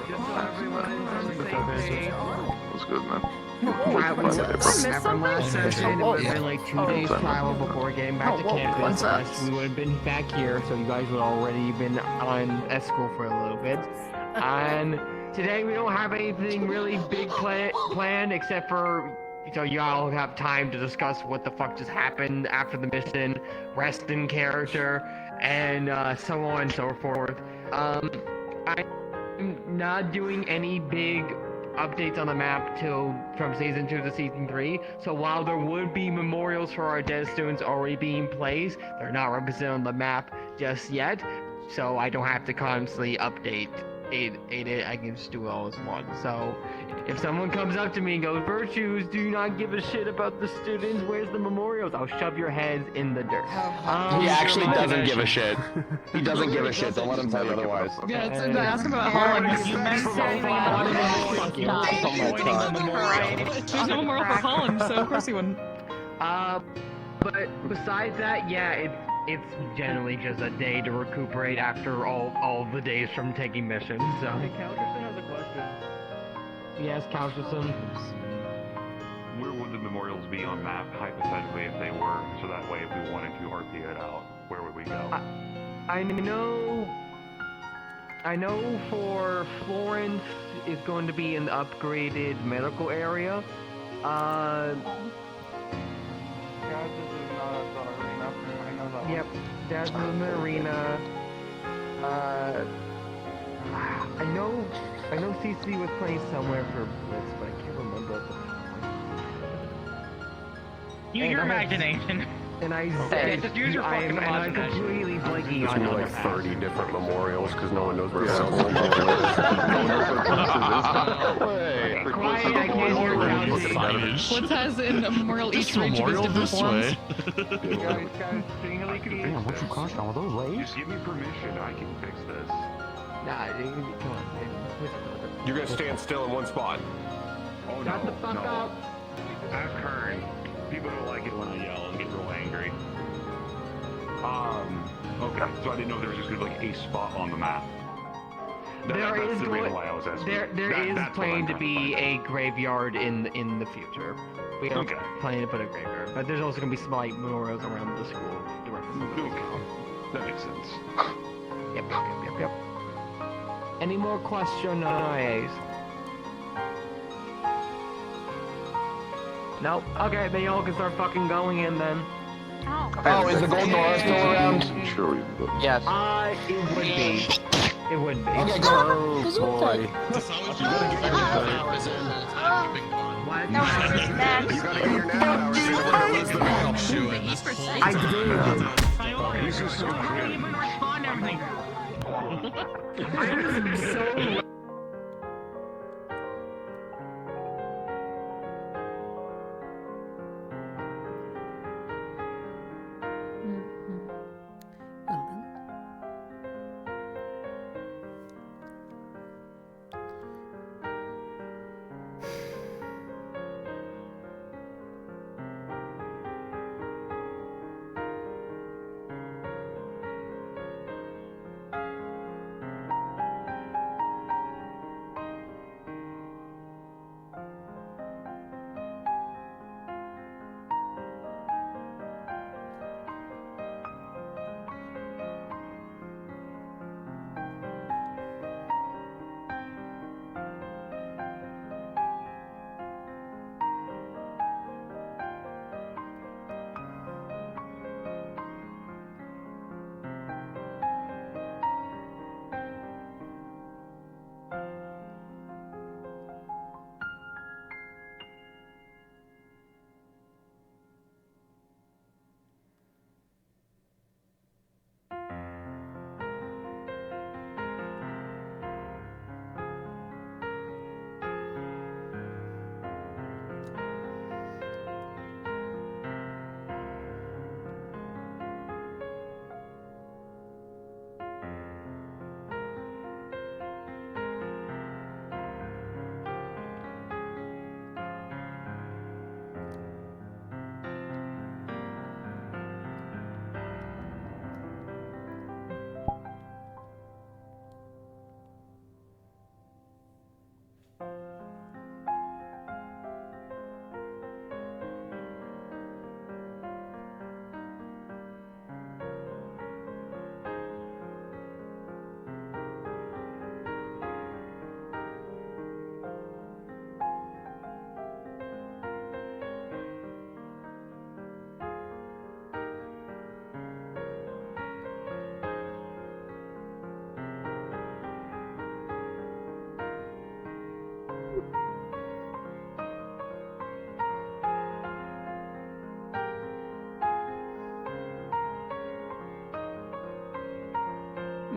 Just so everyone's on the same page. What's good, man? From last session, it would have been like 2 days travel before getting back to campus. We would have been back here, so you guys would already been on escort for a little bit. And today we don't have anything really big planned except for, so y'all have time to discuss what the fuck just happened after the mission, rest in character, and so on and so forth. I'm not doing any big updates on the map from season 2 to season 3, so while there would be memorials for our dead students already being placed, they're not represented on the map just yet, so I don't have to constantly update it. I can just do it all as one. So if someone comes up to me and goes, "Virtues, do you not give a shit about the students, where's the memorials?" I'll shove your heads in the dirt. He actually doesn't give a shit. He doesn't give a shit, don't let him tell you otherwise. Yeah, ask him about Holland. There's no memorial for Holland, so of course he wouldn't. But besides that, yeah, it's generally just a day to recuperate after all the days from taking missions, so... Hey, Calderson has a question. Yes, Calderson? Where would the memorials be on map, hypothetically, if they were? So that way, if we wanted to RP it out, where would we go? I know for Florence, it's going to be an upgraded medical area. Yep, that's the arena. I know CC was playing somewhere for Blitz, but I can't remember at the time. Use your imagination. And I just use your fucking I'm imagination. completely blanking There's on like other 30 different memorials because no one knows where Quiet, I can't hear Blitz has in a memorial each for each of his different forms. Damn, what you crushed on with those legs? Just give me permission, I can fix this. Nah, come on, man. You're gonna stand still in one spot. Oh, Shut the fuck up! I've heard. People don't like it when I yell and get real angry. Okay, so I didn't know there was just gonna be like a spot on the map. That's the reason why I was asking. There is planning to be a graveyard in the future. We are planning to put a graveyard, but there's also gonna be some like memorials around the school to represent the school. That makes sense. Yep. Any more questions on IAs? Nope. Okay, then y'all can start fucking going in then. Oh, is the Golden Aura still around? Sure. Yes. It would be. It would be. Okay, go. Oh, boy. What? No, it's back. You gotta get your nap hours in order to lose the mail. I did. This is so crazy. Respond to everything. I'm so.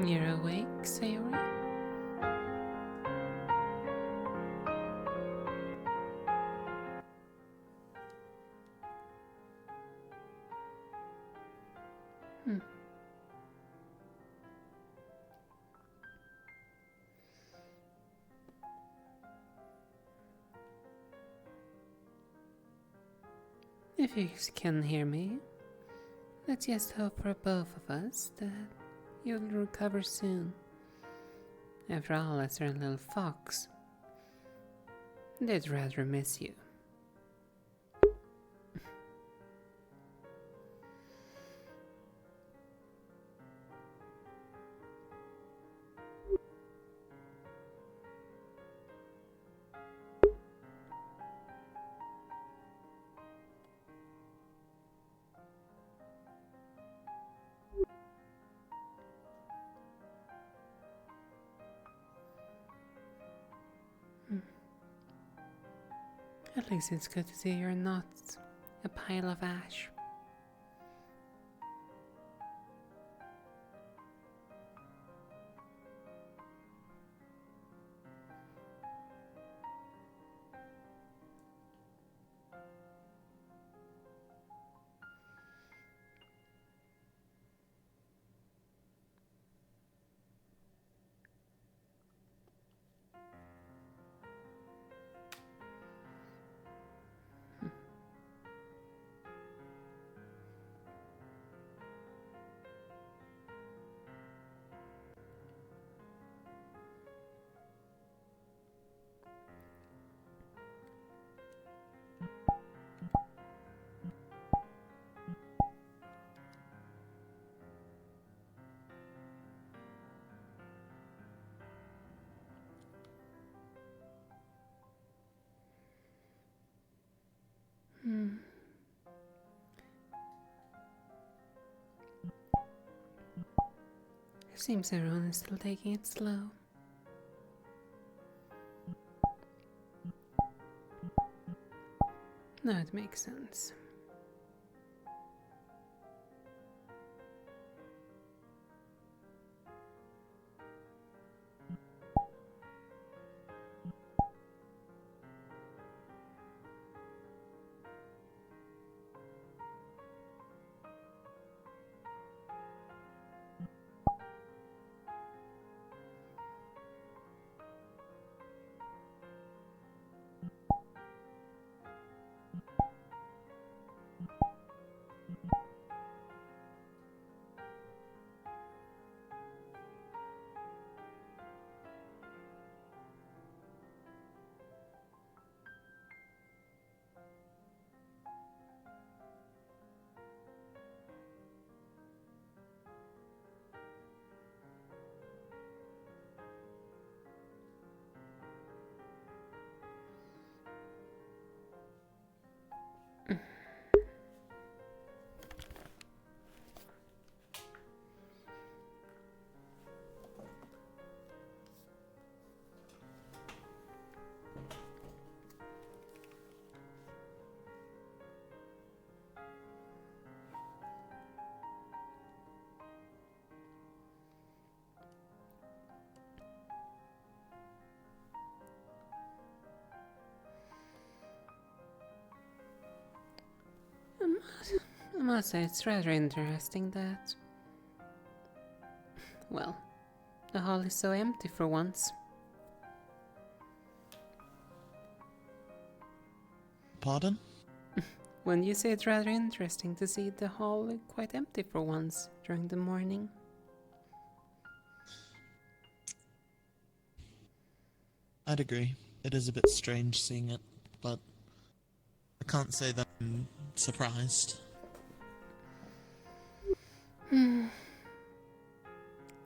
You're awake, Sayori? If you can hear me, let's just hope for both of us that you'll recover soon. After all, as our little fox, they'd rather miss you. At least it's good to see you're not a pile of ash. Seems everyone is still taking it slow. No, it makes sense. I must say it's rather interesting that, well, the hall is so empty for once. Pardon? When you say it's rather interesting to see the hall quite empty for once during the morning. I'd agree. It is a bit strange seeing it, but I can't say that I'm surprised.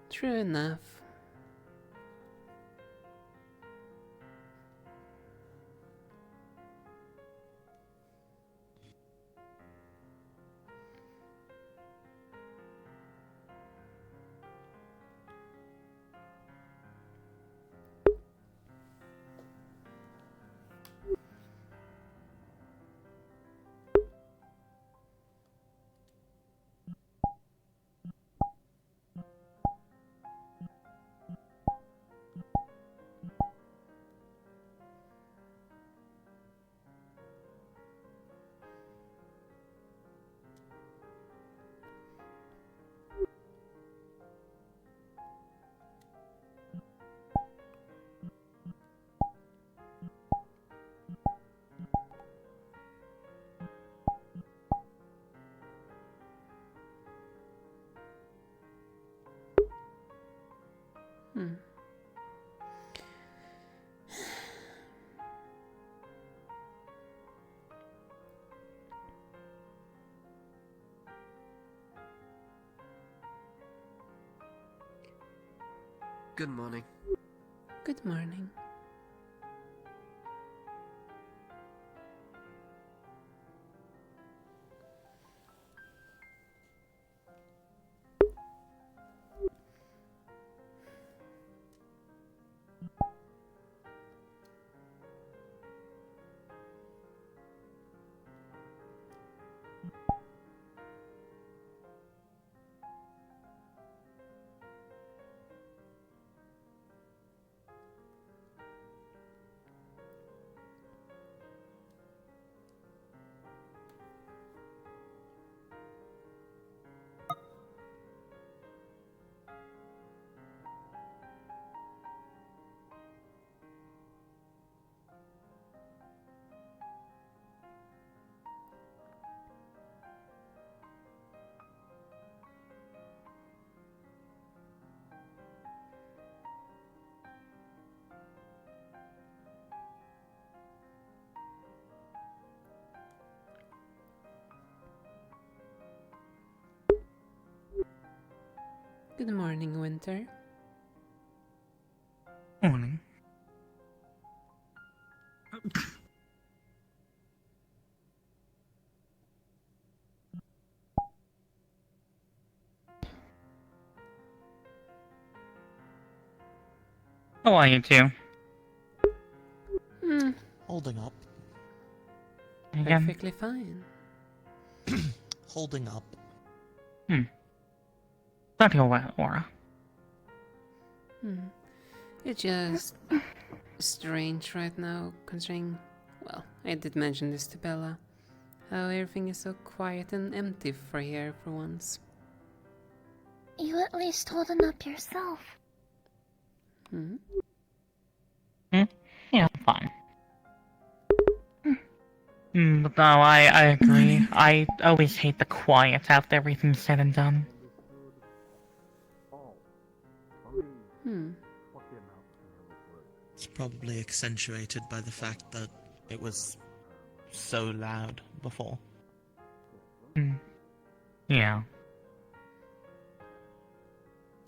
True enough. Hmm. Good morning. Good morning. Good morning, Winter. Morning. How are you two? Hmm, Holding up. Again? perfectly fine. Holding up. Not your well, Aura. Hmm. It's just strange right now, considering, well, I did mention this to Bella, how everything is so quiet and empty for here for once. You at least holding up yourself. Hmm? Yeah, I'm fine. But no, I agree. I always hate the quiet after everything's said and done. Hmm. It's probably accentuated by the fact that it was so loud before. Yeah.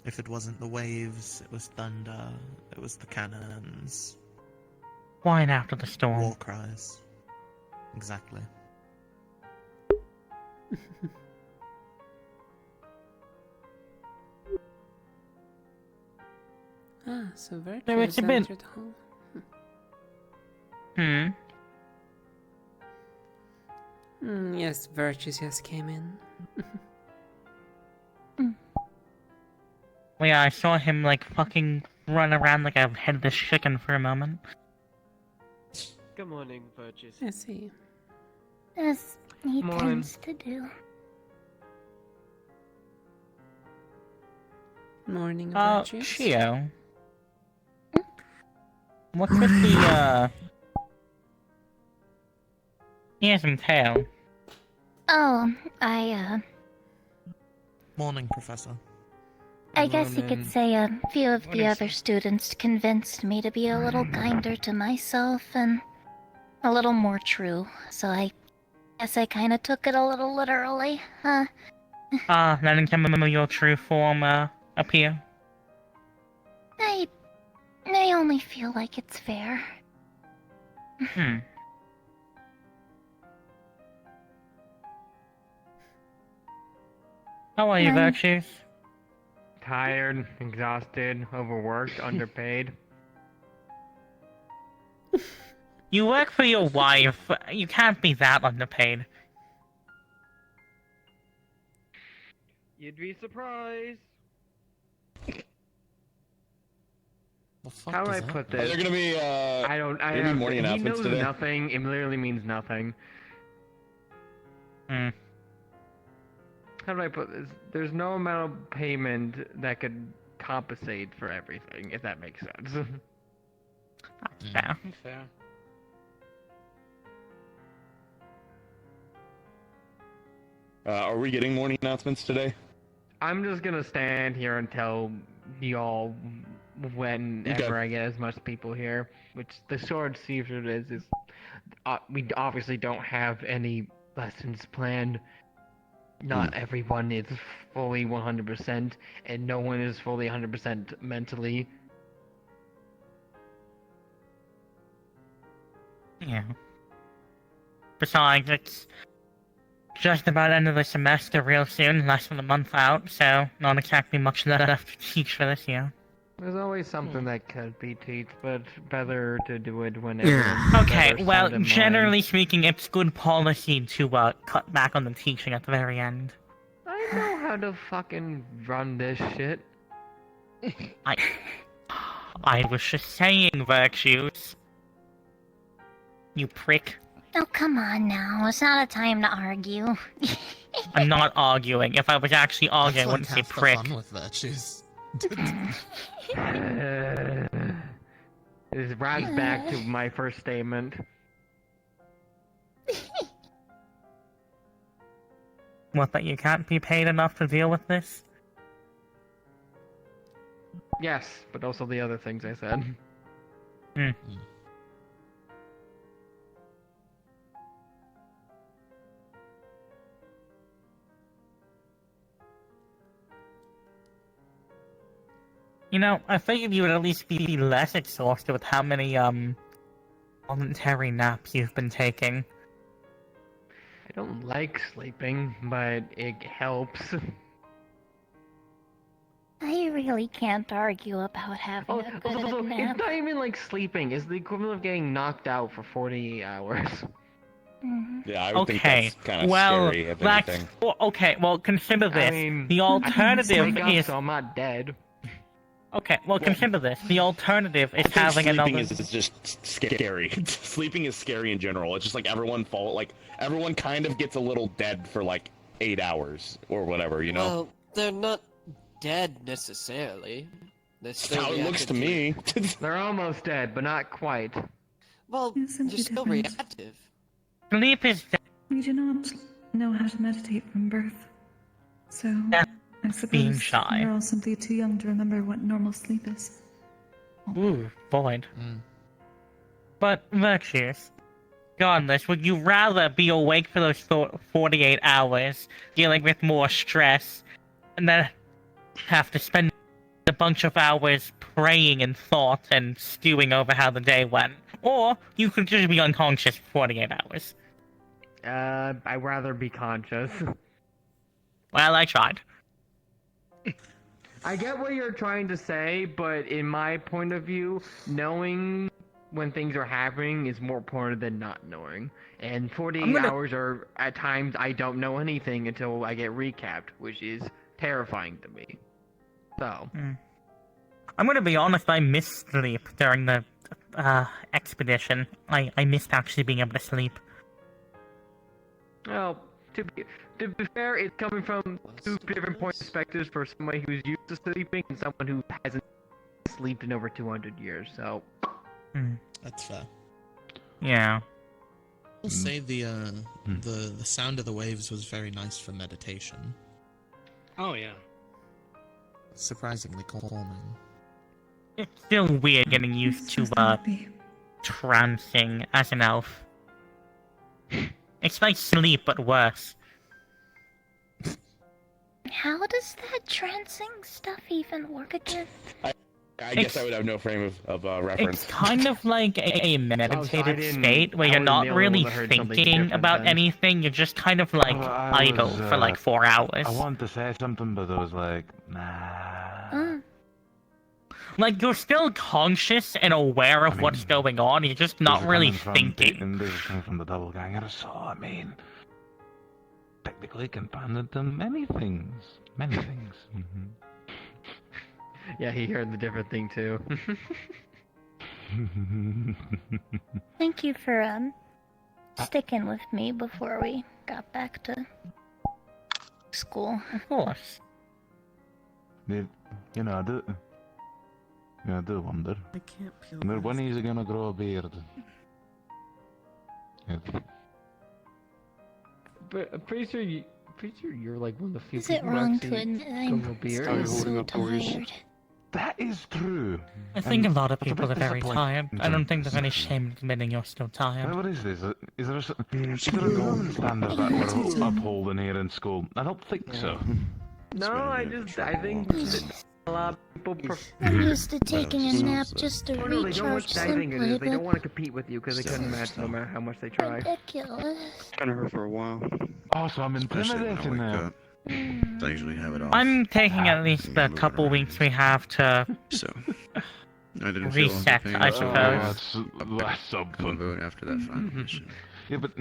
If it wasn't the waves, it was thunder, it was the cannons, Quiet after the storm. war cries. Exactly. Ah, so Virtue So it's a bit- entered the hall. Yes, Virtue just came in. Well, yeah, I saw him, like, fucking run around like a headless chicken for a moment. Good morning, Virtues. I see. As he Morning. tends to do. Morning, Virtues. Shio. What's with the, ears and tail? Oh, Morning, Professor. I guess you could say a few of the other students convinced me to be a little kinder to myself and a little more true, so I guess I kinda took it a little literally, huh? Letting some of your true form, appear. I only feel like it's fair. How are you, Mine- Virtues? Tired, exhausted, overworked, underpaid. You work for your wife. You can't be that underpaid. You'd be surprised. The fuck How do does I that put Are this? there gonna be, I don't. I gonna be have, morning he announcements knows today? nothing. It literally means nothing. How do I put this? There's no amount of payment that could compensate for everything, if that makes sense. Yeah. Fair. Are we getting morning announcements today? I'm just gonna stand here and tell y'all whenever I get as much people here. Which the short secret is we obviously don't have any lessons planned. Not everyone is fully 100%, and no one is fully 100% mentally. Yeah. Besides, it's just about end of the semester real soon, less than a month out, so not exactly much left to teach for this year. There's always something that could be taught, but better to do it whenever. Okay, well, generally speaking, it's good policy to cut back on the teaching at the very end. I know how to fucking run this shit. I was just saying, Virtues. You prick. Oh, come on now. It's not a time to argue. I'm not arguing. If I was actually arguing, I wouldn't say prick. Fun with Virtues. This rounds back to my first statement. What, that you can't be paid enough to deal with this? Yes, but also the other things I said. You know, I figured you would at least be less exhausted with how many, voluntary naps you've been taking. I don't like sleeping, but it helps. I really can't argue about having a good nap. It's not even like sleeping. It's the equivalent of getting knocked out for 48 hours. Yeah, I would think that's kind of scary, if anything. Okay, well, consider this. I mean, the alternative is... so I'm not dead. Okay, well, consider this. The alternative is having another... Sleeping is just scary. Sleeping is scary in general. It's just like everyone kind of gets a little dead for like 8 hours or whatever, you know? Well, they're not dead necessarily. That's how it looks to me. They're almost dead, but not quite. Well, you're still reactive. Sleep is... We do not know how to meditate from birth. So, I suppose being shy. we're all simply too young to remember what normal sleep is. Ooh, void. But, Virtues, regardless, would you rather be awake for those 48 hours, dealing with more stress, and then have to spend a bunch of hours praying in thought and stewing over how the day went? Or you could just be unconscious for 48 hours. I'd rather be conscious. Well, I tried. I get what you're trying to say, but in my point of view, knowing when things are happening is more important than not knowing. And 48 hours are, at times, I don't know anything until I get recapped, which is terrifying to me. So. I'm gonna be honest, I missed sleep during the expedition. I missed actually being able to sleep. Well, to be fair, it's coming from two different perspectives for somebody who's used to sleeping and someone who hasn't slept in over 200 years, so... That's fair. Yeah. I'll say the sound of the waves was very nice for meditation. Oh, yeah. Surprisingly calming. It's still weird getting used to, trancing as an elf. It's like sleep, but worse. How does that trancing stuff even work again? I guess I would have no frame of reference. It's kind of like a meditative state where you're not really thinking about anything, you're just kind of like idle for like 4 hours. I wanted to say something, but I was like, nah. Like, you're still conscious and aware of what's going on, you're just not really thinking. This is coming from the doppelganger, so I mean, technically can pan into many things. Many things. Yeah, he heard the different thing too. Thank you for sticking with me before we got back to school. Of course. You know, I do wonder. I can't peel When is he gonna grow a beard? But I'm pretty sure you're like one of the few Is it people who wrong actually to admit grow a I'm beard. still so tired? That is true. I think a lot of That's a people bit are very tired. I don't think there's any shame in admitting you're still tired. What is this? Is there a government standard that we're upholding here in school? I don't think so. No, I think a lot of people prefer... I'm used to taking a nap just to No, they don't want, recharge I think it simply, is. They don't but want to compete with you because they couldn't match no matter how much they try. ridiculous. Kind of hurt for a while. Oh, so I'm intimidating now. I usually have it off. I'm taking at least the couple weeks we have to I didn't reset, feel I suppose. That's something. After that final mission. Yeah, but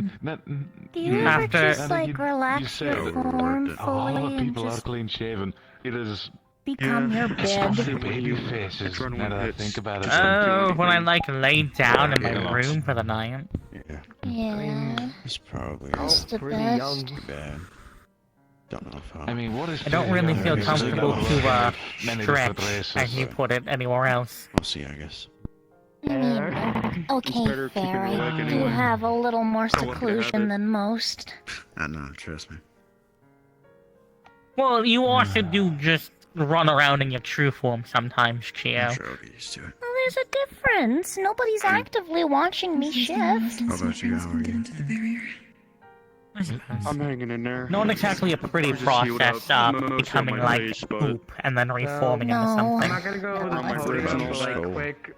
Do you ever just like you relax said your that form a lot fully of and people are just clean shaven. It is become your bed? baby faces. Now that I think about it. Oh, when I like lay down in my room for the night. Yeah. It's probably That's the pretty best. young. too bad. Don't know how. I mean, what is? I don't really feel comfortable to many stretch, different races. as you put it, anywhere else. We'll see, I guess. I mean, okay, better keeping fair. it awake I do anyway. have a little more I want to have seclusion it. than most. I know, trust me. Well, you also do just run around in your true form sometimes, Chio. I'm sure I'll get used to it. Well, there's a difference. Nobody's actively watching me shift. How about you? How are you? I'm hanging in there. Not exactly a pretty process, becoming like poop and then reforming into No. something. I'm not gonna go over the podium like quick.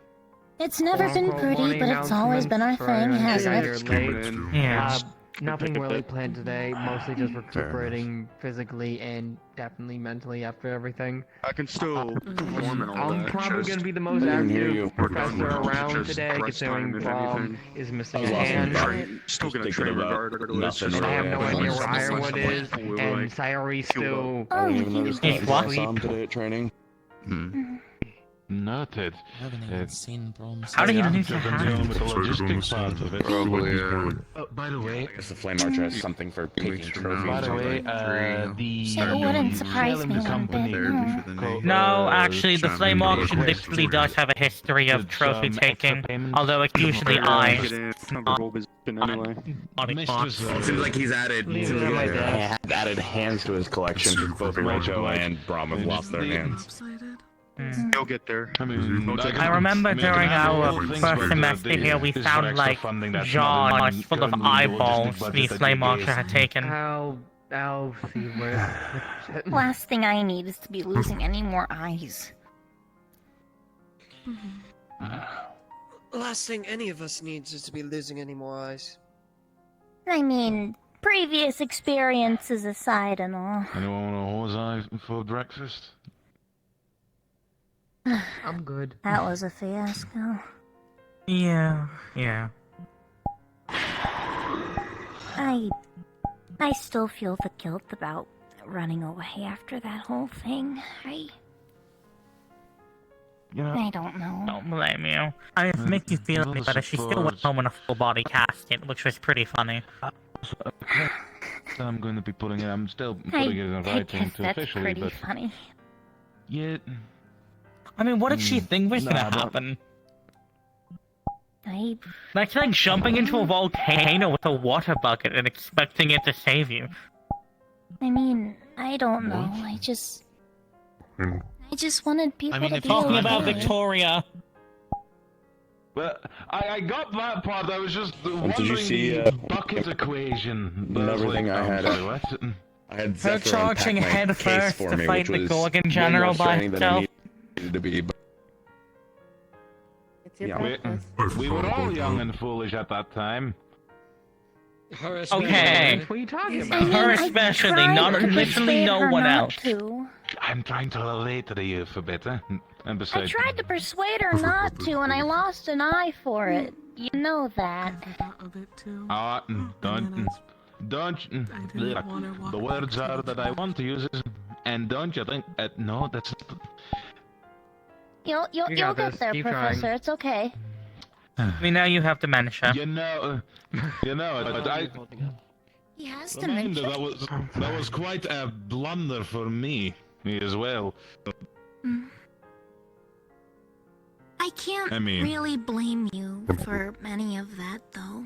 It's never been quote-unquote pretty, but it's always been our for thing, anyone hasn't you're it? late. Yeah. Nothing really planned today, mostly just recuperating physically and definitely mentally after everything. I can still perform and all I'm that. probably gonna be the most I didn't hear active you. professor around Just today, rest time, considering if Bob anything. is missing I a was lost in hand. thought. Still gonna Thinking train about regardless. nothing. I have no Yeah. idea where Yeah. Ironwood is, and Sayori's still... Oh, Hey, what? Today at training. Noted. I haven't even seen Brom's. How do you I'm lose your just hand? dealing with the logistics part of it. Probably, By the way, I guess the Flame Archer has something for taking trophies. by the or way, something. the It wouldn't surprise me one bit, no. No, actually, the Flame Auction literally does have a history of trophy taking, although it's usually I. Seems like he's added added hands to his collection because both Rojo and Braum have lost their hands. You'll get there. I remember during our first semester here, we found like jars full of eyeballs the Flame Archer had taken. I'll see where... Last thing I need is to be losing any more eyes. The last thing any of us needs is to be losing any more eyes. I mean, previous experiences aside and all. Anyone want a horse eye for breakfast? I'm good. That was a fiasco. Yeah. I still feel the guilt about running away after that whole thing. I don't know. Don't blame you. I make you feel any better. She still went home in a full body casket, which was pretty funny. I'm going to be putting it. I'm still putting it in I writing guess to that's officially, pretty but funny. yeah. I mean, what did she think was gonna Nah, but- happen? That's like jumping into a volcano with a water bucket and expecting it to save you. I mean, I don't know. I just wanted people to be talking okay. about Victoria. Well, I got that part. I was just Did you wondering see the bucket equation. another thing I had? sorry, what? I had Her Zephyr charging unpack my head case first for to me, fight which the was Gorgon way General more by training than it himself. needed to be. But We were all young and foolish at that time. Okay. What are you talking about? Her especially, not literally no one else. I'm trying to relate to the youth a bit, and I besides, tried to persuade her not to, and I lost an eye for it. You know that. don't. Look, the words are that I want to use is, and don't you think? No, that's. You'll got get this. there, Keep Professor. trying. It's okay. I mean, now you have dementia. You know, He has Amanda, dementia. that was quite a blunder for me as well. I can't really blame you for any of that, though.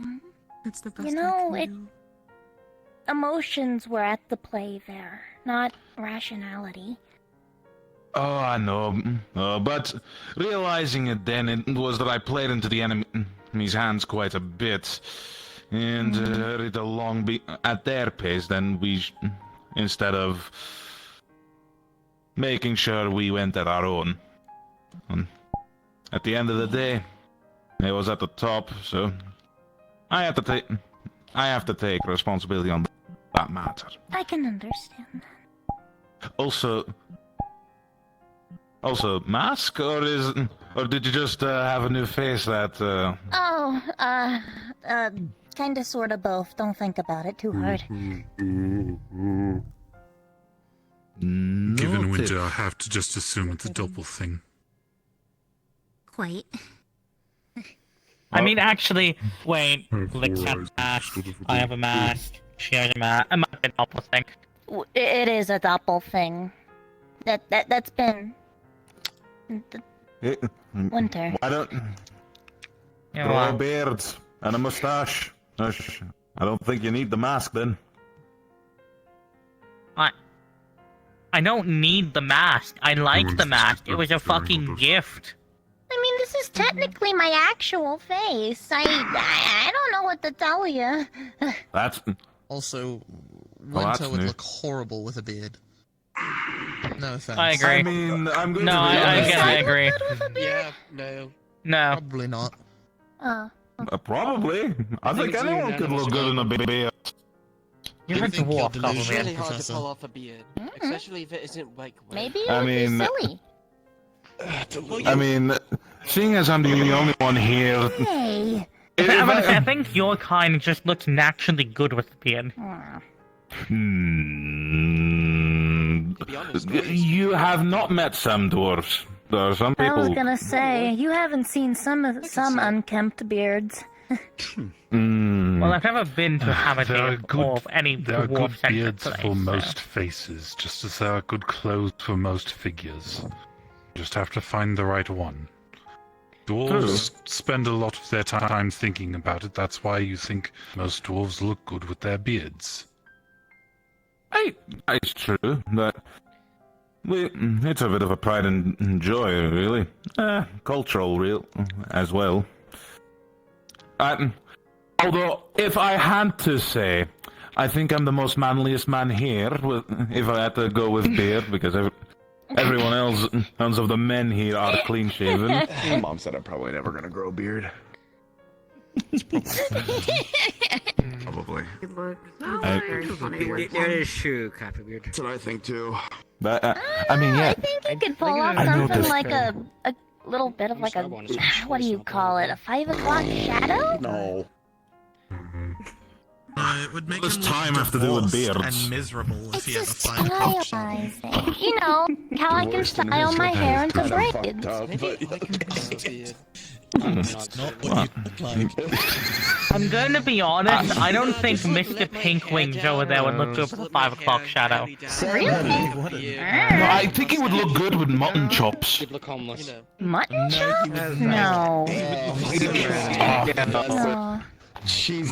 It's the best You know, emotions were at the play there, not rationality. Oh, I know. But realizing it then, it was that I played into the enemy's hands quite a bit. And it along at their pace, then instead of making sure we went at our own. And at the end of the day, it was at the top, so I have to take responsibility on that matter. I can understand that. Also, mask, or did you just have a new face that? Kinda sorta both. Don't think about it too hard. Given winter, I have to just assume it's a double thing. Quite. I mean, actually, wait. Lix has a mask. I have a mask. She has a mask. It might be a double thing. It is a doppel thing. That's been winter. Why don't grow a beard and a mustache? I don't think you need the mask then. I don't need the mask. I like the mask. It was a fucking gift. I mean, this is technically my actual face. I don't know what to tell you. That's also that's Winter would new. look horrible with a beard. No offense. I agree. I mean, I'm going No, to be honest. I agree. Yeah, no. No. Probably not. Probably. I think anyone could look good in a beard. You're a dwarf, It's really probably. hard to pull off a beard, especially if it isn't like. Maybe it I would mean, be silly. I mean, seeing as I'm the only one here. Hey. I think your kind just looks naturally good with the beard. You have not met some dwarves. There are some I was people. gonna say, you haven't seen some unkempt beards. Well, I've never been to have a There are day of any There are good dwarf-centric beards place, for so- most faces, just as there are good clothes for most figures. You just have to find the right one. Dwarves spend a lot of their time thinking about it. That's why you think most dwarves look good with their beards. It's true, but it's a bit of a pride and joy, really. Cultural, as well. Although, if I had to say, I think I'm the most manliest man here, if I had to go with beard, because everyone else of the men here are clean-shaven. Mom said I'm probably never gonna grow a beard. Probably. That is true, Copy Beard. That's what I think too. But, I mean, yeah. I think you could pull off I something noticed. like a little bit of like a, what do you call it, a 5 o'clock shadow? No. It would make This him time look have to do with divorced beards. and miserable if It's he had a just 5 o'clock shadow. stylizing. You know, how I can style my hair into braids. It's not what you look like. I'm gonna be honest, I don't think Mr. Pinkwings over there would look good with a 5 o'clock shadow. Really? No, I think he would look good with mutton chops. He'd look homeless. Mutton chops? No. No.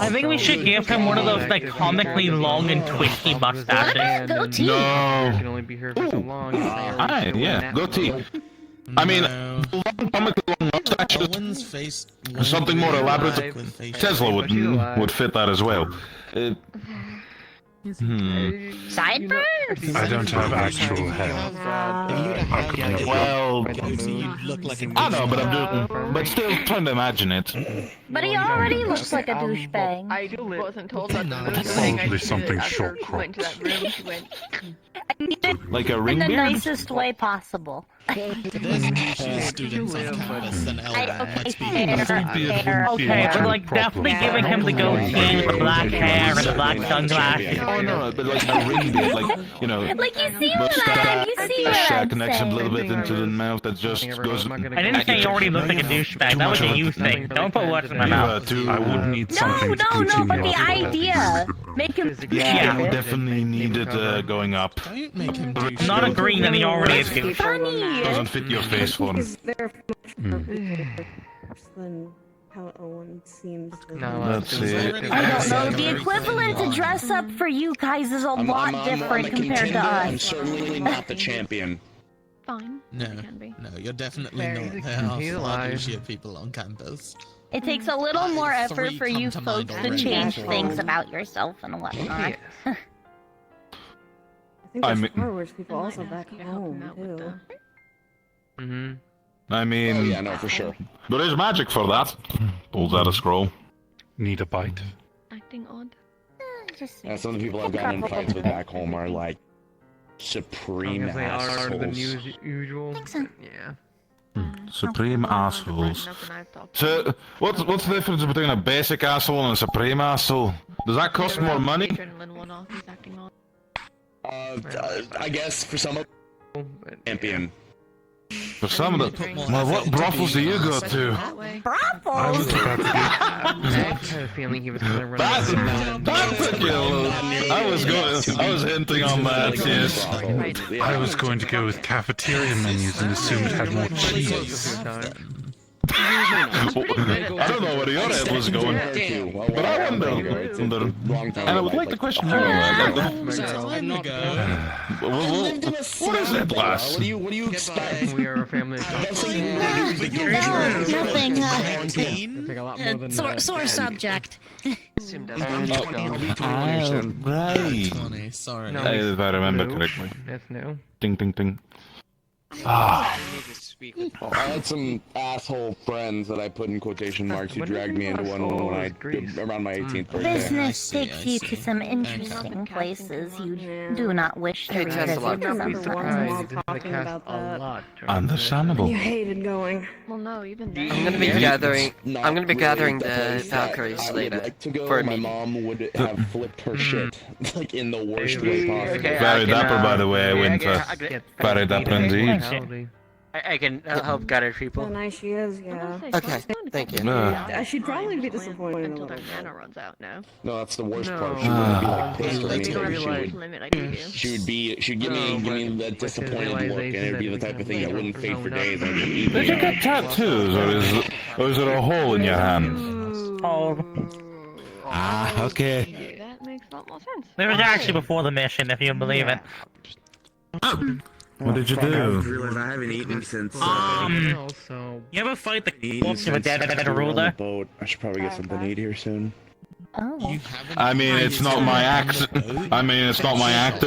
I think we should give him one of those like comically long and twisty mustaches. Goatee. No. You can only be here for so long. Alright, yeah, goatee. I mean, long, comically long mustaches. Owen's face. Something more elaborate. With facial Tesla would fit that as well. Sideburns? I don't have actual hair. Well, you'd look like I know, but but still trying to imagine it. But he already looks like a douchebag. I wasn't told that. Probably something short She went to that room. She went. Like a In ring the beard? nicest way possible. There's actually students on campus than Okay, fair. Okay, but like definitely giving him the goatee with the black hair and the black sunglasses. Oh no, but like a ring beard, like, you know, Like you see what mustache I'm connection a little bit saying. into the mouth that just goes. I didn't say you already looked like a douchebag. That was a you thing. Don't put words in my mouth. I would need No, something to no, continue but the off of. idea. Make him Yeah, we definitely need it going up. Don't make him I'm not agreeing that he already is douche. funny. Doesn't fit your face for him. They're than how Owen seems. Let's see. I don't know. The equivalent to dress up for you guys is a lot different compared to I'm us. certainly not the champion. fine. No, They can be. no, you're definitely Fair. not. There are far douchier people on campus. It takes a little more effort Three for come you to mind folks to already. change Yeah. things about yourself and whatnot. I think I there's mean- forwards people also back home, too. I mean, Oh, yeah, no, for sure. There is magic for that. Pulls out a scroll. Need a bite. Acting odd. Yeah, some of the people I've gotten in fights with back home are like supreme They are the assholes. usual. Yeah. Supreme assholes. So, what's the difference between a basic asshole and a supreme asshole? Does that cost more money? I guess for some of champion. For some of the... Well, what brothels do you go to? Brothels? I had a feeling he was gonna run. That took you a little... I was hinting on that, yes. I was going to go with cafeteria menus and assumed it had more cheese. I don't know where your head was going, but I wonder. And I would like to question you. What is it, lass? What do you expect? We are a family. Nothing. Sore subject. Right. 20, sorry. If I remember correctly. That's new. Ding, ding, ding. Ah. I had some asshole friends that I put in quotation marks who dragged me into one when around my 18th birthday. Business takes you to some interesting places you do not wish to revisit sometimes. Understandable. You hated going. Well, no, even then. I'm gonna be gathering the Valkyries later for My me. mom would have flipped her shit like in the worst way possible. Very dapper, by the way, Winter. Very dapper indeed. I can help gather people. How nice she is, yeah. Okay, thank you. She'd probably be disappointed Until a their little mana bit. runs out now. No, that's the worst No. part. She wouldn't be like pissed or They anything. don't She realize would, Limit I give you. she'd give me that disappointed look, and it'd be the type of thing that wouldn't fade for days. I'd be Did you get tattoos, or is it a hole in your hand? Ah, okay. That makes a lot more sense. It was actually before the mission, if you believe it. What did you do? I haven't eaten since. You ever fight the corpse of a dead ruler? Boat. I should probably get something to eat here soon. Oh. I mean, it's not my active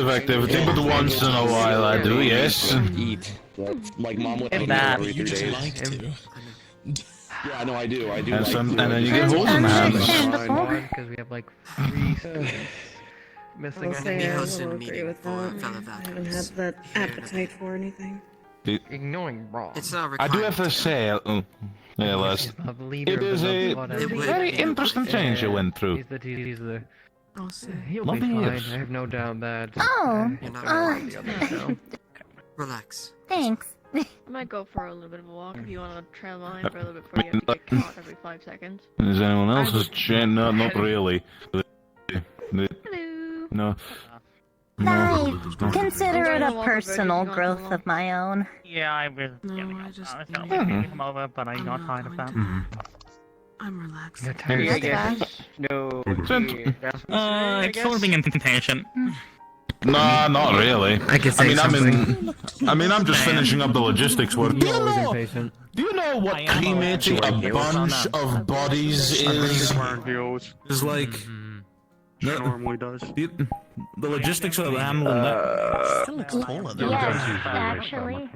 activity, but once in a while I do, yes. Eat. But, like mom would eat That. every 3 You'd days. like to. Yeah, no, I do. And like some, to. and then you get holes in the hands. Because we have like 3 missing. I'll say I will agree with that. I haven't had that appetite for anything. Ignoring raw. It's not I required. do have to say, yeah, Les, it is a very interesting change you went through. He'll be Lovely fine. ears. I have no doubt that. Oh. You're not the others, so. Relax. Thanks. I might go for a little bit of a walk if you want to trail behind for a little bit before you have to get caught every 5 seconds. Is anyone else's change? No, not really. No. I consider it a personal growth of my own. Yeah, I was come over, but I got tired of that. I'm relaxed. I guess. No. It's sort of being impatient. Nah, not really. I can say I'm just finishing up the logistics work. Do you know what I am cremating a bunch of bodies is? Is like. Normally does. The logistics of handling that. Still looks taller though. Yes, actually.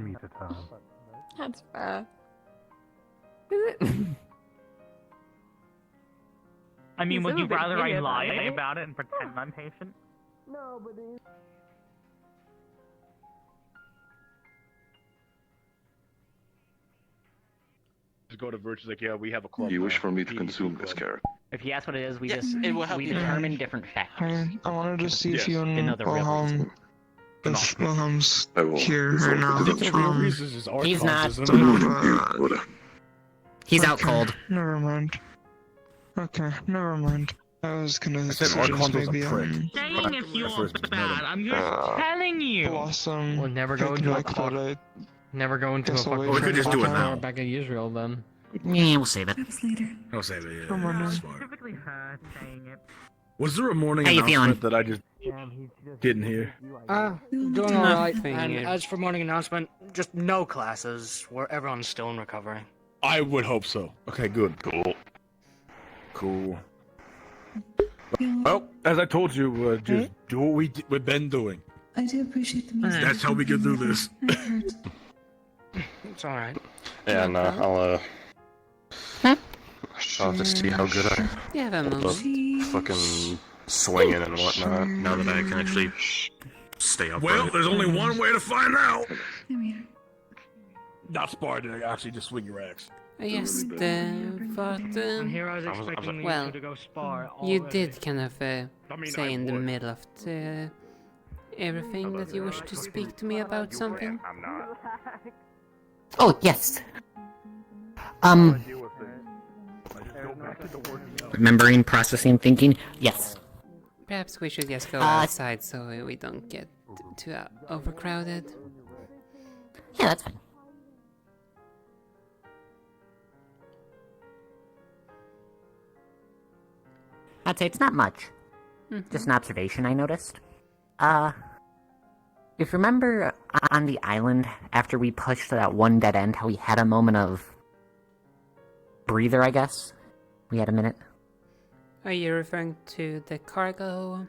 That's fair. I mean, would He's a you bit rather I idiot, lie right? about it and pretend I'm patient? No, but Just go to Virtue's like, yeah, we have a club. You wish for me to consume this carrot? If you ask what it is, we Yes, just it will help we you. determine different factors. I wanted to see if you and Another real reason. Wilhelm's I will here resort right now. to the He's not. He's out cold. Never mind. Okay, never mind. I was gonna suggest maybe Saying if you are bad, I'm just telling you. Blossom. we'll never go into a picnic fuck. that Never go into a Guess I'll fucking. wait for We could just do it now. Back in Israel then. Yeah, we'll save it. Perhaps later. I'll save it. Come on now. Typically her saying it. Was there a morning How you announcement feeling? that I just Getting here. Doing alright. Nothing. And as for morning announcement, just no classes, where everyone's still in recovery. I would hope so. Okay, good. Cool. Well, as I told you, just do what we've been doing. I do appreciate the music. That's how we get through this. It's alright. Yeah, and I'll just see how good I You have a hold up moment. fucking swinging and whatnot. Now that I can actually stay upright. Well, there's only one way to find out. Not spar to actually just swing your axe. Yes, but Here I was expecting well, you to go spar you already. did kind of say in the middle of everything that you wish to speak to me about something. Oh, yes. Remembering, processing, thinking. Yes. Perhaps we should just go outside so we don't get too overcrowded. Yeah, that's fine. I'd say it's not much. Just an observation I noticed. If you remember on the island, after we pushed to that one dead end, how we had a moment of breather, I guess? We had a minute. Are you referring to the cargo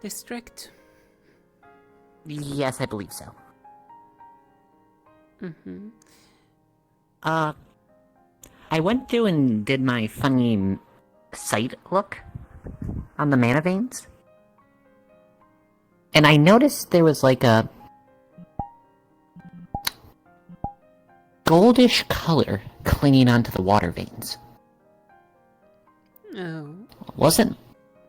district? Yes, I believe so. Mm-hmm. I went through and did my funny sight look on the mana veins. And I noticed there was like a goldish color clinging onto the water veins. Oh.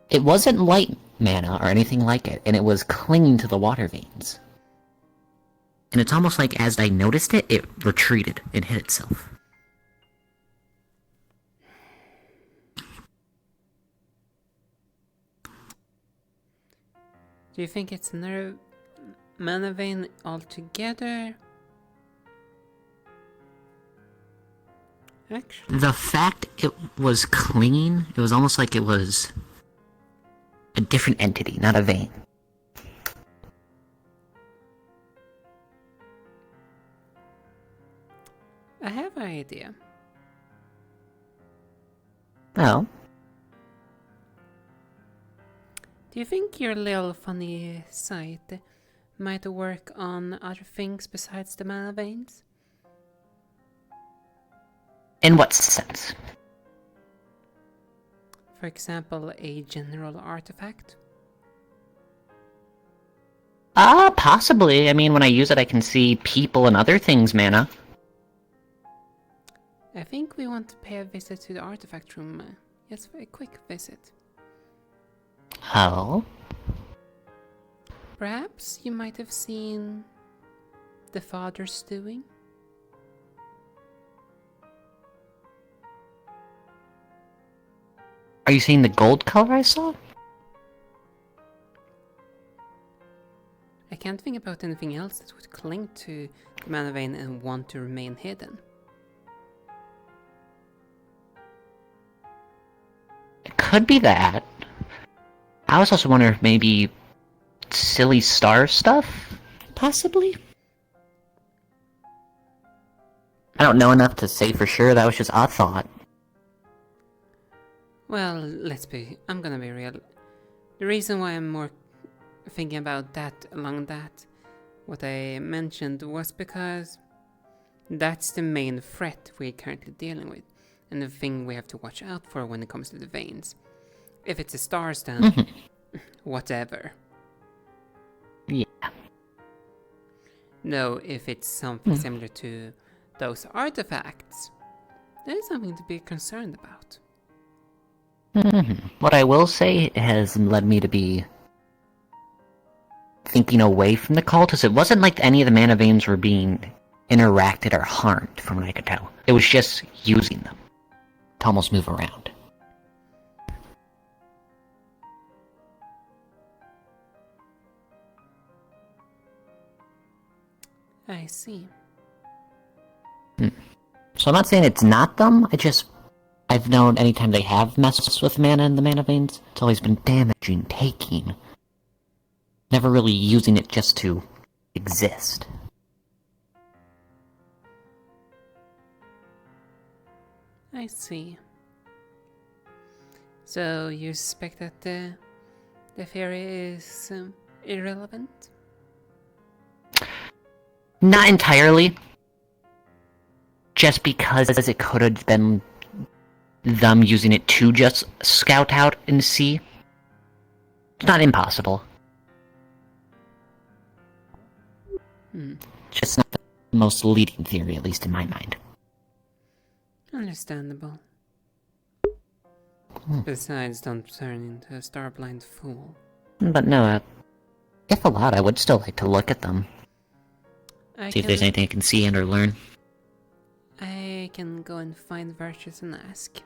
It wasn't light mana or anything like it, and it was clinging to the water veins. And it's almost like as I noticed it, it retreated and hid itself. Do you think it's another mana vein altogether? Actually, The fact it was clinging, it was almost like it was a different entity, not a vein. I have an idea. Oh? Do you think your little funny sight might work on other things besides the mana veins? In what sense? For example, a general artifact? Possibly. I mean, when I use it, I can see people and other things mana. I think we want to pay a visit to the artifact room. Just a quick visit. Oh? Perhaps you might have seen the father stewing? Are you seeing the gold color I saw? I can't think about anything else that would cling to the mana vein and want to remain hidden. It could be that. I was also wondering if maybe silly star stuff? Possibly? I don't know enough to say for sure, that was just a thought. Well, I'm gonna be real. The reason why I'm more thinking about that along that, what I mentioned, was because that's the main threat we're currently dealing with, and the thing we have to watch out for when it comes to the veins. If it's a star stand, whatever. Yeah. No, if it's something similar to those artifacts, that is something to be concerned about. What I will say has led me to be thinking away from the cult, is it wasn't like any of the mana veins were being interacted or harmed, from what I could tell. It was just using them to almost move around. I see. So I'm not saying it's not them, I just I've known anytime they have messed with mana in the mana veins, it's always been damaging, taking. Never really using it just to exist. I see. So you suspect that the fairy is irrelevant? Not entirely. Just because it could have been them using it to just scout out and see. It's not impossible. Just not the most leading theory, at least in my mind. Understandable. Besides, don't turn into a starblind fool. But no, if allowed, I would still like to look at them. See if there's anything I can see and or learn. I can go and find Virtuous and ask.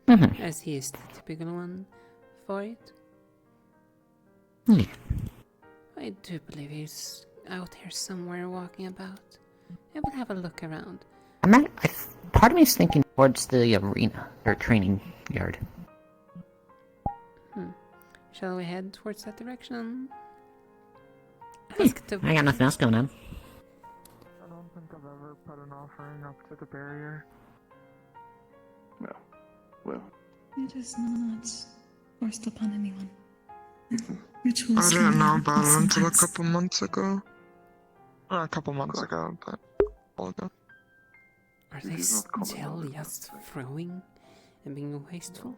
As he is the typical one for it. I do believe he's out here somewhere walking about. I will have a look around. Part of me is thinking towards the arena, or training yard. Shall we head towards that direction? I got nothing else going on. I don't think I've ever put an offering up to the barrier. No. Well. It is not forced upon anyone. I Rituals didn't know can be about it until a complex. couple months ago. Not a couple months ago, but a while ago. Are they still just throwing and being wasteful?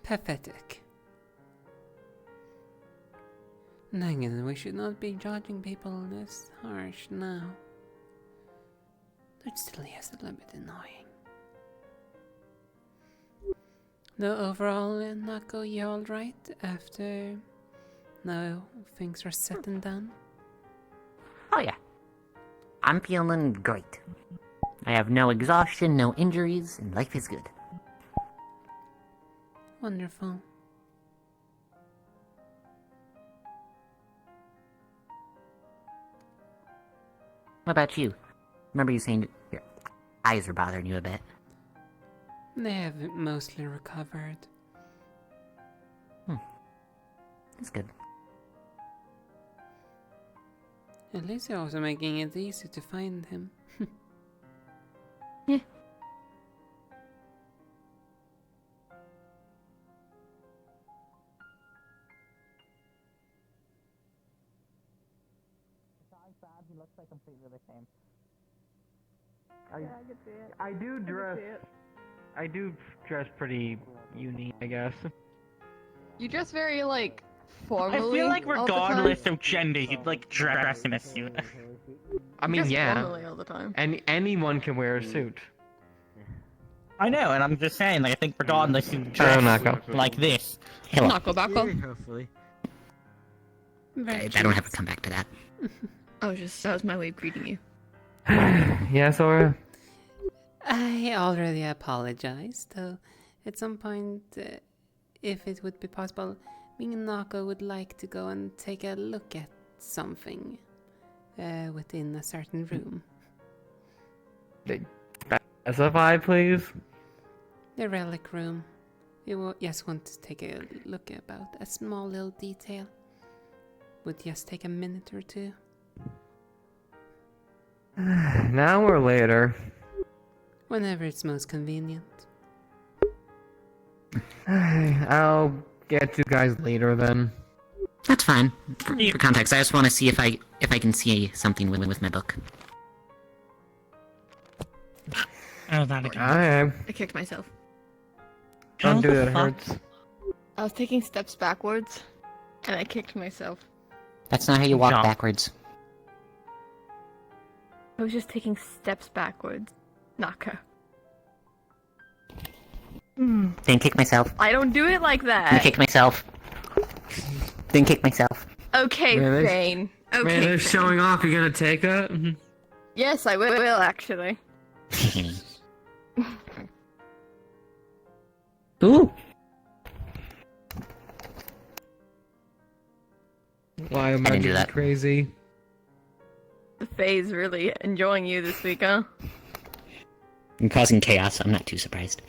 Pathetic. Dang, we should not be judging people this harsh now. That still is a little bit annoying. Though overall, Nako, you alright after now things are said and done? Oh yeah. I'm feeling great. I have no exhaustion, no injuries, and life is good. Wonderful. What about you? Remember you saying your eyes were bothering you a bit? They have mostly recovered. That's good. At least you're also making it easy to find him. Yeah. He looks like completely the same. I can see it. I do dress pretty unique, I guess. You dress very, like, formally. I feel like all the time. regardless of gender, you'd like dress in a suit. I mean, Dress yeah. formally all the time. Anyone can wear a suit. I know, and I'm just saying, like, I think regardless you dress Nako. like this. Nako Bako. Hopefully. I don't have to come back to that. That was my way of greeting you. Yeah, Sora? I already apologized, though at some point, if it would be possible, me and Nako would like to go and take a look at something within a certain room. Specify, please. The relic room. We just want to take a look about a small little detail. Would just take a minute or two. Now or later? Whenever it's most convenient. I'll get you guys later then. That's fine. For context, I just want to see if I can see something with my book. Oh, that again. I kicked myself. Don't do that, it hurts. I was taking steps backwards, and I kicked myself. That's not how you walk backwards. I was just taking steps backwards. Naka. Then kick myself. I don't do it like that. Then kick myself. Then kick myself. Okay, Fane. Okay. Man, they're Fane. showing off. You gonna take that? Yes, I will actually. Ooh. Why am I I didn't do being that. crazy? Faye's really enjoying you this week, huh? I'm causing chaos, I'm not too surprised.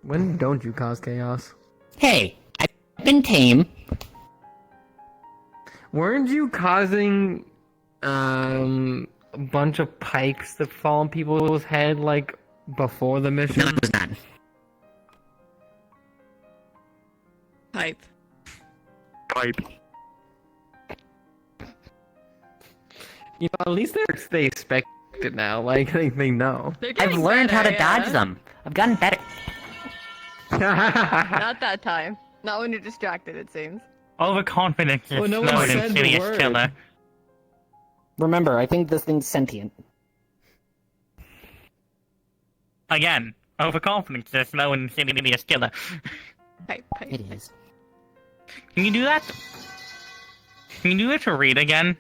When don't you cause chaos? Hey, I've been tame. Weren't you causing a bunch of pipes that fall on people's head like before the mission? No, it was not. Pipe. Pipe. You know, at least they expect it now. Like they know. I've learned how to dodge them. I've gotten better. Not that time. Not when you're distracted, it seems. Overconfidence is no slow one and said the insidious word. killer. Remember, I think this thing's sentient. Again, overconfidence is slow and insidious killer. Pipe. It is. Can you do that? Can you do it to read again?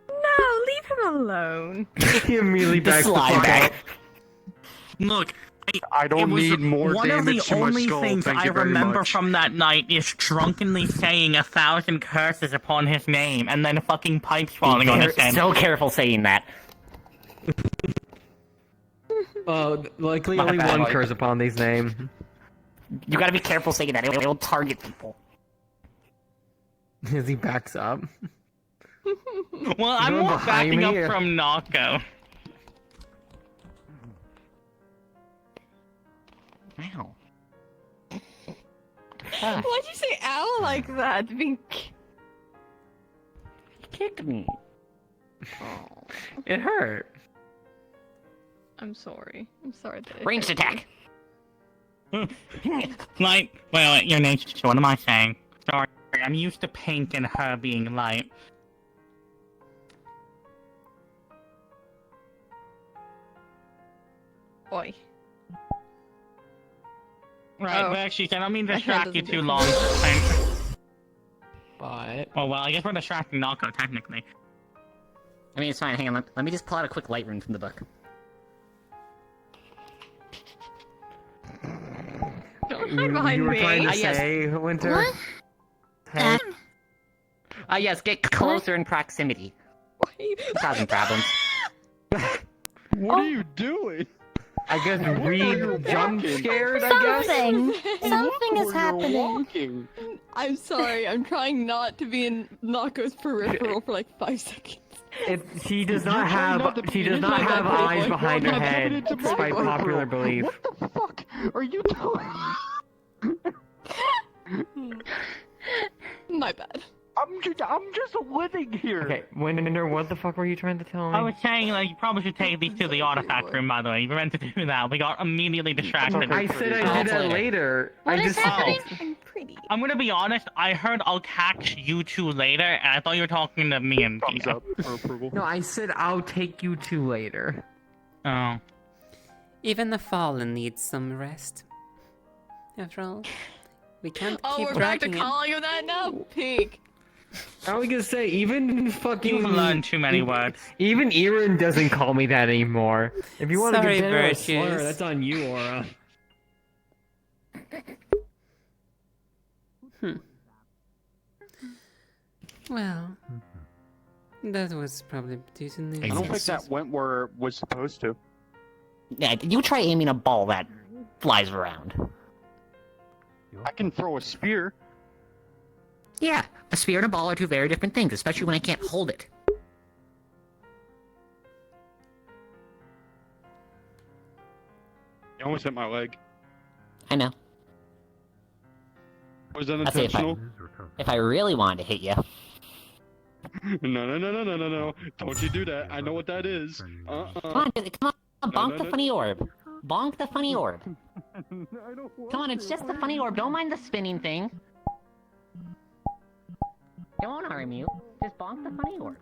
No, leave him alone. He immediately backs the fuck back. up. Look, I don't need more one of the damage to my only skull, things thank I you very remember much. from that night is drunkenly saying 1,000 curses upon his name, and then fucking pipes falling on his head. So careful saying that. Likely My only bad. one curse upon these names. You gotta be careful saying that, it'll target people. As he backs up. Well, I'm Going more behind backing me, up or- from Nako. Wow. Why'd you say ow like that? Being... Kicked me. Oh, It hurt. I'm sorry. I'm sorry that it Ranged hurt attack. Light. Wait, your name's. What am I saying? Sorry, I'm used to pink and her being light. you. Oi. Right, Oh. but actually, I don't mean to My hand distract you doesn't too do long. But Well, I guess we're distracting Nako, technically. I mean, it's fine, hang on, let me just pull out a quick Lightroom from the book. Don't you, hide behind you were me. trying to yes. say, Winter? What? Hey. Yes, get closer in proximity. Causing problems. What are you doing? I guess Reed jump scared, I guess? Something is happening. Walking. I'm sorry. I'm trying not to be in Nako's peripheral for like 5 seconds. She does not have My bad, pretty eyes boy. behind her My bad, head, pretty despite boy. popular belief. What the fuck are you doing? My bad. I'm just living here. Okay, Winter, what the fuck were you trying to tell me? I was saying, like, you probably should take these to the artifact room, by the way. You were meant to do that. We got immediately distracted. I said I'd do that later. What I is just happening? I'm pretty. I'm gonna be honest, I heard I'll catch you two later, and I thought you were talking to me and Thumbs Tina. up for approval. No, I said I'll take you to later. Oh. Even the fallen needs some rest. After all, we can't Oh, keep we're back to dragging it. calling him that now? Pig. I was gonna say, even fucking... You've learned too many words. Even Erin doesn't call me that anymore. If you want to Sorry, consider it a slur, Virtues. that's on you, Aura. Well, that was probably due to the I don't think that went where it was supposed to. Yeah, you try aiming a ball that flies around. I can throw a spear. Yeah, a spear and a ball are two very different things, especially when I can't hold it. You almost hit my leg. I know. Was that I'll say intentional? if I really wanted to hit you. No. Don't you do that. I know what that is. Come on, bonk the funny orb. Bonk the funny orb. Come on, it's just the funny orb. Don't mind the spinning thing. It won't harm you. Just bonk the funny orb.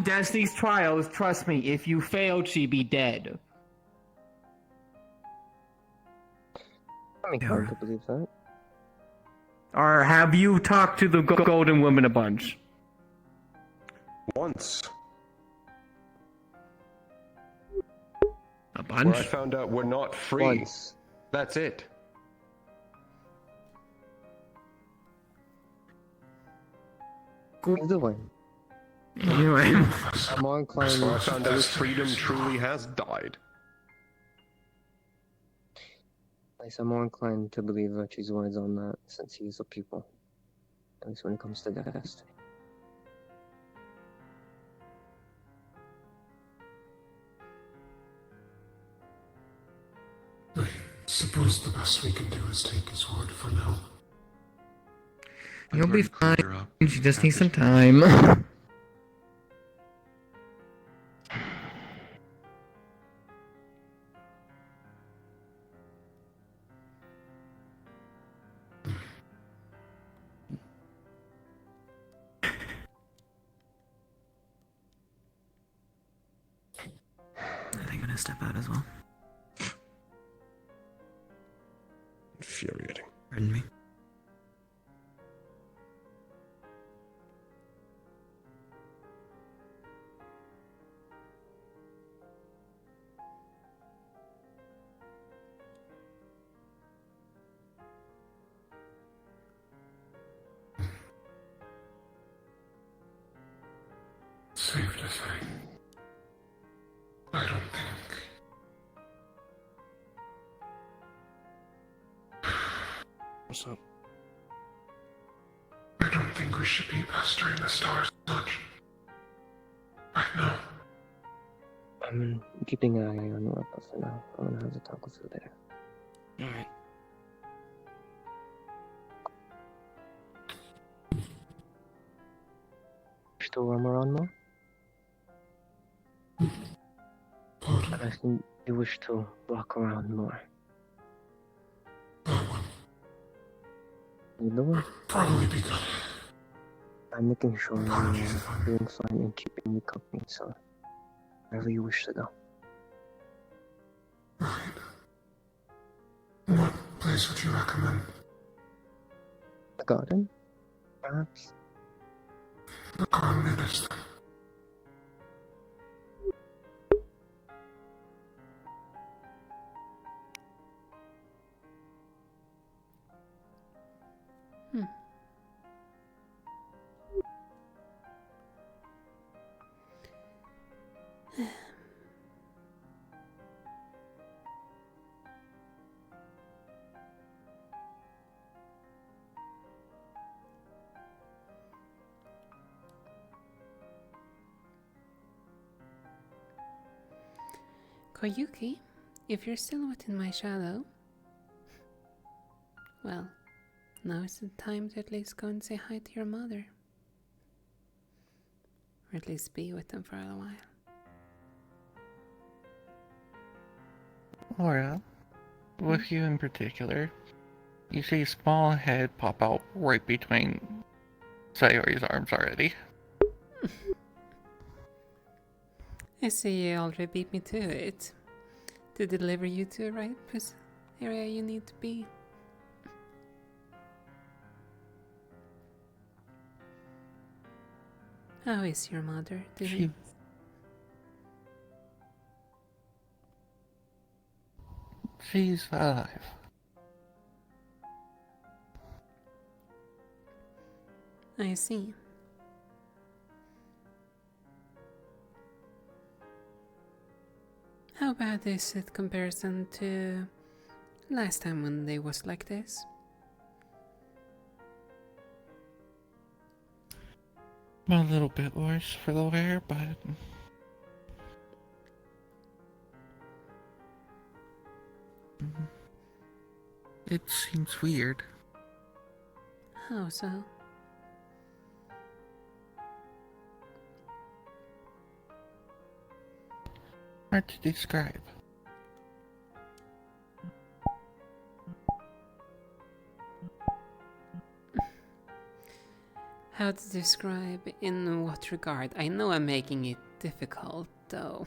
Destiny's trials, trust me, if you failed, she'd be dead. I'm inclined to believe that. Or have you talked to the Golden Woman a bunch? Once. A bunch? Where I found out we're not free. Once. That's it. Either way. Anyway. I'm more inclined Where I found out freedom truly has died. At least I'm more inclined to believe Virtue's words on that, since he's a pupil. At least when it comes to destiny. I suppose the best we can do is take his word for now. You'll be fine. You just need some time. Are they gonna step out as well? Infuriating. Pardon me? Safe to say, I don't think. What's up? I don't think we should be pestering the stars much. Right now. I'm keeping an eye on the weapon for now. I'm gonna have to talk with you later. Alright. Still roam around more? I'm asking you wish to walk around more. You know what? Probably be good. I'm making sure you're doing fine and keeping me company, so wherever you wish to go. Right. What place would you recommend? The garden? Perhaps? The garden it is then. Koyuki, if you're still within my shadow, well, now is the time to at least go and say hi to your mother. Or at least be with them for a while. Laura, with you in particular, you see a small head pop out right between Sayori's arms already. I see you already beat me to it. To deliver you to the right area you need to be. How is your mother doing? She's alive. I see. How bad is it comparison to last time when they was like this? A little bit worse for the wear, but it seems weird. How so? hard to describe. How to describe in what regard? I know I'm making it difficult, though.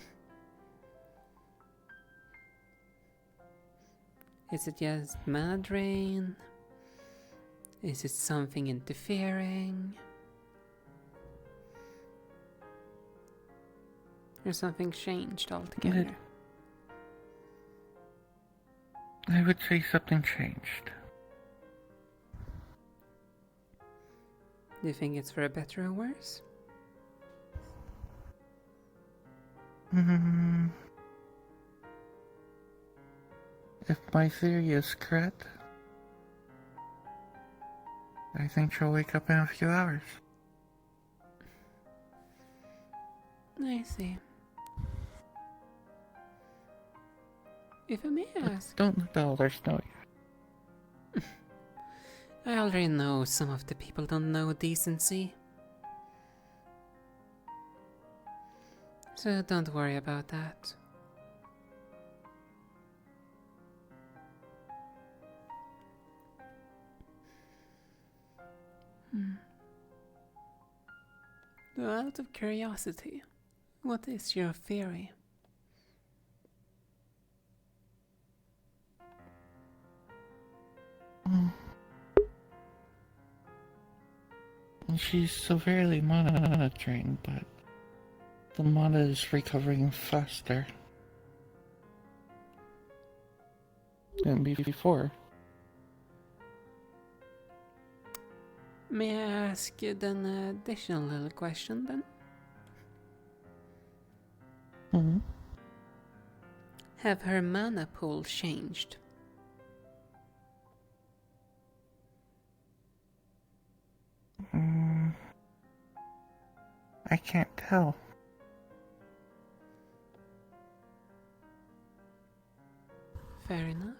Is it just mana drain? Is it something interfering? Or something changed altogether? I would say something changed. Do you think it's for a better or worse? If my theory is correct, I think she'll wake up in a few hours. I see. If I may ask... Don't let the others know yet. I already know some of the people don't know decency. So don't worry about that. Out of curiosity, what is your theory? She's severely mana drained, but the mana is recovering faster than before. May I ask you then an additional little question then? Have her mana pool changed? I can't tell. Fair enough.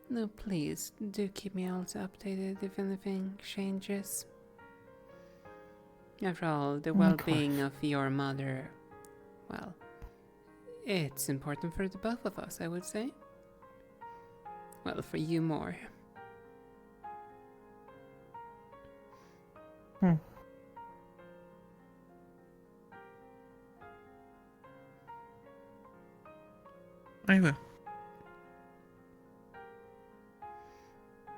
No, please, do keep me also updated if anything changes. After all, the well-being of your mother, well, it's important for the both of us, I would say. Well, for you more. I will.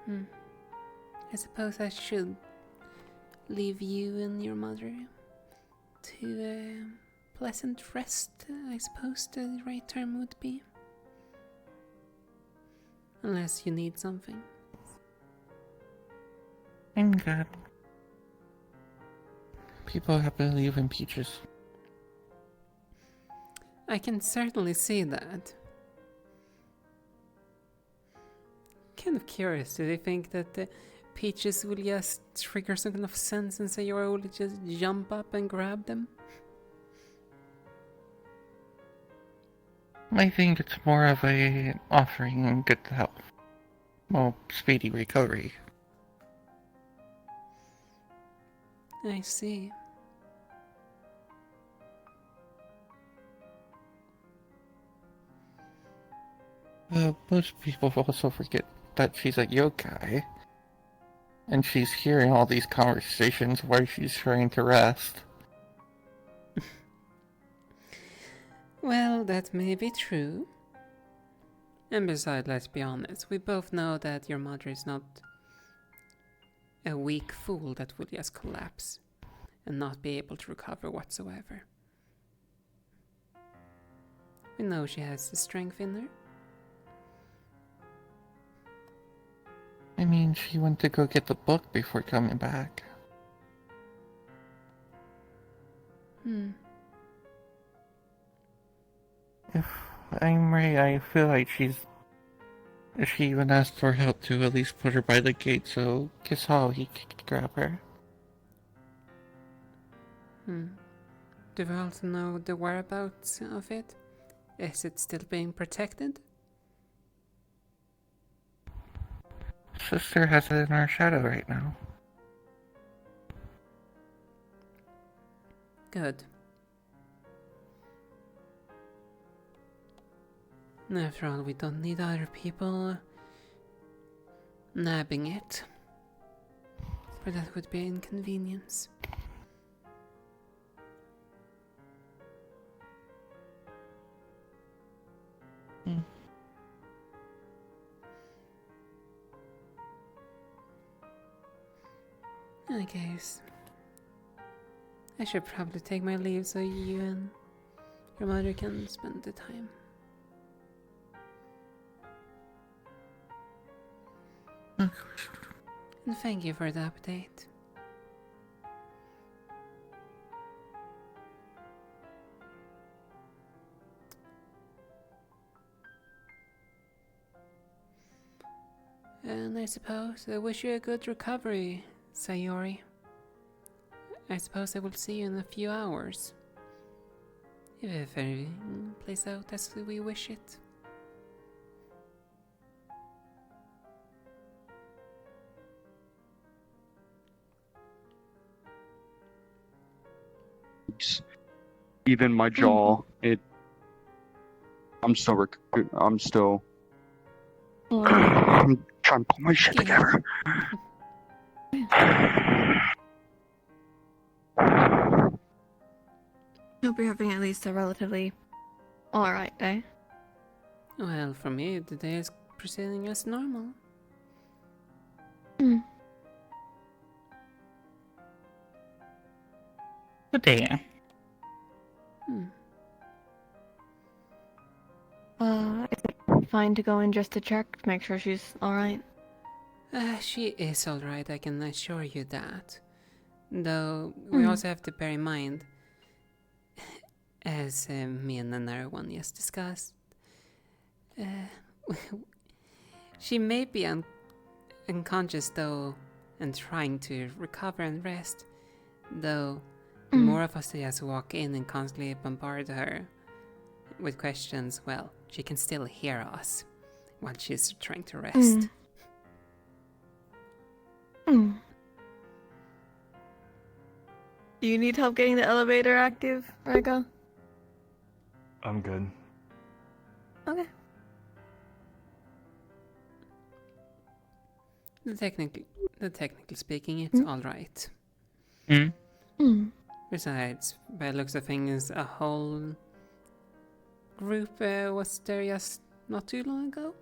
I suppose I should leave you and your mother to a pleasant rest, I suppose the right term would be. Unless you need something. I'm good. People have been leaving Peaches. I can certainly see that. Kind of curious, do they think that the Peaches will just trigger some kind of sense and say you're will just jump up and grab them? I think it's more of a offering good health. Well, speedy recovery. I see. Most people also forget that she's a yokai. And she's hearing all these conversations while she's trying to rest. Well, that may be true. And besides, let's be honest, we both know that your mother is not a weak fool that will just collapse and not be able to recover whatsoever. We know she has the strength in her. I mean, she went to go get the book before coming back. If I'm right, I feel like she even asked for help to at least put her by the gate so Kisao he could grab her. Do we also know the whereabouts of it? Is it still being protected? Sister has it in her shadow right now. Good. After all, we don't need other people nabbing it. For that would be an inconvenience. I guess I should probably take my leave so you and your mother can spend the time. And thank you for the update. And I suppose I wish you a good recovery, Sayori. I suppose I will see you in a few hours. If everything plays out as we wish it. Even my jaw, I'm still I'm trying to pull my shit together. Hope you're having at least a relatively alright day. Well, for me, the day is proceeding as normal. Good day. Is it fine to go in just to check, to make sure she's alright? She is alright, I can assure you that. Though, we also have to bear in mind, as me and another one just discussed, she may be unconscious though, and trying to recover and rest. Though, the more of us just walk in and constantly bombard her with questions, well, she can still hear us while she's trying to rest. Do you need help getting the elevator active, Rega? I'm good. Okay. Technically speaking, it's alright. Besides, by the looks of things, a whole group was there just not too long ago?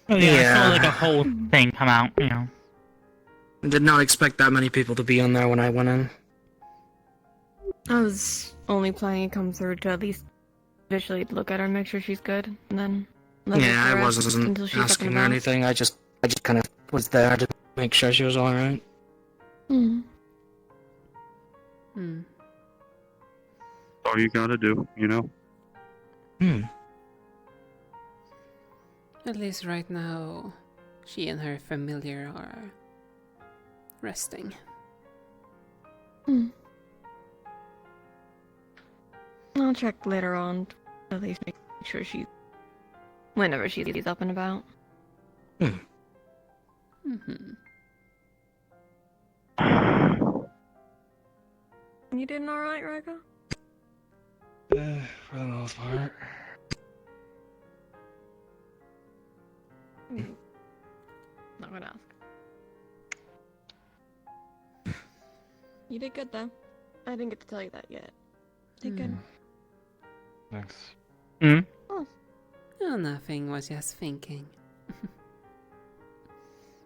Oh, yeah, I saw like a whole thing come out, you know. Did not expect that many people to be on there when I went in. I was only planning to come through to at least visually look at her, make sure she's good, and then Yeah, I wasn't asking her anything. I just kind of was there to make sure she was all right. All you gotta do, you know? At least right now, she and her familiar are resting. I'll check later on, at least make sure she's... whenever she's up and about. You doing alright, Rega? For the most part. Not gonna ask. You did good though. I didn't get to tell you that yet. You did good. Thanks. Oh, nothing, was just thinking.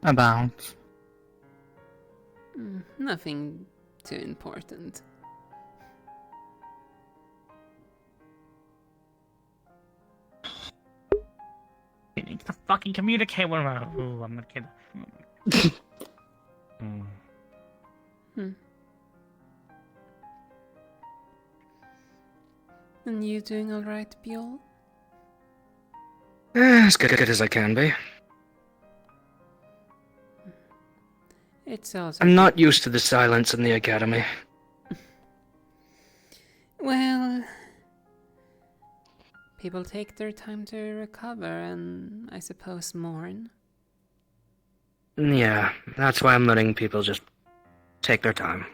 About? Nothing too important. You need to fucking communicate with her. Ooh, I'm gonna kill her. And you doing alright, Bjorn? As good as I can be. It's also... I'm not used to the silence in the academy. Well... people take their time to recover and, I suppose, mourn. Yeah, that's why I'm letting people just take their time.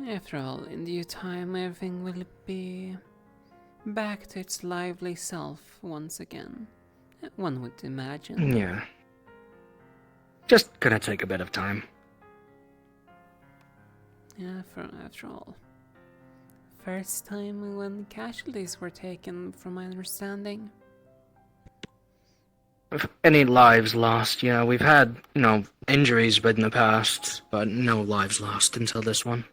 After all, in due time, everything will be back to its lively self once again. One would imagine. Yeah. Just gonna take a bit of time. Yeah, after all. First time when casualties were taken, from my understanding. If any lives lost, yeah, we've had, injuries but in the past, but no lives lost until this one.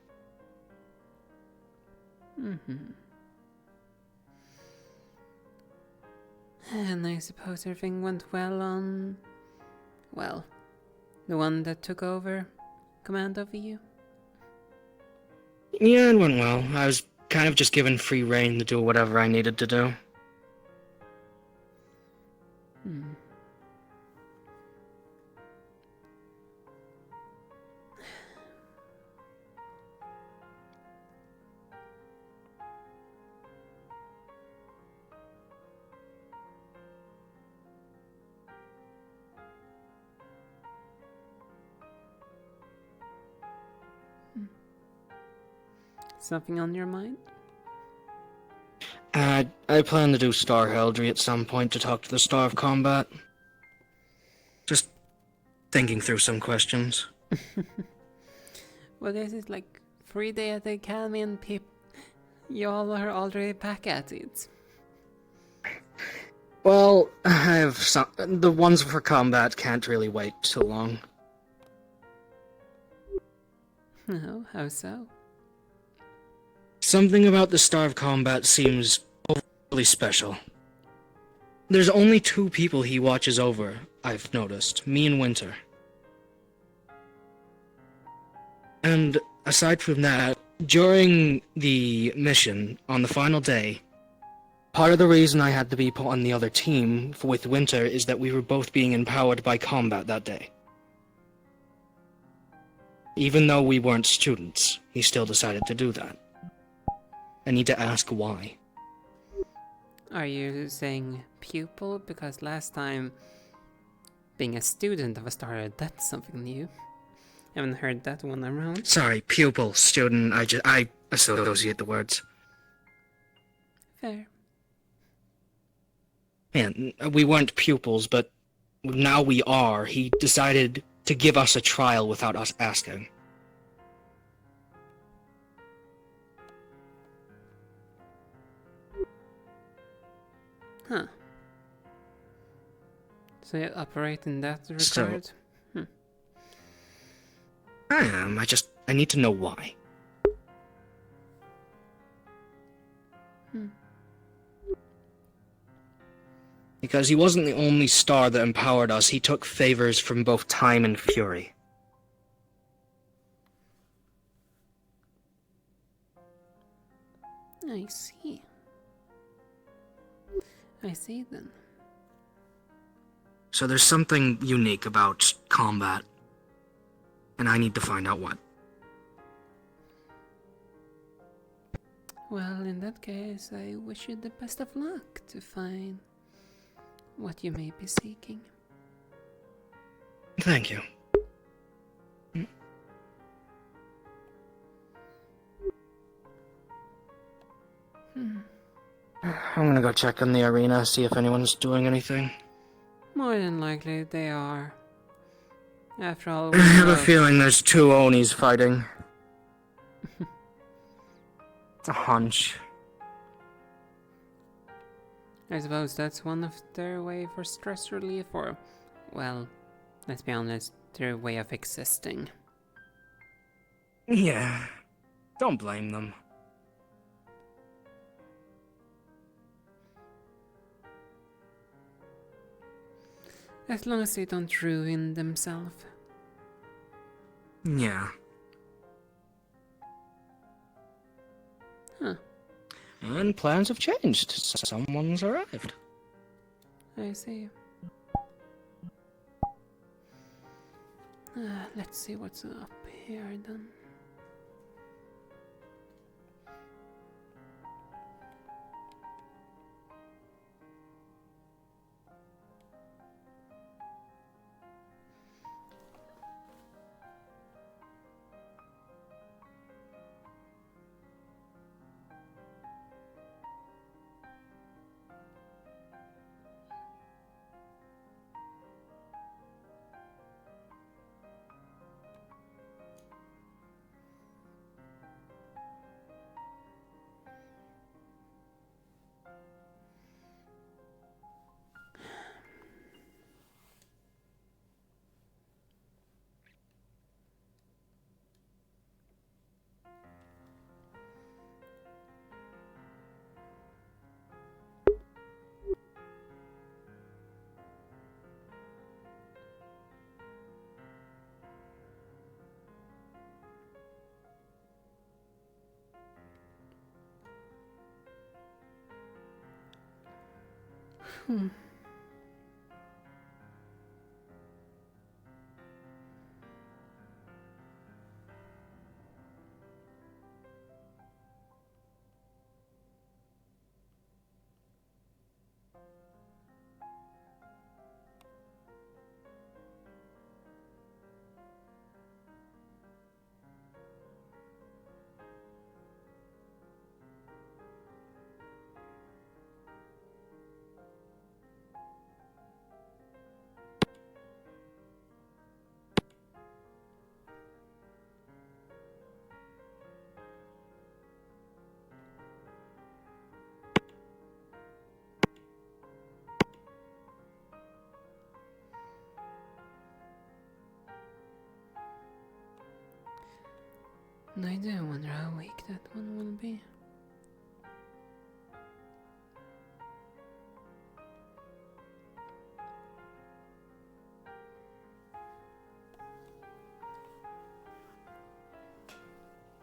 And I suppose everything went well on... well, the one that took over command over you? Yeah, it went well. I was kind of just given free rein to do whatever I needed to do. Something on your mind? I plan to do Star Heraldry at some point to talk to the Star of Combat. Just thinking through some questions. Well, this is like 3 days at the academy and you all are already back at it. Well, I have some... the ones for combat can't really wait too long. Oh, how so? Something about the Star of Combat seems overly special. There's only 2 people he watches over, I've noticed. Me and Winter. And aside from that, during the mission, on the final day, part of the reason I had to be put on the other team with Winter is that we were both being empowered by combat that day. Even though we weren't students, he still decided to do that. I need to ask why. Are you saying pupil? Because last time, being a student of a starter, that's something new. Haven't heard that one around. Sorry, pupil, student, I associate the words. Fair. Yeah, we weren't pupils, but now we are. He decided to give us a trial without us asking. Huh. So you operate in that regard? I am, I need to know why. Because he wasn't the only star that empowered us, he took favors from both time and fury. I see. I see then. So there's something unique about combat, and I need to find out what. Well, in that case, I wish you the best of luck to find what you may be seeking. Thank you. I'm gonna go check in the arena, see if anyone's doing anything. More than likely, they are. After all, I have a feeling there's 2 Onis fighting. It's a hunch. I suppose that's one of their way for stress relief, or, well, let's be honest, their way of existing. Yeah. Don't blame them. As long as they don't ruin themselves. Yeah. Huh. And plans have changed. Someone's arrived. I see. Let's see what's up here then. I do wonder how weak that one will be.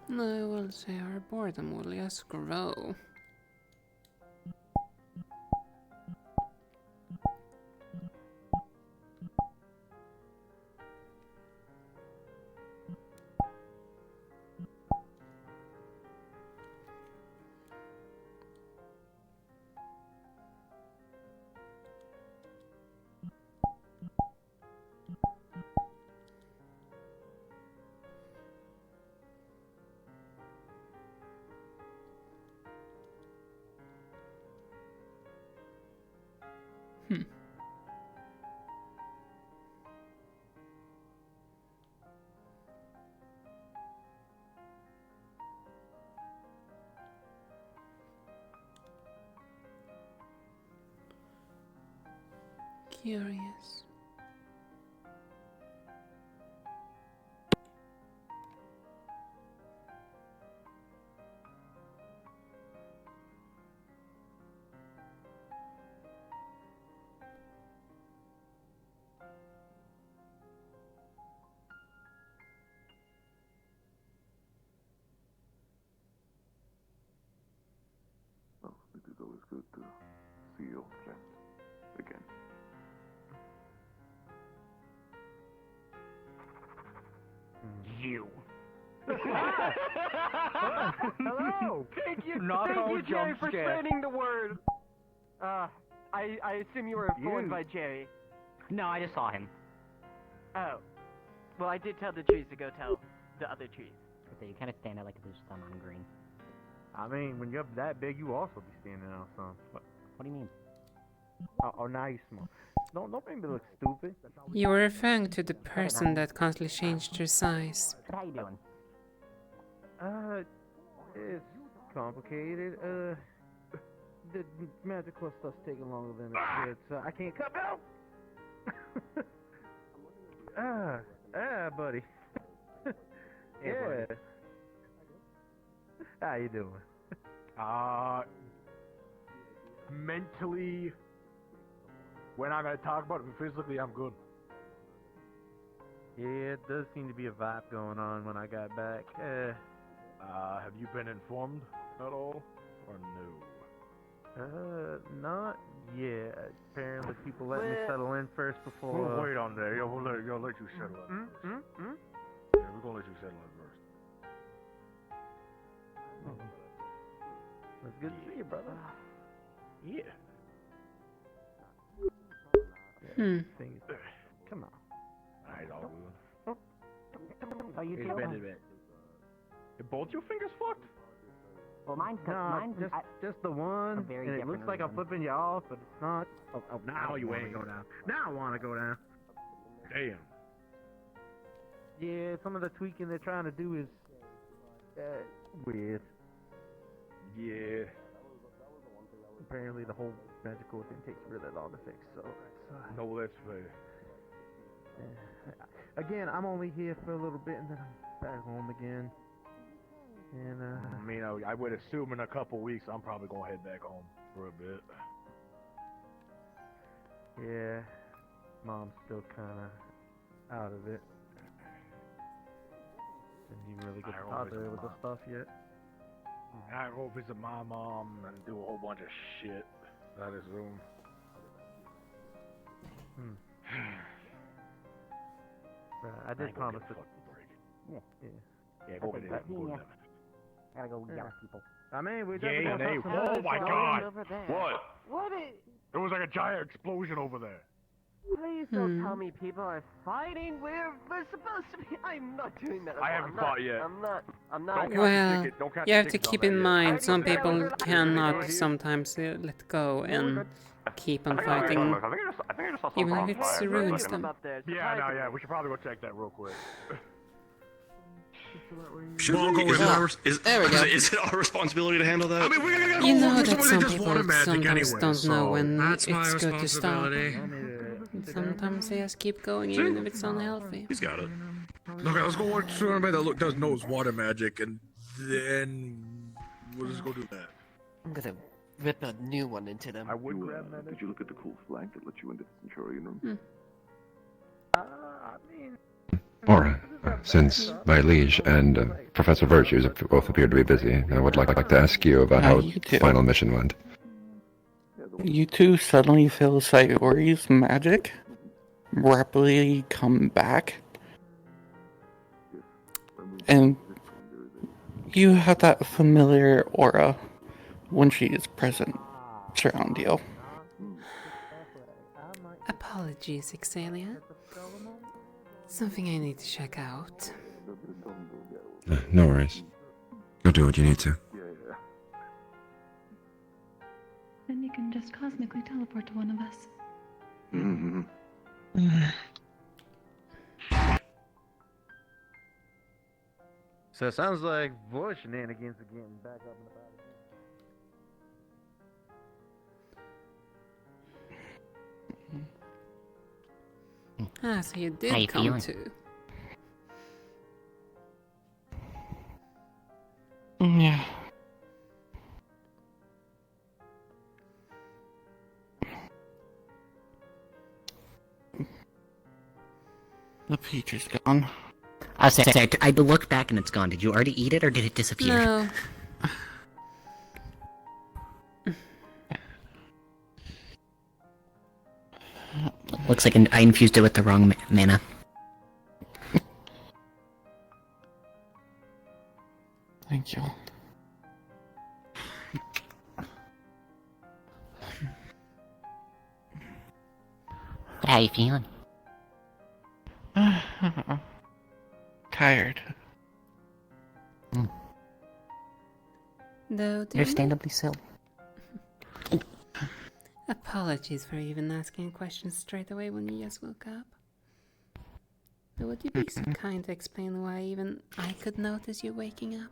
I will say our boredom will just grow. Curious. Well, it is always good to see your friend again. You. Hello. Thank you, Not thank all you, Jerry, jump for scare. saying the word. I assume you were informed by Jerry. No, I just saw him. Oh, well, I did tell the trees to go tell the other trees. So you kind of stand out like there's thumb on green. I mean, when you're that big, you also be standing out some. What do you mean? Oh, now you small. Don't make me look stupid. You were referring to the person that constantly changed her size. How you doing? It's complicated. The magical stuff's taking longer than it should, so I can't come out. Buddy. Hey, yeah. buddy. How you doing? Mentally, when I'm gonna talk about it, physically, I'm good. Yeah, it does seem to be a vibe going on when I got back. Have you been informed at all, or no? Not yet. Apparently people let me settle in first before... We'll wait on that. We'll let you settle in first. Yeah, we're gonna let you settle in first. It's good to see you, brother. Yeah. Things... Come on. Alright, all good. Oh, you Hey, too? bend it. Both your fingers fucked? Well, mine's just the one, and very it looks different like I'm reason. flipping you off, but it's not. Oh, now you want to go down. Now I want to go down. Damn. Yeah, some of the tweaking they're trying to do is weird. Yeah. Apparently the whole magical thing takes really long to fix, so... No, that's fair. Again, I'm only here for a little bit, and then I'm back home again. And, I mean, I would assume in a couple weeks I'm probably gonna head back home for a bit. yeah, Mom's still kind of out of it. Didn't even really get to talk to her with the stuff yet. I go visit my mom and do a whole bunch of shit, I assume. I did promise to. Yeah. Yeah. Go over there. Gotta go yell at people. I mean, we Yay, definitely nay. got some Oh other my stuff God! over there. What? What is? There was like a giant explosion over there. Please don't tell me people are fighting. We're supposed to be. I'm not doing that. I haven't fought yet. I'm not. Well, you have to keep in mind, some people cannot sometimes let go and keep on fighting, even if it's ruins them. Yeah, we should probably go check that real quick. Is it our responsibility to handle that? I mean, we gotta go You know over that somebody some that just people wanted magic sometimes anyway, don't know when that's my it's good to stop. responsibility. Sometimes they just keep going even if it's unhealthy. He's got it. Okay, let's go watch somebody that does knows water magic, and then we'll just go do that. I'm gonna rip a new one into them. I would grab that. Did you look at the cool flag that let you into the Centurion room? I mean. Or, since my liege and Professor Virtues both appear to be busy, I would like to ask you about how the final mission went. You two suddenly feel Sayori's magic rapidly come back, and you have that familiar aura when she is present surround you. Apologies, Ixalia. Something I need to check out. No worries. Go do what you need to. Then you can just cosmically teleport to one of us. So it sounds like voice shenanigans are getting back up and about again. Ah, so you did How you come feeling? to. Yeah. The peach is gone. I looked back and it's gone. Did you already eat it or did it disappear? No. Looks like I infused it with the wrong mana. Thank you. How you feeling? Tired. Though, Understandably so. Apologies for even asking questions straight away when you just woke up. But would you be so kind to explain why even I could notice you waking up?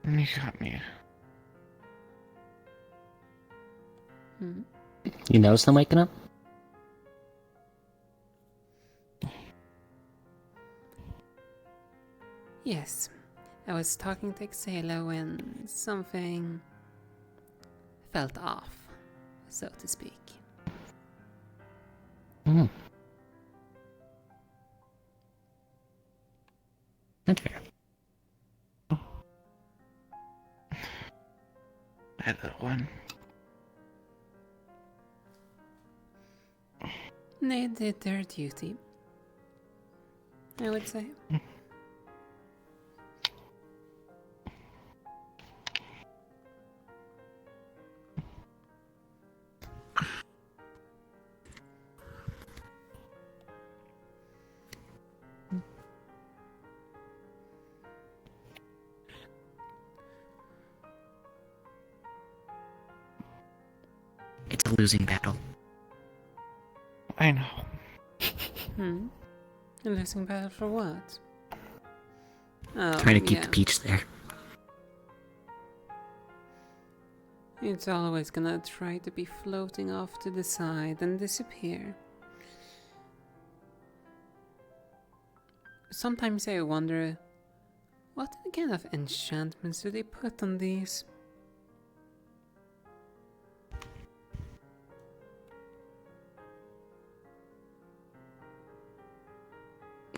You got me. You noticed I'm waking up? Yes. I was talking to Xela when something felt off, so to speak. That's fair. That one. They did their duty, I would say. It's a losing battle. I know. A losing battle for what? Oh, Trying to keep yeah. the peach there. It's always gonna try to be floating off to the side and disappear. Sometimes I wonder, what kind of enchantments do they put on these?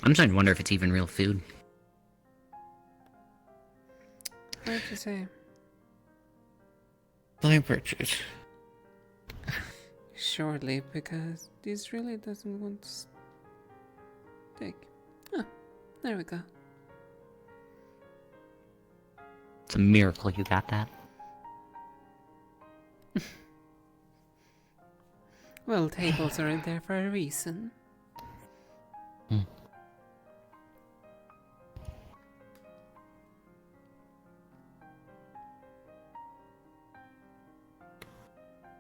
I'm starting to wonder if it's even real food. Hard to say. my virtues. Surely, because this really doesn't want to stick. Oh, there we go. It's a miracle you got that. Well, tables are in there for a reason.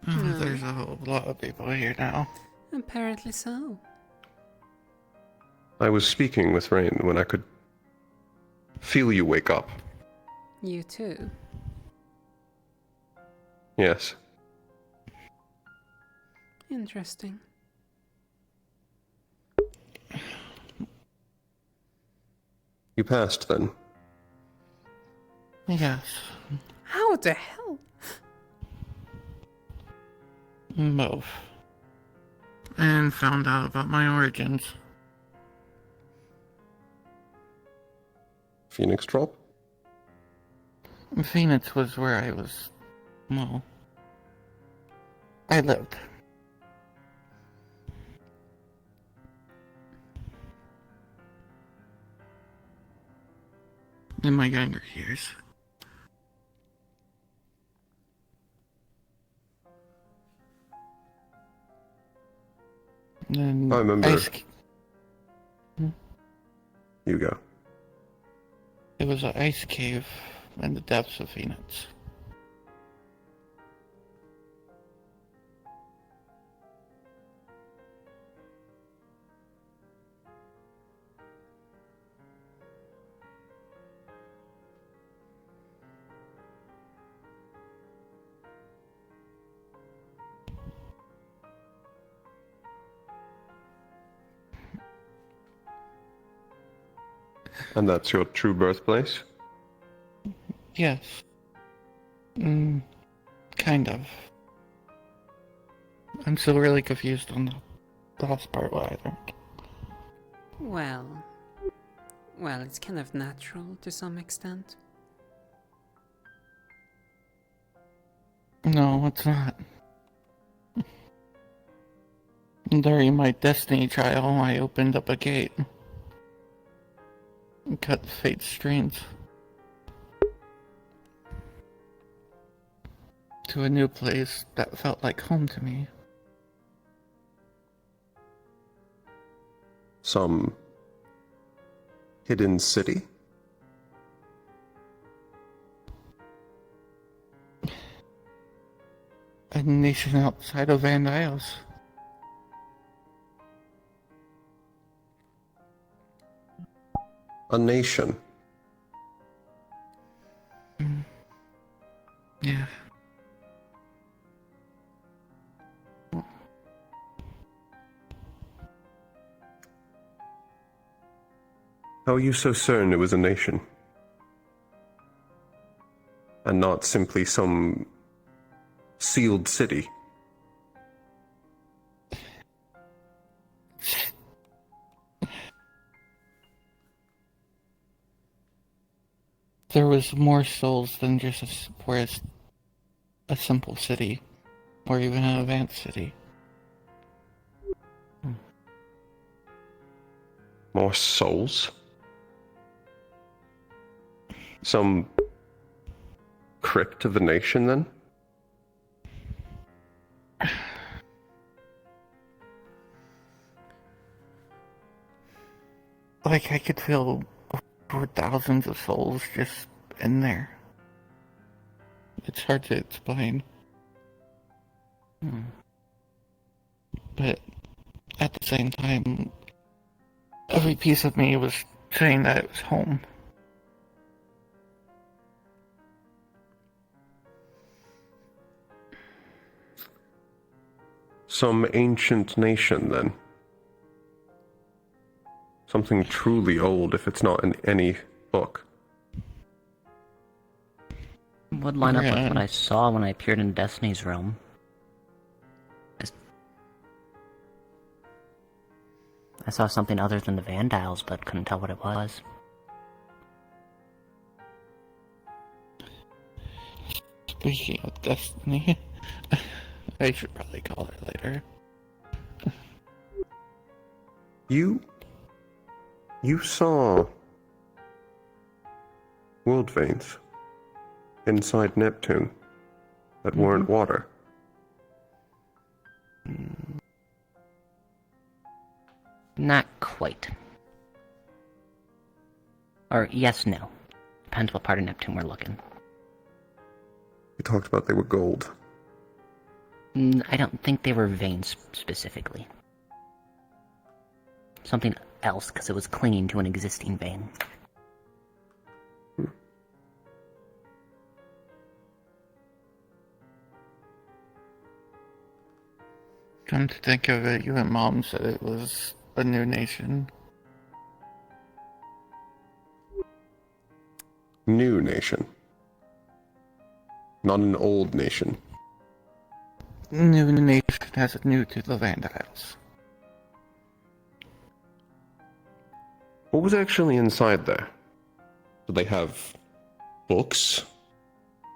There's a whole lot of people here now. Apparently so. I was speaking with Rain when I could feel you wake up. You too. Yes. Interesting. You passed then. Yes. How the hell? Both. And found out about my origins. Phoenix Drop? Phoenix was where I was... well... I lived. In my younger years. And I remember. You go. It was an ice cave in the depths of Phoenix. And that's your true birthplace? Yes. Kind of. I'm still really confused on the last part, what I think. Well, it's kind of natural to some extent. No, it's not. During my destiny trial, I opened up a gate. And cut the fate's strings. To a new place that felt like home to me. Some hidden city? A nation outside of Van Isles. A nation? Yeah. How are you so certain it was a nation? And not simply some sealed city? There was more souls than just a simple city, or even an advanced city. More souls? Some crypt of a nation, then? Like I could feel thousands of souls just in there. It's hard to explain. But at the same time, every piece of me was saying that it was home. Some ancient nation, then? Something truly old if it's not in any book. Would line up with what I saw when I appeared in Destiny's room. I saw something other than the Vandiles, but couldn't tell what it was. Speaking of destiny, I should probably call her later. You saw world veins inside Neptune that weren't water. Not quite. Or yes, no. Depends what part of Neptune we're looking. You talked about they were gold. I don't think they were veins specifically. Something else, because it was clinging to an existing vein. Come to think of it, you and Mom said it was a new nation. New nation. Not an old nation. New nation as new to the Vandiles. What was actually inside there? Did they have books?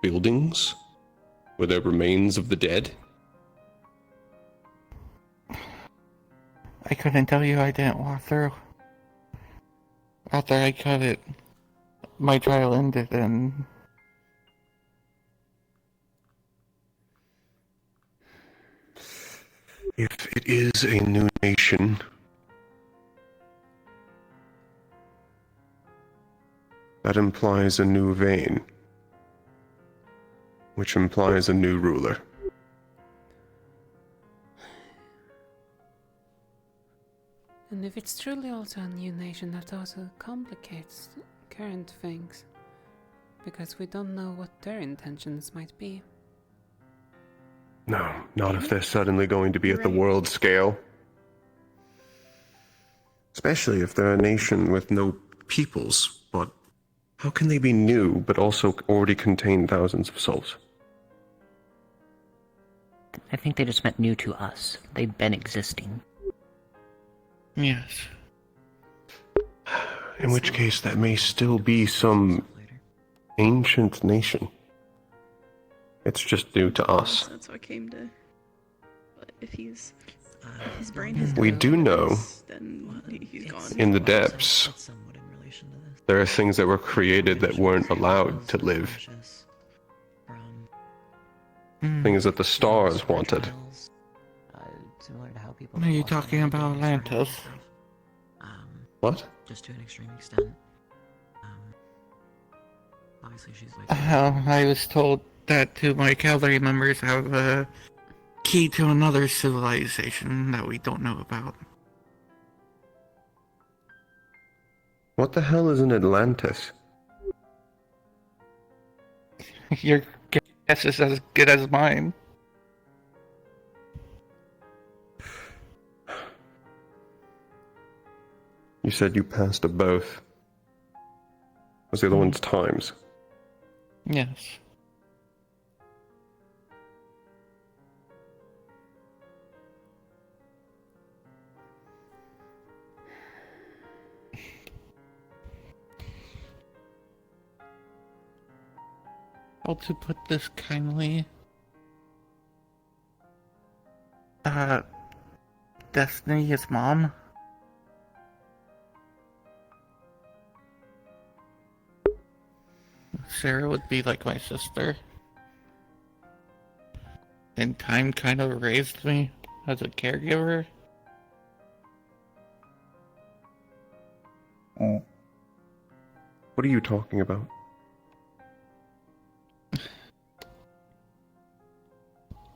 Buildings? Were there remains of the dead? I couldn't tell you, I didn't walk through. After I cut it, my trial ended and... If it is a new nation, that implies a new vein, which implies a new ruler. And if it's truly also a new nation, that also complicates current things. Because we don't know what their intentions might be. No, not if they're suddenly going to be at the world scale. Especially if they're a nation with no peoples, but how can they be new, but also already contain thousands of souls? I think they just meant new to us. They've been existing. Yes. In which case, that may still be some ancient nation. It's just new to us. That's what came to. But if he's his brain has We do know, then he's gone. in the depths, there are things that were created that weren't allowed to live. Things that the stars wanted. Are you talking about Atlantis? What? Just to an extreme extent. Obviously she's like... I was told that two of my cavalry members have a key to another civilization that we don't know about. What the hell is an Atlantis? Your guess is as good as mine. You said you passed a both. Was the other one's times? Yes. How to put this kindly? Destiny is Mom? Sarah would be like my sister. And time kind of raised me as a caregiver. What are you talking about?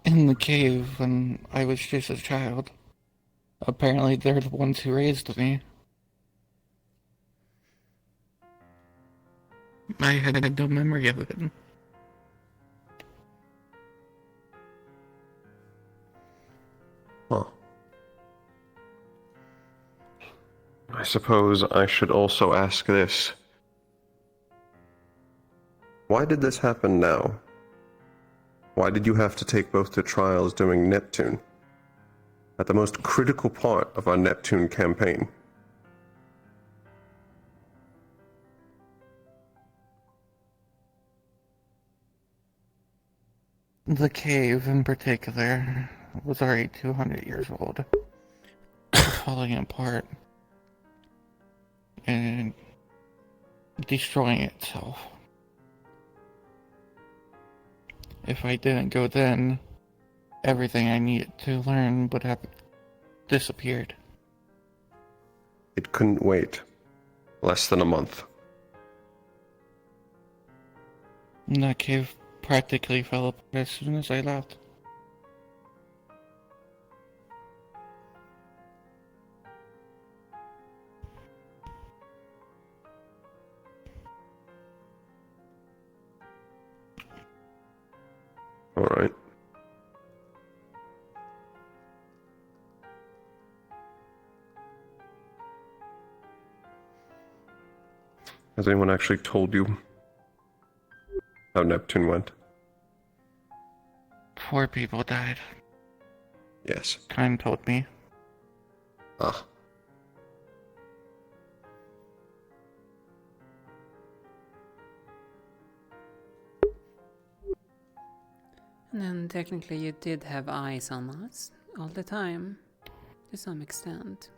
In the cave when I was just a child. Apparently they're the ones who raised me. I had no memory of it. Huh. I suppose I should also ask this. Why did this happen now? Why did you have to take both the trials during Neptune? At the most critical part of our Neptune campaign. The cave in particular was already 200 years old. It was falling apart and destroying itself. If I didn't go then, everything I needed to learn would have disappeared. It couldn't wait. Less than a month. And that cave practically fell apart as soon as I left. Alright. Has anyone actually told you how Neptune went? 4 people died. Yes. Time told me. Ah. And then technically you did have eyes on us all the time, to some extent.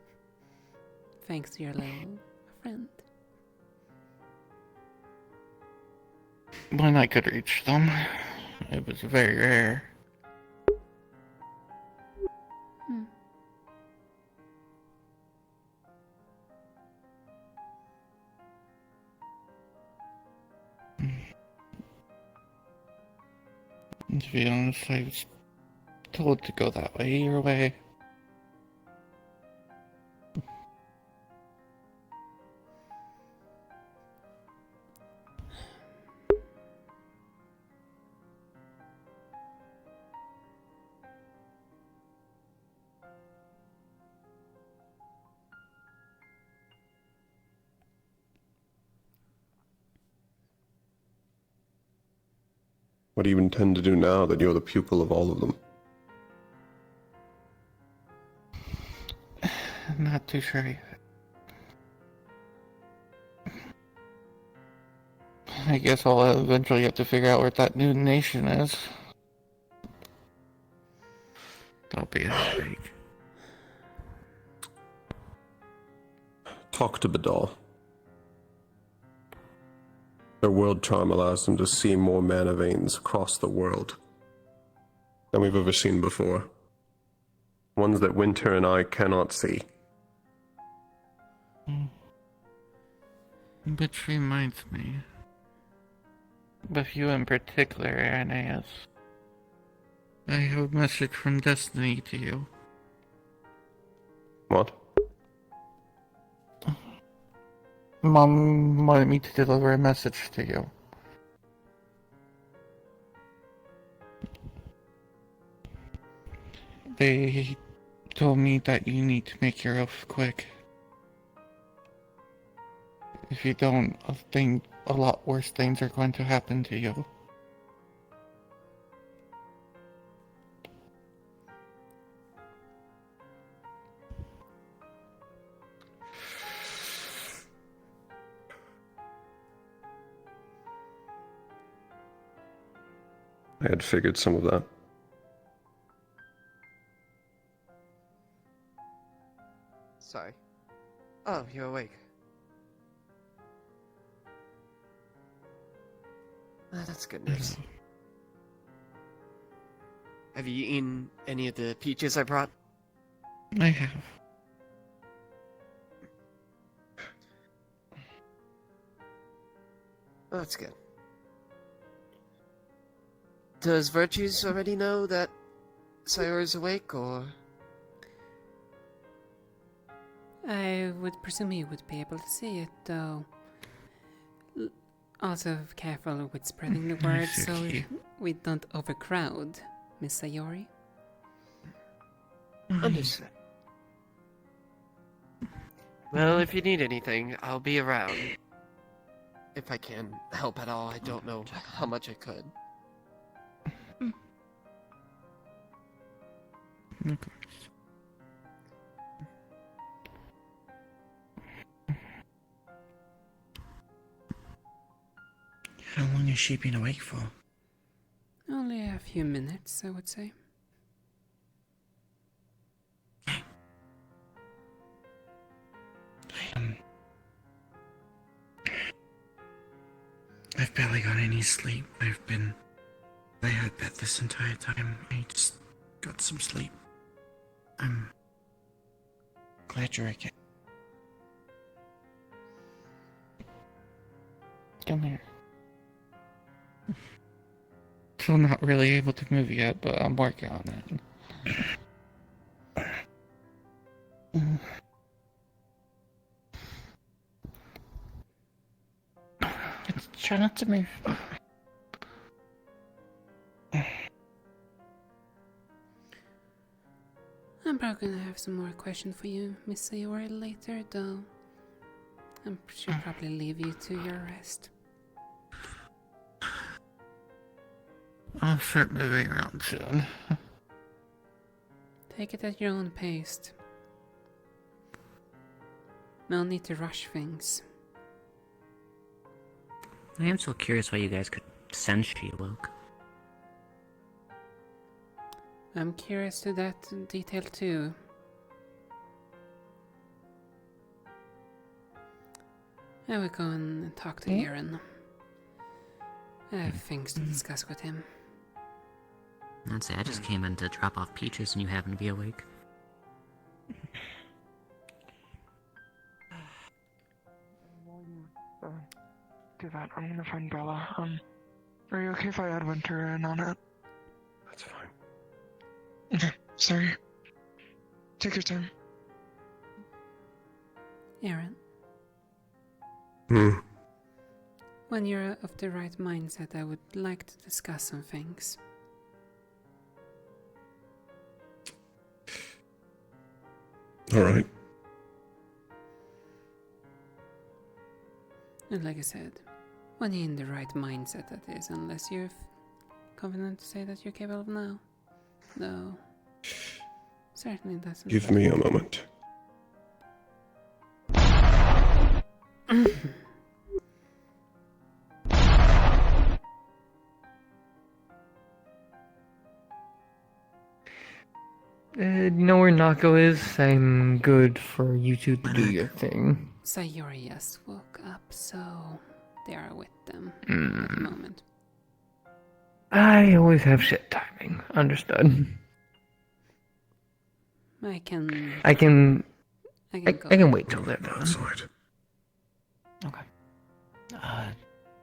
Thanks to your little friend. When I could reach them, it was very rare. And to be honest, I was told to go that way your way. What do you intend to do now that you're the pupil of all of them? I'm not too sure yet. I guess I'll eventually have to figure out where that new nation is. That'll be a headache. Talk to Badal. Their world charm allows them to see more mana veins across the world than we've ever seen before. Ones that Winter and I cannot see. Which reminds me. With you in particular, Aeneas. I have a message from Destiny to you. What? Mom wanted me to deliver a message to you. They told me that you need to make your oath quick. If you don't, a lot worse things are going to happen to you. I had figured some of that. Sorry. Oh, you're awake. That's good news. Have you eaten any of the peaches I brought? I have. That's good. Does Virtues already know that Sayori's awake, or...? I would presume he would be able to see it, though. Also, careful with spreading the word so we don't overcrowd, Miss Sayori. Understood. Well, if you need anything, I'll be around. If I can help at all, I don't know how much I could. Of course. How long has she been awake for? Only a few few minutes, I would say. I've barely got any sleep. I had bed this entire time. I just got some sleep. I'm glad you're okay. Come here. I'm not really able to move yet, but I'm working on it. Try not to move. I'm probably gonna have some more questions for you, Miss Sayori, later, though. I should probably leave you to your rest. I'll start moving around soon. Take it at your own pace. No need to rush things. I am so curious why you guys could sense she awoke. I'm curious to that detail too. I will go and talk to Aaron. I have things to discuss with him. I'd say I just came in to drop off Peaches and you happen to be awake. Do that. I'm gonna find Bella. Are you okay if I add Winter in on it? That's fine. Okay, sorry. Take your time. Aaron, Hmm. when you're of the right mindset, I would like to discuss some things. Alright. And like I said, when you're in the right mindset, that is, unless you're confident to say that you're capable of now. Though, certainly doesn't. Give me a moment. You know where Nako is? I'm good for you two to do your thing. Sayori just woke up, so they are with them at Mm. the moment. I always have shit timing. Understood. I can I can go. wait till they're done. Outside. Okay.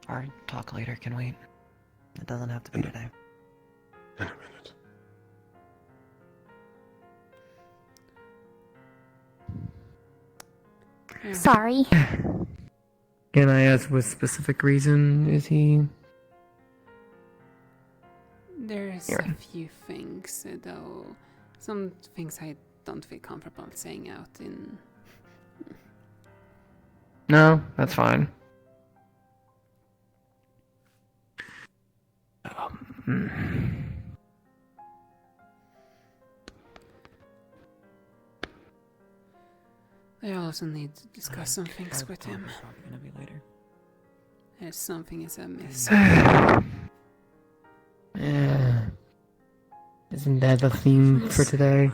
Our talk later can wait. It doesn't have to be today. In a minute. Sorry. Can I ask what specific reason is he? There's Here. a few things, though. Some things I don't feel comfortable saying out in. No, that's fine. I also need to discuss some things Our with talk him. is probably gonna be later. There's something is amiss. Yeah. Isn't that the theme for today?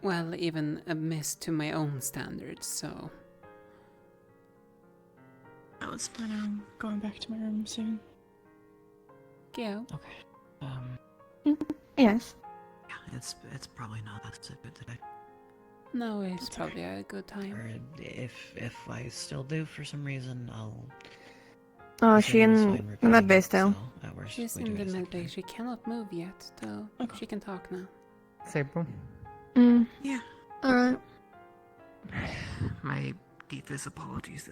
Well, even amiss to my own standards, so. I was planning on going back to my room soon. Gil? Okay. Yes. Yeah, it's probably not that good today. No, it's probably a good time. Or if I still do for some reason, I'll. Oh, assume she it's in fine repeating med bay it, still. so at worst, She's we in do the it a med bay. She cannot move yet, though. She can talk now. April. Yeah. Alright. My deepest apologies.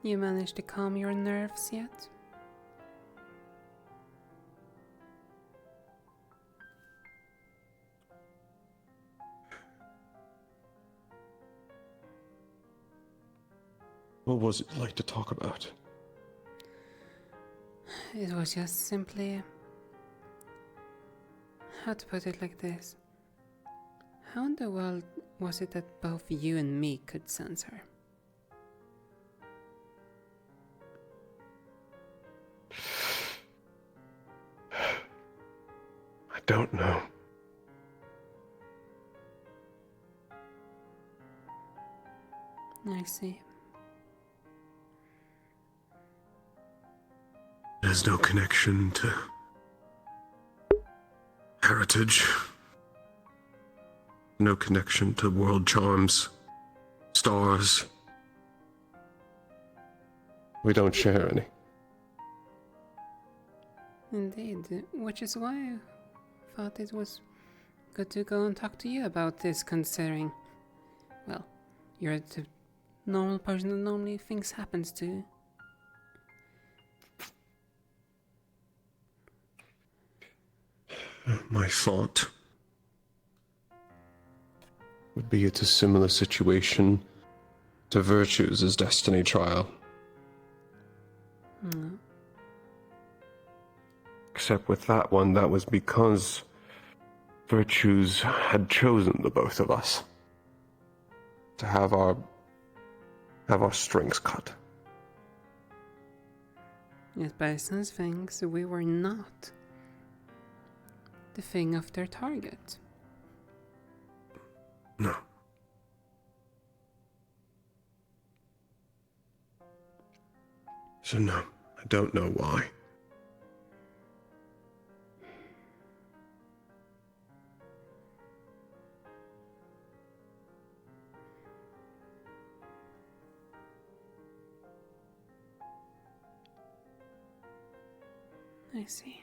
You managed to calm your nerves yet? What was it like to talk about? It was just simply... How to put it like this? How in the world was it that both you and me could sense her? I don't know. I see. There's no connection to heritage. No connection to world charms, stars. We don't share any. Indeed, which is why I thought it was good to go and talk to you about this, considering, well, you're the normal person that normally things happens to. My thought would be it's a similar situation to Virtue's destiny trial. No. Except with that one, that was because Virtue's had chosen the both of us to have our strings cut. Yet by some things, we were not the thing of their target. No. So no, I don't know why. I see.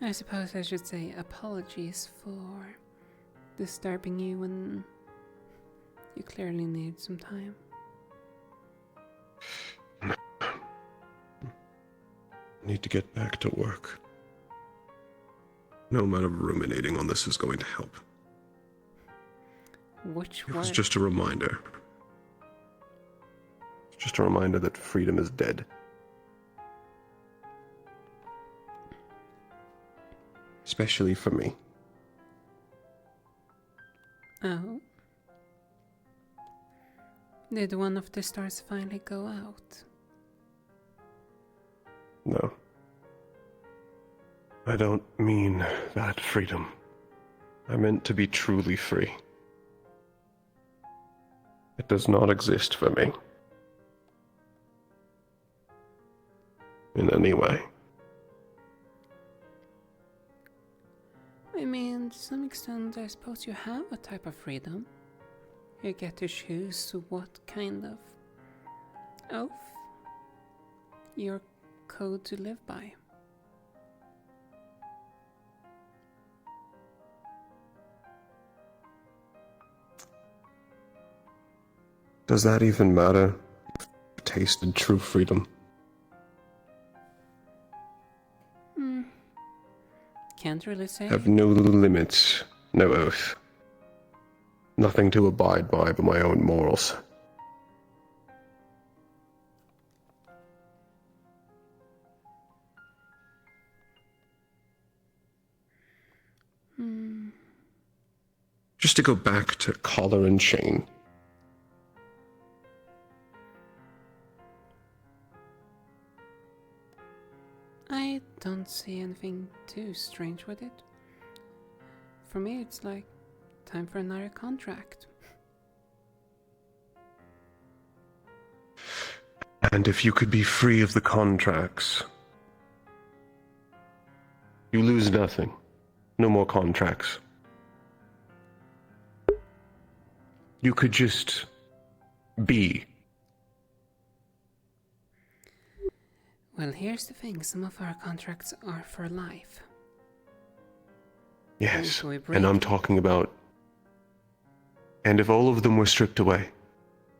I suppose I should say apologies for disturbing you when you clearly need some time. I need to get back to work. No amount of ruminating on this is going to help. Which It one? was just a reminder. Just a reminder that freedom is dead. Especially for me. Oh. Did one of the stars finally go out? No. I don't mean that freedom. I meant to be truly free. It does not exist for me. In any way. I mean, to some extent, I suppose you have a type of freedom. You get to choose what kind of oath your code to live by. Does that even matter? I've tasted true freedom. Can't really say. Have no limits, no oath. Nothing to abide by but my own morals. Just to go back to collar and chain. I don't see anything too strange with it. For me, it's like time for another contract. And if you could be free of the contracts, you lose nothing. No more contracts. You could just be. Well, here's the thing. Some of our contracts are for life. Yes, we break and I'm talking about... And if all of them were stripped away,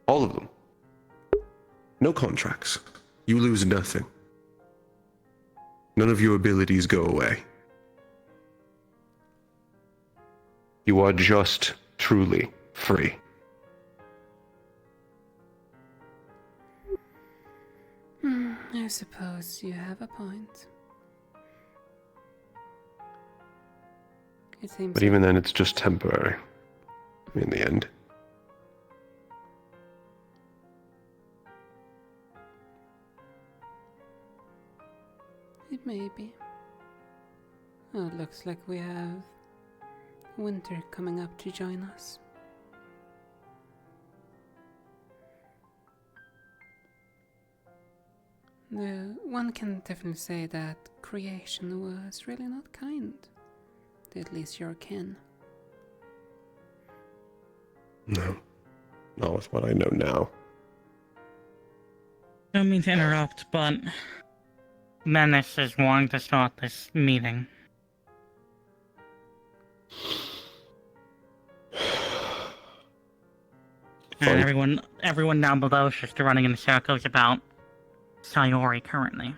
All of them. No contracts. You lose nothing. None of your abilities go away. You are just truly free. I suppose you have a point. It seems But even then, it's just temporary. In the end. It may be. Oh, it looks like we have Winter coming up to join us. One can definitely say that creation was really not kind to at least your kin. No. Not with what I know now. Don't mean to interrupt, but Menace is wanting to start this meeting. And everyone down below is just running in circles about Sayori currently.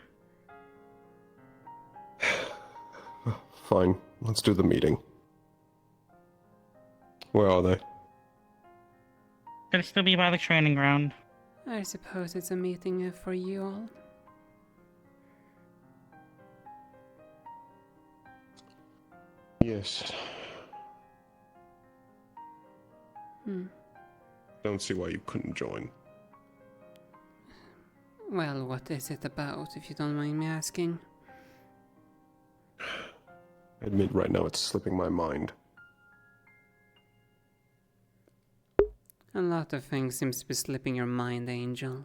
Fine. Let's do the meeting. Where are they? Could still be by the training ground. I suppose it's a meeting for you all. Yes. Don't see why you couldn't join. Well, what is it about, if you don't mind me asking? I admit right now it's slipping my mind. A lot of things seems to be slipping your mind, Angel.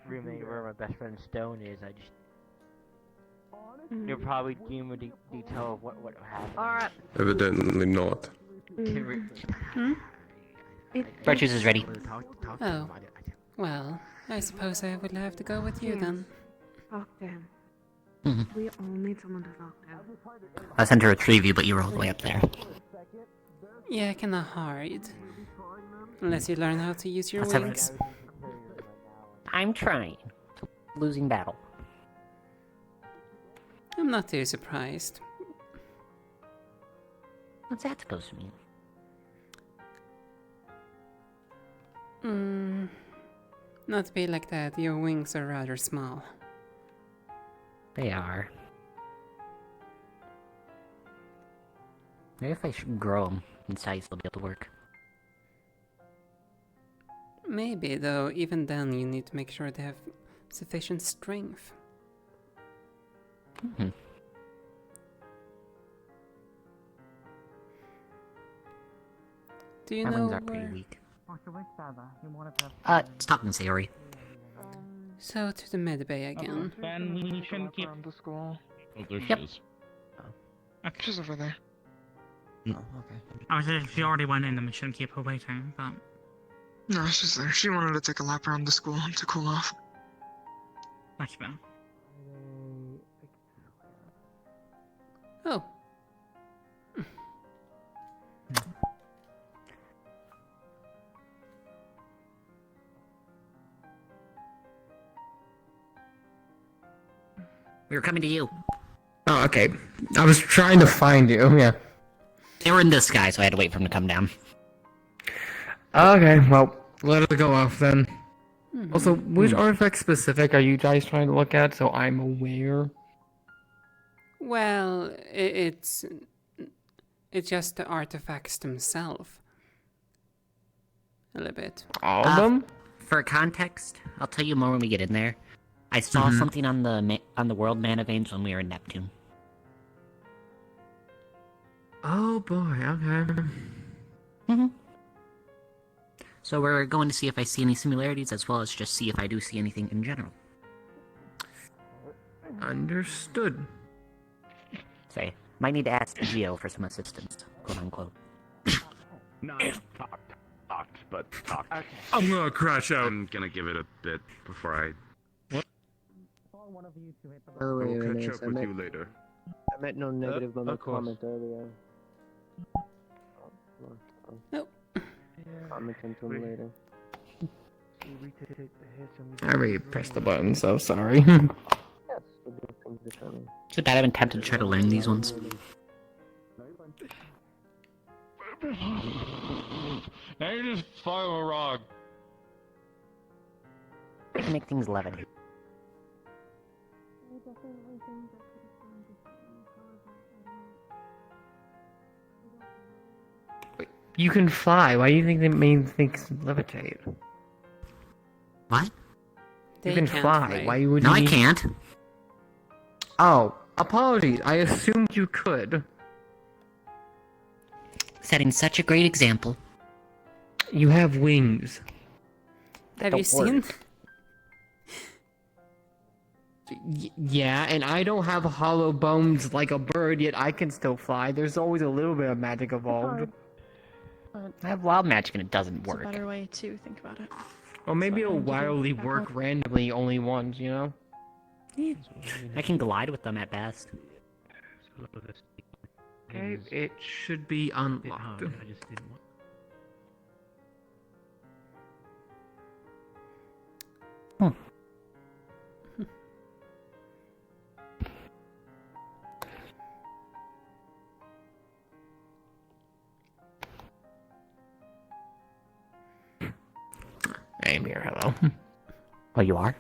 Roommate where my best friend Stone is, I just... You're probably dealing with the detail of what happened. Alright. Evidently not. Virtues is ready. Oh. Well, I suppose I would have to go with you then. Talk to him. Mhm. We all need someone to talk to. I sent to retrieve you, but you were all the way up there. Yeah, kinda hard. Unless you learn how to use your Let's have wings. I'm trying. Losing battle. I'm not too surprised. What's that supposed to mean? Not to be like that, your wings are rather small. They are. Maybe if I should grow them in size, they'll be able to work. Maybe, though, even then you need to make sure they have sufficient strength. Do you My know wings are pretty where... weak. Stop and Sayori. So, to the medbay again. Then we shouldn't keep... Around the school. Oh, there she Yep. is. Okay. She's over there. Oh, okay. I was saying she already went in and we shouldn't keep her waiting, but... No, she's there. She wanted to take a lap around the school to cool off. That's fair. Oh. We were coming to you. Oh, okay. I was trying to find you, yeah. They were in this sky, so I had to wait for them to come down. Okay, well, let it go off then. Also, which artifact specific are you guys trying to look at, so I'm aware? Well, it's just the artifacts themselves. A little bit. All of them? For context, I'll tell you more when we get in there. I saw something on the world mana veins when we were in Neptune. Oh boy, okay. So we're going to see if I see any similarities, as well as just see if I do see anything in general. Understood. Say, might need to ask Geo for some assistance, quote unquote. Not talked, but talked. Okay. I'm gonna crash out. I'm gonna give it a bit before I. Oh, I will wait, catch up with you later. I meant no negative on the of course. comment earlier. Nope. Comment into him later. I already pressed the button, so sorry. Yes, we'll do things differently. So that I've been tempted to try to learn these ones. Now you just follow a rock. I can make things levitate. You can fly. Why do you think that means things levitate? What? You They can can't fly. fly. Why would No, you? I can't. Oh, apologies. I assumed you could. Setting such a great example. You have wings. Have Don't you seen? Yeah, and I don't have hollow bones like a bird, yet I can still fly. There's always a little bit of magic involved. I have wild magic and it doesn't It's a work. better way to think about it. Or maybe So it'll I can wildly back work up. randomly only once, you know? I can glide with them at best. Okay, it should be unlocked. I'm here, hello. Oh, you are?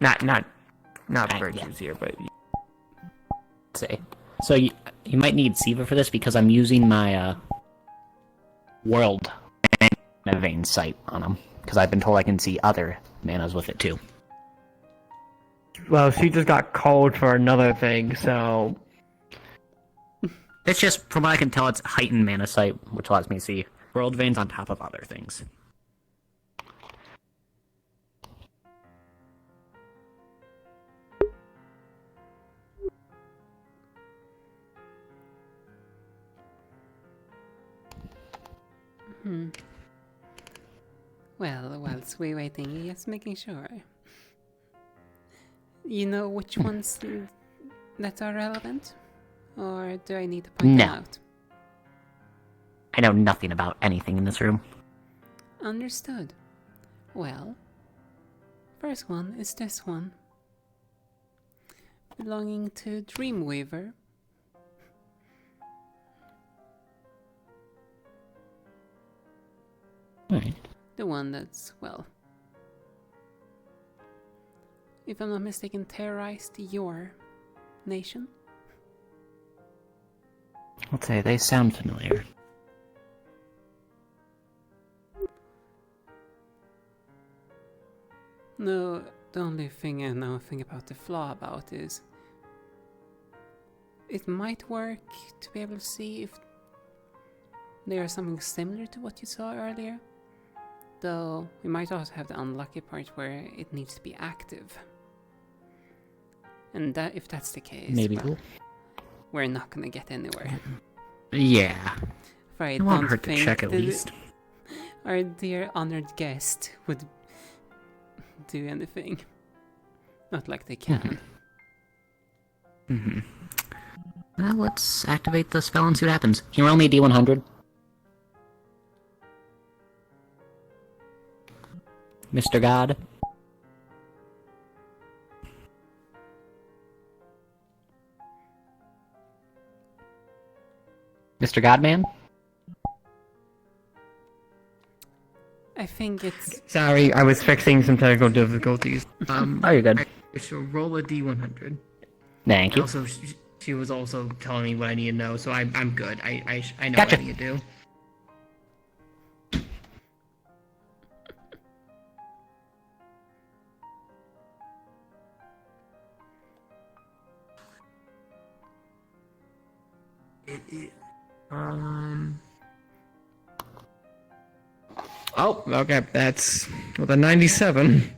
Not yeah. virtues here, but Say. So you might need Siva for this because I'm using my world mana vein sight on them. Because I've been told I can see other manas with it too. well, she just got called for another thing, so It's just, from what I can tell, it's heightened mana sight, which allows me to see world veins on top of other things. Well, whilst we're waiting, just making sure. You know which ones that are relevant? Or do I need to point them No. out? I know nothing about anything in this room. Understood. Well, first one is this one. Belonging to Dreamweaver. Alright. The one that's, well, if I'm not mistaken, terrorized your nation. Let's say they sound familiar. No, the only thing I know about the flaw about is it might work to be able to see if there is something similar to what you saw earlier. Though we might also have the unlucky part where it needs to be active. And that, if that's the case, Maybe well, we're not gonna get anywhere. Yeah. For I It won't don't hurt to think check at that least. our dear honored guest would do anything. Not like they can. Well, let's activate the spell and see what happens. Can you roll me a D100? Mr. God? Mr. Godman? I think it's... sorry, I was fixing some technical difficulties. Oh, you're good. I shall roll a D100. Thank you. Also, she was also telling me what I need to know, so I'm good. I know Gotcha. what I need to do. Oh, okay, that's with a 97.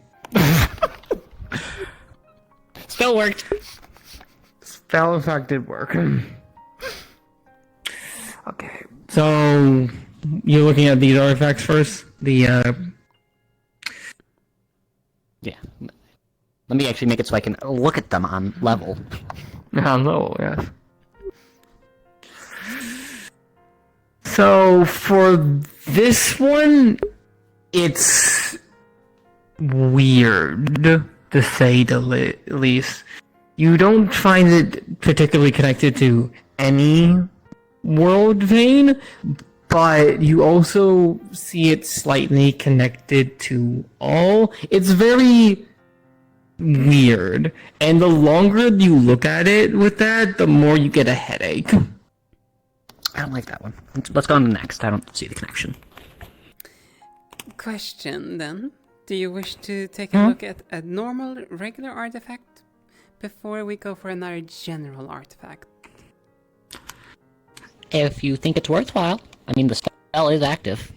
Spell worked. Spell, in fact, did work. Okay, so you're looking at these artifacts first? Yeah. Let me actually make it so I can look at them on level. On level, yes. So, for this one, it's weird, to say the least. You don't find it particularly connected to any world vein, but you also see it slightly connected to all. It's very weird, and the longer you look at it with that, the more you get a headache. I don't like that one. Let's go on to the next. I don't see the connection. Question then. Do you wish to take a look at a normal, regular artifact before we go for another general artifact? If you think it's worthwhile. I mean, the spell is active.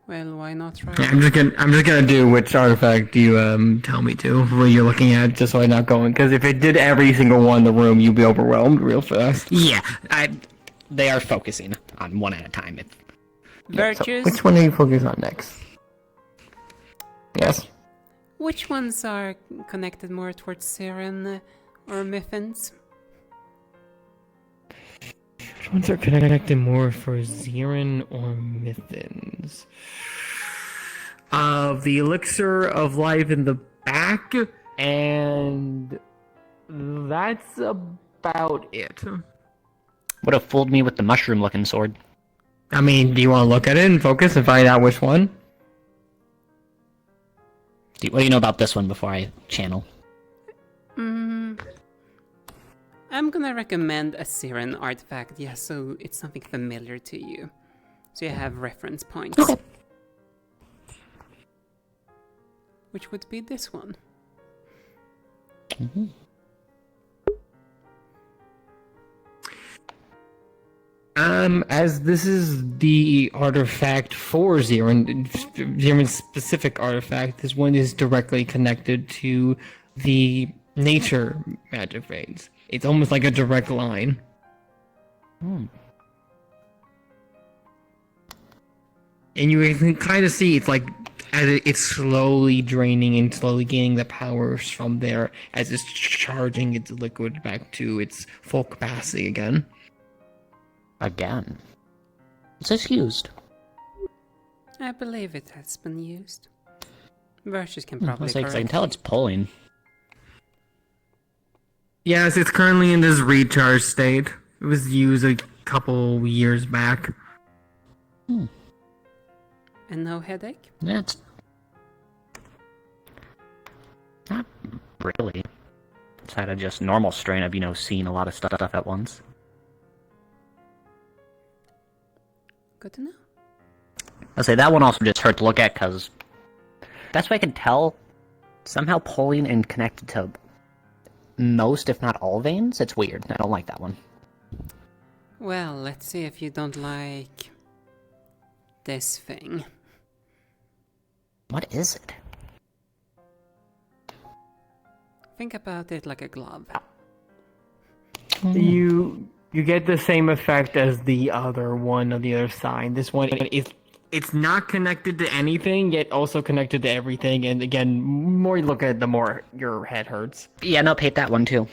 Well, why not try? Yeah, I'm just gonna do which artifact you tell me to, where you're looking at, just so I'm not going. Because if it did every single one in the room, you'd be overwhelmed real fast. Yeah, they are focusing on one at a time. Virtues? So which one are you focusing on next? Yes. Which ones are connected more towards Siren or Miffins? Which ones are connected more for Zirin or Mithins? The elixir of life in the back, and that's about it. Would have fooled me with the mushroom-looking sword. I mean, do you want to look at it and focus and find out which one? What do you know about this one before I channel? I'm gonna recommend a Siren artifact, yeah, so it's something familiar to you. So you have reference points. Okay. Which would be this one. Mm-hmm. As this is the artifact for Zirin's specific artifact, this one is directly connected to the nature magic veins. It's almost like a direct line. And you can kind of see it's like as it's slowly draining and slowly gaining the powers from there as it's charging its liquid back to its full capacity again. Again? Is this used? I believe it has been used. Virtues can probably I correct. can tell it's pulling. Yes, it's currently in this recharge state. It was used a couple years back. And no headache? That's not really. It's had a just normal strain of, seeing a lot of stuff at once. Good to know. I'll say that one also just hurt to look at, because that's what I can tell. Somehow pulling and connected to most, if not all, veins. It's weird. I don't like that one. Well, let's see if you don't like this thing. What is it? Think about it like a glove. You get the same effect as the other one on the other side. This one it's not connected to anything, yet also connected to everything. And again, more you look at it, the more your head hurts. Yeah, no, hate that one too.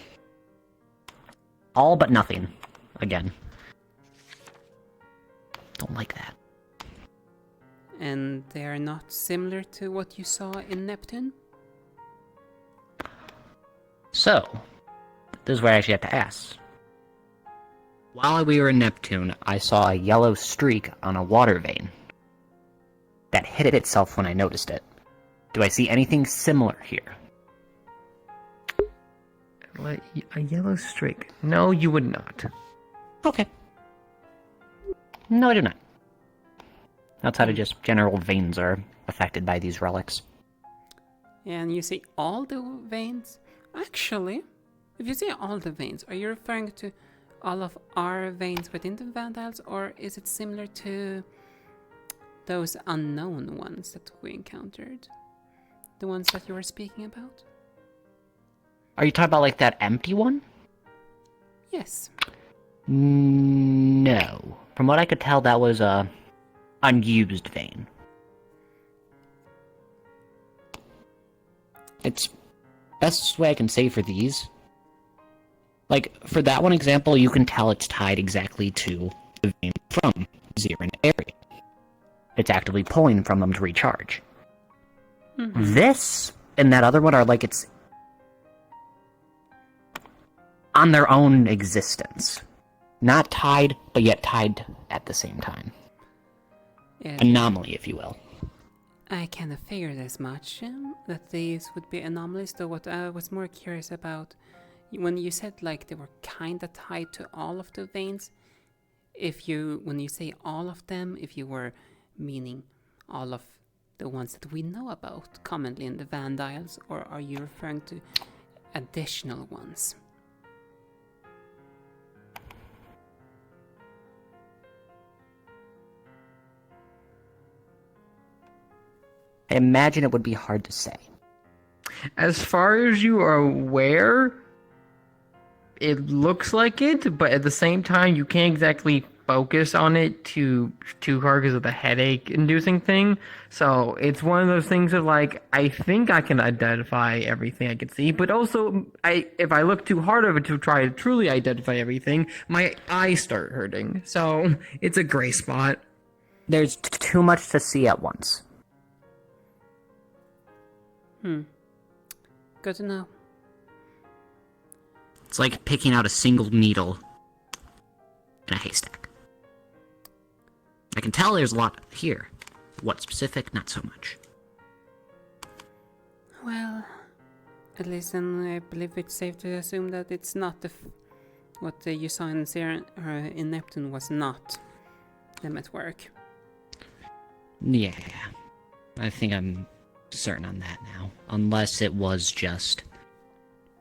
All but nothing. Again. Don't like that. And they are not similar to what you saw in Neptune? So, this is where I actually have to ask. While we were in Neptune, I saw a yellow streak on a water vein that hid itself when I noticed it. Do I see anything similar here? A yellow streak? No, you would not. Okay. No, I do not. Outside of just general veins are affected by these relics. And you see all the veins? Actually, if you see all the veins, are you referring to all of our veins within the Vandals, or is it similar to those unknown ones that we encountered? The ones that you were speaking about? Are you talking about like that empty one? Yes. No. From what I could tell, that was a unused vein. It's best way I can say for these. Like, for that one example, you can tell it's tied exactly to the vein from Zirin area. It's actively pulling from them to recharge. Mm-hmm. This and that other one are like it's on their own existence. Not tied, but yet tied at the same time. Yeah, Anomaly, if you will. I kind of figured as much, that these would be anomalies, though what I was more curious about, when you said like they were kinda tied to all of the veins, when you say all of them, if you were meaning all of the ones that we know about commonly in the Vandals, or are you referring to additional ones? I imagine it would be hard to say. As far as you are aware, it looks like it, but at the same time, you can't exactly focus on it too hard because of the headache-inducing thing. So it's one of those things of like, I think I can identify everything I can see, but also, if I look too hard of it to try to truly identify everything, my eyes start hurting. So it's a gray spot. There's too much to see at once. Good to know. It's like picking out a single needle in a haystack. I can tell there's a lot here. What specific, not so much. Well, at least then I believe it's safe to assume that it's not what you saw in in Neptune was not them at work. Yeah, I think I'm certain on that now. Unless it was just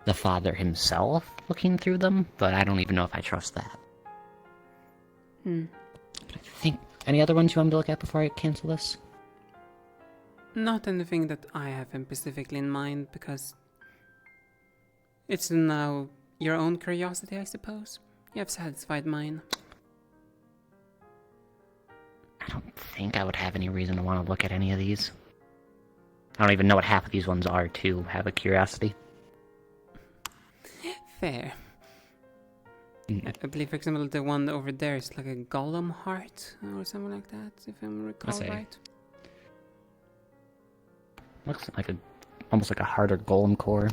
the father himself looking through them, but I don't even know if I trust that. But I think, any other ones you want me to look at before I cancel this? Not anything that I have specifically in mind, because it's now your own curiosity, I suppose. You have satisfied mine. I don't think I would have any reason to want to look at any of these. I don't even know what half of these ones are to have a curiosity. Fair. I believe, for example, the one over there is like a golem heart or something like that, if I recall right. Looks like almost like a harder golem core.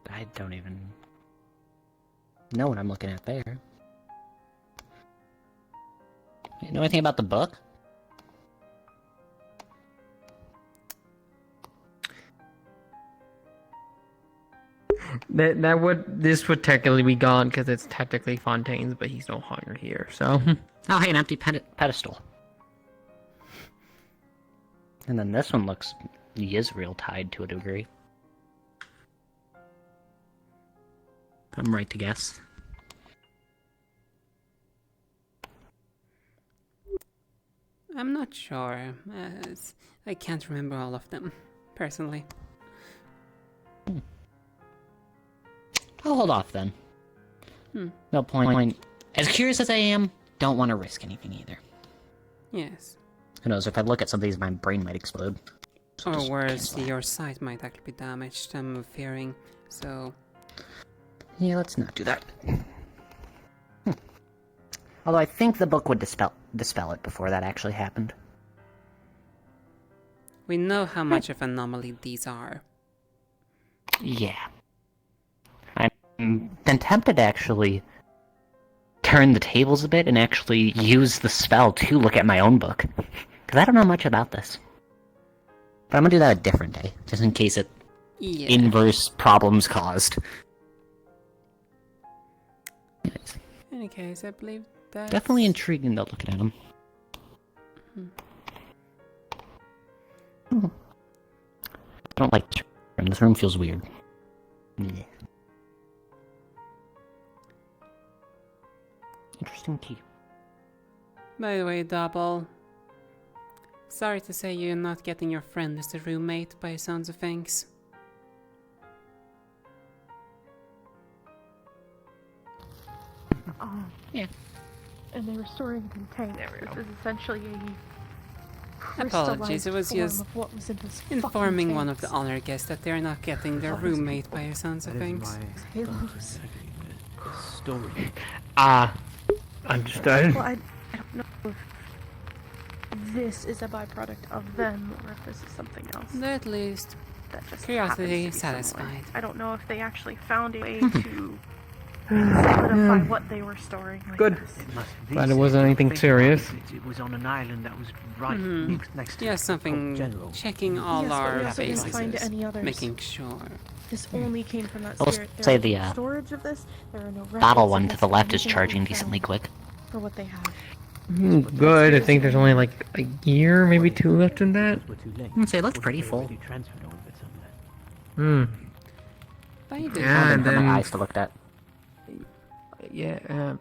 I don't even know what I'm looking at there. You know anything about the book? This would technically be gone because it's technically Fontaine's, but he's no longer here. So. Oh, hey, an empty pedestal. And then this one looks Yisrael tied to a degree. I'm right to guess. I'm not sure. I can't remember all of them, personally. I'll hold off then. No point. As curious as I am, don't want to risk anything either. Yes. Who knows, if I look at some of these, my brain might explode. So or worse, your sight might actually be damaged, I'm fearing, so... Yeah, let's not do that. Although I think the book would dispel it before that actually happened. We know how much of an anomaly these are. Yeah. I'm then tempted to actually turn the tables a bit and actually use the spell to look at my own book. Because I don't know much about this. But I'm gonna do that a different day, just in case it inverse problems caused. Anyways. In any case, I believe that... Definitely intriguing though, looking at them. I don't like This room feels weird. Yeah. Interesting key. By the way, Double. Sorry to say you're not getting your friend as a roommate by the sounds of things. Yeah. And they were storing containers. This is essentially a Apologies, it was form just of what was in this informing fucking one of the tanks. honor guests that they're not getting their roommate by the sounds of things. Halos. Story. Understood. Well, I don't know if this is a byproduct of them or if this is something else. At least, that just curiosity happens to be similar. satisfied. I don't know if they actually found a way to solidify what they were storing. Like Good. this. Glad it wasn't anything serious. It was on an island that was right next to something General. checking all Yes, but our we also didn't bases, find any others. making sure. This only came from that I'll spirit. say There the, are no storage of this. There are no battle records one of to this the or left is anything charging that we decently found quick. For what they have. Good. I think there's only like a year, maybe 2 left in that. I'd say it looks pretty full. Hmm. Yeah, and then my eyes to look at. Yeah,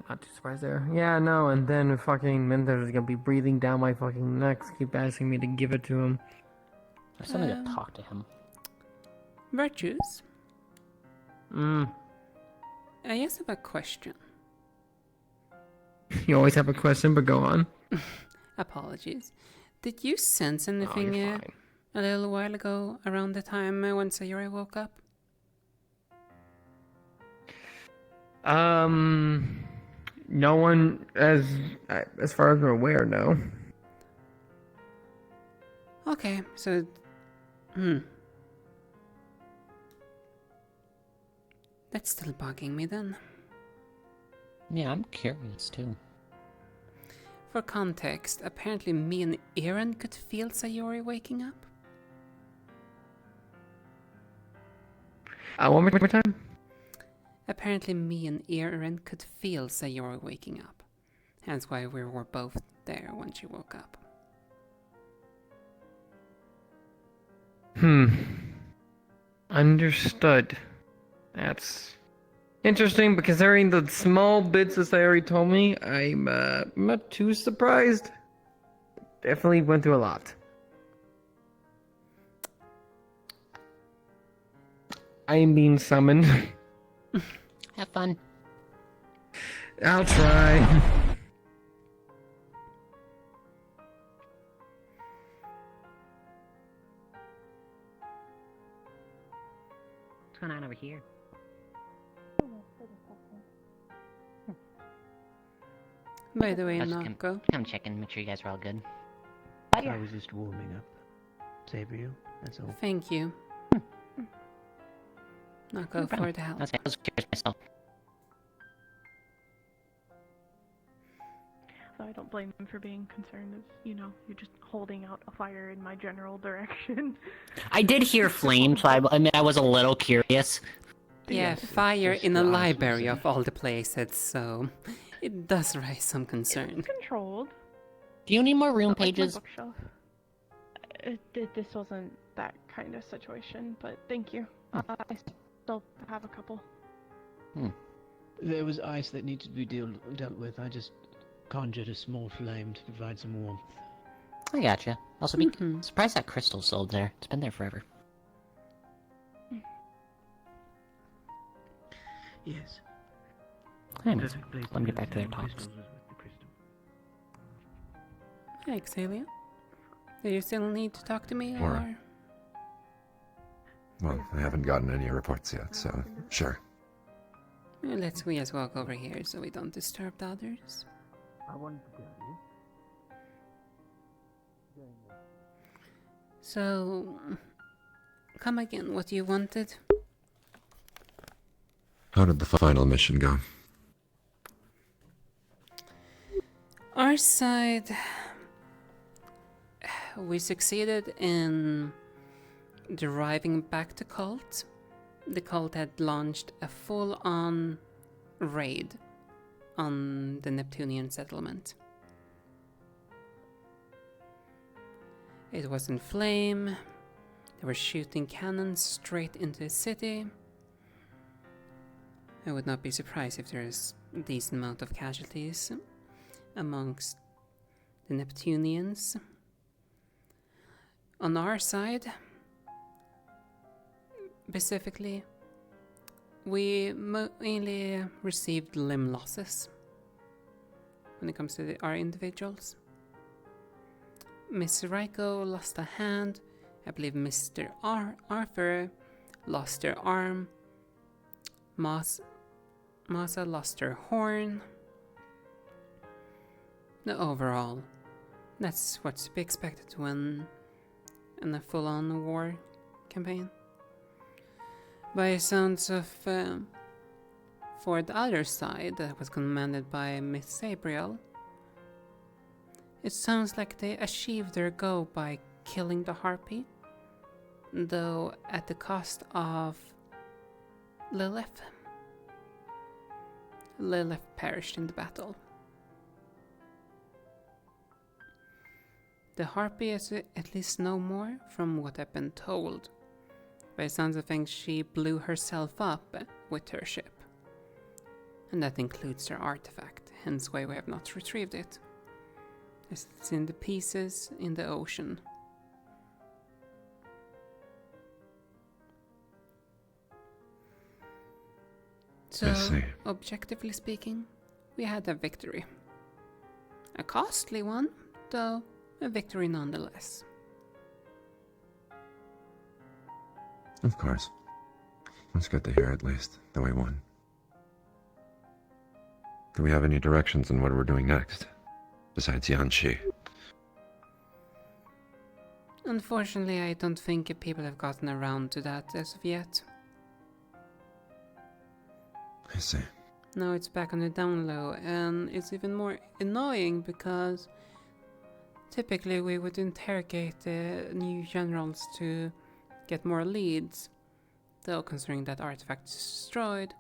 not too surprised there. Yeah, no, and then fucking Mentor's gonna be breathing down my fucking neck, keep asking me to give it to him. I still need to talk to him. Virtues? Mm. I just have a question. You always have a question, but go on. Apologies. Did you sense anything you're fine. a little while ago around the time when Sayori woke up? No one, as far as we're aware, no. Okay, so... That's still bugging me then. Yeah, I'm curious too. For context, apparently me and Aaron could feel Sayori waking up. One more time? Apparently me and Aaron could feel Sayori waking up. Hence why we were both there when she woke up. Understood. That's interesting, because considering the small bits that Sayori told me, I'm not too surprised. Definitely went through a lot. I am being summoned. Have fun. I'll try. What's going on over here? By the way, I was just Nako. come check in, make sure you guys are all good. I was just warming up. Sabriel, that's all. Thank you. Nako for the help. I was curious myself. So I don't blame them for being concerned. As you're just holding out a fire in my general direction. I did hear flames, so I was a little curious. Yeah, fire in a library of all the places, so it does raise some concern. It's controlled. Do you need more room Not like my pages? bookshelf. This wasn't that kind of situation, but thank you. I still have a couple. There was ice that needed to be dealt with. I just conjured a small flame to provide some warmth. I gotcha. Also, be surprised that crystal's still there. It's been there forever. Yes. Anyways, let me get back to their talks. Hey, Xalia. Do you still need to talk to me, Or- or...? Well, I haven't gotten any reports yet, so sure. Well, let's we just walk over here so we don't disturb the others. I wanted to tell you. So... Come again, what you wanted? How did the final mission go? Our side... We succeeded in driving back the cult. The cult had launched a full-on raid on the Neptunian settlement. It was in flame. They were shooting cannons straight into the city. I would not be surprised if there's a decent amount of casualties amongst the Neptunians. On our side, specifically, we mainly received limb losses when it comes to our individuals. Miss Raiko lost a hand. I believe Mr. Arthur lost their arm. Masa lost her horn. The overall, that's what's to be expected when in a full-on war campaign. By the sounds of, for the other side that was commanded by Miss Gabriel, it sounds like they achieved their goal by killing the Harpy, though at the cost of Lilith. Lilith perished in the battle. The Harpy is at least no more, from what I've been told. By the sounds of things, she blew herself up with her ship. And that includes her artifact, hence why we have not retrieved it. It's in the pieces in the ocean. So, objectively speaking, we had a victory. A costly one, though a victory nonetheless. Of course. It's good to hear at least that we won. Do we have any directions on what we're doing next? Besides Yanshi. Unfortunately, I don't think people have gotten around to that as of yet. I see. Now it's back on the down low, and it's even more annoying because typically we would interrogate the new generals to get more leads. Though considering that artifact is destroyed,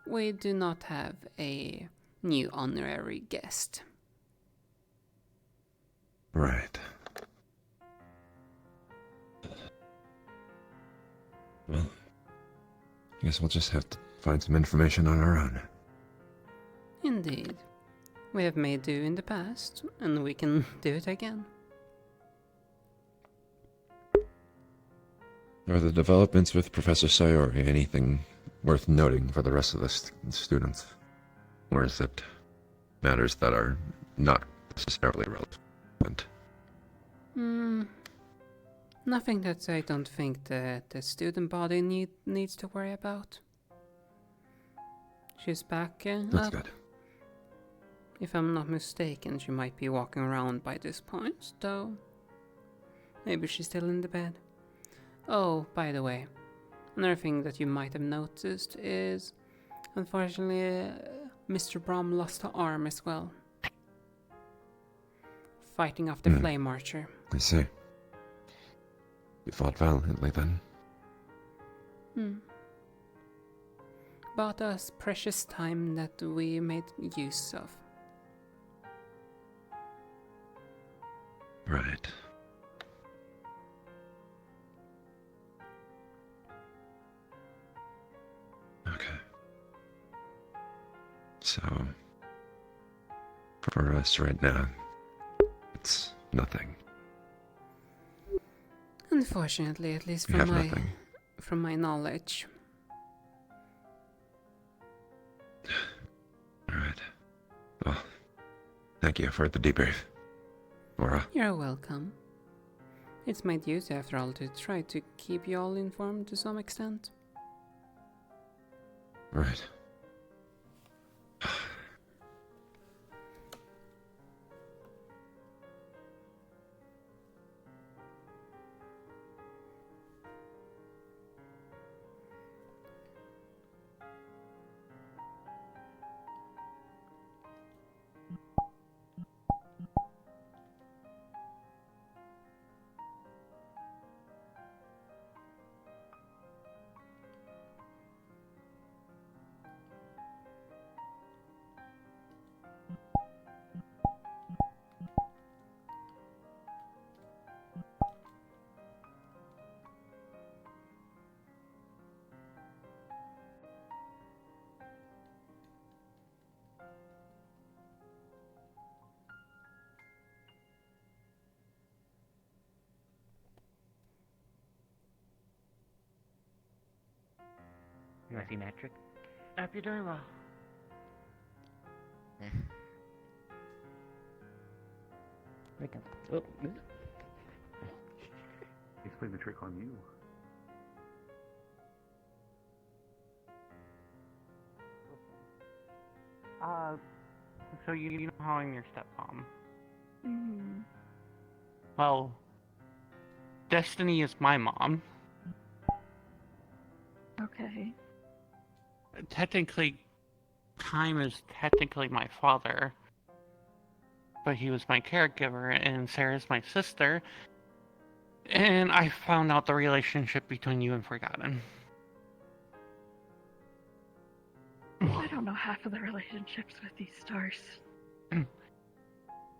we do not have a new honorary guest. Right. Well, I guess we'll just have to find some information on our own. Indeed. We have made do in the past, and we can do it again. Are the developments with Professor Sayori anything worth noting for the rest of the students? Or is it matters that are not necessarily relevant? Nothing that I don't think that the student body needs to worry about. She's back That's up. good. If I'm not mistaken, she might be walking around by this point, though. Maybe she's still in the bed. Oh, by the way, another thing that you might have noticed is, unfortunately, Mr. Brom lost an arm as well. Fighting off the Flame Archer. I see. You fought valiantly then. Bought us precious time that we made use of. Right. Okay. So, for us right now, it's nothing. Unfortunately, at least We from have nothing. from my knowledge. Alright. Well, thank you for the debrief, Laura. You're welcome. It's my duty, after all, to try to keep you all informed to some extent. Right. Asymmetric. Hope you're doing well. Oh. He's playing the trick on you. So you know how I'm your stepmom. Mm. Well, Destiny is my mom. Okay. Technically, Time is technically my father. But he was my caregiver, and Sarah's my sister. And I found out the relationship between you and Forgotten. I don't know half of the relationships with these stars.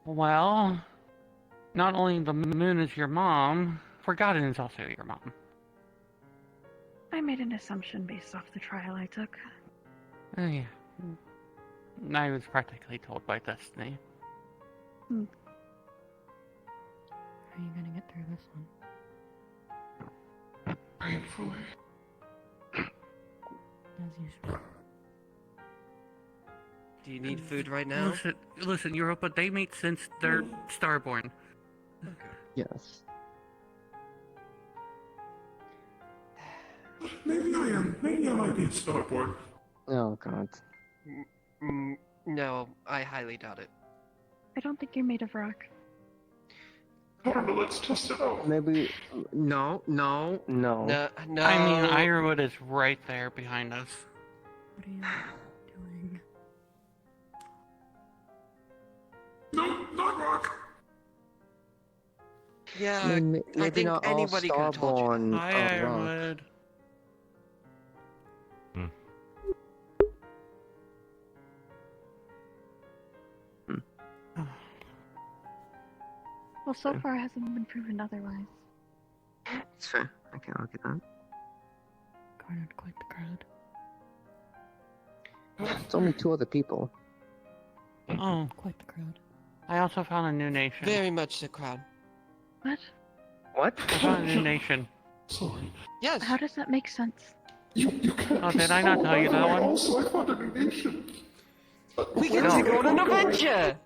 Well, not only the moon is your mom, Forgotten is also your mom. I made an assumption based off the trial I took. Yeah. I was practically told by Destiny. Hmm. Are you gonna get through this one? Painfully. As usual. Do you need food right now? Listen, Europa, they mate since they're starborn. Okay. Yes. Maybe I might be a starboard. Oh god. No, I highly doubt it. I don't think you're made of rock. Alright, let's test it out. Maybe. No. No, no. I mean, Ironwood is right there behind us. What are you doing? No, not rock. Yeah, Maybe I think not all anybody could have told you. starborn Hi, are rock. Ironwood. Well, so far it hasn't been proven otherwise. It's fair. I can't argue that. Garnered quite the crowd. It's only 2 other people. Oh, Quite the crowd. I also found a new nation. Very much the crowd. What? What? I found a new nation. Sorry. Yes. How does that make sense? You can't Oh, be did I not tell you that one? Also, I found a new nation. We get to go on an adventure!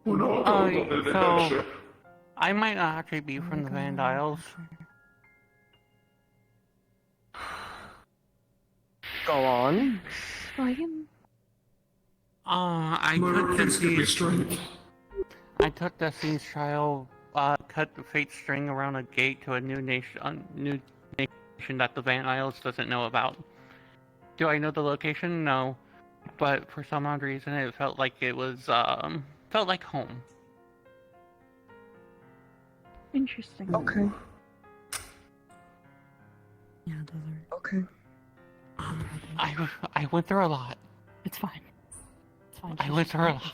We're not going on an adventure. So, I might not actually be from the Vandiles. Go on. William? I took Destiny's trial, cut the fate string around a gate to a new nation that the Van Isles doesn't know about. Do I know the location? No. But for some odd reason, it felt like it was, felt like home. Interesting. Okay. Yeah, those are. Okay. I went through a lot. It's fine. It's fine. I went through a lot.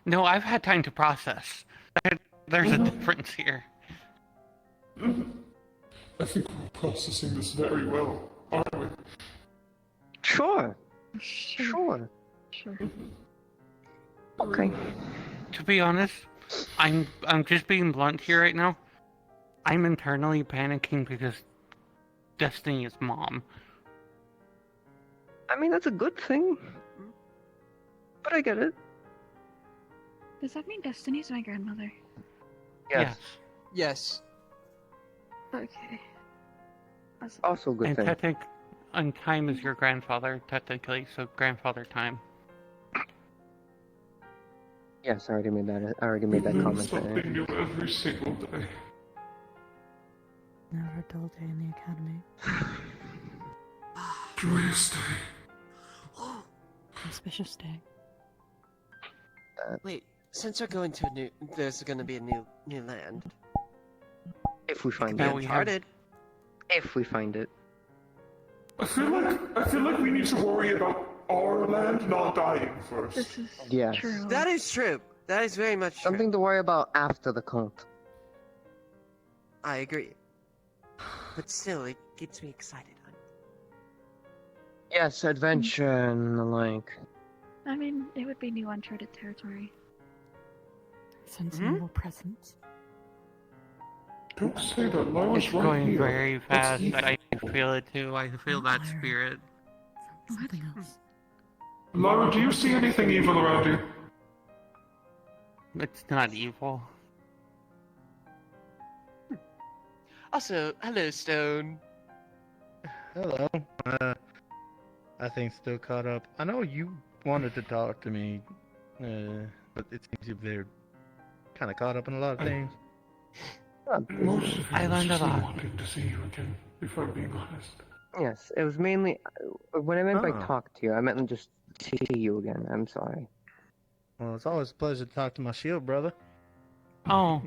No, I've had time to process. There's a difference here. I think we're processing this very well, aren't we? Sure. Sure. Okay. To be honest, I'm just being blunt here right now. I'm internally panicking because Destiny is mom. I mean, that's a good thing. But I get it. Does that mean Destiny's my grandmother? Yes. Yes. Okay. That's Also a good thing. And Time is your grandfather, technically, so grandfather Time. Yes, I already made that comment. Something new every single day. Never a dull day in the academy. Joyous day. Auspicious day. Wait, since we're going to there's gonna be a new land. If we find Could be it. Uncharted. If we find it. I feel like we need to worry about our land not dying first. This is Yes. true. That is true. That is very much true. Something to worry about after the cult. I agree. But still, it gets me excited. Yes, adventure and the like. I mean, it would be new uncharted territory. Sense more presence. Don't say that. Lara's It's right going here. very fast. That's I feel it too. I feel that spirit. Something else. Lara, do you see anything evil around you? It's not evil. Also, hello, Stone. Hello. I think still caught up. I know you wanted to talk to me, but it seems they're kind of caught up in a lot of things. Most of I learned a lot. wanting to see you again, if I'm being honest. Yes, it was mainly when I meant by Oh. talk to you, I meant just see you again. I'm sorry. Well, it's always a pleasure to talk to my shield brother. Oh.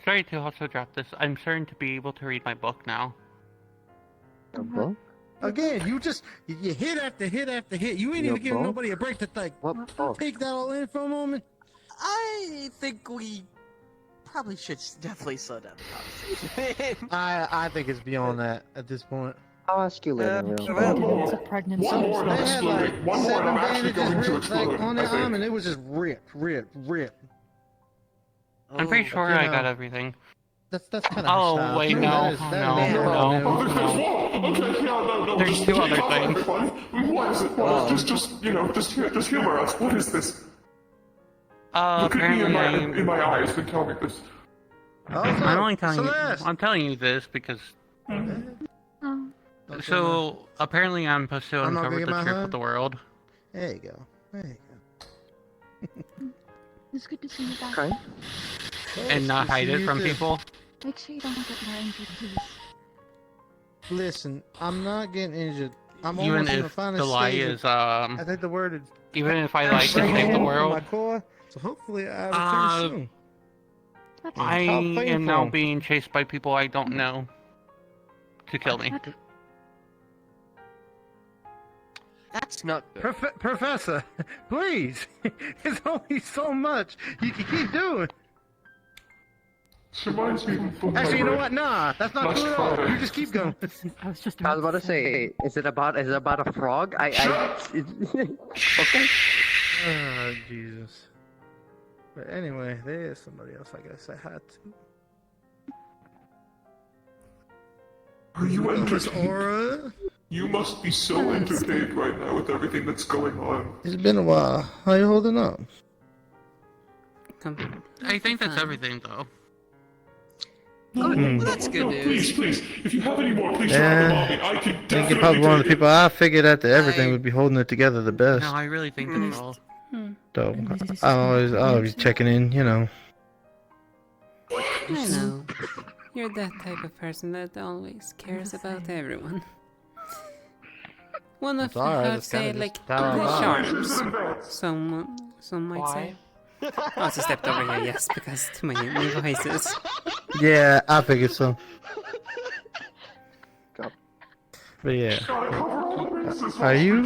Sorry to also drop this. I'm starting to be able to read my book now. Your book? Again, you hit after hit after hit. You ain't Your even giving book? nobody a break to think. What book? Take that all in for a moment. I think we probably should definitely slow down the conversation. I think it's beyond that at this point. I'll ask you later. real quick. It's a pregnancy. They had like One more, and 7 I'm actually going to bandages ripped explode, like on I their think. arm, and it was just rip. I'm pretty sure you I know, got everything. That's kind of Oh, wait, no. There's two other things. What is it? What is just humor us. What is this? Look at me Apparently in my eyes and tell me this. I'm only telling you. Celeste? I'm telling you this because. So apparently I'm supposed to I'm not uncover gonna the get my truth hug? of the world. There you go. It's good to see you back. Okay. And not hide it from people. Make sure you don't get more injured, please. Listen, I'm not getting injured. I'm Even almost in the if final the lie stage is I think the word is. even if I lie to save the world. My core, so hopefully I'll return soon. I How am now painful. being chased by people I don't know to kill me. That's not good. Professor, please. It's only so much you can keep doing. This reminds me of Actually, you know what? Nah, that's not Last true at all. Friday. You just keep going. I was just I was about to say, is it about a frog? Okay. Oh, Jesus. But anyway, there's somebody else I guess I had to. Are you entertained? Aura? You must be so entertained right now with everything that's going on. It's been a while. How you holding up? I think that's everything, though. Good. Hmm. Well, that's good news. Please, if you have any more, please drop them on me. I can I think definitely you're probably one of the take it. people I figured out that everything would be holding it together the best. No, I really think that's all. So I'm always checking in, you know. I know. You're that type of person that always cares about everyone. One of the, alright, how to that's say, kinda like, just the how I am. charms. Some might say. I also stepped over here, yes, because to my new voices. Yeah, I figured so. But yeah. Are you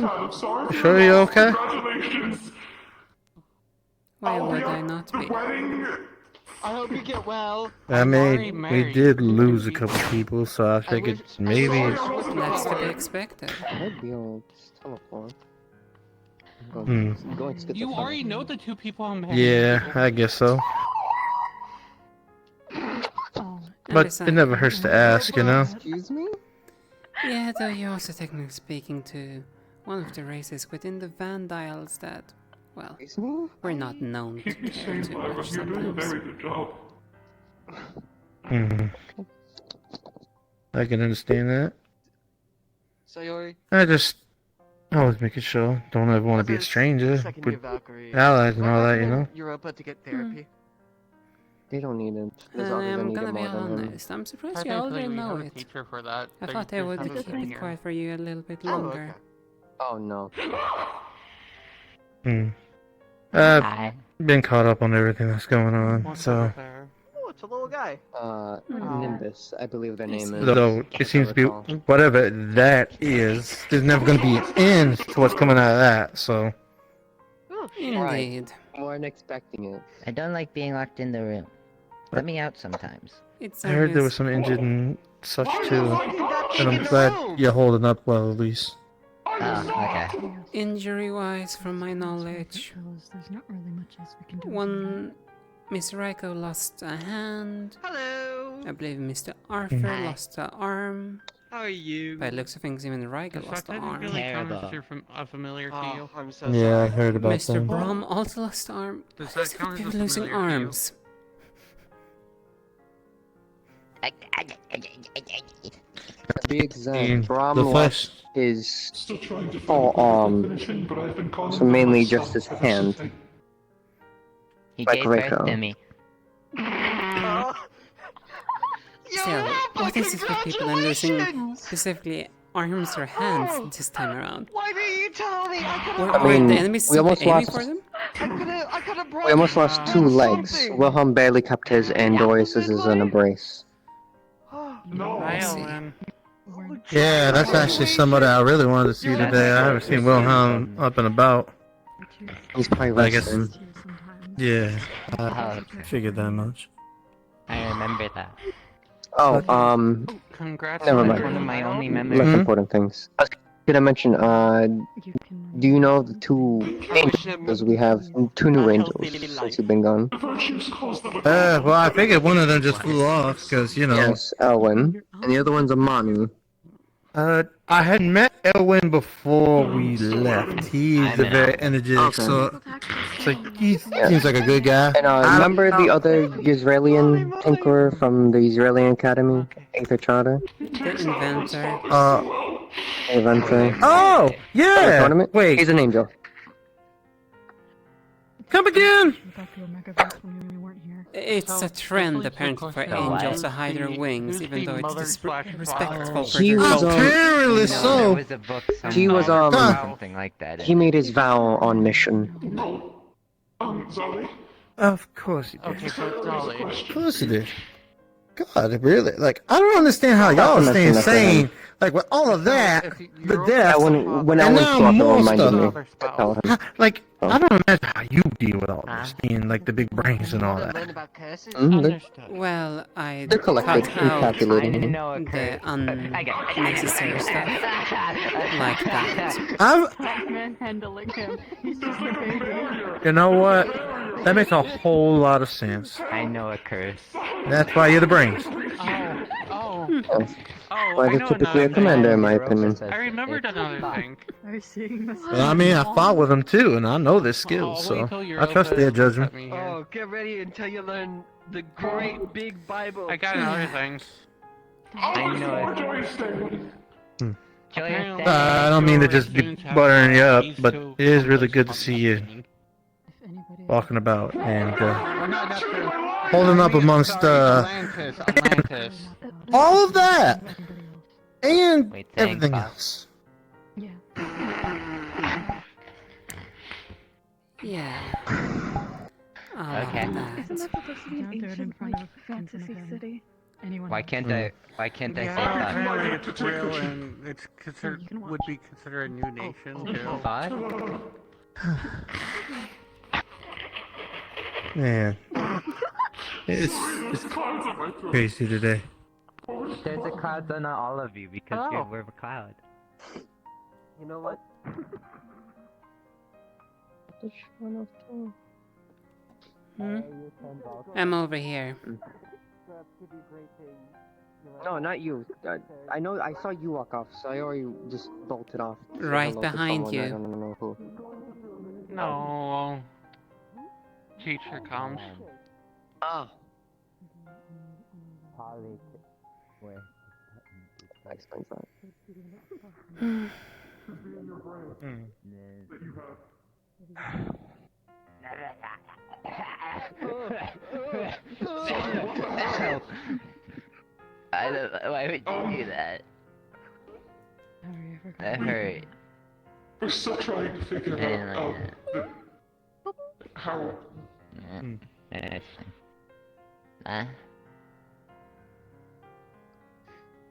sure you're okay? Congratulations. Why would I not The be? wedding. I hope you get well. I mean, we did lose a couple people, so I figured maybe. That's to be expected. I'd be able to teleport. Going to You already know the two people I'm married. Yeah, I guess so. But it never hurts to ask, you know? Excuse me? Yeah, though you're also technically speaking to one of the races within the Vandiles that, well, we're not known to Keep me care safe, too Lyra. much You're doing a sometimes. very good job. I can understand that. Sayori? I always making sure. Don't ever want to be a stranger. Second year With Valkyrie. allies and all that, you know? Europa to get therapy. They don't need it. There's And others that I'm need it gonna be more than him. honest, I'm surprised you Technically, already we know have a it. teacher for that. I They thought I just would haven't keep been it here. quiet for you a little bit longer. Oh no. Been caught up on everything that's going on, so. Oh, it's a little guy. Nimbus, I believe their name is. Though it seems to be whatever that is, there's never going to be an end to what's coming out of that. So Indeed. Weren't expecting it. I don't like being locked in the room. Let me out sometimes. It's I heard there was some injured and such too, and I'm glad you're holding up well at least. Oh, okay. Injury-wise, from my knowledge, There's not really much else we can do. one Mr. Raiko lost a hand. Hello. I believe Mr. Arthur Hi. lost an arm. How are you? By the looks of things, even Raiko lost an arm. familiar to you? I'm so Yeah, I heard about Mr. them. Brom also lost an arm. Does What is that with count as a people losing familiar to you? arms? To be exact, Brom the lost his forearm, so mainly just his hand. He Like gave birth Rico. to me. Still, what is it with people and losing specifically arms or hands this time around? Why didn't you tell me? Or were the enemies we almost aiming lost. for them? I could have brought We almost lost 2 legs. Wilhelm barely kept his, and Dorius is in a brace. I see. Yeah, that's actually somebody I really wanted to see today. I haven't seen Wilhelm up and about. He's probably I guess. resting. Yeah, I figured that much. I remember that. Oh, Congrats. never That's mind. one of my only Less memories. important things. I was gonna mention, do you know the 2 angels we have? 2 new angels since you've been gone. Well, I figured one of them just flew off, because, you know. Yes, Elwin. And the other one's Amani. I had met Elwin before we left. He's a very energetic, so he seems like a good guy. And remember the other Israeli tinkerer from the Israeli Academy? Aether Charter? The inventor. Inventor. Oh, yeah! Tournament? Wait. He's an angel. Come again! It's a trend apparently for angels to hide their wings, even though it's disrespectful for He their was, culture. Apparently so. There was a book He was, somewhere, something like that. He made his vow on mission. Of course he did. Okay, so Dolly. Of course he did. God, really? Like, I don't understand how y'all stay insane. Like, with all of that, the death, When and Elwin now saw it, more reminded me stuff. to tell him. Like, I don't imagine how you deal with all this, being like the big brains and all that. Well, I They're collected cut and out calculated. the unnecessary stuff like that. Manhandling him. He's just a baby. You know what? That makes a whole lot of sense. I know a curse. That's why you're the brains. Why they're typically a commander, in my opinion. I remembered another thing. Are you seeing this? Well, I mean, I fought with them too, and I know their skills, so I trust their judgment. Oh, get ready until you learn the great big Bible. I got another thing. I know it. I don't mean to just be buttering you up, but it is really good to see you walking about and holding up amongst Atlantis. all of that and everything else. Yeah. Okay. Isn't that supposed to be an ancient, like, fantasy city? Why can't I say that? Apparently it's real and it's considered would be considered a new nation too. What? Man, it's crazy today. There's a cloud on all of you because we're a cloud. You know what? I'm over here. No, not you. I know. I saw you walk off, so I already just bolted off. to say Right hello to behind someone, you. I don't know who. No. Teacher comes. Ah. That explains that. I don't know, why would you do that? That hurt. We're still trying to figure out how.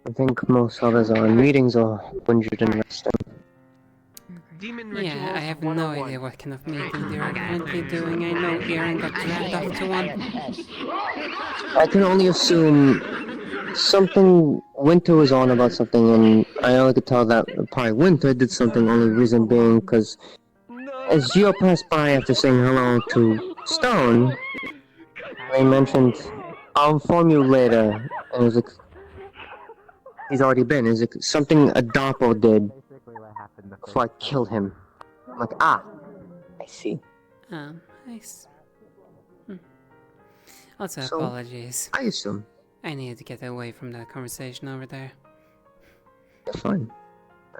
I think most others are in meetings or winded and resting. Yeah, I have no idea what kind of meeting they're currently doing. I know Aaron got dragged off to one. I can only assume something. Winter was on about something, and I only could tell that probably Winter did something. Only reason being because as Gio passed by after saying hello to Stone, They mentioned, I'll inform you later. And it was like, he's already been. It's like something a Doppel did before I killed him. I'm like, I see. Nice. Also, So, apologies. I assume. I needed to get away from that conversation over there. You're fine.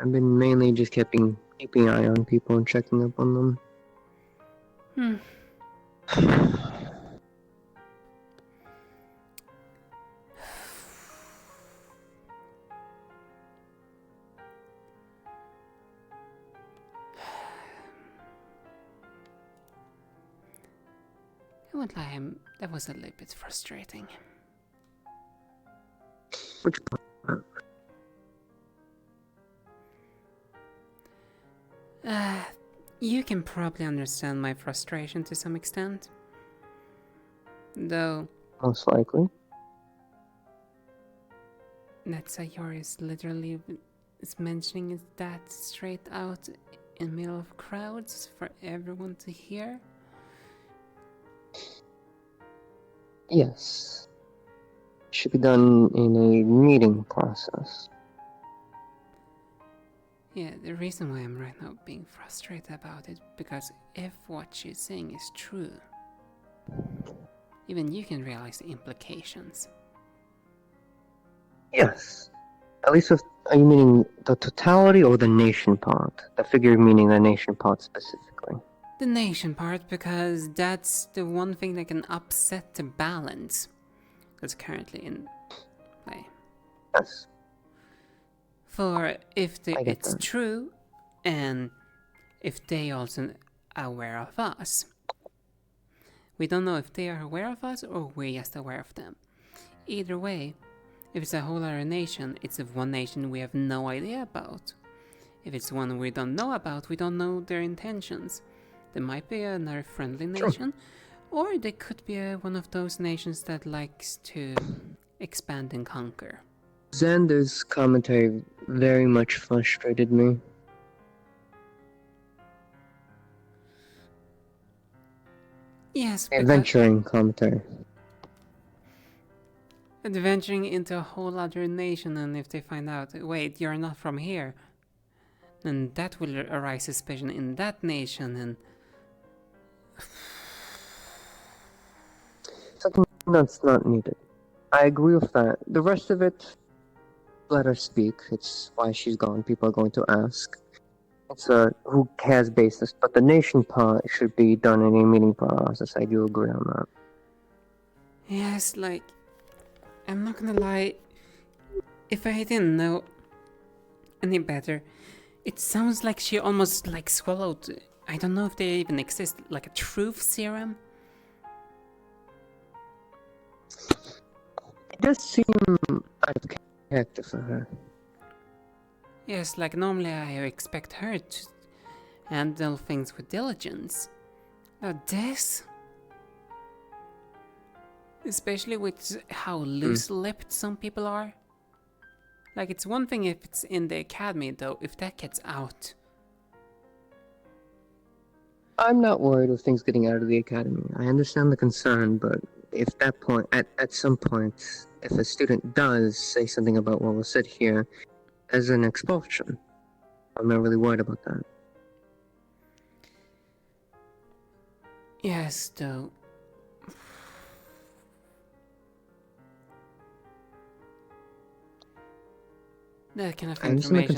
I've been mainly just keeping an eye on people and checking up on them. I won't lie, that was a little bit frustrating. Which part? You can probably understand my frustration to some extent. Though... Most likely. That Sayori is literally mentioning that straight out in the middle of crowds for everyone to hear. Yes. Should be done in a meeting process. Yeah, the reason why I'm right now being frustrated about it, because if what she's saying is true, even you can realize the implications. Yes. At least with, are you meaning the totality or the nation part? The figure meaning the nation part specifically. The nation part, because that's the one thing that can upset the balance that's currently in play. Yes. For if it's that. true, and if they also are aware of us. We don't know if they are aware of us or we're just aware of them. Either way, if it's a whole other nation, it's one nation we have no idea about. If it's one we don't know about, we don't know their intentions. There might be another friendly nation, or they could be one of those nations that likes to expand and conquer. Xander's commentary very much frustrated me. Yes, Adventuring commentary. Adventuring into a whole other nation, and if they find out, wait, you're not from here, then that will arise suspicion in that nation, and... Something that's not needed. I agree with that. The rest of it, let her speak. It's why she's gone. People are going to ask. It's a who cares basis, but the nation part should be done in a meeting process. I do agree on that. Yes, like, I'm not gonna lie, if I didn't know any better, it sounds like she almost like swallowed, I don't know if they even exist, like a truth serum? It does seem out of character for her. Yes, like normally I expect her to handle things with diligence. Now this... Especially with how loose-lipped some people are. Like, it's one thing if it's in the academy, though, if that gets out. I'm not worried of things getting out of the academy. I understand the concern, but if that point, at some point, if a student does say something about what was said here as an expulsion, I'm not really worried about that. Yes, though. That kind of information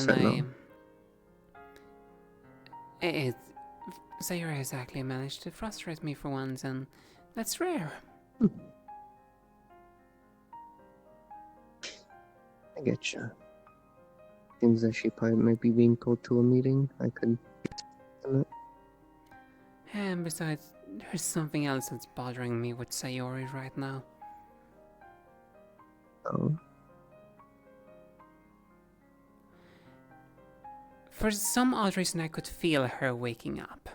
Sayori has actually managed to frustrate me for once, and that's rare. I get you. Seems that she probably might be being called to a meeting. I could... And besides, there's something else that's bothering me with Sayori right now. Oh? For some odd reason, I could feel her waking up.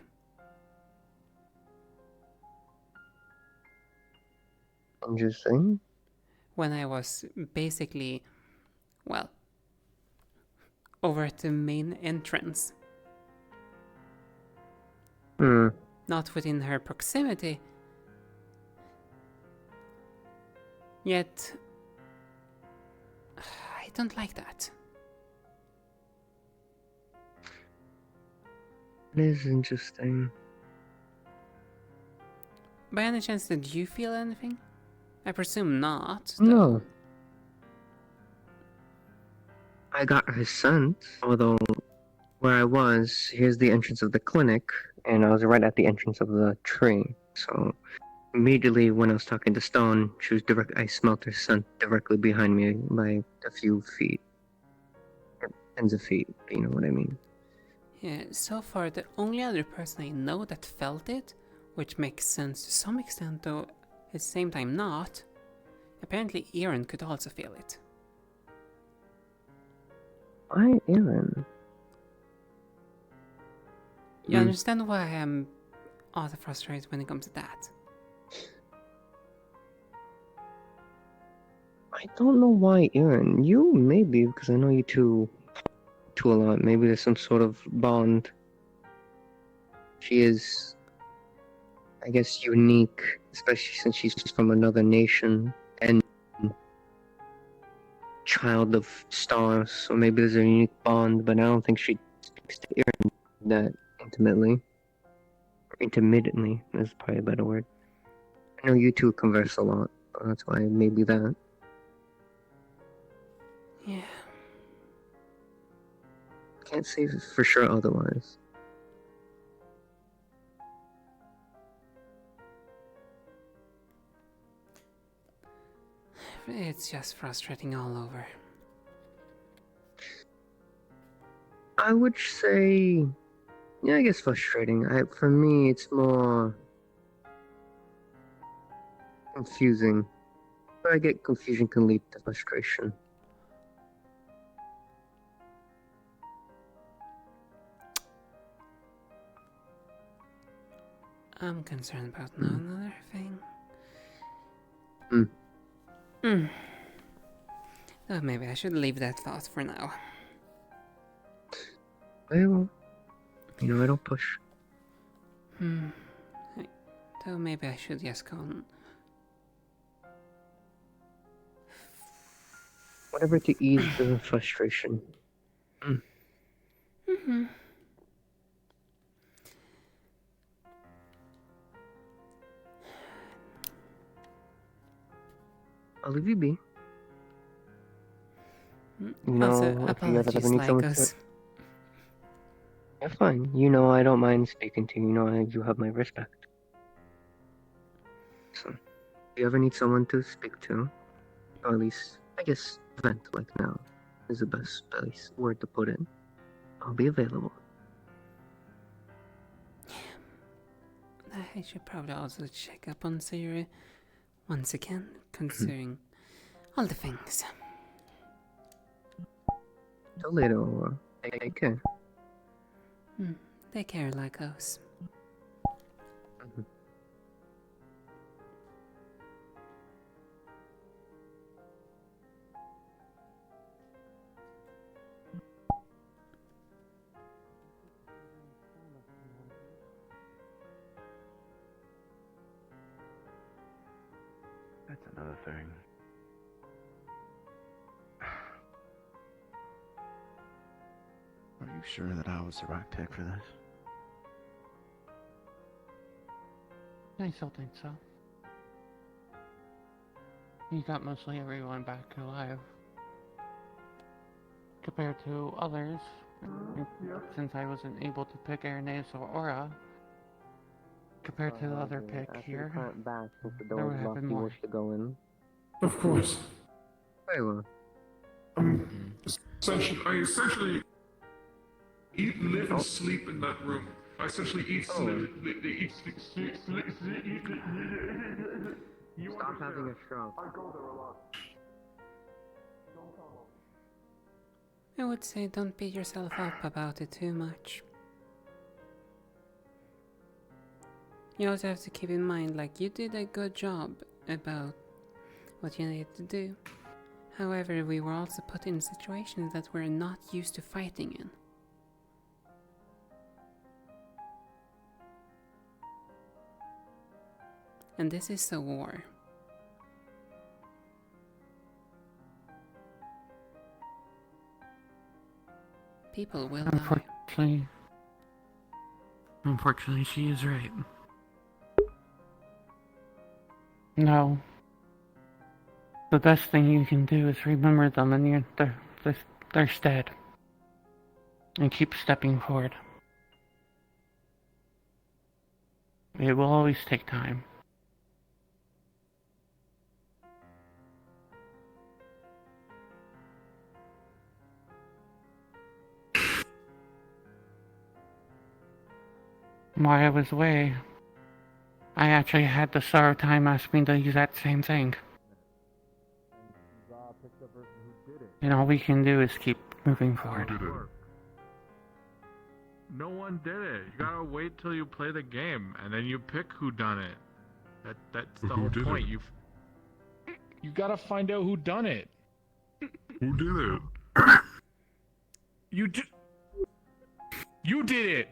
Interesting. When I was basically, well, over at the main entrance. Not within her proximity, Yet, I don't like that. It is interesting. By any chance, did you feel anything? I presume not. No. I got her scent, although where I was, here's the entrance of the clinic, and I was right at the entrance of the tree. So immediately when I was talking to Stone, I smelled her scent directly behind me by a few feet. Or tens of feet, you know what I mean. Yeah, so far the only other person I know that felt it, which makes sense to some extent though at the same time not, apparently Aaron could also feel it. Why Aaron? You understand why I'm also frustrated when it comes to that? I don't know why Aaron. You maybe, because I know you two a lot. Maybe there's some sort of bond. She is, I guess, unique, especially since she's from another nation and child of stars. So maybe there's a unique bond, but I don't think she speaks to Aaron that intimately. Or intermittently is probably a better word. I know you two converse a lot. So that's why maybe that. Yeah. Can't say for sure otherwise. It's just frustrating all over. I would say, yeah, I guess frustrating. For me, it's more confusing. But I get confusion can lead to frustration. I'm concerned about another thing. Oh, maybe I should leave that thought for now. Well, you know, I don't push. Though maybe I should just go on. Whatever to ease the frustration. I'll leave you be. You know, Also, if you ever apologies, need someone Lycos. to... You're fine. You know I don't mind speaking to you. You know you have my respect. So, if you ever need someone to speak to, or at least, I guess, vent like now, is the best at least word to put in. I'll be available. I should probably also check up on Sayuri once again, considering all the things. Till later, Aurora. Take care. Take care, Lycos. That's another thing. Are you sure that I was the right pick for this? I still think so. You got mostly everyone back alive. Compared to others, since I wasn't able to pick Airnace or Aura, compared to the other pick here, there would have been more. To go in. Of course. Very well. I essentially eat, live, and sleep in that room. I essentially eat, sleep, eat, sleep. Stop having a stroke. I go there a lot. I would say don't beat yourself up about it too much. You also have to keep in mind, like, you did a good job about what you needed to do. However, we were also put in situations that we're not used to fighting in. And this is a war. People will die. Unfortunately, she is right. No. The best thing you can do is remember them and they're dead. And keep stepping forward. It will always take time. While I was away, I actually had the Star of Time ask me the exact same thing. And all we can do is keep moving forward. No one did it. You gotta wait till you play the game, and then you pick who done it. That's the whole point. You gotta find out who done it. Who did it? You did it.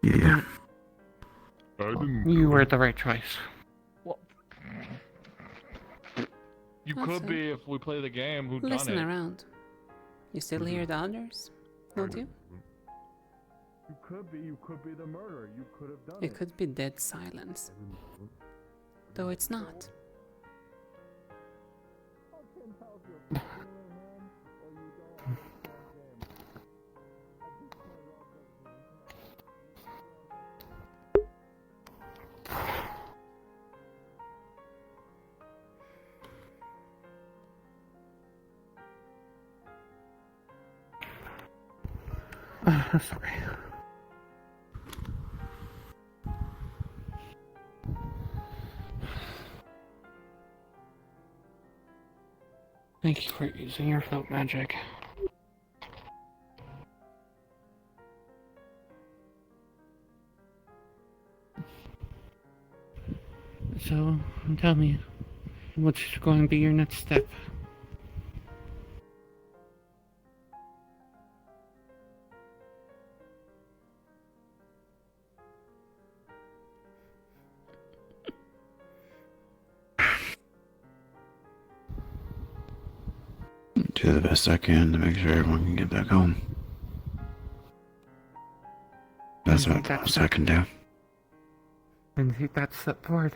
Yeah. I didn't. You were the right choice. Well, you could be if we play the game. Who done it? Listen around. You still hear the others, don't you? You could be the murderer. You could have done it. It could be dead silence. Though it's not. Sorry. Thank you for using your float magic. So, tell me, what's going to be your next step? Do the best I can to make sure everyone can get back home. That's about the best I can do. And take that step forward.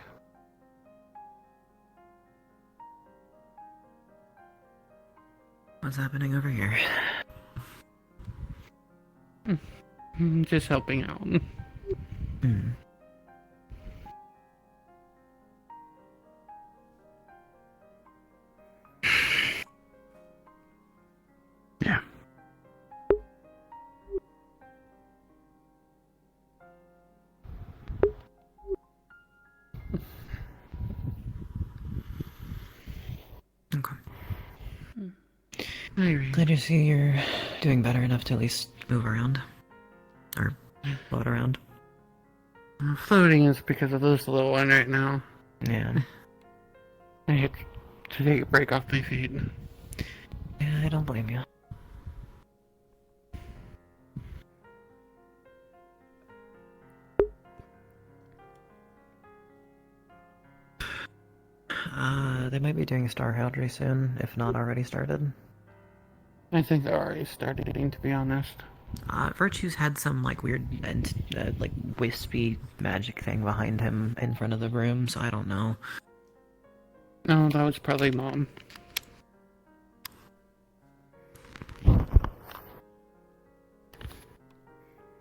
What's happening over here? Just helping out. Yeah. Okay. Glad to see you're doing better enough to at least move around. Or float around. Floating is because of this little one right now. Yeah. I had to take a break off my feet. Yeah, I don't blame you. They might be doing Star Heraldry soon, if not already started. I think they're already starting, to be honest. Virtue's had some, like, weird and, like, wispy magic thing behind him in front of the room, so I don't know. No, that was probably Mom.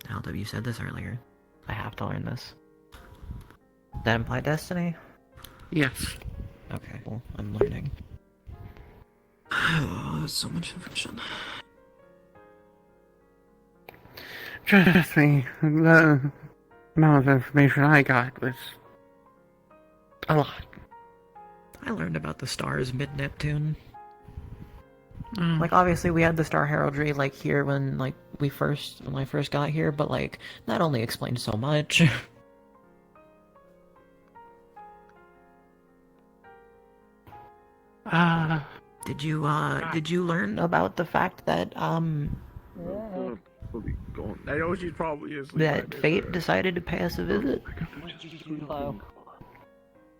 LW said this earlier. I have to learn this. That imply destiny? Yes. Okay, well, I'm learning. Oh, that's so much information. Trust me, the amount of information I got was a lot. I learned about the stars mid-Neptune. Like, obviously we had the Star Heraldry, like, here when, like, when I first got here, but, like, that only explained so much. Did you learn about the fact that, I know she's probably asleep. that fate decided to pay us a visit?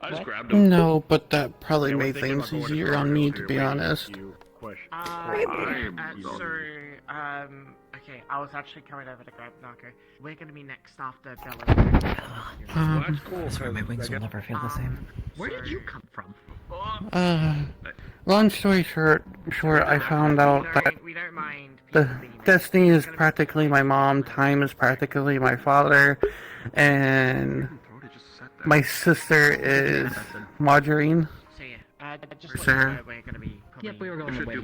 I just grabbed him. No, but that probably made things easier on me, to be honest. Sorry, I Okay, I was actually coming over to grab Knocker. We're gonna be next after Bella. That's cool. I swear my wings will never feel the same. Where did you come from? Long story short, I found out that the Destiny is practically my mom, Time is practically my father, and my sister is Margarine. So yeah, just Sure. we're gonna be. Yep, we were going to wait.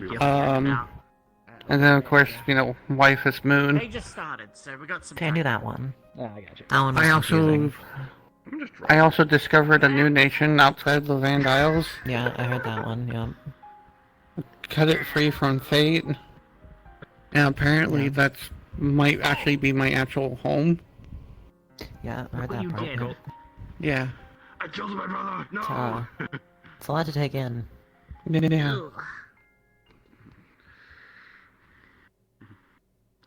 And then of course, wife is Moon. They just started, so we got some. Okay, I knew that one. Oh, I got you. That one was confusing. I also discovered a new nation outside the Van Isles. Yeah, I heard that one, yeah. Cut it free from fate. And apparently that's might actually be my actual home. Yeah, I heard that part. did. Yeah. I killed my brother. No. It's a lot to take in. Yeah.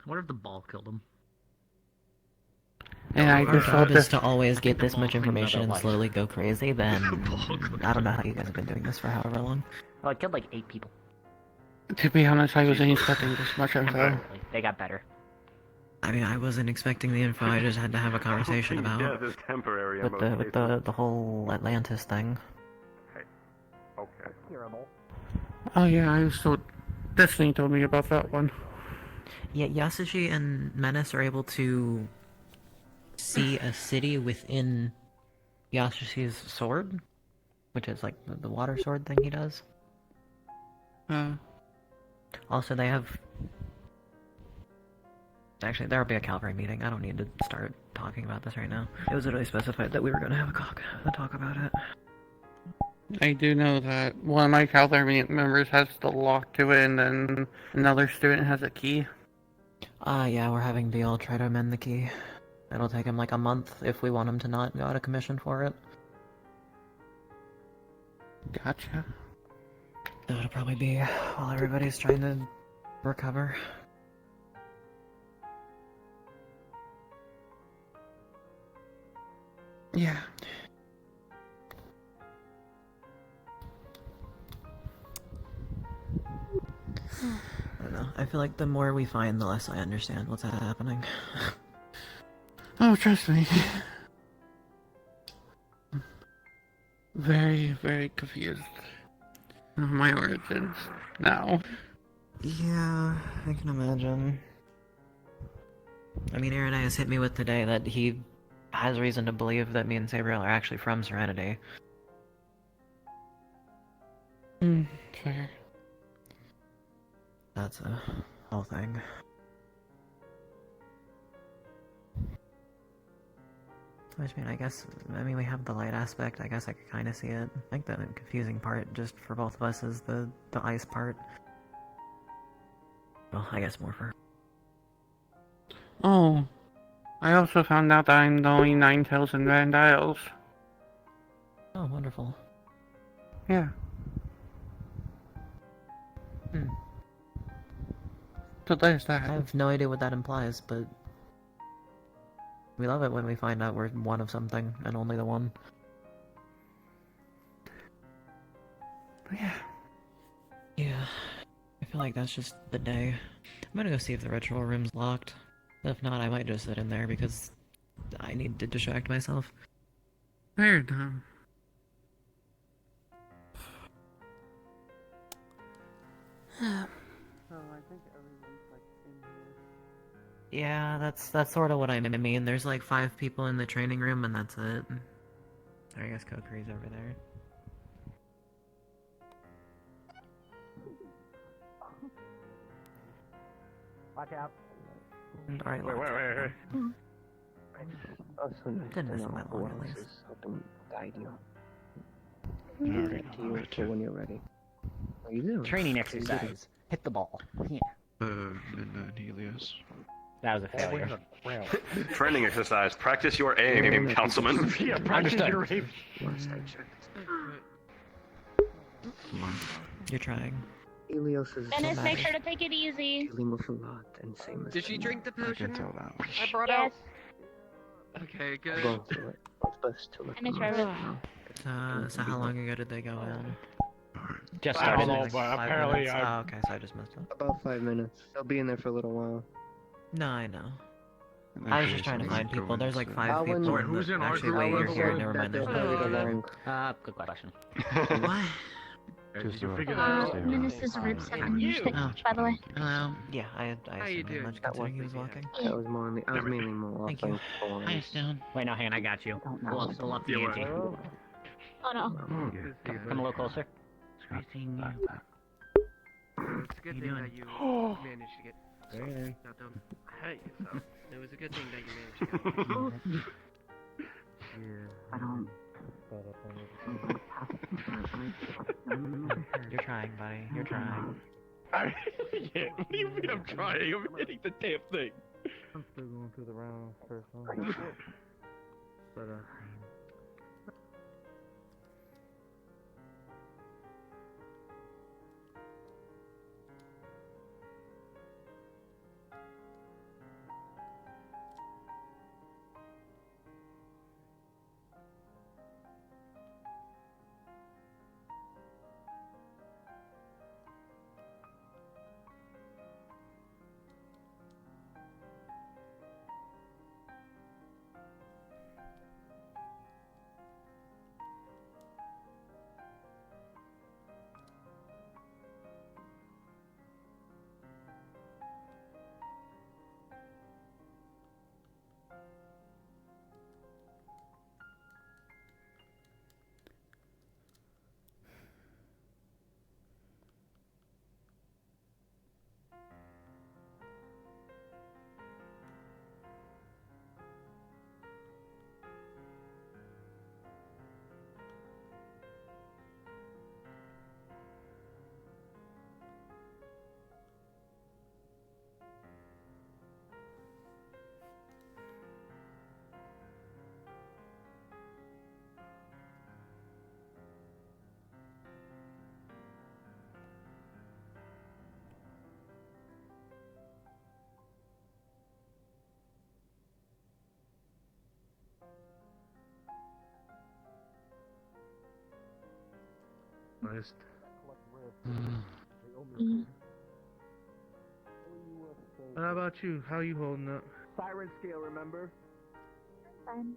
What if the ball killed him? And I Our just job thought is that to always get this much cleaned information and another slowly go crazy, then I don't know how you guys have been doing this for however long. Oh, I killed like 8 people. to be honest, I wasn't expecting this much info. They got better. I mean, I wasn't expecting the info, I just had to have a conversation about Death is temporary in with most the with cases. the whole Atlantis thing. Okay. Curable. Oh yeah, I was told. Destiny told me about that one. Yeah, Yasushi and Menace are able to see a city within Yasushi's sword, which is like the water sword thing he does. Also, they have... Actually, there'll be a cavalry meeting. I don't need to start talking about this right now. It was literally specified that we were going to have a talk about it. I do know that one of my cavalry members has the lock to it, and then another student has a key. Yeah, we're having Beal try to amend the key. It'll take him like a month if we want him to not go out of commission for it. Gotcha. So it'll probably be while everybody's trying to recover. Yeah. I don't know. I feel like the more we find, the less I understand what's happening. Oh, trust me. Very, very confused. Of my origins now. Yeah, I can imagine. I mean, Aaron has hit me with today that he has reason to believe that me and Sabriel are actually from Serenity. Fair. That's a whole thing. Which, I mean, we have the light aspect, I guess I could kind of see it. I think the confusing part, just for both of us, is the ice part. Well, I guess more for her. Oh. I also found out that I'm the only Ninetales in Van Isles. Oh, wonderful. Yeah. So there's that. I have no idea what that implies, but... we love it when we find out we're one of something, and only the one. Yeah. Yeah. I feel like that's just the day. I'm gonna go see if the ritual room's locked. If not, I might just sit in there, because I need to distract myself. Fair enough. Yeah, that's sort of what I mean. There's like 5 people in the training room, and that's it. I guess Kokori's over there. Watch out. Alright, Wait. Oh, so nice Didn't to miss know on that who one, at else least. is helping guide you. To you for when you're ready. Are you doing? Training exercise. Hit the ball. Yeah. Midnight Helios. That was a failure. Training exercise. Practice your aim, councilman. Yeah, practice your aim. Last I checked. You're trying. Helios is Dennis, make sure to take it easy. dealing with a lot, and same as Did she drink the I potion? can tell that one. I brought Yes. out. Okay, good. going through it. It's best to let And it's them know. right. So how long ago did they go in? Just I don't started. know, Like but 5 apparently minutes? I... Oh, okay, so I just missed it. About 5 minutes. They'll be in there for a little while. No, I know. I was just trying to find people. There's like 5 people. Wait, who's in our Actually, group? wait, you're here. That Never mind. they're There's hurried along. Good question. What? Did you figure that out? Ministers Ribs have been used, by the way. Hello. Yeah, I How you assumed as doing? much considering he was walking. That was more. I was meaning more. Thank you. Hi, Stone. Wait, no, hang on, I got you. Still up the Yeah, ante. Oh no. Come a little closer. It's a good thing that you managed to get. Not don't hurt yourself. It was a good thing that you managed to get. I don't. You're trying, buddy. You're trying. Yeah, what do you mean I'm trying? I'm hitting the damn thing. I'm still going through the round first one. But list. How about you? How you holding up? Siren scale, remember? Fine.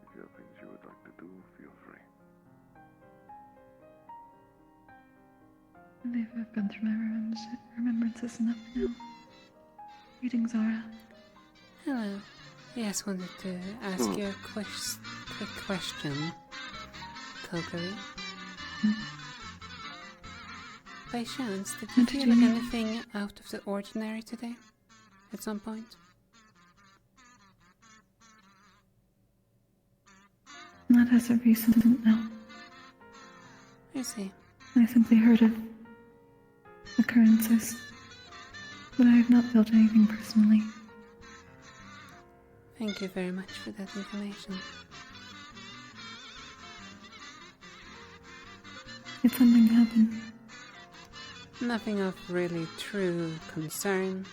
If you have things you would like to do, feel free. I believe I've been through my remembrances enough now. Greetings, Zara. Hello. Yes, wanted to ask you a quick question. Kokiri. By chance, did you feel like anything out of the ordinary today? At some point? Not as of recent, no. I see. I simply heard of occurrences, but I have not felt anything personally. Thank you very much for that information. Did something happen? Nothing of really true concern.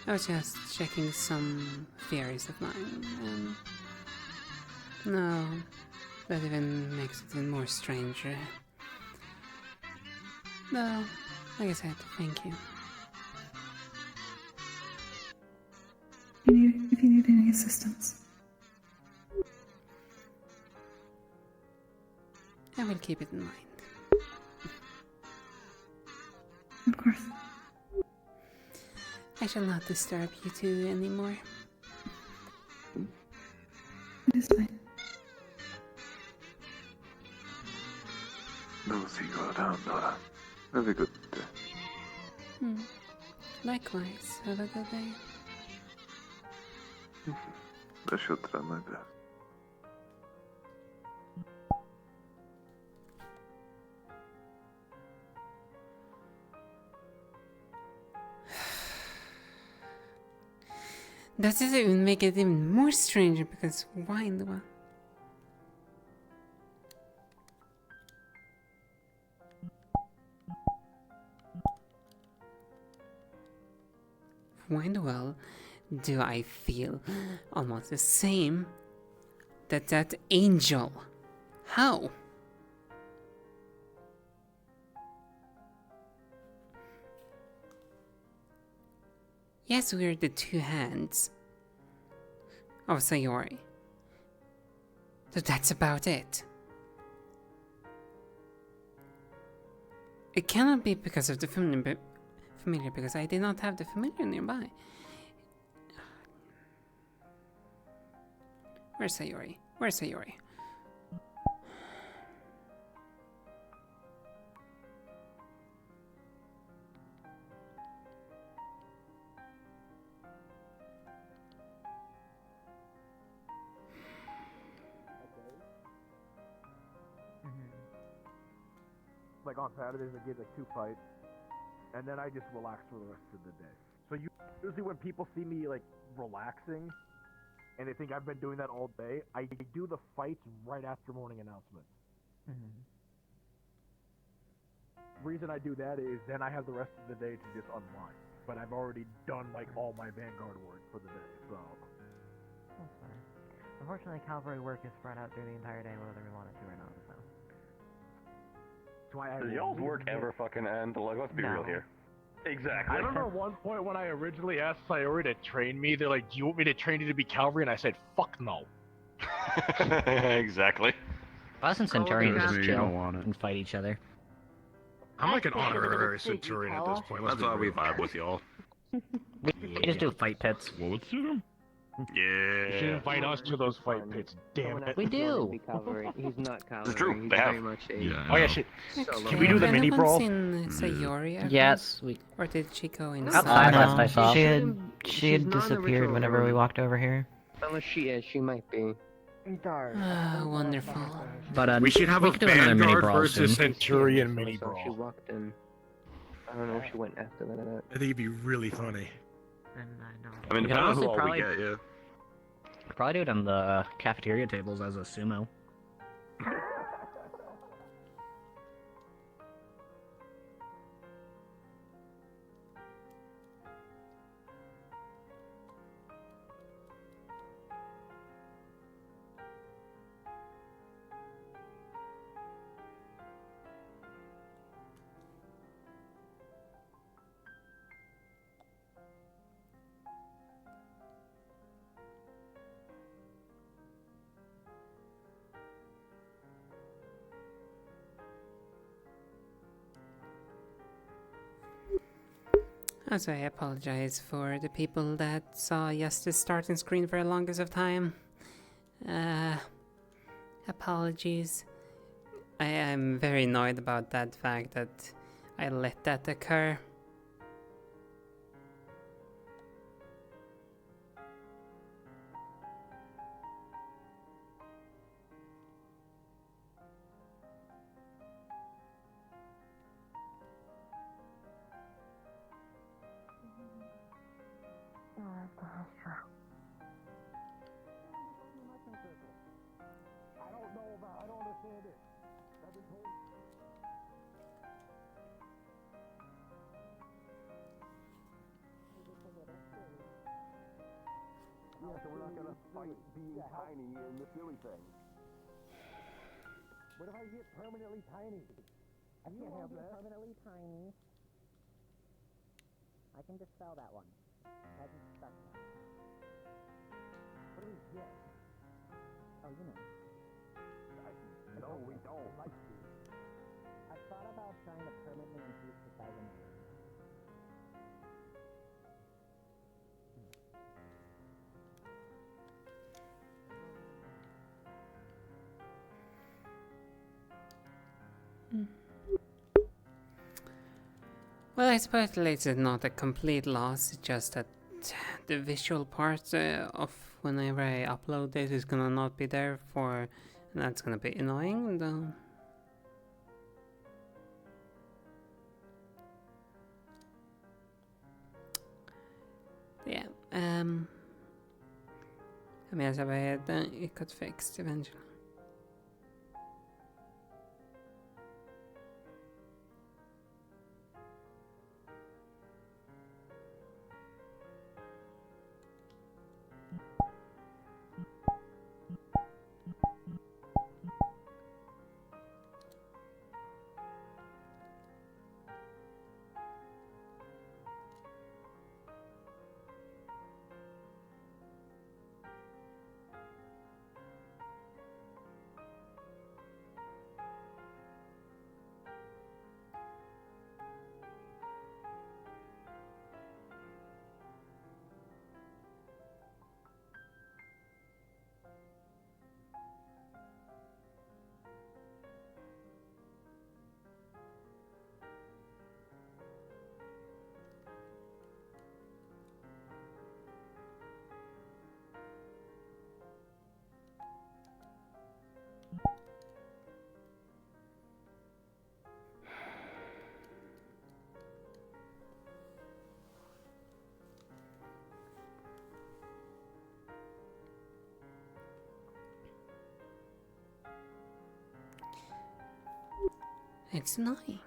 I was just checking some theories of mine, and no, that even makes it even more stranger. No, I guess I have to thank you. If you need any assistance. I will keep it in mind. Of course. I shall not disturb you two anymore. It is fine. No, see you around, Nora. Have a good day. Likewise, have a good day. I shall try my best. Does this even make it even more stranger? Because why in the world? Why in the world do I feel almost the same that angel? How? Yes, we're the two hands of Sayori. But that's about it. It cannot be because of the familiar because I did not have the familiar nearby. Where's Sayori? Where's Sayori? Like on Saturdays, I get like 2 fights, and then I just relax for the rest of the day. So usually when people see me like relaxing, and they think I've been doing that all day, I do the fights right after morning announcements. Reason I do that is then I have the rest of the day to just unwind. But I've already done like all my Vanguard work for the day, so. That's fine. Unfortunately, cavalry work is spread out through the entire day, whether we want it to or not. So. Does y'all's work ever fucking end? Like, let's be real here. Exactly. I remember one point when I originally asked Sayori to train me, they're like, do you want me to train you to be cavalry? And I said, fuck no. Exactly. Us and Centurions Doesn't just mean you chill don't want it. and fight each other. I'm like an honorary centurion at this point. That's why we vibe with y'all. We just do fight pits. Well, let's do them. You should Yeah. invite us to those fight pits, damn it. We do. He's not cavalry. It's true. He's They have. very much a. Yeah. Oh yeah, shit. Solo. Can we do the mini brawl? Seen Sayori ever? Yes, we. Or did she go I inside? last I saw. She had She's not an disappeared original whenever we Ronin. walked over here. Unless she is, she might be. Ah, wonderful. But We should have a could do another mini Vanguard brawl versus soon. Centurion mini She brawl. walked in. I don't know if she went after that. I think it'd be really funny. And I know. I mean, We could depending on honestly who all probably- we get, yeah. Probably do it on the cafeteria tables as a sumo. Also, I apologize for the people that saw just the starting screen for the longest of time. Apologies. I am very annoyed about that fact that I let that occur. I don't understand it. I've been told. despite being tiny in the silly thing. What if I get permanently tiny? I can't have that. Permanently tiny. I can dispel that one. I can dispel that. What do we get? Oh, you know. No, we don't. Like to. I've thought about trying to permanently increase the size of my room. Well, I suppose it's not a complete loss, it's just that the visual part of whenever I upload this is gonna not be there for, and that's gonna be annoying, though. Yeah, I mean, as I said, it got fixed eventually. It's annoying.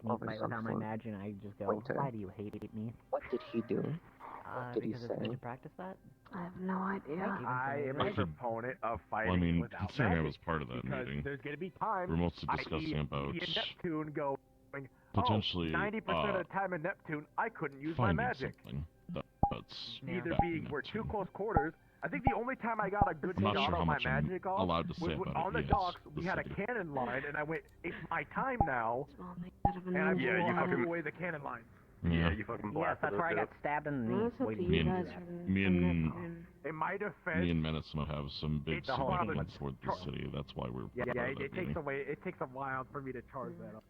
make me over fight without my something. magic, and I just go, Winter. why do you hate me? What did he do? What did he Because say? it's good to practice that. I have no idea. I am a proponent of fighting Well, I mean, without considering magic, I was part of that because meeting, there's going to be times we're mostly I discussing eat about Neptune going, potentially 90% of the time in Neptune, I couldn't use my finding magic. something that's Either back being in we're too Neptune. close quarters. I think the only time I got a good I'm not shot sure how of my much I'm magic off allowed to was say when about on it. the Yes, docks we the had city. a cannon line, and I went, it's my time now, and I blew away the cannon line. Yeah, you fucking Yes, blasted that's where I got it. stabbed in the knee. waiting Me to and, do that. me and In my defense, me and Menace might have some big It's a whole other significance for the city. That's why we're part of that it meeting. takes a while for me to charge that up.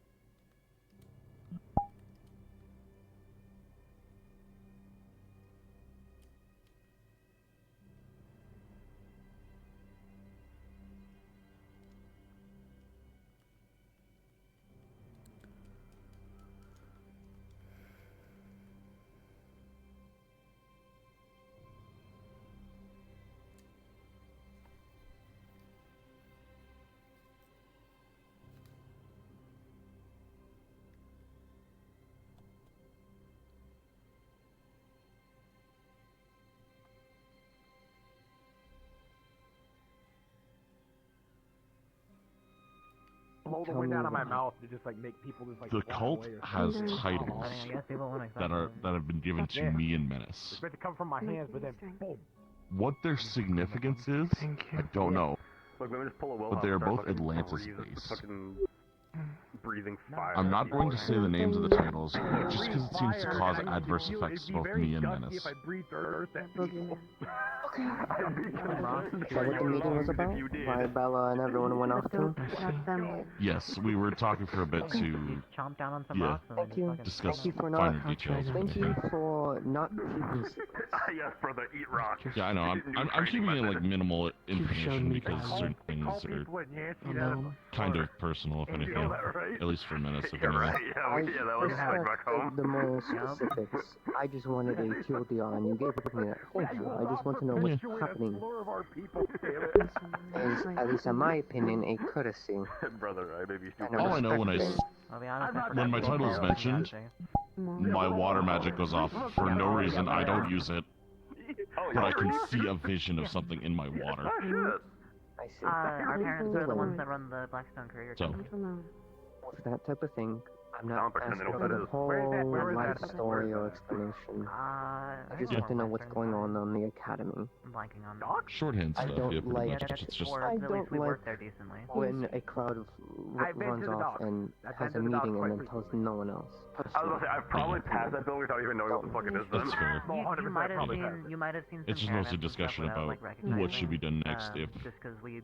Blow the wind out of my mouth to just like make people just like The fly cult away or has something. titles that have been given to me and Menace. It's meant to come from my hands, but then boom. What their significance is, I don't know. Look, let me just pull a will But they are out and both start fucking Atlantis breathing- based. Fucking breathing fire. I'm at not people. going to say the names of the titles, just because it seems to cause adverse effects to both me and Menace. If I breathe earth at people. Is that what the meeting was about? Why Bella and everyone went off to? Yes, we were talking for a bit to Chomp down on some rocks and Thank you. discuss Thank you for not. finer details. Thank you for not keeping secrets. Yes, brother, eat rocks. Yeah, I know. I'm keeping it like minimal information because certain things are kind of personal, if anything. At least for Menace, if anything. Right, yeah, that was like back home. The more specifics. I just wanted a TLDR and you gave me that. Thank you. I just want to know what's happening. Is, at least in my opinion, a courtesy. Brother, I maybe All I know when my title is mentioned, my water magic goes off for no reason. I don't use it, but I can see a vision of something in my water. I see. Our parents are the ones that run the Blackstone Courier. So, With that type of thing, I'm not pretend asking I know for what the that is. whole life story or explanation. I I just want to know what's going on the academy. I'm blanking on shorthand I stuff, don't yeah, pretty like much. It's just or I at least don't we like work there decently. when a crowd I've been runs to the off docks. and I've has a been to the docks meeting quite and then tells no one else. I was gonna say, I've probably passed that building without even knowing what the fuck it is. That's fair. You might have seen. You might have seen. It's just mostly discussion about what should be done next if, just because we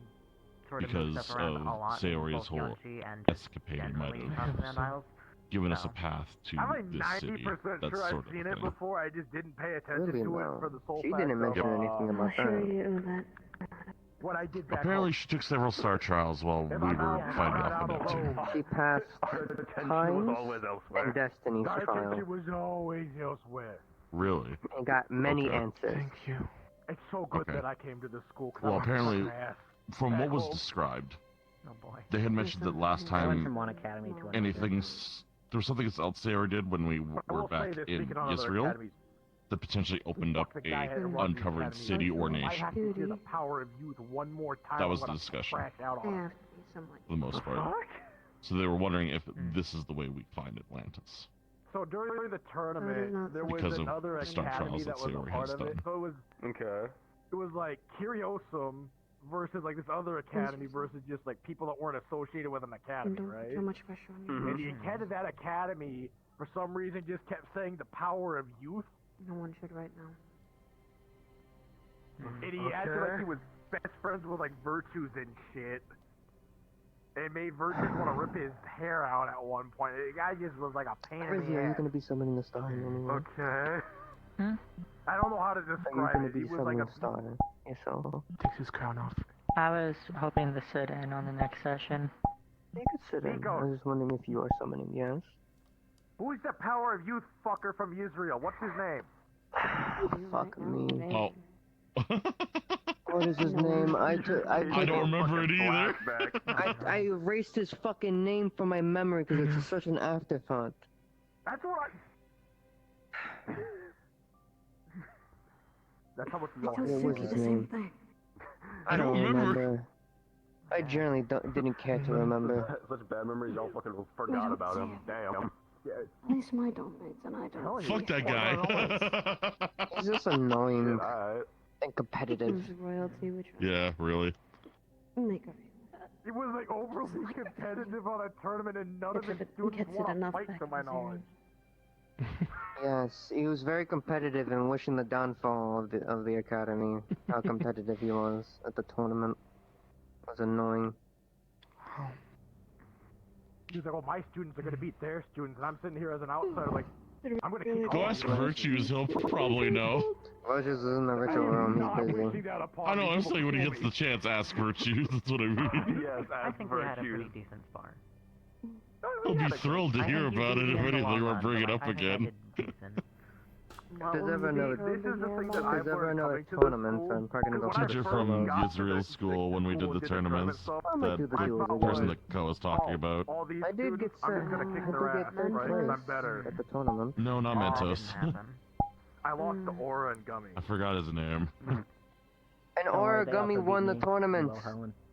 sort of moved because stuff around a lot of in Sayori's both whole Yoshi and escapade might generally have Sand Isles. given us a path to I'm like this city. 90% That's sure I've sort of seen the it thing. before. I just didn't pay attention Really, to it no. for the sole She fact didn't mention of, anything about that. what I did back Apparently, home. she took several star trials while we were fighting off the Neptune. She passed times and Destiny's I trial think it was always elsewhere. Really? and got many Okay. answers. you. It's so good Okay. that I came to this school. 'cause Well, I'm a apparently, fucking ass. from what was home. described, Oh boy. they had mentioned that last I went time from one academy to another. anything, there was something else Sayori did when we I were will say back this, in speaking on other Israel academies, that potentially opened up the guy had a run the uncovered academy. city or I have nation. to hear the power of youth one more time. That was I'm the gonna discussion. crash out on it. For the most part. So they were wondering if this is the way we find Atlantis. So during the tournament, there was Because of another the star academy trials that that was a Sayori part has of it. done. So it was like Curiosum versus like this other academy versus just like people that weren't associated with an academy, right? Too much pressure on you. And the head of that academy, for some reason, just kept saying the power of youth. No one should right now. And he acted like he was best friends with like Virtues and shit. It made Virtues want to rip his hair out at one point. The guy just was like a pain in Crazy, the are you ass. going to be summoning the star anyway? Okay. I don't know how to Are you describe going it. to be He was like summoning a the star yourself? Takes his crown off. I was hoping to sit in on the next session. You could sit in. I was just wondering if you are summoning, yes? Who's the power of youth fucker from Israel? What's his name? Fuck me. Oh. What is his name? I don't remember it either. I erased his fucking name from my memory because it's such an afterthought. That's what That's how much we all What was his the same name? thing. I don't remember. I generally didn't care to remember. Such bad memories, y'all fucking forgot about him. Damn. At least my domates and I don't. Fuck that guy. He's just annoying Alright. and competitive. There's royalty, which Yeah, really. make a It was like overly competitive on a tournament and none of the students want to fight to my knowledge. Yes, he was very competitive and wishing the downfall of the academy. How competitive he was at the tournament. It was annoying. He was like, "Oh, my students are gonna beat their students," and I'm sitting here as an outsider, like, "I'm gonna keep." Go ask Virtues, he'll probably know. Virtues is in the ritual room, he's busy. I know, I'm saying when he gets the chance, ask Virtues, that's what I mean. Yes, I ask think we had a pretty Virtues. decent spar. He'll be thrilled to hear about it if anything, or bring it up again. If there's ever another tournament, I'm probably gonna go for Teacher the from solos. Israel school when we did the tournaments, I might do that the duels the again. person that Ko was talking about. I did get third place at the tournament. No, not Mentos. I lost to Aura and Gummy. I forgot his name. And Origami won the tournament.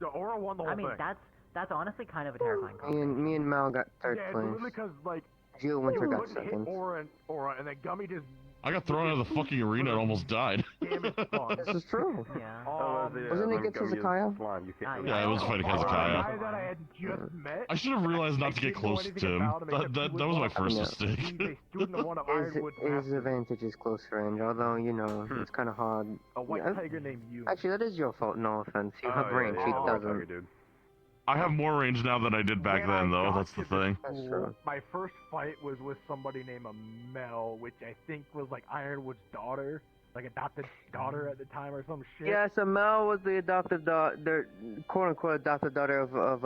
The Aura won the whole thing. That's honestly kind of a terrifying. Me and Mal got third Yeah, it's place. literally because like Geo Winter got couldn't hit second. Aura, and then Gummy just. I got thrown out of the fucking arena and almost died. This is true. Yeah. Wasn't it against Hezekiah? Yeah, I was fighting Hezekiah. That I had just met. I should have realized not to get close to him. That was my first mistake. His advantage is close range, although, you know, it's kind of hard. A white tiger named you. Actually, that is your fault, no offense. You have range, he doesn't. I have more range now than I did back then, though. That's the thing. That's true. My first fight was with somebody named Mel, which I think was like Ironwood's daughter, like adopted daughter at the time or some shit. Yeah, so Mel was the adopted daughter, quote-unquote adopted daughter of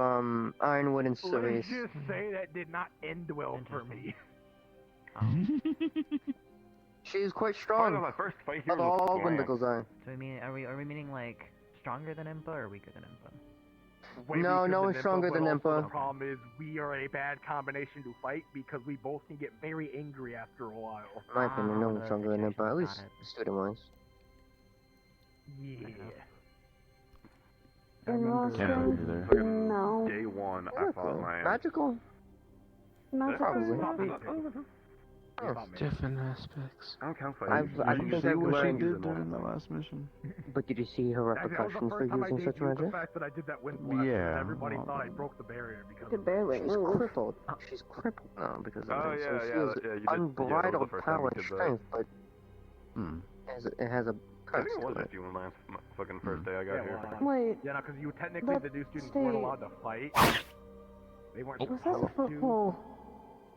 Ironwood and Cerise. Let's just say that did not end well for me. She's quite strong. My first fight here all Wendigos are. So are we meaning like stronger than Impa or weaker than Impa? No one's stronger than Impa. The problem is we are a bad combination to fight because we both can get very angry after a while. In my opinion, no one's stronger than Impa, at least student-wise. Yeah. No. Day one, I fought my Magical? Probably. Different aspects. I think I've learned during the last mission. But did you see her repercussions for using such magic? The fact that I did that wind blast, Yeah. everybody thought I broke the barrier because Could barely She's move. crippled. She's crippled now because of Oh, this. yeah, So she yeah, has yeah, you did- unbridled yeah, power that and was the first time we did strength, but it has a I curse think it was to a it. few last fucking first day I got here. Wait. Yeah, no, because you technically Let's the new students stay- weren't allowed to fight. They weren't Was that supposed the football?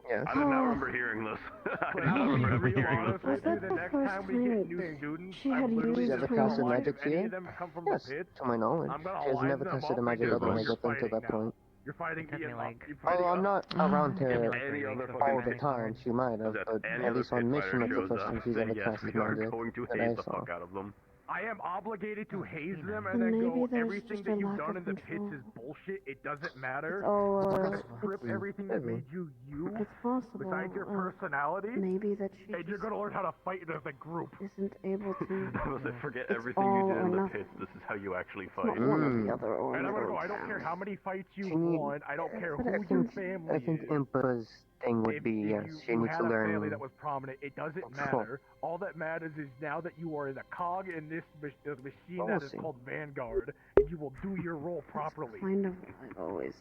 Yes. I did not remember hearing this. I did not remember ever hearing this. Was that the next first time we get new time students, she I had literally used Has just ever her casted realized magic if any here? of them come from Yes, the pit, to my knowledge. I'm gonna She has line never them tested up a magic because other than you're up until fighting that now. point. You're fighting me me like- you're fighting Oh, I'm not around If here any other all fucking the time. She might have, but any at other least on pit mission, fighter it's the shows first time up, she's then ever yes, casted we are magic going to that haze I the saw. fuck out of them. I am obligated to haze them Then and then maybe go, there's everything just that a you've lack done in of the pits control. is bullshit, it doesn't matter. Or Rip everything that made you you, it's possible. besides your personality, Maybe that she and you're gonna learn how to fight as a group. isn't able to. I was like, forget It's everything you all did or in the nothing. pits, this is how you actually It's fight. not one or the other or And I'm gonna go, middle I don't care ground. how many fights you She need- won, I don't care But who I your think- family I think is. Impa's thing would be, yes, she you needs had to a family learn. that was prominent, it doesn't control. matter. All that matters is now that you are in a cog in this machine that is Policy. called Vanguard, and you will do your role properly. Kind of what I've always.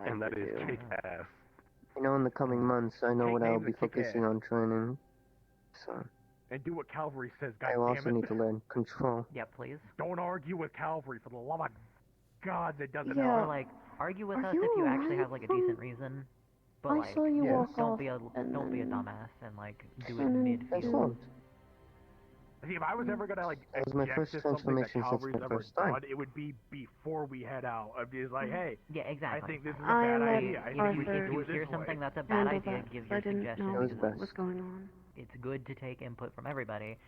And that is tried to do. kick ass. You know, in the coming months, I know Take what I'll names be and kick focusing ass. on training. So, And do what Calvary says, I will also goddammit. need to learn control. Yeah, please. Don't argue with Calvary, for the love of God, that doesn't Yeah. Or help. like argue with Are us you if you actually alright, have like a Mom? decent reason. But I like, saw you walk don't off be a and don't be a then- dumbass and like do it and then mid. I slumped. See, if I was ever gonna like That was my object first to something that transformation since Calvary's my ever first time. done, it would be before we head out. I'd be like, hey, Yeah, exactly. I think this is a I bad let idea. I If think you, we should if do you it hear this something way. that's a bad Handle idea, that. give I your didn't suggestions. know That was what best. was going on. It's good to take input from everybody.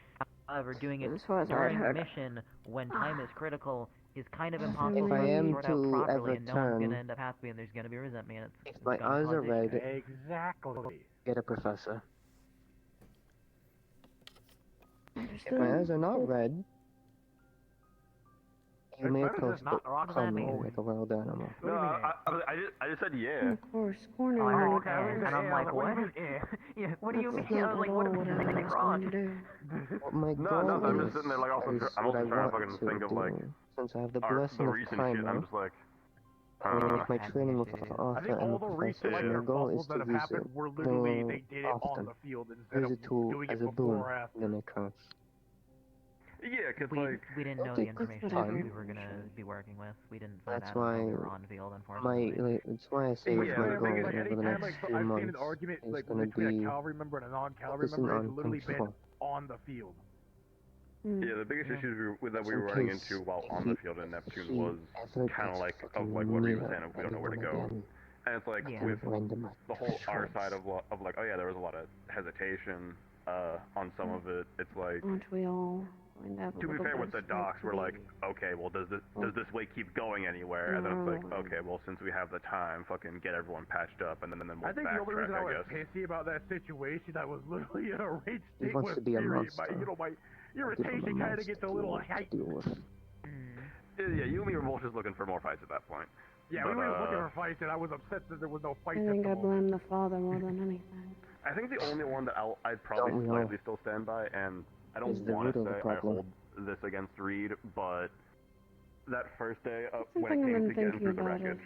However, doing it As far as I during the heard. mission when time is critical is kind of impossible If for I us to am sort out to properly, ever and no one's gonna turn, end up happy, and there's gonna be resentment. if It's my gonna eyes cause are red, issues. Exactly. get a professor. If Still- my eyes are not red, you may It's better approach than not but rock call me climbing. like a wild animal. No, I just said yeah. Of course, corner. Oh, okay. and I'm like, what? Yeah, what do you mean? I was like, what what did I I was wrong? going to do. What my No, goal no, I'm is, just sitting there like also is I'm what also I trying to want fucking think of do. like Since I have the the blessing of recent shit. And climber, I'm just like, with my training with I Arthur think and all the the recent professor, like my goal is kerfuffles to that have use happened it were literally more they did it on often. the field instead Use of it to doing as it a boon before or after. than a curse. yeah, cause we, like we didn't know the information that fine. we were gonna be working with. We didn't find That's out until why we were on field, unfortunately. that's why I say Yeah, my the goal biggest- over the anytime next like few I've seen months an argument is like going to between be a cavalry member and a non-cavalry focusing member, it's on literally been control. on the field. yeah, the biggest issues that we were running into while on the field in Neptune was kind of like what you were saying of we don't know where to go. And it's like with the whole our side of like, oh yeah, there was a lot of hesitation on some of it. It's like, Aren't we all going to have a to be little fair, bit with the of docks, we're like, responsibility? okay, well, does this way keep going anywhere? And then it's like, okay, well, since we have the time, fucking get everyone patched up, and then we'll I think the only backtrack, reason I I was guess. pissy about that situation, I was literally in a rage He state wants with to be a fury. monster. My irritation kind of gets a little height. to deal with. Yeah, you and me were both just looking for more fights at that point. Yeah, But, we were looking for fights, and I was upset that there was no I fights. think I blame the father more than anything. I think the only one that I'd probably Don't we all? slightly still stand by, and I don't Is the want root to of the say I problem. hold this against Reed, but that first day when Something it I've came been to getting thinking through the about wreckage.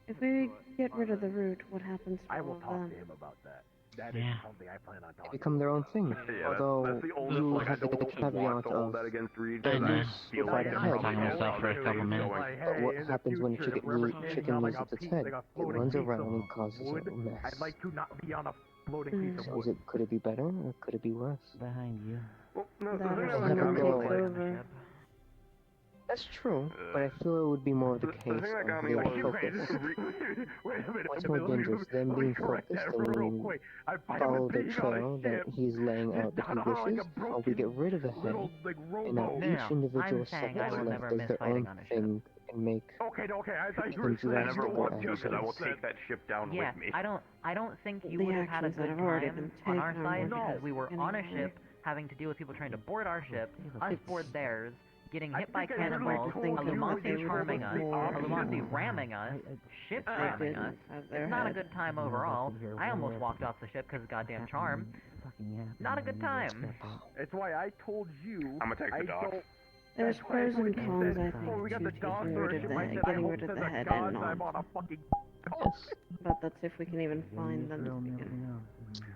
is, if we get rid of the root, what happens to I all will of talk them? to him about that. That is something I plan on They talking. become their own thing. Yeah, Although that's the only you like I have the don't want caveat to hold of that against Reed they because I lose feel by like the there's head. probably myself for a other couple things minutes. going. But what happens when future, if chicken we're ever standing chicken on loses like a its piece, head? like a It floating runs piece around of and causes wood, a mess. I'd like to not be on a floating piece of So wood. could it be better or could it be worse? Behind you. Well, no, the That thing or that was someone kind takes of like, over. That's true, but I feel it would be more of the the case thing that got of me their was focus. Wait a minute, What's more dangerous, them being correct focused that real and quick. I follow was the being on a trail that ship, he's laying out that he not on like wishes, a or we get rid of the head, little like and now rowboat. each individual I'm saying separate I will left never does miss their fighting own on a ship. thing and make Okay, I thought you were and saying I drastic never you want want to because I will actions. take that ship down Yeah, with me. I don't think you The would have had a actions that good have already time been on our taken side are because we were on a anyway. ship having to deal with people trying to board our ship, us board theirs, getting I hit by think I literally cannonballs, a told you Lumasi they were charming us, more- a Lumasi ramming us, ships They ramming us. didn't have their It's not a head. good time overall. I almost walked off the ship because of goddamn charm. Not a good time. It's why I told you. I'm gonna take the I dock. don't- There's That's why pros and when you cons, said, I think, "Oh, we got to the getting dogs rid or of shit," the I head, said, I getting hope rid of to the the head gods and I'm not. on a fucking Yes. But that's if we can even find them to begin.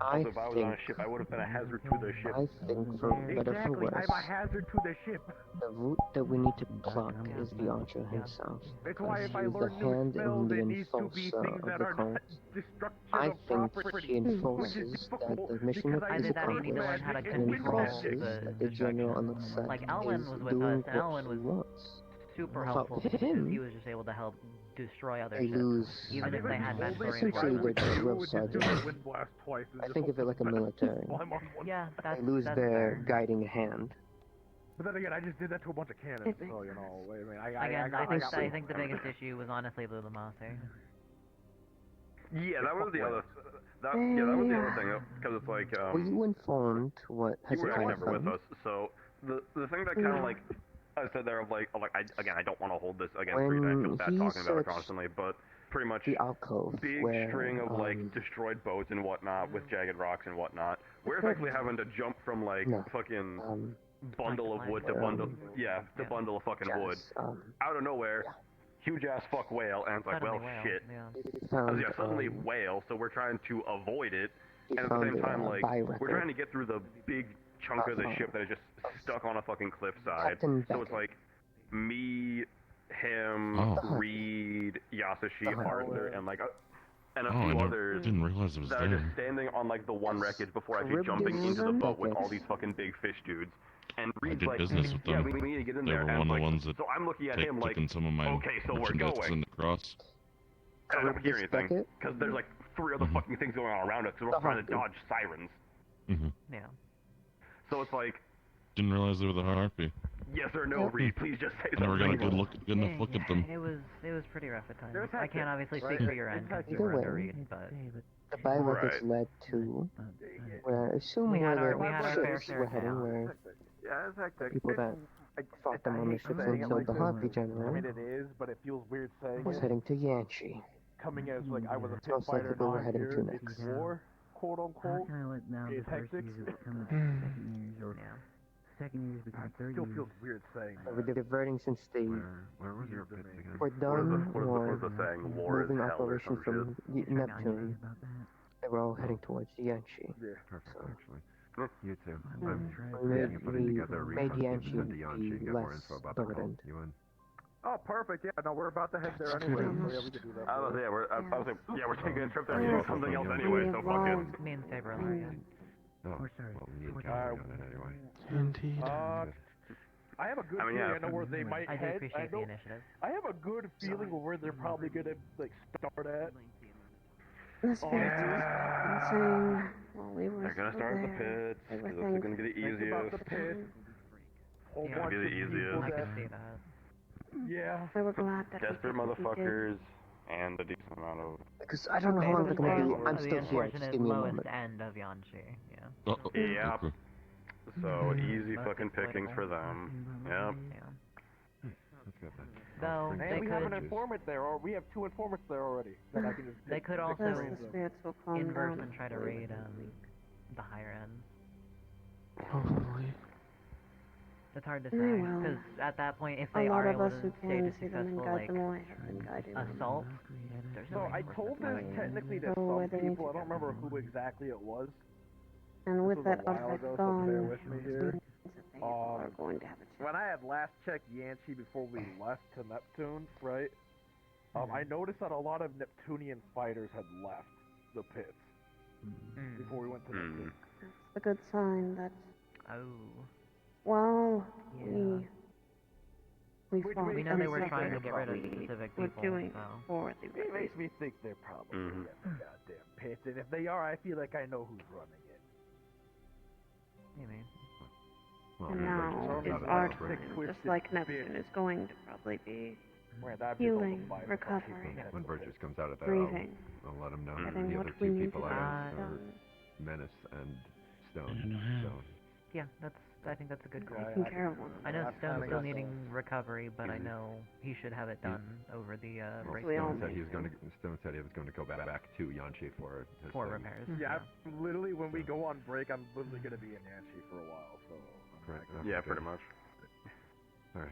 Also, if I was on a ship, I would have been a hazard to the ship. I think for better for Exactly, worse, I'm a hazard to the ship. the route that we need to pluck is the archer himself. That's why if I He's the learn new hand spells, and the it needs to be enforcer things of that the are not cult. destruction I of think property. he enforces that the mission because I is Either that or you need to learn accomplished how to and control enforces the that the general on the set Like Ellen is was with doing us, and Ellen what he was wants. super Without helpful because him, he was just able to help destroy other they ships, lose. even if they had mandatory Essentially, enforcement. they're drill would just do the sergeants. wind blast twice and I just think hope of it like a for the best military. while I'm on one. Yeah, that's They lose that's their fair. guiding hand. But then again, I just did that to a bunch of cannons, so you know. I mean, Again, I got I think the biggest issue was honestly the Lumasi. Yeah, that was the other. That was the other thing because it's like Were you informed what you were actually Hezekiah never with found? us. So the thing that kind of like I said there of like I don't want to hold this against Reed. I feel bad he talking about it searched constantly, but pretty much the alcove big where, string of like destroyed boats and whatnot with jagged rocks and whatnot. We're effectively having to jump from like fucking bundle of wood to bundle, to bundle of fucking wood out of nowhere. Huge ass fuck whale, and it's like, well, shit. Suddenly whale, so we're trying to avoid it, and at the same time, like, we're trying to get through the big chunk of the ship that is just stuck on a fucking cliffside. So it's like, me, him, Reed, Yasushi, Arthur, and like, and a few others didn't realize it was that are there. just standing on like the one wreckage before actually jumping into the boat with all these fucking big fish dudes. And Reed's did like, business with them. we need to get in They there. were And one of like, the ones that so I'm looking at him like, taken some of my okay, so we're merchandise going. and across. And I don't hear anything because there's like 3 other fucking things going on around us because we're trying to dodge sirens. Mm-hmm. Yeah. So it's like, Didn't realize they were the harpy. Yes or no, Reed? Please just say I never got a something. good enough look at them. It was pretty rough at times. There's I can't obviously speak right? for your end because you Either were way, underread, but the bylaw Right. gets led to where I assume we where had our the fair ships share were of heading, chaos. where Yeah, it's hectic. people that fought them on the hate ships saying and it killed like the this. Harpy I General mean, it is, but it feels weird saying was it. heading to Yanchi. Coming as like I was a It's pit most likely fighter, where now we're I'm heading here. to next. It's war, quote unquote. It's hectic. Second years become It third still years. feels weird saying Are that. we diverting since they Where was your pits again? were done What or is the saying? War is moving hell or operations some from Neptune? They were all heading towards Yanchi. Yeah. Perfect, So, actually. You too. we made, putting we together a made refund. Yanchi Send to Yanchi and be get more less info about the cult. burdened. You in? Oh, perfect. Yeah, no, we're about to head there anyway. So yeah, we could do that. I was we're taking a trip there to do something else anyway, so fuck it. Me and Saber are yeah. Oh, We're sorry. well, we need California on it anyway. Indeed. I have a good I mean, feeling yeah. I know where they might I do head. appreciate the initiative. I have a good feeling of where they're probably gonna like start at. The spirits have been saying while we were They're gonna still start there, with the pits, they were because it's gonna be the Think about the easiest. pit. Whole It's gonna bunch be the of people easiest. I that- can see that. Yeah. they were glad that Desperate we did what we did. motherfuckers, and a decent amount of... Because I don't know how long they're gonna do. I'm The still here. Just unfortunate give me a lowest moment. end of Yanchi, yeah. Yep. Okay. So, easy Most fucking pickings exploitable. for them. Yep. Yeah. That's good then. Though, And they we have an could, informant there, or we have 2 informants there already. That I can just they could pick also Plus brains the of. spirits will calm inverse down. and try to raid the higher ends. Hopefully. It's hard to They say, will. because at that point, if A they lot are of able us to who stage can a see them and successful, guide like, them away have been guiding them. assault, there's So I told this technically to Go where some they need people. to I don't go. remember who exactly it was. And with was that a while artifact ago, so gone, bear with me it here. means that they are going to have a chance. When I had last checked Yanchi before we left to Neptune, right? I noticed that a lot of Neptunian fighters had left the pits before we went to Neptune. It's a good sign that, Oh. well, Yeah. we fought We know they were and trying to suffered get rid of what we specific were people, doing so. for the It makes me think they're probably in the goddamn pits, and if they are, I feel like I know who's running it. Maybe. And now is our time, just like Neptune is going to probably be healing, recovering, When Burgess comes out of there, grieving, I'll let him know. getting The what other we two need people to I get asked are done. Menace and Stone. So, Yeah, I think that's a good goal. Taking care of one I know another. Stone's still needing recovery, but I know he should have it done over the break. Stone said he was going to. Stone said he was going to go back to Yanchi for his For thing. repairs. Yeah, I'm literally, when we go on break, I'm literally going to be in Yanchi for a while, so... Right, Yeah, okay. pretty much. All right.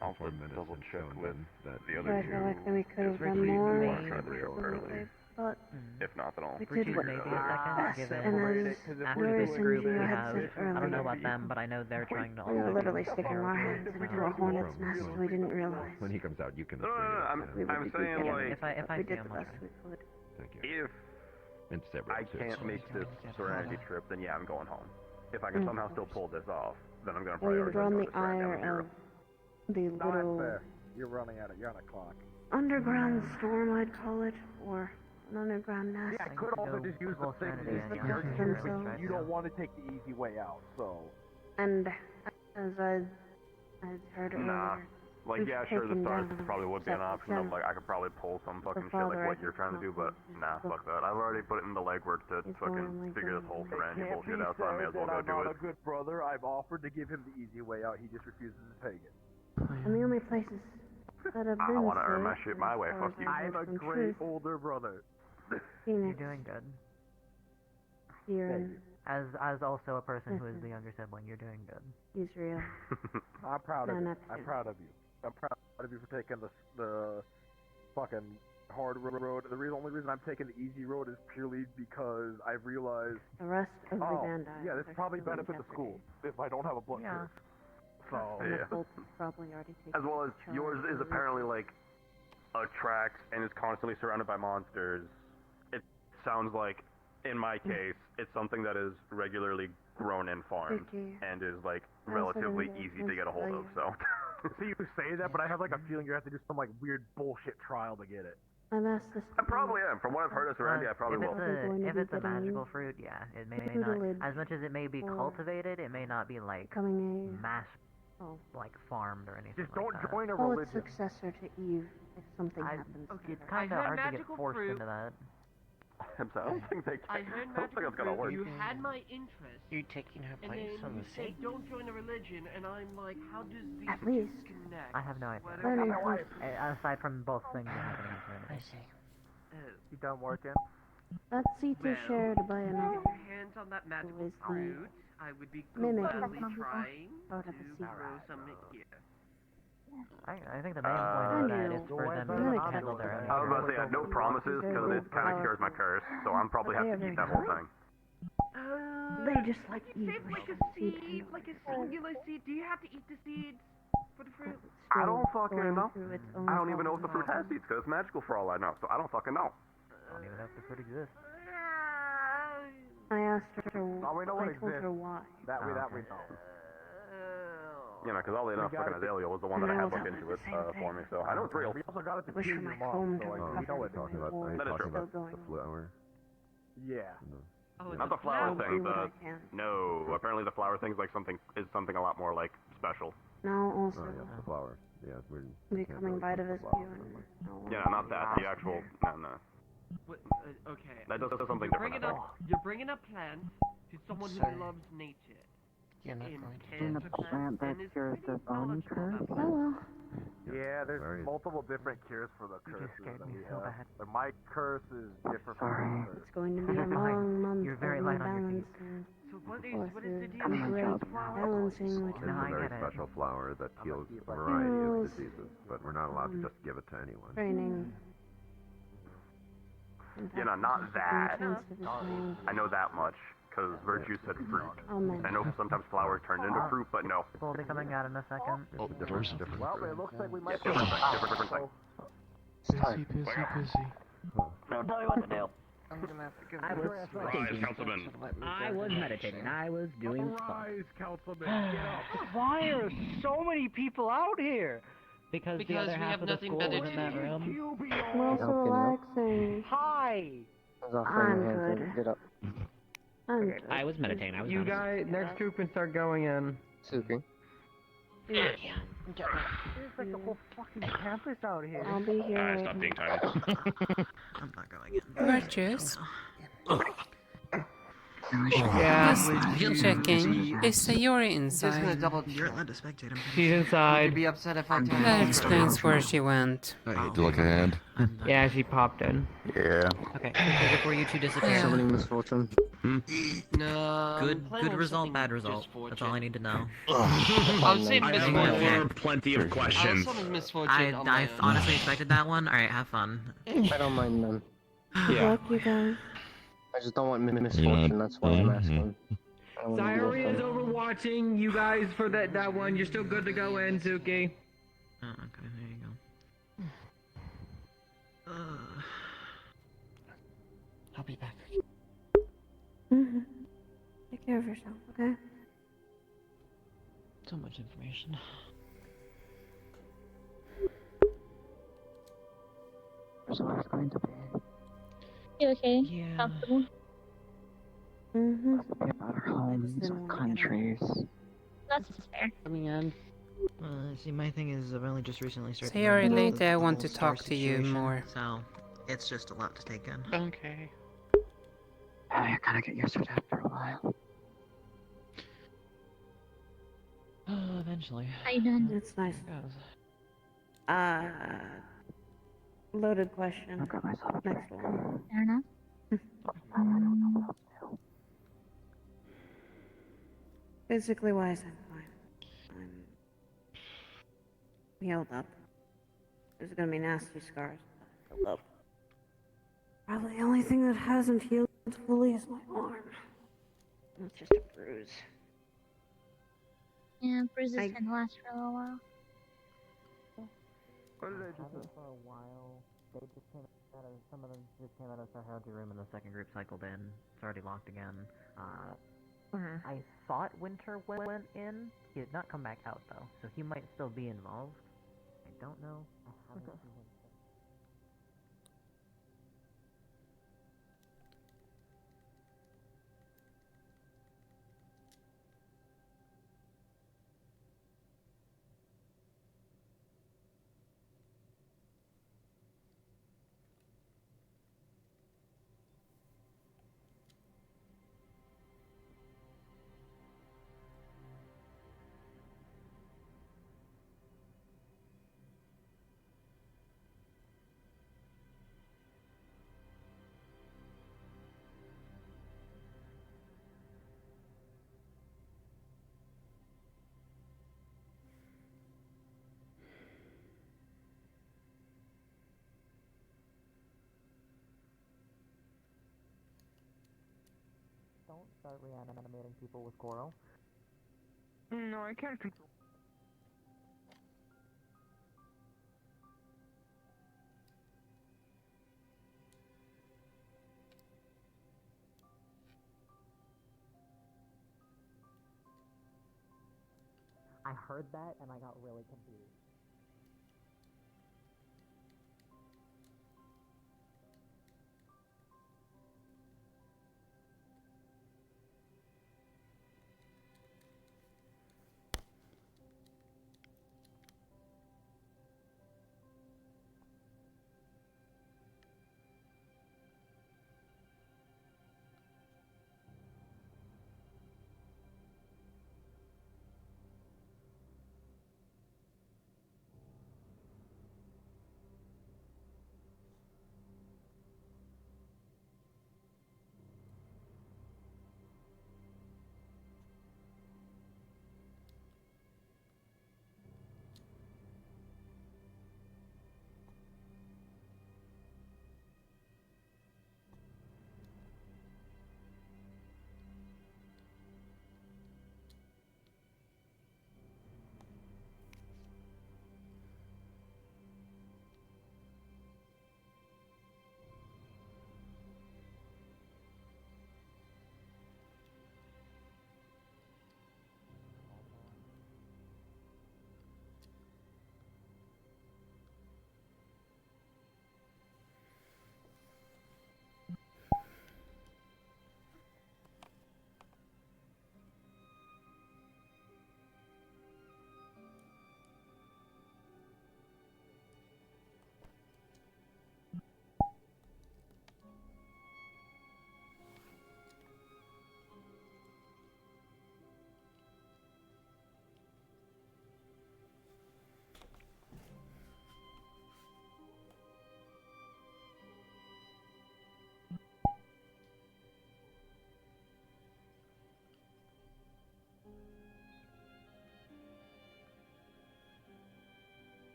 I'll for Menace double and check Stone with then that the So other I two. feel like that we could have If done we more, want to try to show early. absolutely, but If not, then I'll we Retreat did what maybe we a second, best, given and as after Lewis this and group you we had have, said I don't know earlier, about them, but I know they're trying to we were also literally get sticking our prepared. hands into a hornet's nest we didn't realize. when he comes out, you can. No, We would I'm be saying, getting like, it, If I but we see did him, the I'll best try. we could. Thank you. if And Saber I too. can't make this Serenity trip, then yeah, I'm going home. If I can somehow still pull this off, then I'm going to We've prioritize drawn going the to Serenity. I'm a ire hero. of the No, that's little fair. You're running out of... You're on a clock. underground storm, I'd call it, or an underground nest. Yeah, I could also just use the Full thing Serenity that and you're Yanchi here, themselves. but you don't want to take the easy way out, so... And as I'd heard Nah. earlier, Like, we've yeah, sure, the taken stars down probably would be an several option of, like, I could probably pull some fucking shit like father, what I you're trying to do, but think, nah, fuck that. I've already put in the legwork to He's fucking going like figure this that. whole It Serenity can't be bullshit out, so I may as well said go I'm do not it. a good brother. I've offered to give him the easy way out. He just refuses to take it. and the only places that have been I want to earn my safe, shit my way, as far fuck as you. I've I am heard a from great Truth, older brother. You're Phoenix, doing good. here in As also a person who is the younger sibling, you're doing good. Israel. I'm proud of No, you. not I'm too. proud of you. I'm proud of you for taking the fucking hard road. Only reason I'm taking the easy road is purely because I've realized, The rest of the oh, Vandals yeah, this are probably still in benefit the jeopardy. school if I don't have a blood Yeah. curse. So, And Yeah. the cult has probably already taken As well as charge yours is of apparently like a track and is constantly surrounded by monsters. It sounds like, in my case, it's something that is regularly grown and farmed Tricky. and is like I relatively also easy to get a hold of. So see, you say that, but I have like a feeling you have to do some like weird bullshit trial to get it. I've asked this. I probably am. From what I've heard of Serenity, I probably will. If it's a magical fruit, yeah, it may not. As much as it may be cultivated, it may not be like mass, like farmed or anything. Just don't join a Call religion. its successor to Eve if something happens. It's kind of hard to get forced into that. I don't think they can. I heard I don't think it's gonna work. You had my interest. You're taking her And place then on you the say scene. don't join a religion, and I'm like, how does these At least. connect? I have no idea. Whether- Aside from both things happening in Serenity. I see. You done working? That seat is shared by another. With your hands on that magical fruit, I would be Mimic gladly of trying out of to a seat. grow some here. I think the main point of that is for them to handle their I was about to say, no promises, because it kind of cures my curse, so I'm probably have to keep that whole thing. They just like It's Eve. like a seed, like a singular seed. Do you have to eat the seeds for the fruit? I don't fucking know. Through its I don't even know if the fruit has seeds, because it's magical for all I know, so I don't fucking know. I don't even know if the fruit exists. I asked her. No, we know what I told her exists. why. That we know. You know, because oddly enough, fucking Azalea was the one that I had looked into it for me, so I know it's real. We also got it to Wish kill for your my mom, home so to like, recover we know it. Talking about, are you That is talking true. about the flower? Yeah. Oh, Not the flower I'll thing, do what I can. no, apparently the flower thing's like something a lot more like special. Now also, Oh, yes, the flower. Yeah, we're becoming Vitavis flower. and Yeah, not that, the actual, no. What, okay. That does something You're different, bringing I up, you're bringing up plants to someone Sorry. who loves nature. You're not In going to Bring do a plant that cures the bone curse? Yeah, there's Very- multiple different cures for the curses scared that me we so have. bad. Like, my curse is different from your curse. It's going to be a long month You're very of light on your feet. rebalancing. So what is Forces the deal and with great the flower? balancing which It's No, a I very get it. special flower that heals a Heals, variety of diseases, but we're not allowed to just give it to anyone. training. You know, not that. Chance of his mind. I know that much, because Virtue said fruit. I'll mention. I know sometimes flowers turn into fruit, but no. Will be coming out in a second. It's a different Well, fruit. it looks like we Yeah, might different thing. Busy. Don't tell me what to do. I'm gonna have to go. I was thinking. Councilman. I was meditating. I was doing stuff. Arise, Councilman, get up. Why are so many people out here? Because the Because other we half have of the nothing school better was to in that do. room. I'm also relaxing. Hi. I'm good. Get up. I'm good. I was meditating. I was. You honest. guys, next group can start going in. Suki. Yeah. There's like the whole fucking campus out here. I'll be here. Stop being tiny. I'm not going in. Virtues. Yeah, Just checking. Is Sayori Just gonna inside? double You're check. allowed to spectate him. she's Would you inside. be upset if I told That you? explains where she went. I hate to look ahead. Yeah, she popped in. Yeah. Okay, quickly before you two disappear. So many misfortune. No. Good result, bad result. That's all I need to know. I'll say I have misfortune. plenty of questions. I'll say misfortune on my I own. honestly expected that one. Alright, have fun. I don't mind them. Yeah. Luck, you guys. I just don't want misfortune, that's why I'm asking. I don't wanna deal with Sayori is them. overwatching you guys for that one. You're still good to go in, Suki. Oh, okay, there you go. I'll be back. Mm-hmm. Take care of yourself, okay? So much information. So I was going to bed. You okay? Yeah. Comfortable? Mm-hmm. About our homes, our countries. That's fair. Coming in. See, my thing is I've only just recently started. Sayori, learning about later I the want whole to star talk to you situation, more. So, it's just a lot to take in. Okay. I gotta get used to it after a while. Eventually. How you doing? That's nice. Yes. Loaded question. I've got myself a Next one. Fair enough. I don't know what else to do. Physically wise, I'm fine. I'm healed up. There's gonna be nasty scars. but healed up. Probably the only thing that hasn't healed fully is my arm. It's just a bruise. Yeah, bruises can last for a little while. For a while, they just came out of, some of them just came out of the Heraldry room and the second group cycled in. It's already locked again. I thought Winter went in. He did not come back out though, so he might still be involved. I don't know. I haven't seen him. out, start reanimating people with Goro. No, I can't control. I heard that and I got really confused.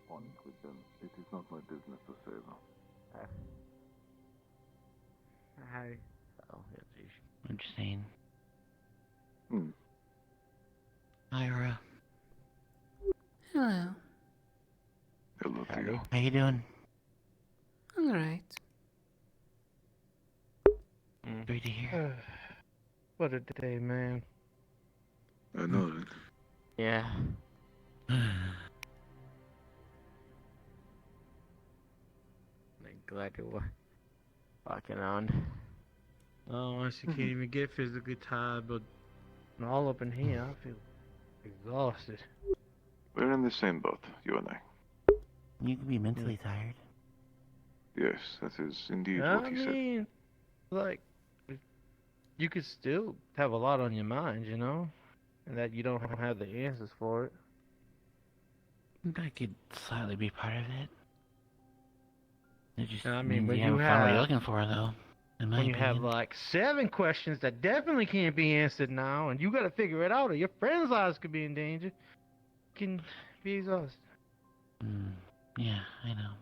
Honest with them. It is not my business to say them. Hi. Oh, I'm just saying. Ira. Hello. Hello to you. How you doing? Alright. Great to hear. What a day, man. I know that. Yeah. I'm glad you were walking around. Oh, she can't even get physically tired, but all up in here, I feel exhausted. We're in the same boat, you and I. You can be mentally tired. Yes, that is indeed I what he said. mean, like, you could still have a lot on your mind, you know? And that you don't have the answers for it. That could slightly be part of it. It just I mean, means when you you haven't found what you're have looking for, though. In my when you opinion. have like 7 questions that definitely can't be answered now, and you gotta figure it out, or your friends' lives could be in danger, it can be exhausting. Yeah, I know.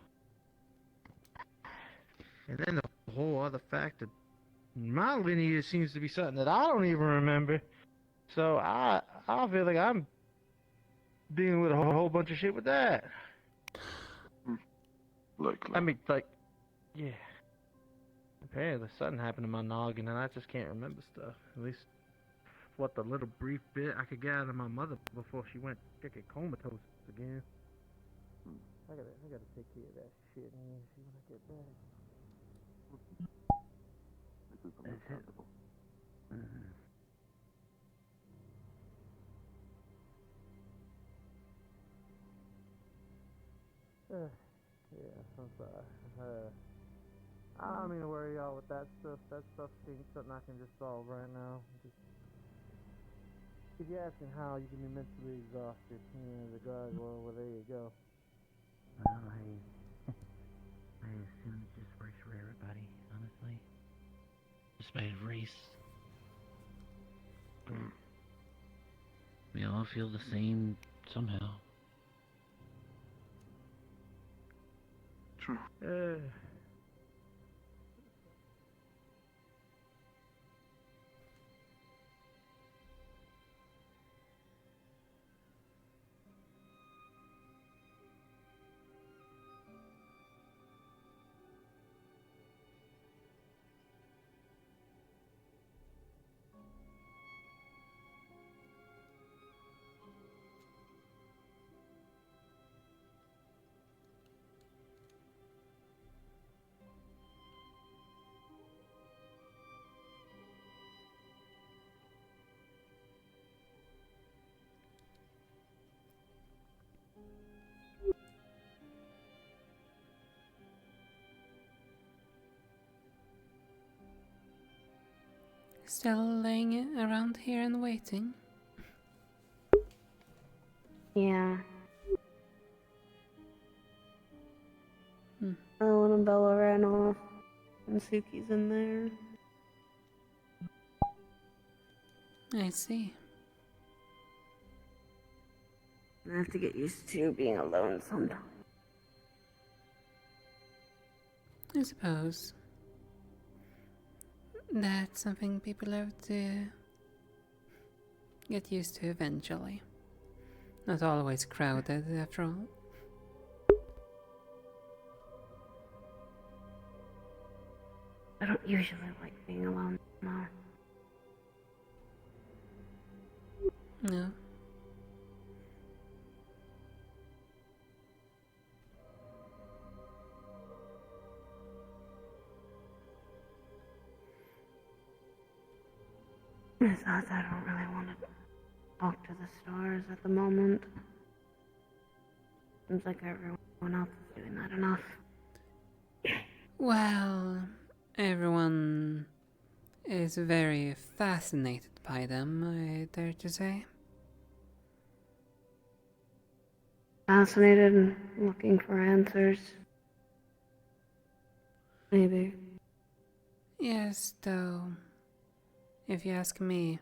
And then the whole other fact that my lineage seems to be something that I don't even remember. So I feel like I'm dealing with a whole bunch of shit with that. Likely. I mean, like, yeah. Apparently something happened to my noggin and I just can't remember stuff. At least what the little brief bit I could get out of my mother before she went freaking comatose again. I gotta take care of that shit and see when I get back. This is understandable. Yeah, I'm sorry. I don't mean to worry y'all with that stuff. That stuff ain't something I can just solve right now. Just, if you're asking how you can be mentally exhausted, the guys, well, there you go. Well, I assume it just works for everybody, honestly. Just by race. We all feel the same somehow. True. Still laying around here and waiting? Yeah. Oh, and Bella ran off. And Suki's in there. I see. I have to get used to being alone sometimes. I suppose. That's something people have to get used to eventually. Not always crowded, after all. I don't usually like being alone, no. No. Besides, I don't really want to talk to the stars at the moment. Seems like everyone else is doing that enough. Well, everyone is very fascinated by them, I dare to say. Fascinated and looking for answers. Maybe. Yes, though, if you ask me,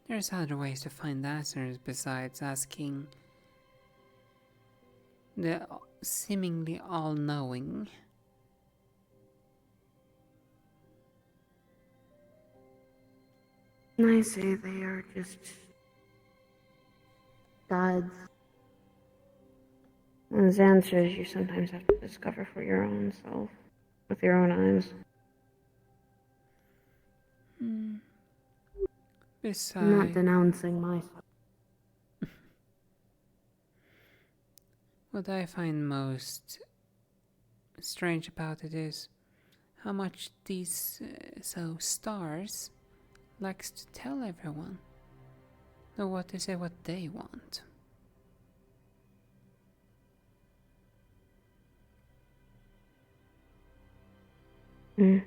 there's other ways to find answers besides asking the seemingly all-knowing. I say they are just gods. And as answers you sometimes have to discover for your own self, with your own eyes. Besides, I'm not denouncing myself. What I find most strange about it is how much these stars likes to tell everyone know what to say, what they want. Mm.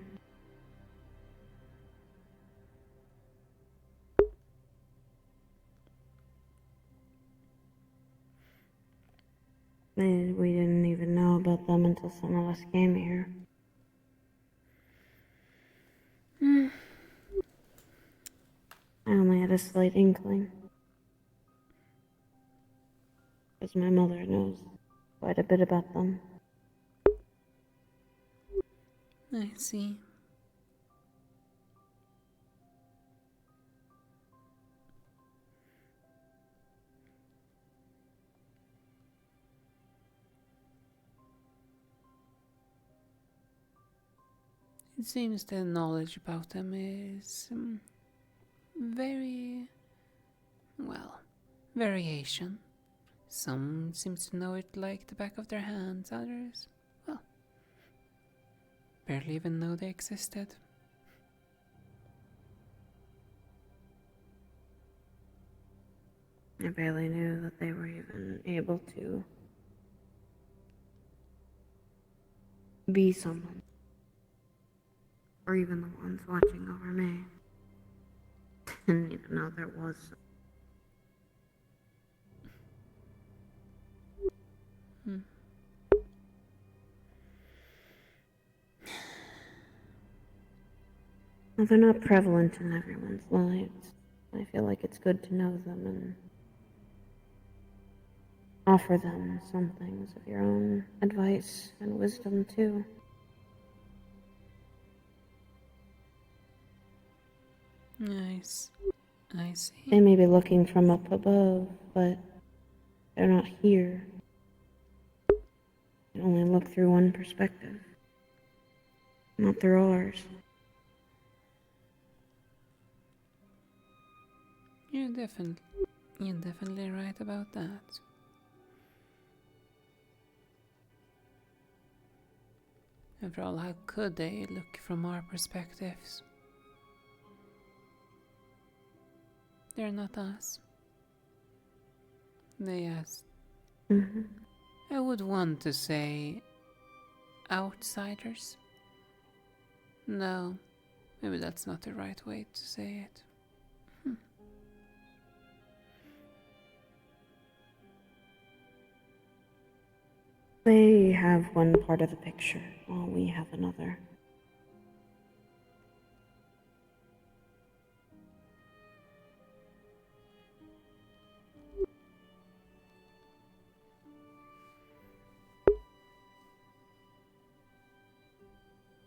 And we didn't even know about them until some of us came here. I only had a slight inkling. Because my mother knows quite a bit about them. I see. It seems the knowledge about them is very, well, variation. Some seems to know it like the back of their hands, others, well, barely even know they existed. I barely knew that they were even able to be someone. Or even the ones watching over me. Didn't even know there was. Well, they're not prevalent in everyone's lives. I feel like it's good to know them and offer them some things of your own advice and wisdom, too. Nice. I see. They may be looking from up above, but they're not here. They only look through one perspective, not through ours. You're definitely right about that. After all, how could they look from our perspectives? They're not us. They asked. I would want to say outsiders. No, maybe that's not the right way to say it. They have one part of the picture, while we have another.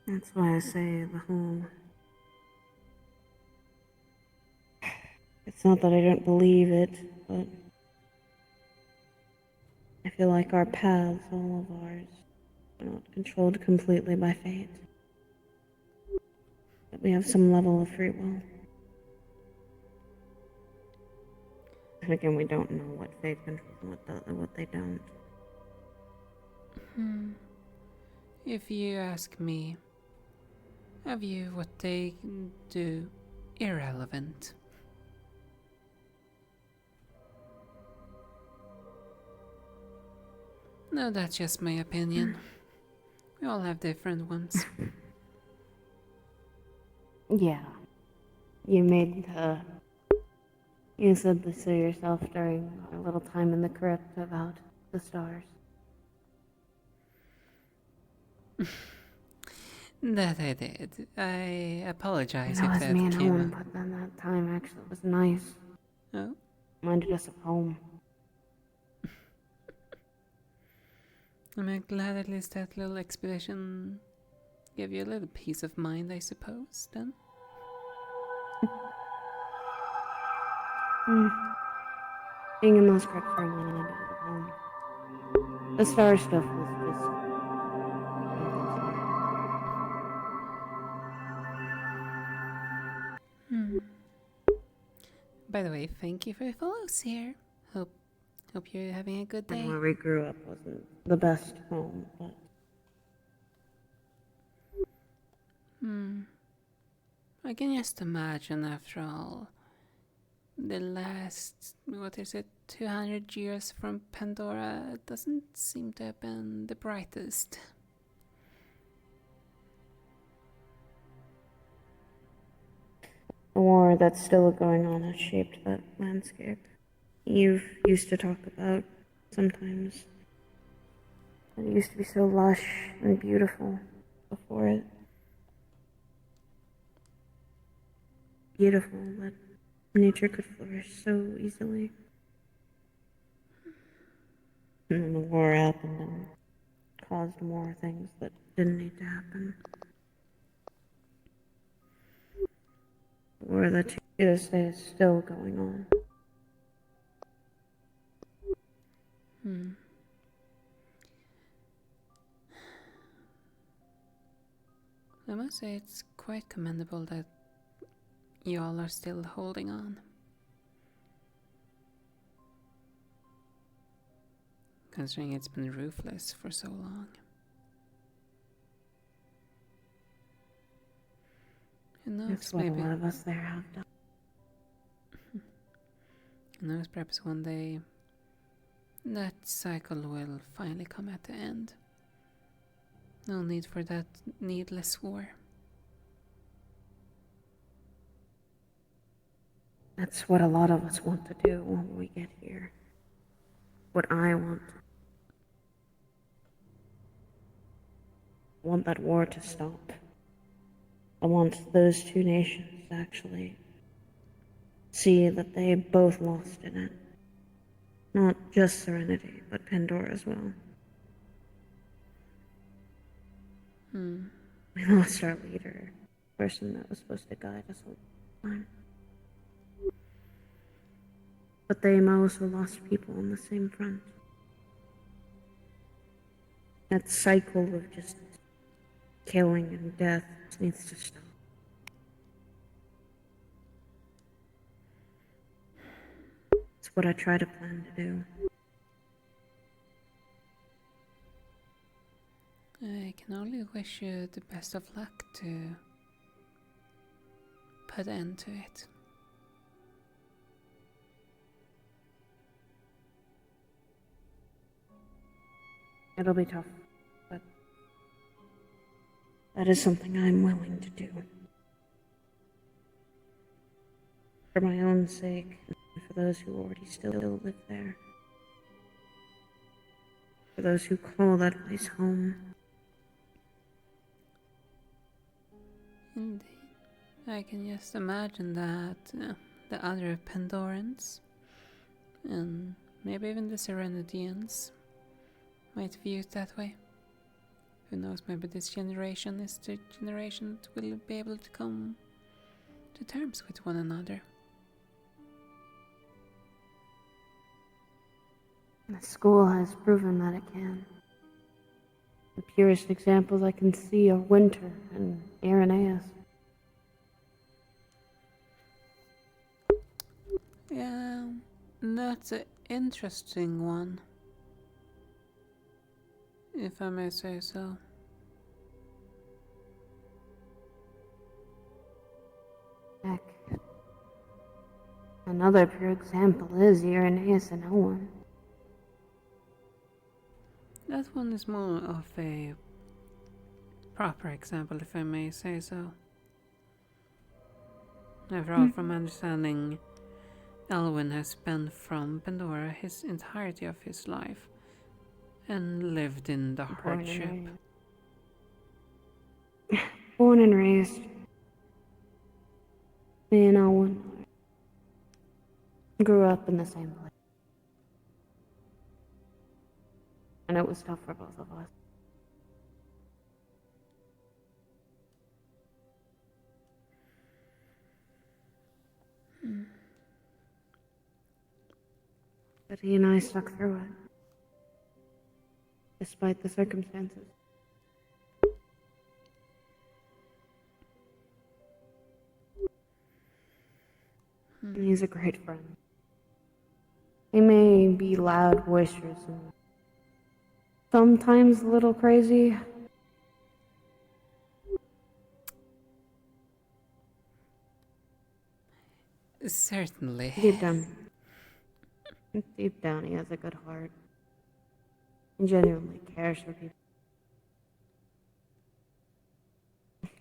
That's why I say the whole... It's not that I don't believe it, but... I feel like our paths, all of ours, are not controlled completely by fate. That we have some level of free will. And again, we don't know what fate controls and what they don't. If you ask me, I view what they do irrelevant. No, that's just my opinion. We all have different ones. Yeah. You said this to yourself during our little time in the crypt about the stars. That I did. I apologize That if was that me and came home, but then that time actually was nice. Oh? Reminded us of home. I'm glad at least that little expedition gave you a little peace of mind, I suppose, then? Being in those crypts for a while reminded us of home. The star stuff was just... By the way, thank you for your follows here. Hope you're having a good day. Where we grew up wasn't the best home, but... I can just imagine, after all, the last, 200 years from Pandora doesn't seem to have been the brightest. The war that's still going on has shaped that landscape. You've used to talk about sometimes. It used to be so lush and beautiful before it. Beautiful that nature could flourish so easily. And then the war happened and caused more things that didn't need to happen. War that to this day is still going on. I must say it's quite commendable that you all are still holding on. Considering it's been ruthless for so long. Who knows, That's what maybe a lot of us there have done. who knows, perhaps one day that cycle will finally come at the end. No need for that needless war. That's what a lot of us want to do when we get here. What I want. I want that war to stop. I want those two nations to actually see that they both lost in it. Not just Serenity, but Pandora as well. We lost our leader, the person that was supposed to guide us all the time. But they also lost people on the same front. That cycle of just killing and death needs to stop. It's what I try to plan to do. I can only wish you the best of luck to put an end to it. It'll be tough, but that is something I'm willing to do. For my own sake, and for those who already still live there. For those who call that place home. Indeed. I can just imagine that the other Pandorans, and maybe even the Serenitians, might view it that way. Who knows, maybe this generation is the generation that will be able to come to terms with one another. The school has proven that it can. The purest examples I can see are Winter and Irenaeus. Yeah, that's an interesting one, if I may say so. Heck. Another pure example is Irenaeus and Owen. That one is more of a proper example, if I may say so. After all, from understanding, Elwyn has spent from Pandora his entirety of his life and lived in the hardship. Born and raised. Me and Owen grew up in the same place. And it was tough for both of us. But he and I stuck through it. Despite the circumstances. And he's a great friend. He may be loud, boisterous, and sometimes a little crazy. Certainly. Deep down, he has a good heart. He genuinely cares for people.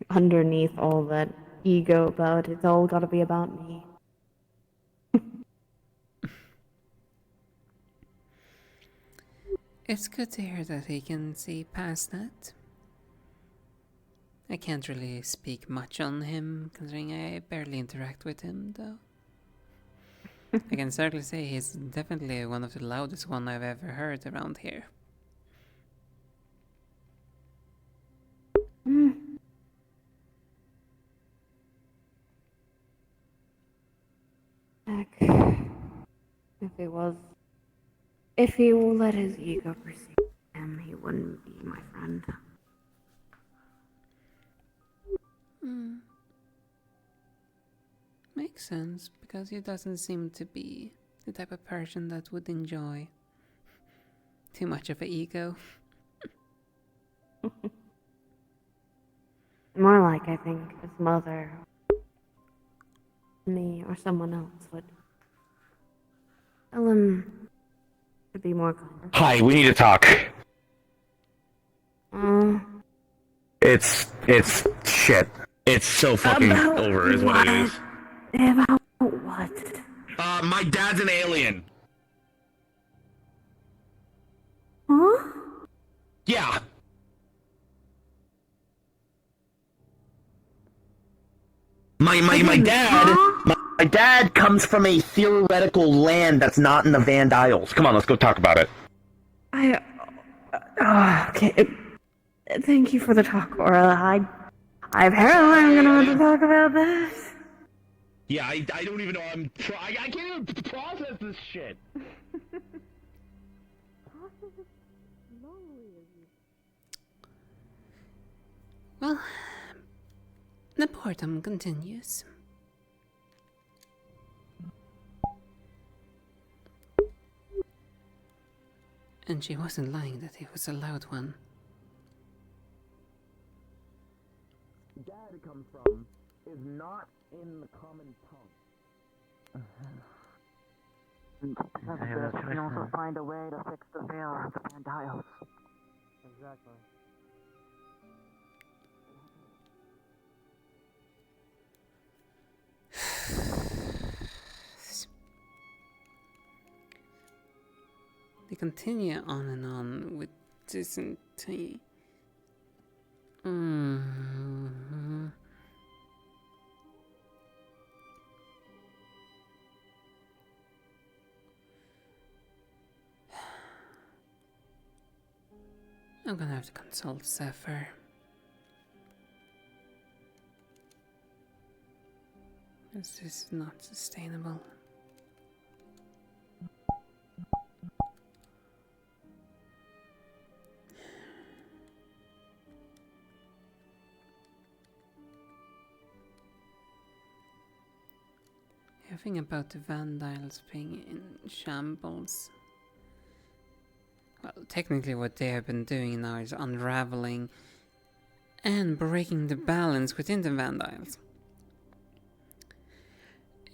Underneath all that ego about it's all gotta be about me. It's good to hear that he can see past that. I can't really speak much on him, considering I barely interact with him, though. I can certainly say he's definitely one of the loudest one I've ever heard around here. Heck, if he will let his ego perceive him, he wouldn't be my friend. Makes sense, because he doesn't seem to be the type of person that would enjoy too much of an ego. More like, I think, his mother, me, or someone else would tell him to be more calm. Hi, we need to talk. It's shit. It's so fucking over, is what it is. About what? My dad's an alien. Huh? Yeah. My dad comes from a theoretical land that's not in the Van Isles. Come on, let's go talk about it. Okay. Thank you for the talk, Aura. Apparently I'm gonna want to talk about this. Yeah, I don't even know. I can't even process this shit. Well, the boredom continues. And she wasn't lying that he was a loud one. Dad comes from is not in the common tongue. You can also find a way to fix the failure of the Pandials. Exactly. They continue on and on with this entire... I'm gonna have to consult Zephyr. This is not sustainable. Everything about the Vandals being in shambles. Well, technically what they have been doing now is unraveling and breaking the balance within the Vandals.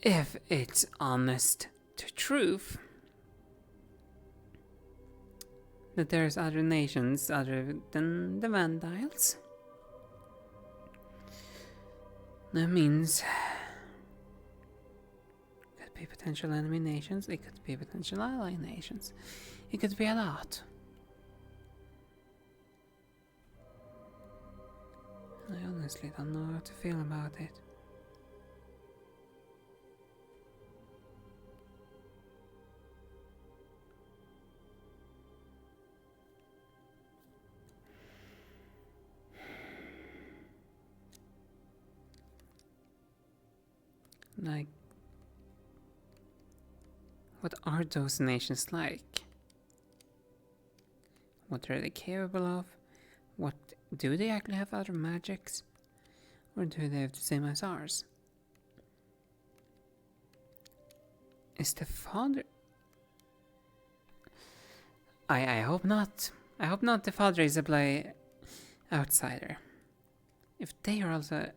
If it's honest to truth, that there's other nations other than the Vandals, that means it could be potential enemy nations, it could be potential ally nations, it could be a lot. I honestly don't know how to feel about it. Like, what are those nations like? What are they capable of? What do they actually have other magics? Or do they have the same as ours? Is the father... I hope not. I hope not the father is a play outsider. If they are also...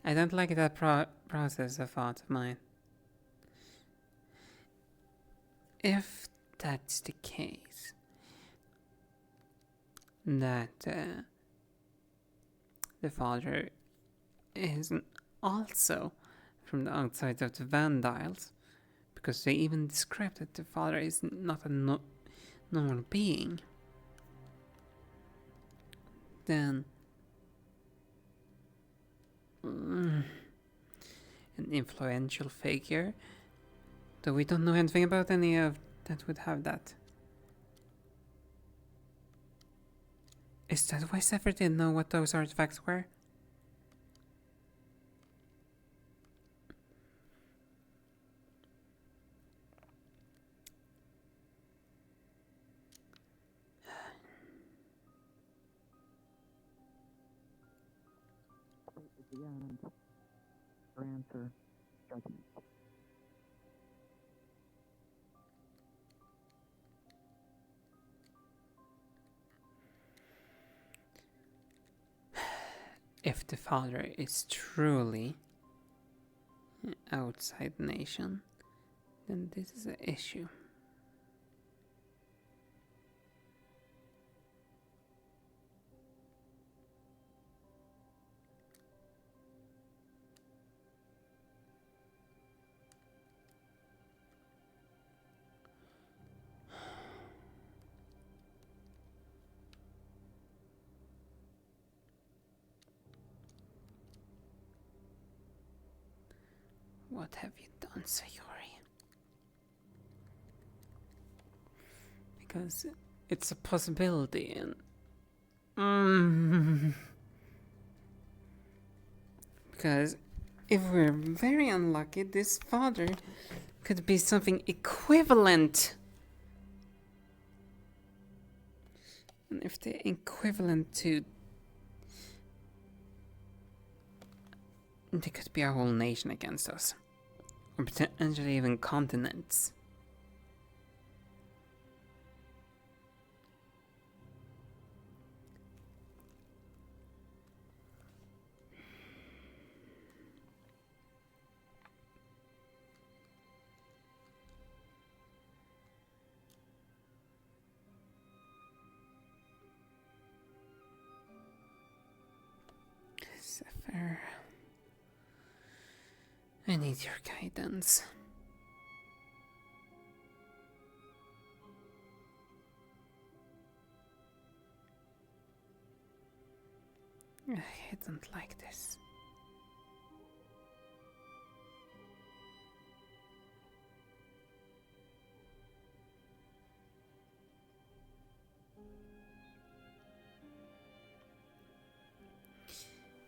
I don't like that process of thought of mine. if that's the case, that the father is also from the outside of the Vandiles, because they even describe that the father is not a normal being, then an influential figure, though we don't know anything about any of that would have that. Is that why Zephyr didn't know what those artifacts were? Answer judgment. If the father is truly outside nation, then this is an issue. What have you done, Sayori? Because it's a possibility, and because if we're very unlucky, this father could be something equivalent. And if they're equivalent to, there could be a whole nation against us. Or potentially even continents. Zephyr, I need your guidance. I don't like this.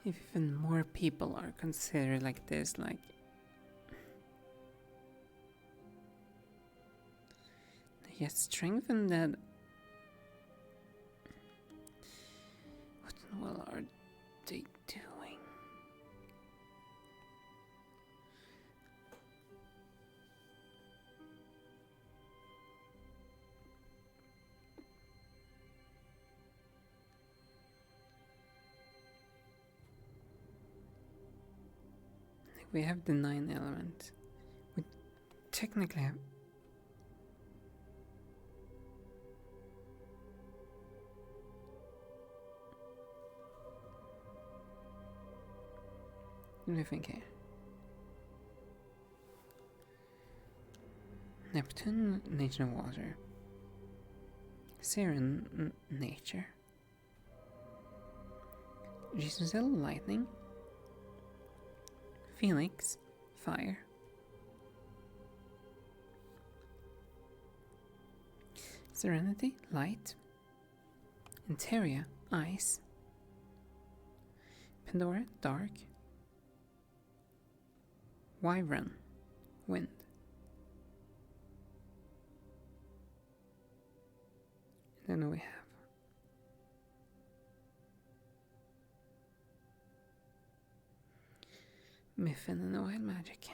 If even more people are considered like this, like yet strengthen that. What in the world are they doing? We have the 9 element. We technically have. What do you think here? Neptune, nature and water. Siren, nature. Giselle, lightning. Phoenix, fire. Serenity, light. Interia, ice. Pandora, dark. Wyvern, wind. And then we have Miffin and Oil Magic.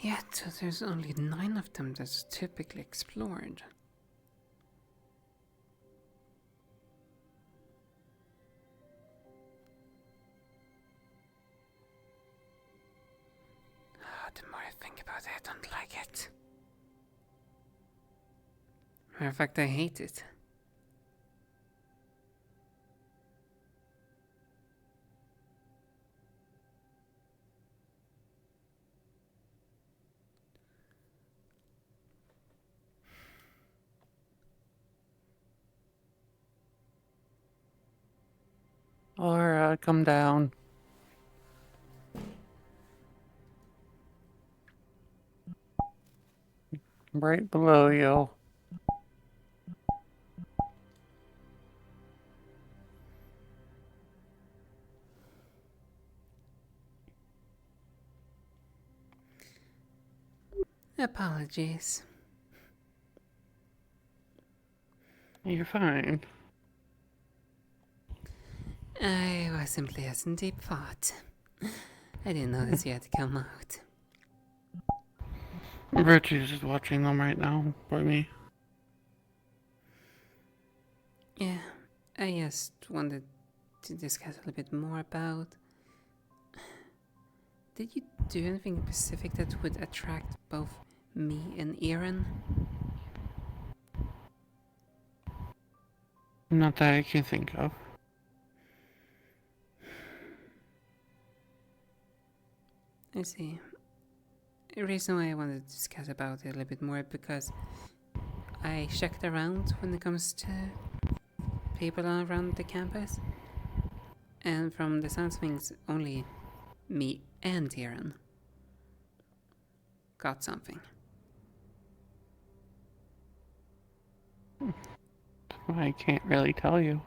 Yet there's only 9 of them that's typically explored. I don't like it. Matter of fact, I hate it. Or come down. Right below you. Apologies. You're fine. I was simply as in deep thought. I didn't notice you had to come out. Richie's just watching them right now for me. Yeah, I just wanted to discuss a little bit more about... Did you do anything specific that would attract both me and Aaron? Not that I can think of. I see. The reason why I wanted to discuss about it a little bit more because I checked around when it comes to people around the campus, and from the sounds of things, only me and Aaron got something. I can't really tell you.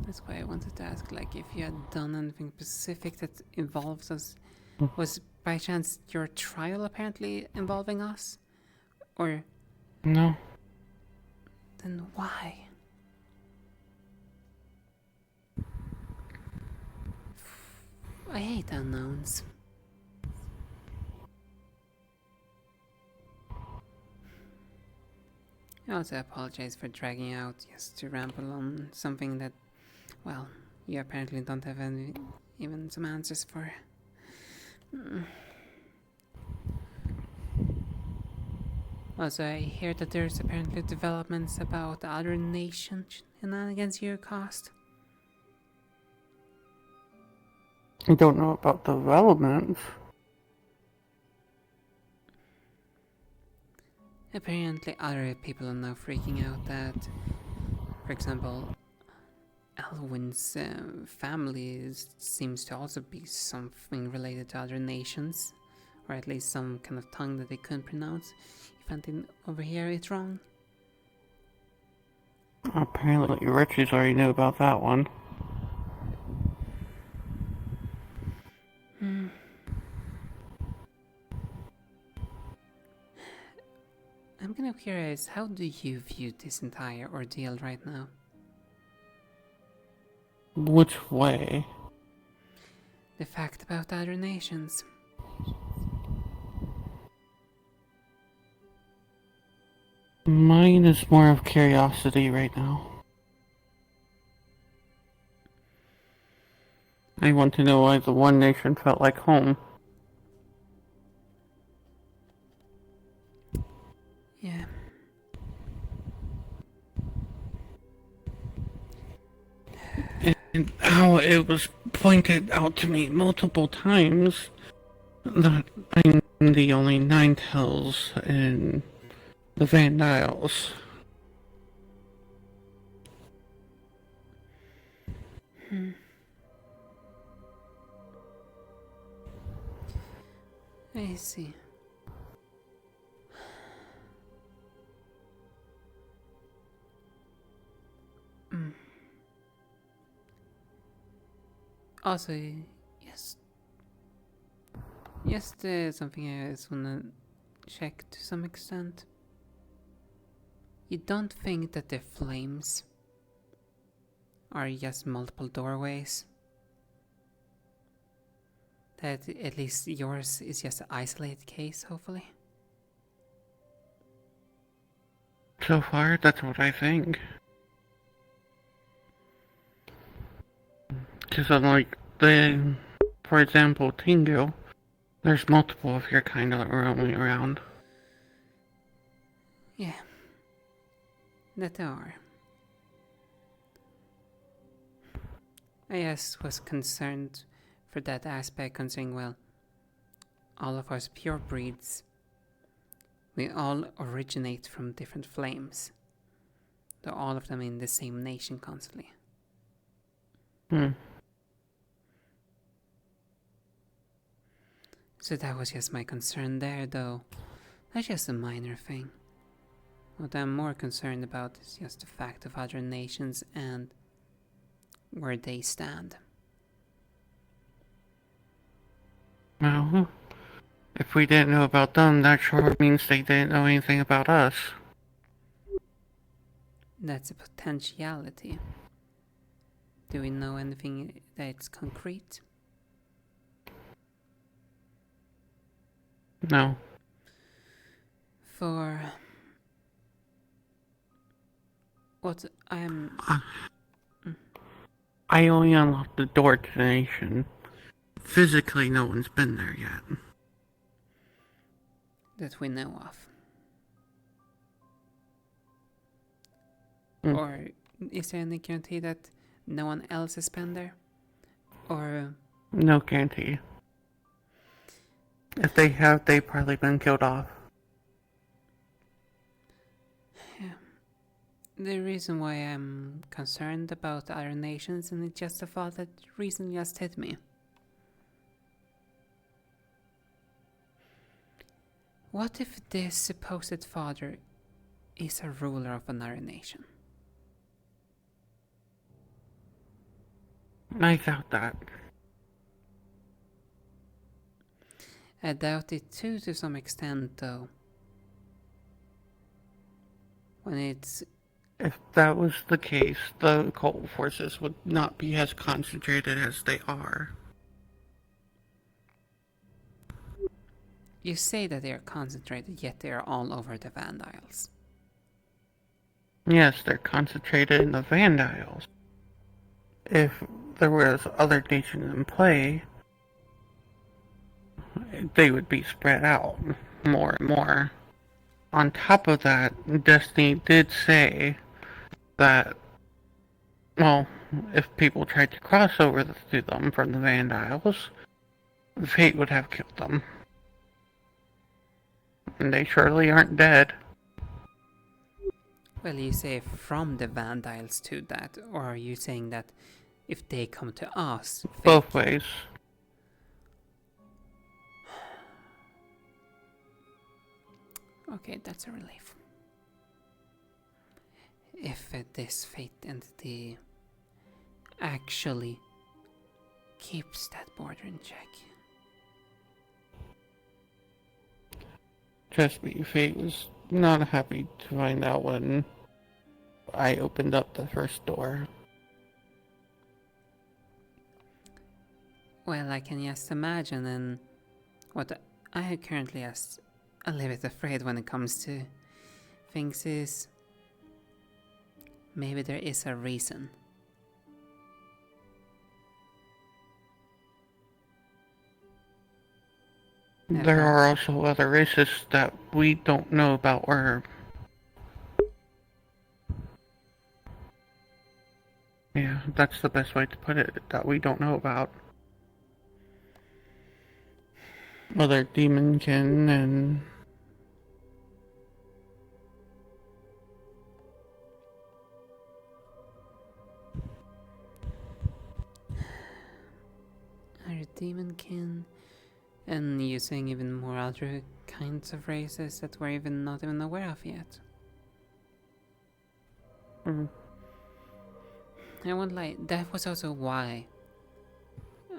That's why I wanted to ask, like, if you had done anything specific that involves us. Was by chance your trial apparently involving us? Or... No. Then why? I hate unknowns. I also apologize for dragging out just to ramble on something that, well, you apparently don't have even some answers for. Also, I hear that there's apparently developments about the other nation shenanigans you caused. I don't know about developments. Apparently other people are now freaking out that, for example, Elwin's family seems to also be something related to other nations, or at least some kind of tongue that they couldn't pronounce. If I didn't overhear it wrong. Apparently Richie's already knew about that one. I'm kind of curious, how do you view this entire ordeal right now? Which way? The fact about other nations. Mine is more of curiosity right now. I want to know why the one nation felt like home. Yeah. And how it was pointed out to me multiple times that I'm the only Ninetales in the Vandiles. I see. Also, something I just wanna check to some extent. You don't think that the flames are just multiple doorways? That at least yours is just an isolated case, hopefully? So far, that's what I think. Because unlike the For example, Tingu, there's multiple of your kind roaming around. Yeah, that there are. I just was concerned for that aspect, considering, well, all of us pure breeds, we all originate from different flames. Though all of them in the same nation constantly. So that was just my concern there, though. That's just a minor thing. What I'm more concerned about is just the fact of other nations and where they stand. Well, if we didn't know about them, that sure means they didn't know anything about us. That's a potentiality. Do we know anything that's concrete? No. For what I'm... I only unlocked the door to the nation. Physically, no one's been there yet. That we know of. Or is there any guarantee that no one else has been there? Or... No guarantee. If they have, they've probably been killed off. Yeah. The reason why I'm concerned about other nations, and it's just the thought that reason just hit me. What if this supposed father is a ruler of another nation? I doubt that. I doubt it too, to some extent, though. When it's... If that was the case, the occult forces would not be as concentrated as they are. You say that they are concentrated, yet they are all over the Van Isles. Yes, they're concentrated in the Van Isles. If there was other nations in play, they would be spread out more and more. On top of that, Destiny did say that, well, if people tried to cross over to them from the Van Isles, fate would have killed them. And they surely aren't dead. Well, you say from the Van Isles to that, or are you saying that if they come to us... Both ways. Okay, that's a relief. If this fate entity actually keeps that border in check. Trust me, Fate was not happy to find out when I opened up the first door. Well, I can just imagine, and what I currently just a little bit afraid when it comes to things is maybe there is a reason. There are also other races that we don't know about, or... Yeah, that's the best way to put it, that we don't know about. Other demonkin and... Are demonkin, and using even more other kinds of races that we're even not even aware of yet. I won't lie, that was also why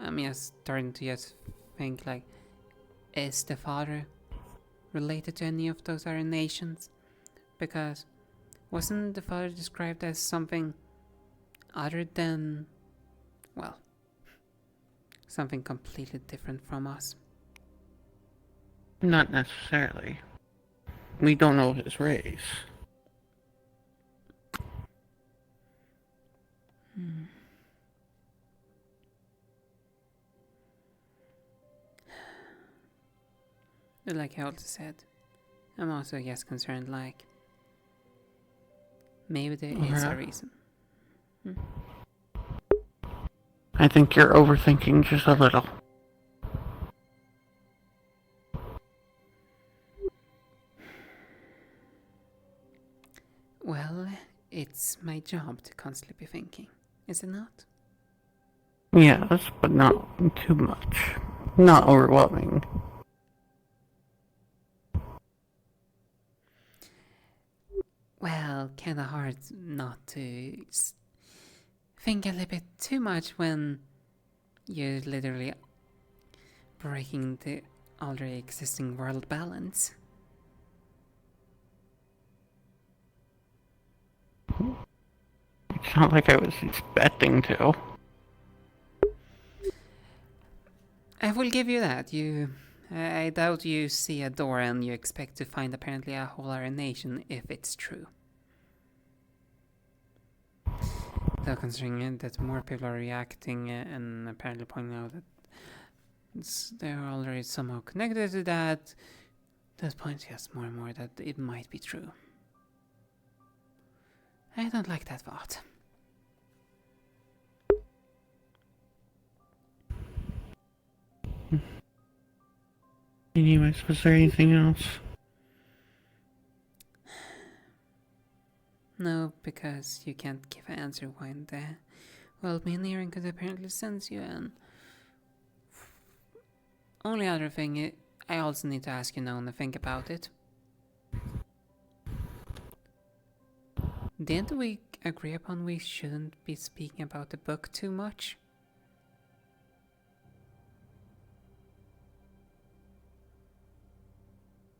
I'm just starting to just think, like, is the father related to any of those other nations? Because wasn't the father described as something other than, well, something completely different from us? Not necessarily. We don't know his race. like I also said, I'm also just concerned, like, maybe there is a reason. I think you're overthinking just a little. Well, it's my job to constantly be thinking, is it not? Yes, but not too much. Not overwhelming. Well, kinda hard not to think a little bit too much when you're literally breaking the already existing world balance. It's not like I was expecting to. I will give you that. I doubt you see a door and you expect to find apparently a whole other nation if it's true. Though considering that more people are reacting and apparently pointing out that they're already somehow connected to that points just more and more that it might be true. I don't like that thought. Anyways, was there anything else? No, because you can't give an answer when the world engineering could apparently sense you, and only other thing I also need to ask you now and think about it. Didn't we agree upon we shouldn't be speaking about the book too much?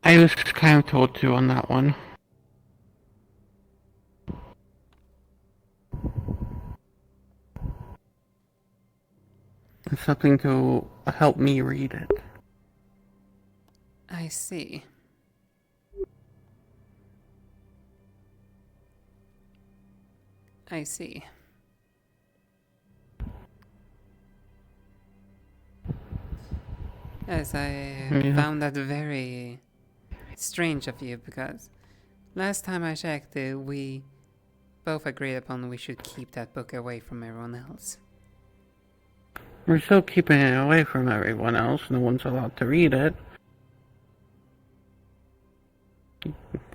I was kind of told to on that one. It's something to help me read it. I see. I see. Yes, I found that very strange of you, because last time I checked, we both agreed upon we should keep that book away from everyone else. We're still keeping it away from everyone else. No one's allowed to read it.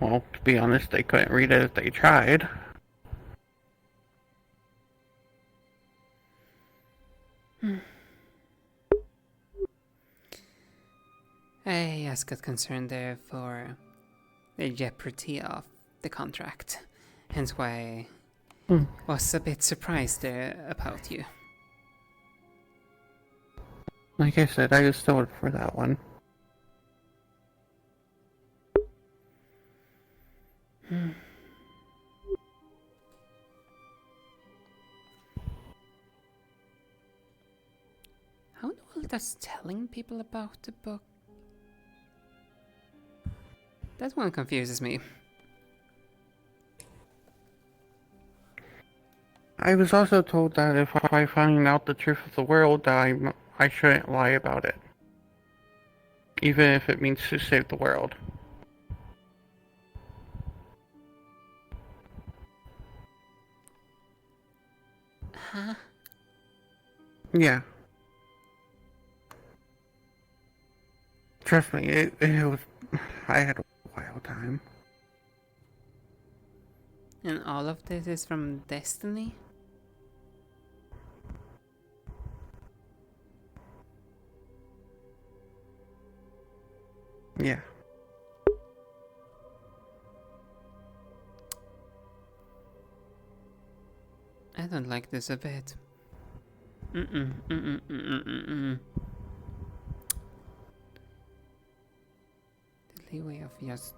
Well, to be honest, they couldn't read it if they tried. I just got concerned there for the jeopardy of the contract. Hence why I was a bit surprised there about you. Like I said, I just told for that one. How in the world does telling people about the book? That one confuses me. I was also told that if I find out the truth of the world, that I shouldn't lie about it. Even if it means to save the world. Huh? Yeah. Trust me, it was... I had a wild time. And all of this is from Destiny? Yeah. I don't like this a bit. The leeway of just...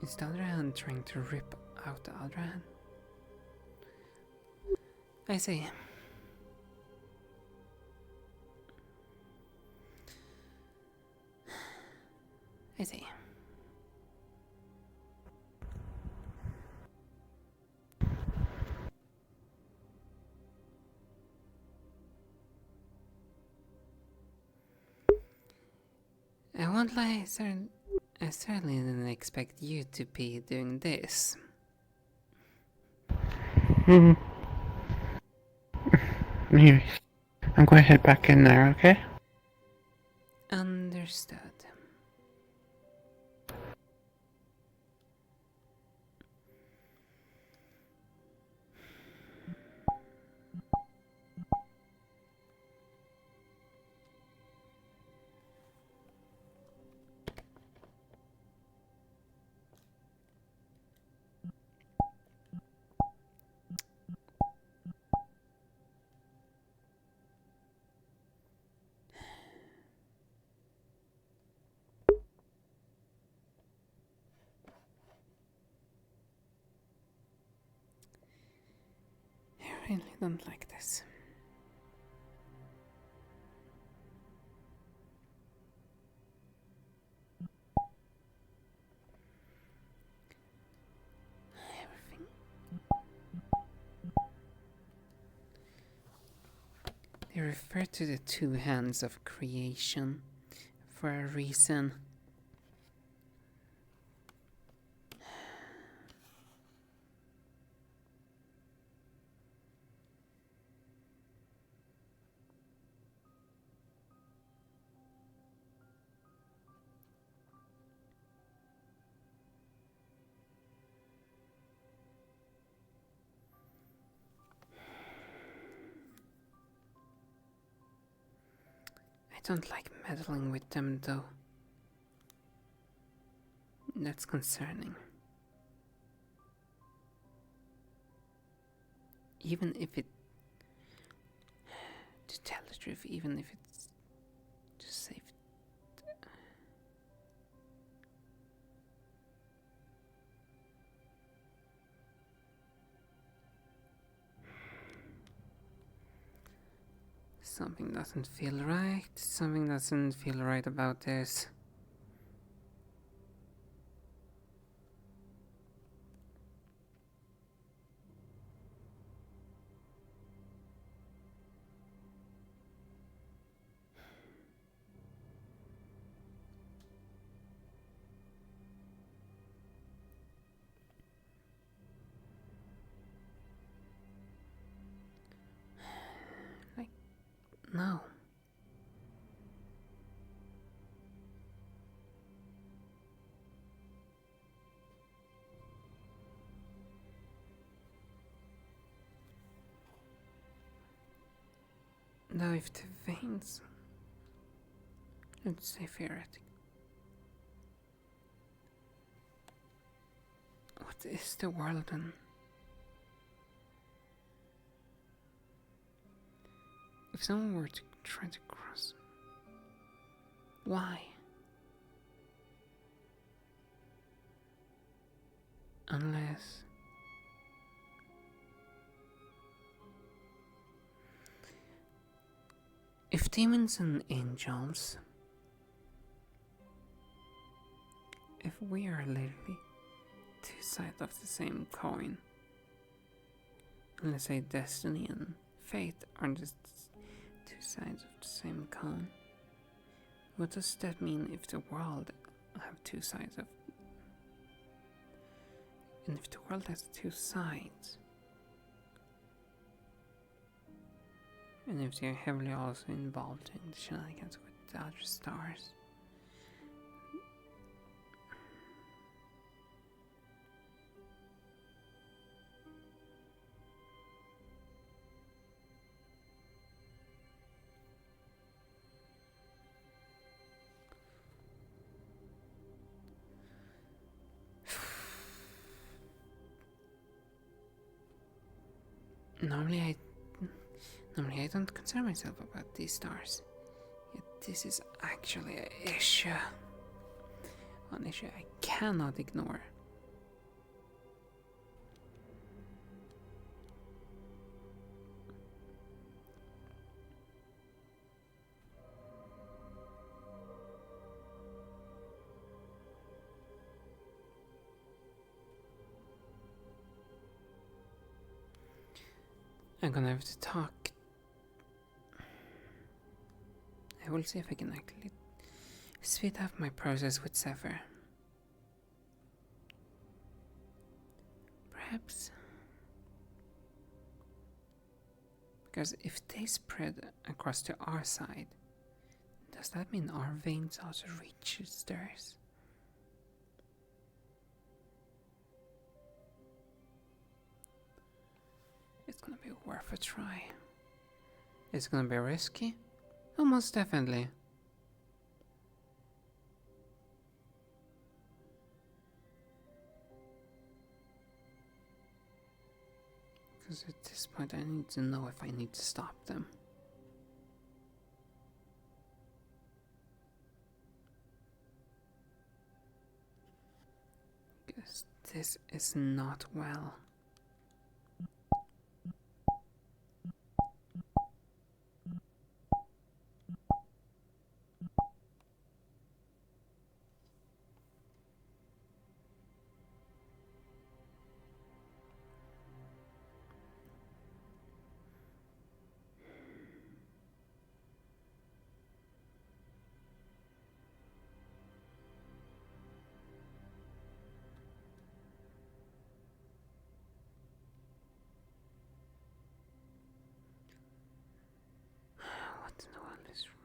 Is the other hand trying to rip out the other hand? I see. I see. I won't lie, I certainly didn't expect you to be doing this. Anyways, I'm going to head back in there, okay? Understood. I really don't like this. Everything. They refer to the two hands of creation for a reason. I don't like meddling with them, though. That's concerning. Even if it... To tell the truth, even if it's just safe. Something doesn't feel right. Something doesn't feel right about this. No. Though if the veins... Let's say theoretic. What is the world then? If someone were to try to cross... Why? Unless... If demons and angels... If we are literally two sides of the same coin... And let's say destiny and fate are just two sides of the same coin. What does that mean if the world have two sides of... And if the world has two sides... And if they're heavily also involved in the shenanigans with the other stars... Normally I don't concern myself about these stars. Yet this is actually an issue. An issue I cannot ignore. I'm gonna have to talk. I will see if I can actually speed up my process with Zephyr. Perhaps. Because if they spread across to our side, does that mean our veins also reaches theirs? It's gonna be worth a try. It's gonna be risky? Almost definitely. Because at this point I need to know if I need to stop them. Because this is not well. What in the world is wrong?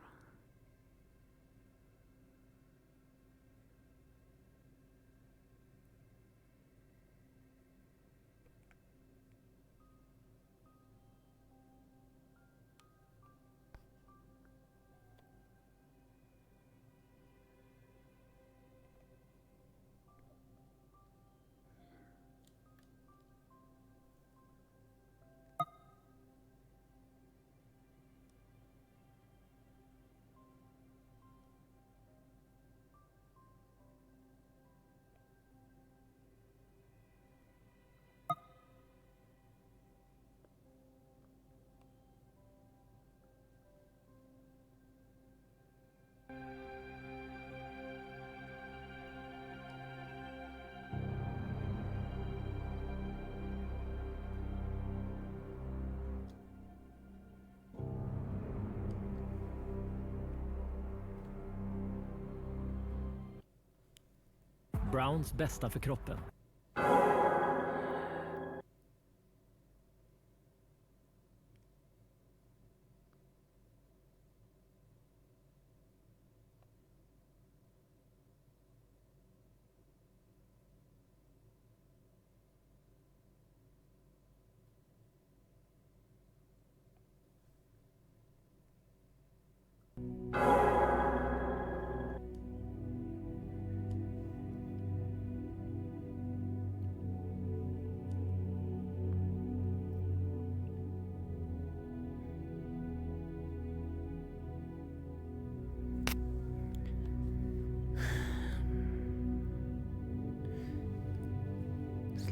Browns bästa för kroppen.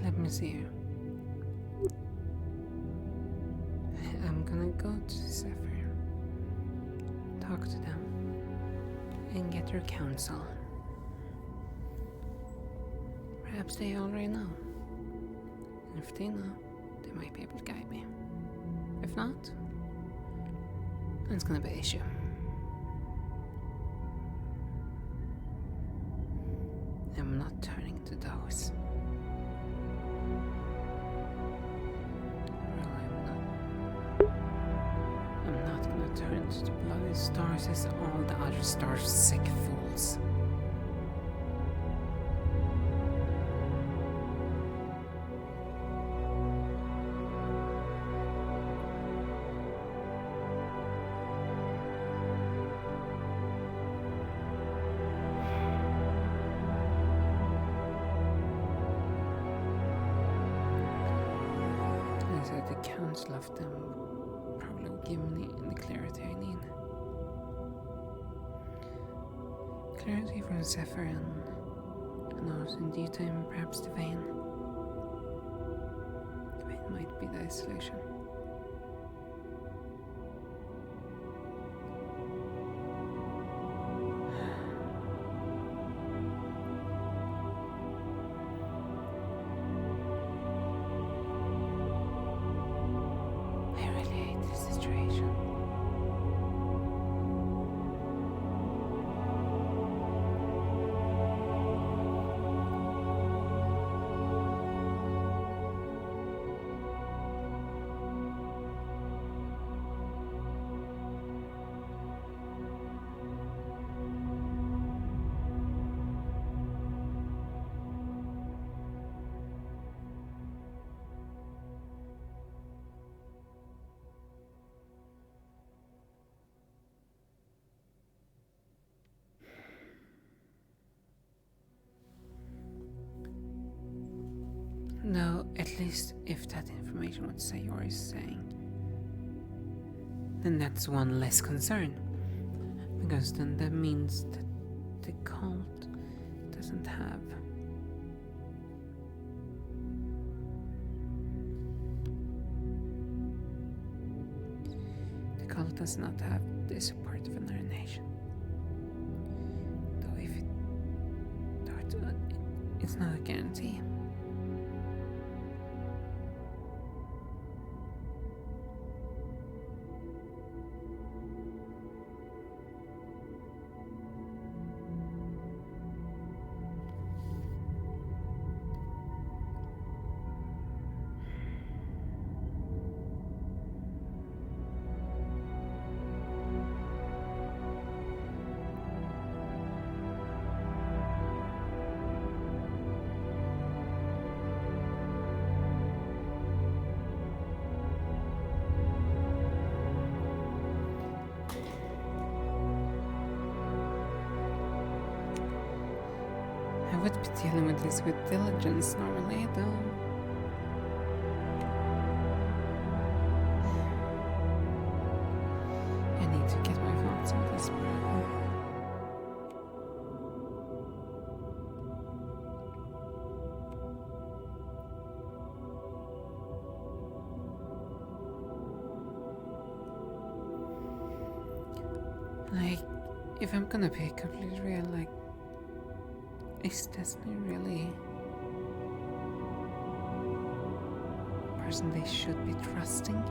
Let me see here. I'm gonna go to Zephyr, talk to them, and get their counsel. Perhaps they already know. And if they know, they might be able to guide me. If not, then it's gonna be an issue. I'm not turning to those. I'm not gonna turn to the bloody stars as all the other stars sick fools. I said the council of them probably will give me the clarity I need. Clarity from Zephyr and also in due time perhaps the vein. The vein might be the solution. I really hate this situation. At least if that information would say or is saying, then that's one less concern. Because then that means that the cult doesn't have does not have the support of another nation. Though if it's not a guarantee. I would be dealing with this with diligence normally, though. I need to get my thoughts on this problem. Like, if I'm gonna be completely real, like, is Destiny really a person they should be trusting?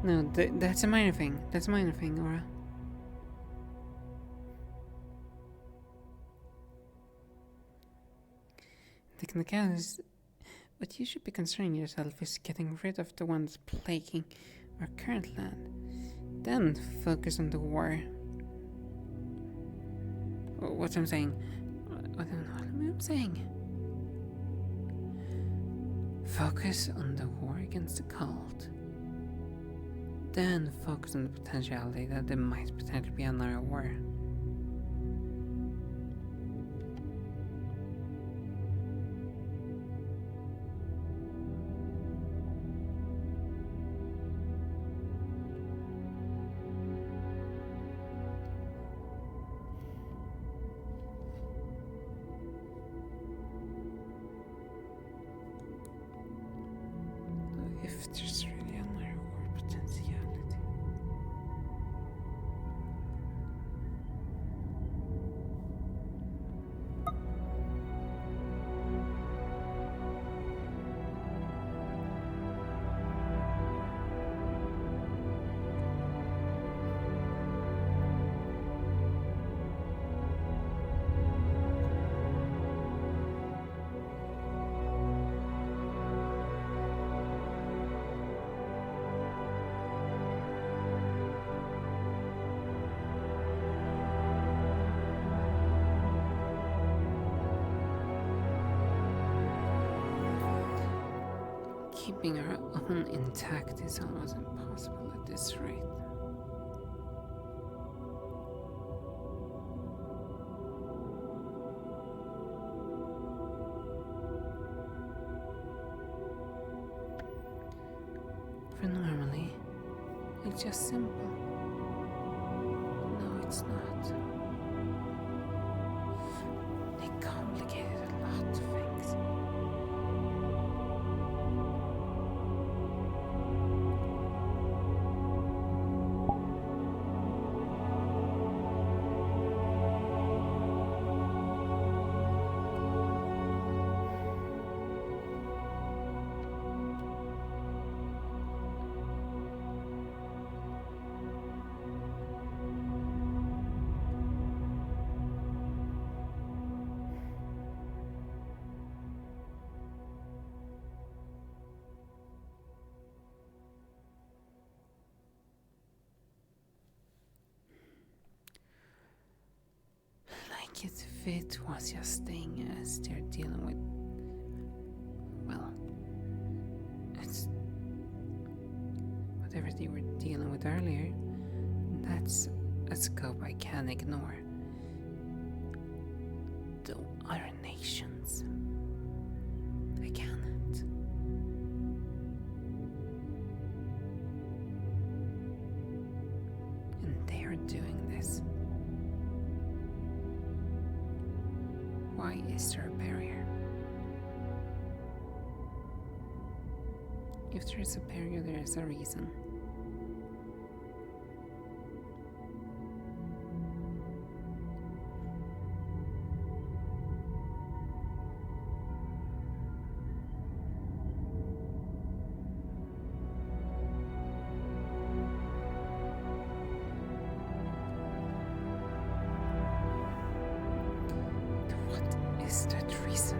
No, that's a minor thing. That's a minor thing, Aura. Technicalities, what you should be concerning yourself is getting rid of the ones plaguing our current land. Then focus on the war. What I'm saying. What I'm saying. Focus on the war against the cult. Then focus on the potentiality that there might potentially be another war. If there's really another war potentiality. Keeping our own intact is almost impossible at this rate. For normally, it's just simple. No, it's not. They complicated a lot of things. make it fit was just staying as they're dealing with. Well, it's whatever they were dealing with earlier. That's a scope I can't ignore. The other nations. I cannot. And they are doing this. Why is there a barrier? If there is a barrier, there is a reason. What is that reason?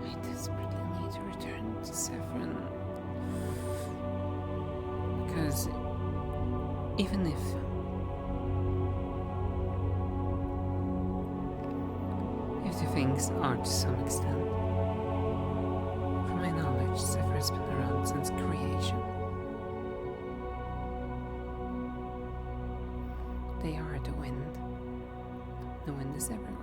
I desperately need to return to Saffron. Because even if the things are to some extent, from my knowledge, Saffron has been around since creation. They are the wind. The wind is everywhere.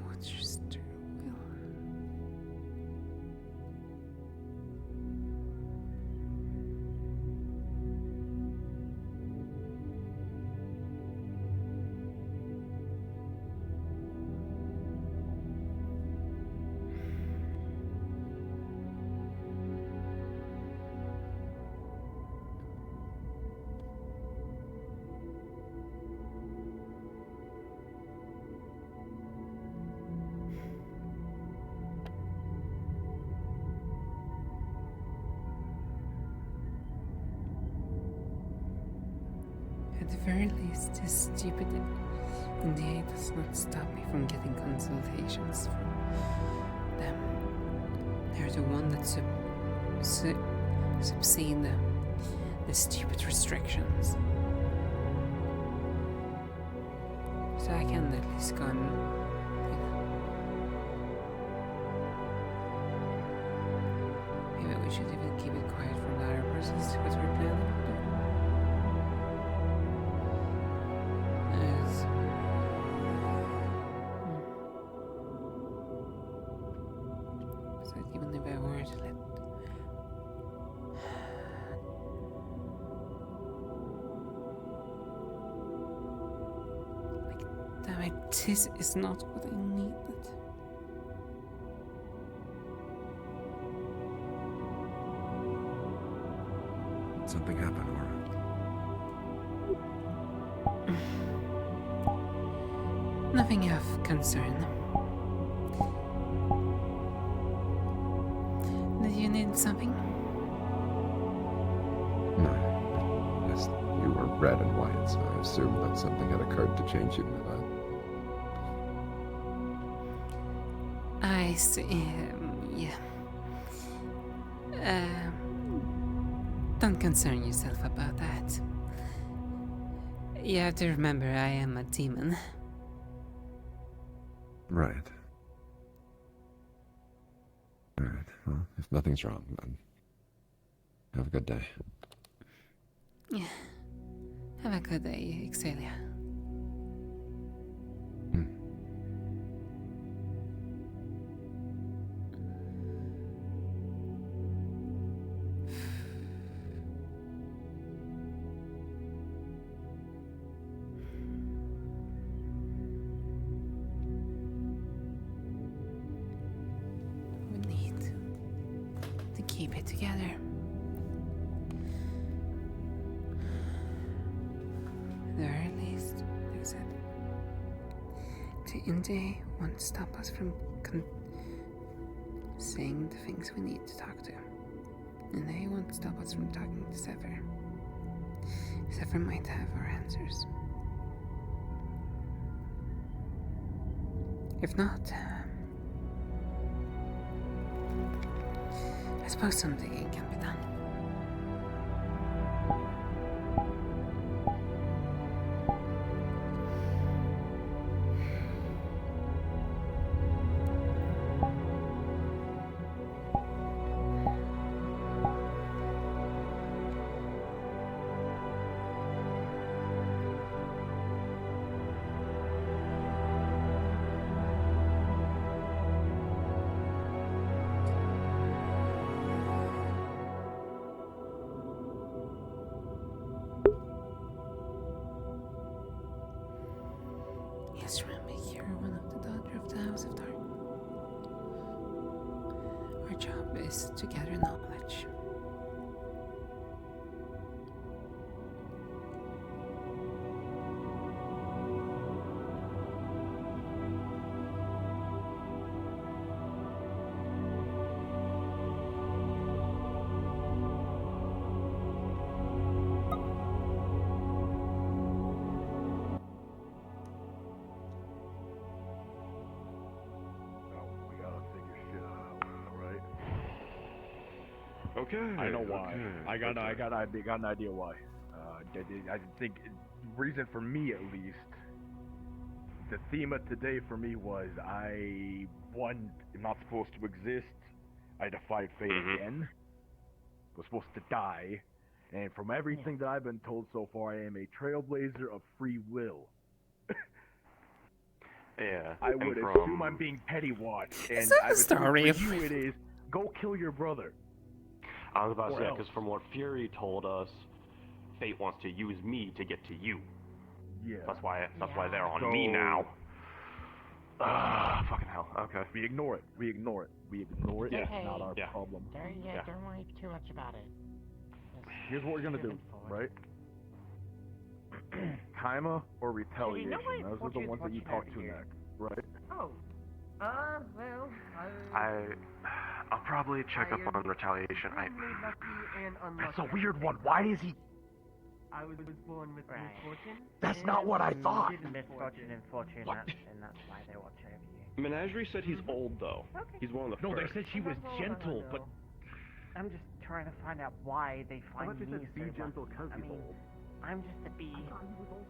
What's your stir will? At the very least, this stupid NDA does not stop me from getting consultations from them. They're the one that subsede the stupid restrictions. So I can at least go and maybe we should even keep it quiet from the other persons what we're planning to do. So even if I were to let damn it, this is not what I needed. Something happened, Aura. Nothing of concern. Did you need something? No. Just you were red and white, so I assumed that something had occurred to change you into that. I see. Yeah. Don't concern yourself about that. You have to remember, I am a demon. Right. Alright, well, if nothing's wrong, then have a good day. Yeah. Have a good day, Exalia. We need to keep it together. At the very least, like I said, J won't stop us from saying the things we need to talk to. And they won't stop us from talking to Zephyr. Zephyr might have our answers. If not, I suppose some digging can be done. Yes, remember, you're one of the daughter of the House of Dark. Our job is to gather knowledge. We gotta figure shit out, alright? Okay. I know why. okay, I got okay. an idea why. I think reason for me at least. The theme of today for me was I am not supposed to exist. I defied fate again. Was supposed to die, and from everything that I've been told so far, I am a trailblazer of free will. Yeah. I would assume I'm being petty watched, and I would assume for you it is go kill your brother. I was about to Or say, else. because from what Fury told us, Fate wants to use me to get to you. Yeah. That's why they're on me now. Fucking hell. Okay. We ignore it. Yeah. It's not our problem. Don't worry too much about it. Here's what we're gonna do, right? Kaima or retaliation. Those are the ones that you talk to next, right? Oh. Well, I'll probably check up on retaliation. That's a weird one. Why is he? I was born with misfortune. That's not what I thought. Misfortune and fortune, and that's why they watch over you. Menagerie said he's old though. Okay. He's one of the No, first. they said she was gentle, but I'm just trying to find out why they find me so be gentle much. because I he's mean, old. I'm just a bee.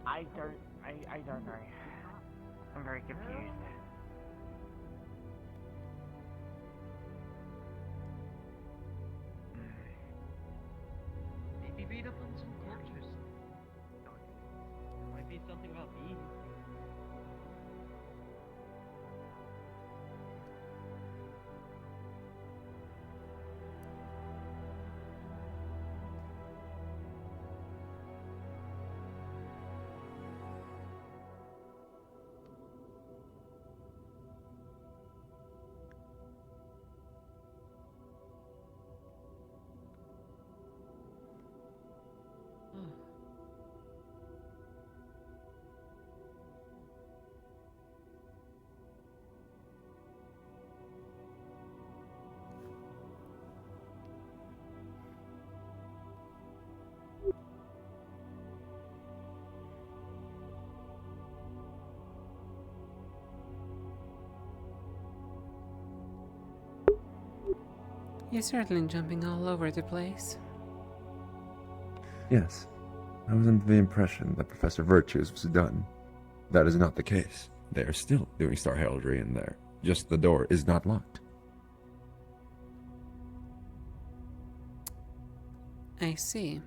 I don't know. I'm very confused. Maybe read up on some cultures. Might be something about bees. You're certainly jumping all over the place. Yes. I was under the impression that Professor Virtues was done. That is not the case. They are still doing star heraldry in there. Just the door is not locked. I see.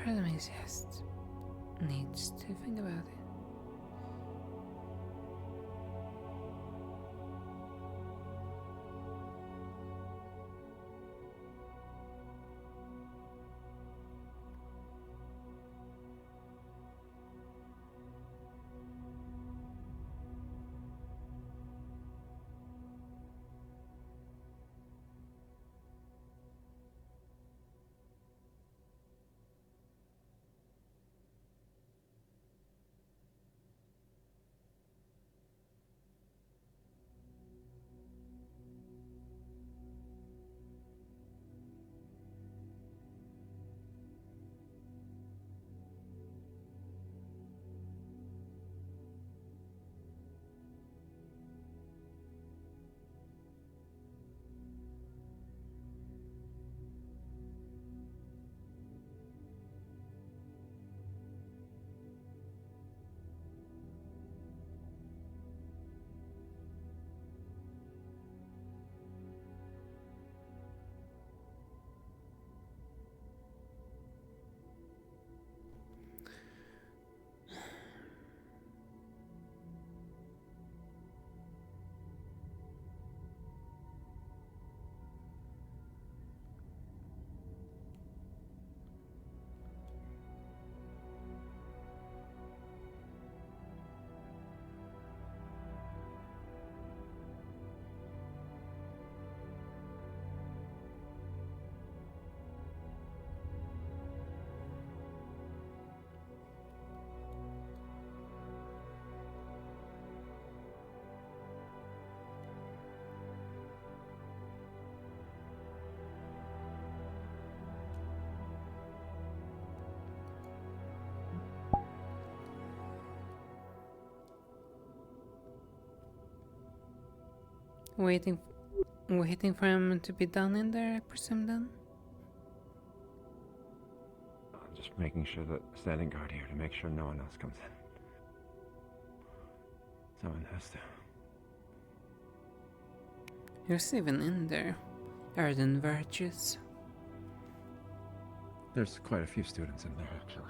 Part of me just needs to think about it. Waiting for him to be done in there, I presume then? I'm just making sure that standing guard here to make sure no one else comes in. Someone has to. Who's even in there? Arden Virtues. There's quite a few students in there, actually.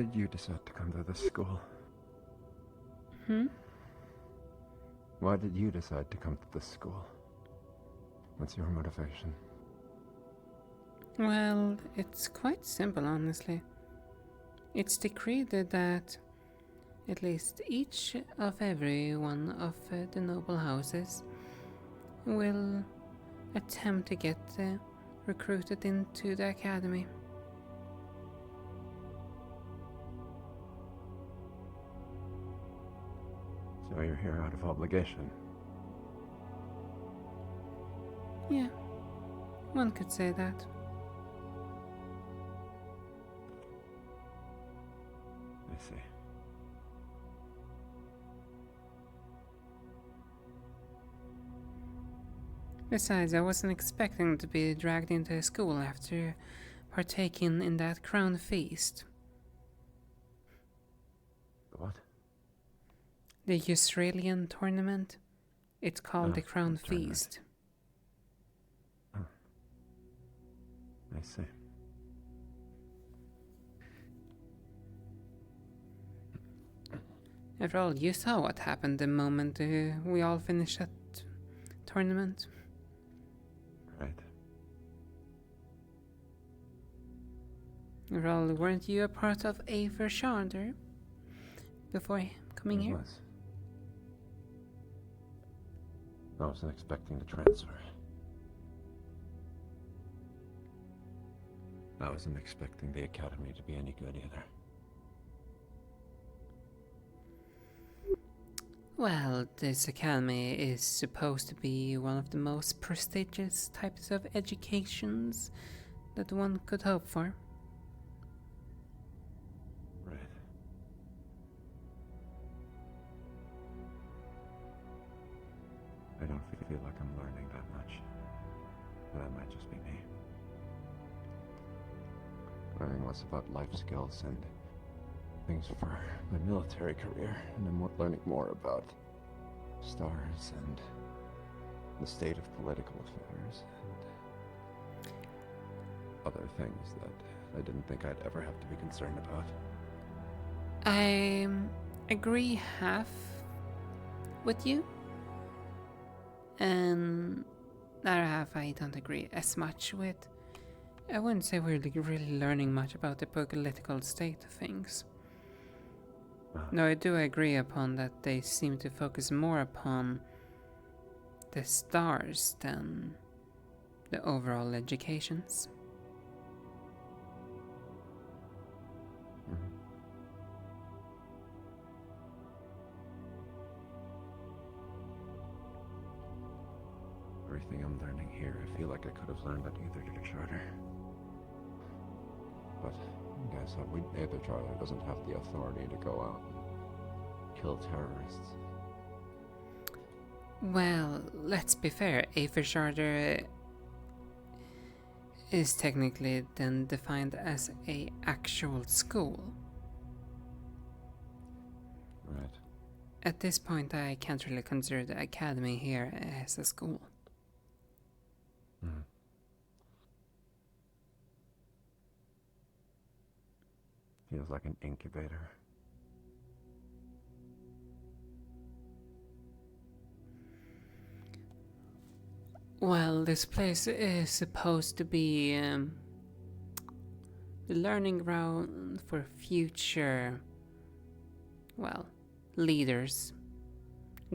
did you decide to come to this school? Hmm? Why did you decide to come to this school? What's your motivation? Well, it's quite simple, honestly. It's decreed that at least each of every one of the noble houses will attempt to get recruited into the academy. So you're here out of obligation? Yeah, one could say that. I see. Besides, I wasn't expecting to be dragged into a school after partaking in that crown feast. What? The Australian tournament. It's called the Crown tournament. Feast. Oh. I see. After all, you saw what happened the moment we all finished that tournament. Right. After all, weren't you a part of Aver Charter before coming here? Was. I wasn't expecting to transfer. I wasn't expecting the academy to be any good either. Well, this academy is supposed to be one of the most prestigious types of educations that one could hope for. Right. I don't feel like I'm learning that much. But that might just be me. Learning less about life skills and things for my military career, and I'm learning more about stars and the state of political affairs and other things that I didn't think I'd ever have to be concerned about. I agree half with you, and the other half I don't agree as much with. I wouldn't say we're really learning much about the political state of things. No, I do agree upon that they seem to focus more upon the stars than the overall educations. Everything I'm learning here, I feel like I could have learned at either charter. But I guess either charter doesn't have the authority to go out and kill terrorists. Well, let's be fair, Aether Charter is technically then defined as a actual school. Right. At this point, I can't really consider the academy here as a school. Mm. Feels like an incubator. Well, this place is supposed to be the learning ground for future, well, leaders,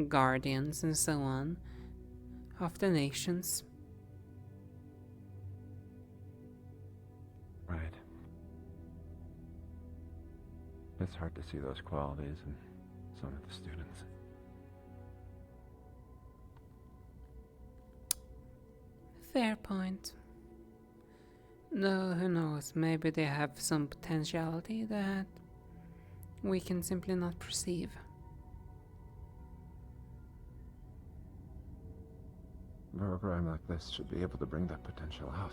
guardians, and so on of the nations. Right. It's hard to see those qualities in some of the students. Fair point. Though, who knows, maybe they have some potentiality that we can simply not perceive. A program like this should be able to bring that potential out.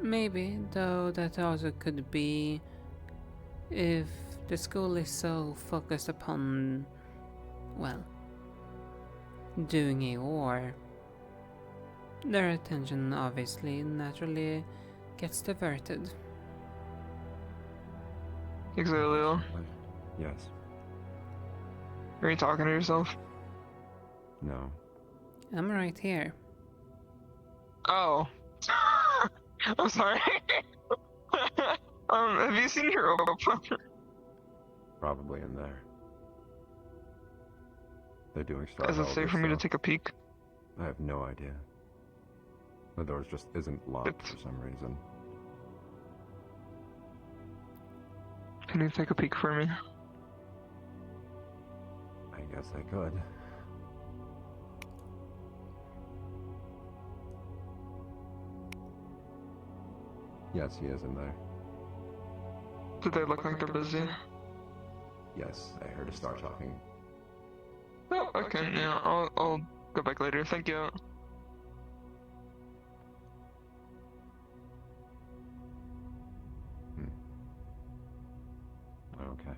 Maybe, though that also could be if the school is so focused upon, well, doing a war Their attention obviously naturally gets diverted. Exilio, Yes. are you talking to yourself? No. I'm right here. Oh. I'm sorry. Have you seen your Probably in there. They're doing Star Is it Heraldry safe for me to stuff. take a peek? I have no idea. The door just isn't locked for some reason. Can you take a peek for me? I guess I could. Yes, he is in there. Do they look like they're busy? Yes, I heard a star talking. Oh, okay, yeah, I'll go back later. Thank you. Okay.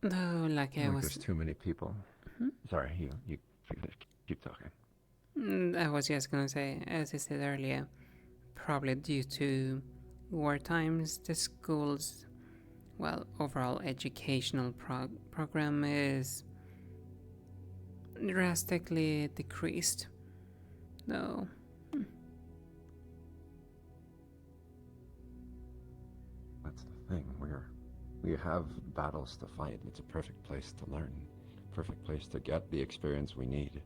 Though, like I Look, was... there's too many people. Sorry, you keep talking. I was just gonna say, as I said earlier, probably due to war times, the school's, well, overall educational program is drastically decreased. Though, That's the thing. We have battles to fight. It's a perfect place to learn. Perfect place to get the experience we need.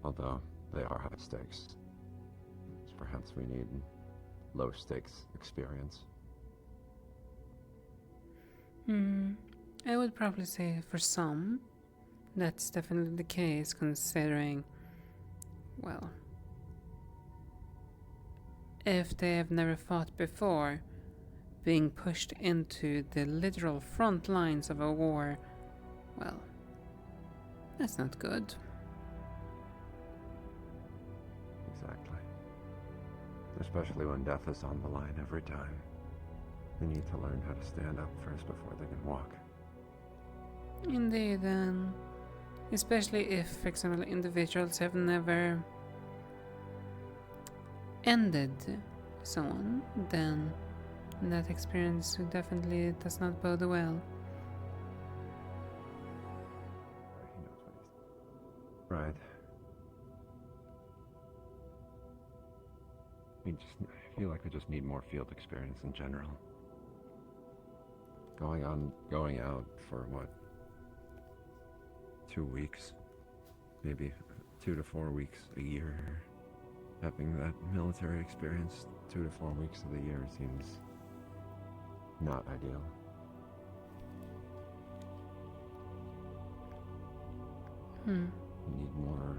Although they are high stakes. So perhaps we need low stakes experience. I would probably say for some, that's definitely the case, considering, well, if they have never fought before, being pushed into the literal front lines of a war, well, that's not good. Exactly. Especially when death is on the line every time. They need to learn how to stand up first before they can walk. Indeed, and especially if, for example, individuals have never ended someone, then that experience definitely does not bode well. Right. I feel like we just need more field experience in general. Going out for what? 2 weeks? Maybe 2 to 4 weeks a year. Having that military experience 2 to 4 weeks of the year seems not ideal. We need more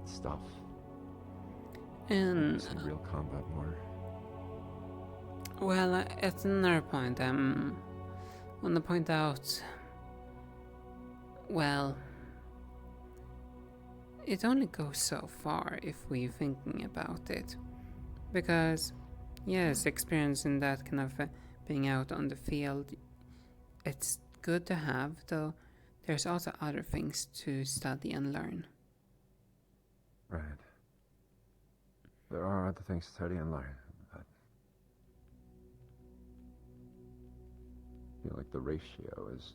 stuff. And some real combat more. well, at another point, I want to point out, well, it only goes so far if we're thinking about it. Because, yes, experiencing that kind of being out on the field, it's good to have, though there's also other things to study and learn. Right. There are other things to study and learn, but I feel like the ratio is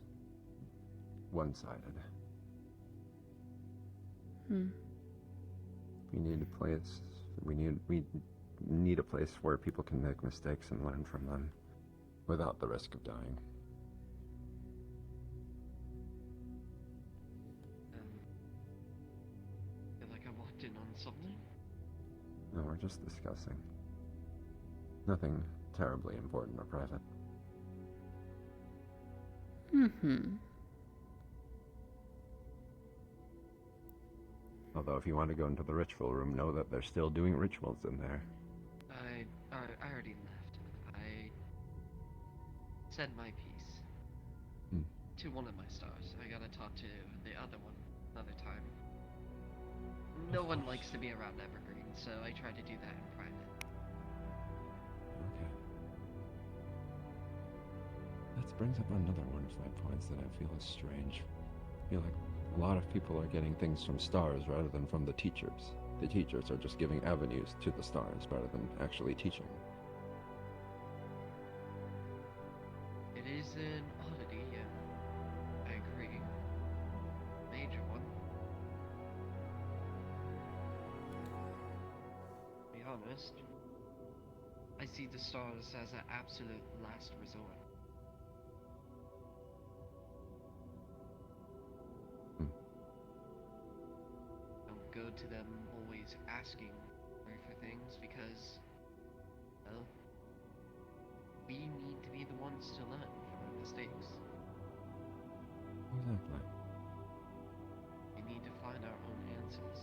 one-sided. We need a place. We need a place where people can make mistakes and learn from them, without the risk of dying. I feel like I walked in on something. No, we're just discussing. Nothing terribly important or private. Although if you want to go into the ritual room, know that they're still doing rituals in there. I already left. I said my piece to one of my stars. I gotta talk to the other one another time. No one likes to be around Evergreen, so I try to do that in private. Okay. brings up another one of my points that I feel is strange. I feel like a lot of people are getting things from stars rather than from the teachers. The teachers are just giving avenues to the stars rather than actually teaching. It is an oddity, yeah. I agree. Major one. To be honest, I see the stars as an absolute last resort. Don't go to them always asking for things because, well, we need to be the ones to learn from our mistakes. Exactly. We need to find our own answers.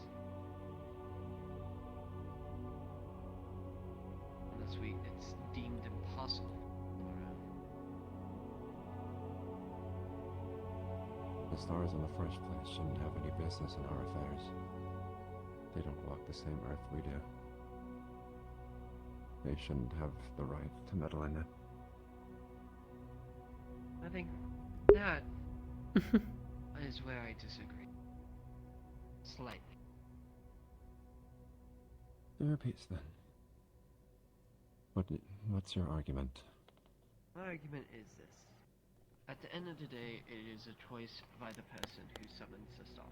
Unless it's deemed impossible on our own. The stars in the first place shouldn't have any business in our affairs. They don't walk the same earth we do. They shouldn't have the right to meddle in it. I think that is where I disagree. Slightly. Your piece, then. What's your argument? My argument is this. At the end of the day, it is a choice by the person who summons the star.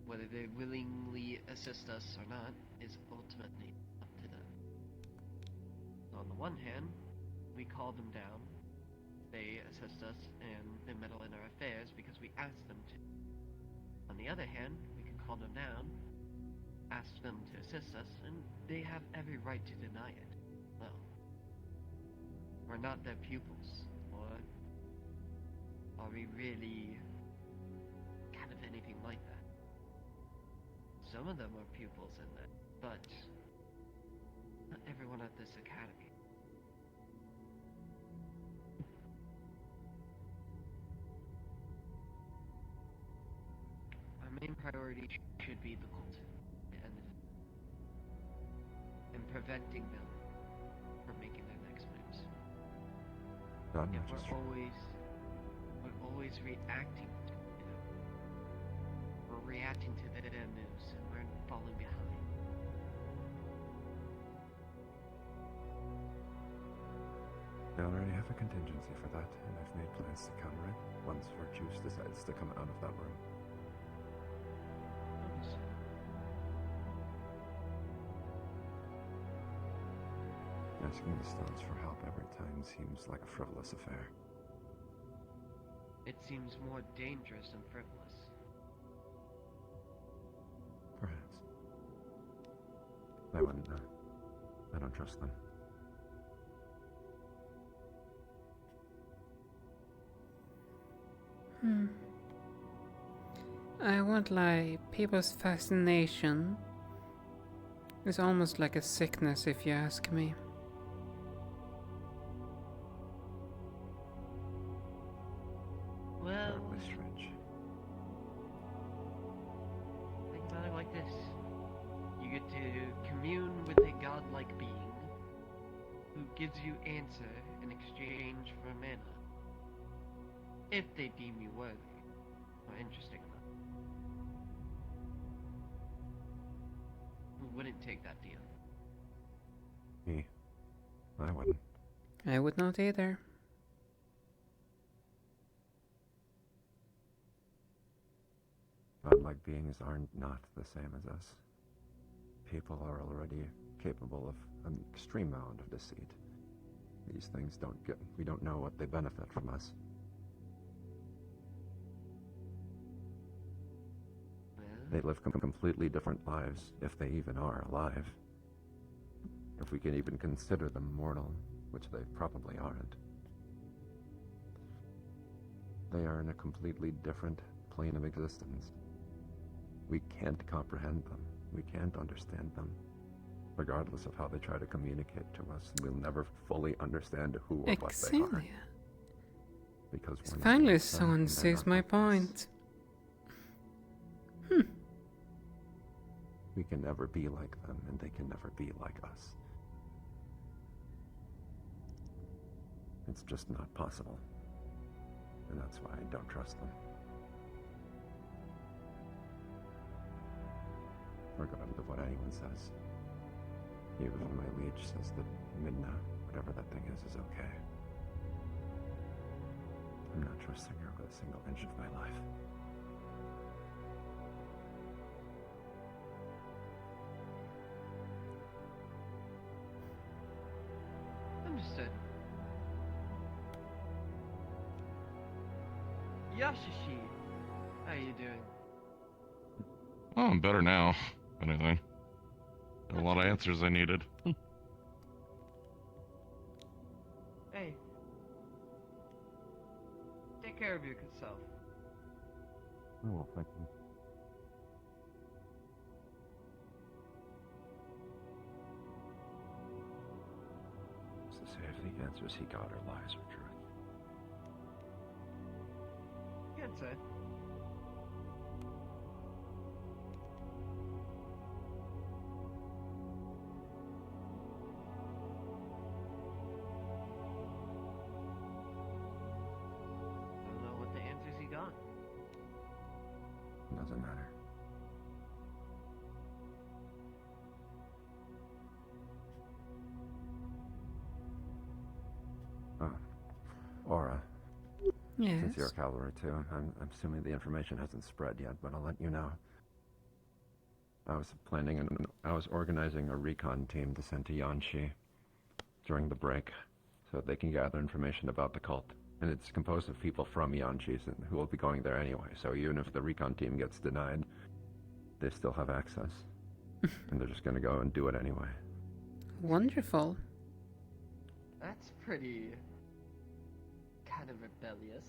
Whether they willingly assist us or not is ultimately up to them. So on the one hand, we call them down, they assist us, and they meddle in our affairs because we ask them to. On the other hand, we can call them down, ask them to assist us, and they have every right to deny it. No. We're not their pupils, or are we really kind of anything like that? Some of them are pupils in that, but not everyone at this academy. Our main priority should be the cult, and preventing them from making their next moves. Yet we're always reacting to them. We're reacting to their moves, and we're falling behind. I already have a contingency for that, and I've made plans to counter it once Virtues decides to come out of that room. Asking the stars for help every time seems like a frivolous affair. It seems more dangerous than frivolous. Perhaps. I wouldn't know. I don't trust them. I won't lie, people's fascination is almost like a sickness if you ask me. Well, terribly strange. Think about it like this. You get to commune with a godlike being who gives you answer in exchange for mana. If they deem you worthy or interesting enough. Who wouldn't take that deal? Me. I wouldn't. I would not either. Godlike beings are not the same as us. People are already capable of an extreme amount of deceit. These things we don't know what they benefit from us. They live completely different lives, if they even are alive. If we can even consider them mortal, which they probably aren't. They are in a completely different plane of existence. We can't comprehend them. We can't understand them. Regardless of how they try to communicate to us, we'll never fully understand who or what they are. Because finally someone sees my point. We can never be like them, and they can never be like us. It's just not possible. And that's why I don't trust them. Regardless of what anyone says. Even when my liege says that Midna, whatever that thing is okay. I'm not trusting her with a single inch of my life. Understood. Yashishi, how you doing? Oh, I'm better now, if anything. A lot of answers I needed. Hey. Take care of yourself. Oh, thank you. To say if the answers he got are lies or truth. Can't say. Don't know what the answers he got. Doesn't matter. Aura. Yes? Since you're a cavalry too, I'm assuming the information hasn't spread yet, but I'll let you know. I was organizing a recon team to send to Yanshi during the break, so that they can gather information about the cult. And it's composed of people from Yanshi who will be going there anyway, so even if the recon team gets denied, they still have access. And they're just gonna go and do it anyway. Wonderful. That's pretty kind of rebellious.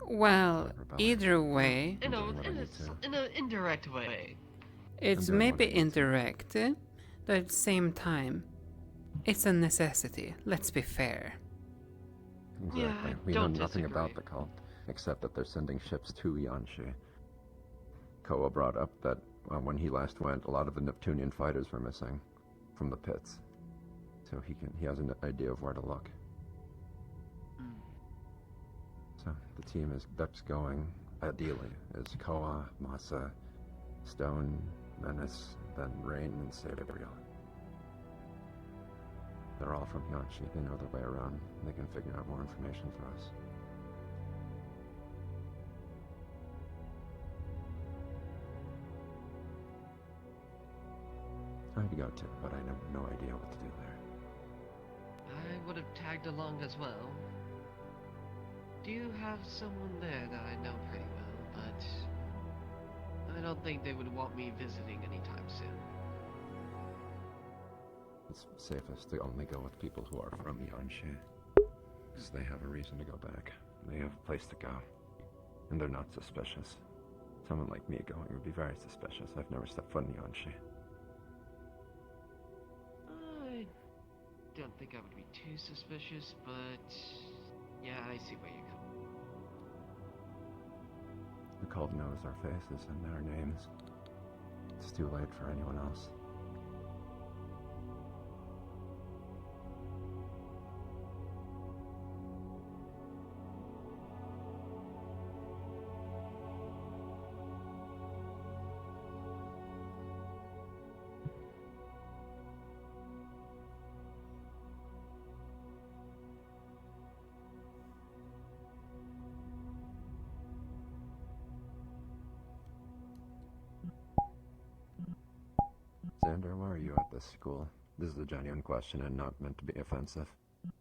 Well, either way, In an indirect way. it's maybe indirect, but at the same time, it's a necessity. Let's be fair. Exactly. Yeah, We know don't nothing disagree. about the cult, except that they're sending ships to Yanshi. Koa brought up that when he last went, a lot of the Neptunian fighters were missing from the pits. So he has an idea of where to look. So the team that's going, ideally, is Koa, Masa, Stone, Menace, then Rain, and Sabriel. They're all from Yanshi. They know their way around. They can figure out more information for us. I'd go too, but I have no idea what to do there. I would have tagged along as well. Do you have someone there that I know pretty well, but I don't think they would want me visiting anytime soon. It's safest to only go with people who are from Yanshi, because they have a reason to go back. They have a place to go, and they're not suspicious. Someone like me going would be very suspicious. I've never stepped foot in Yanshi. I don't think I would be too suspicious, but yeah, I see where you're coming. The cult knows our faces and their names. It's too late for anyone else. Xander, why are you at this school? This is a genuine question and not meant to be offensive.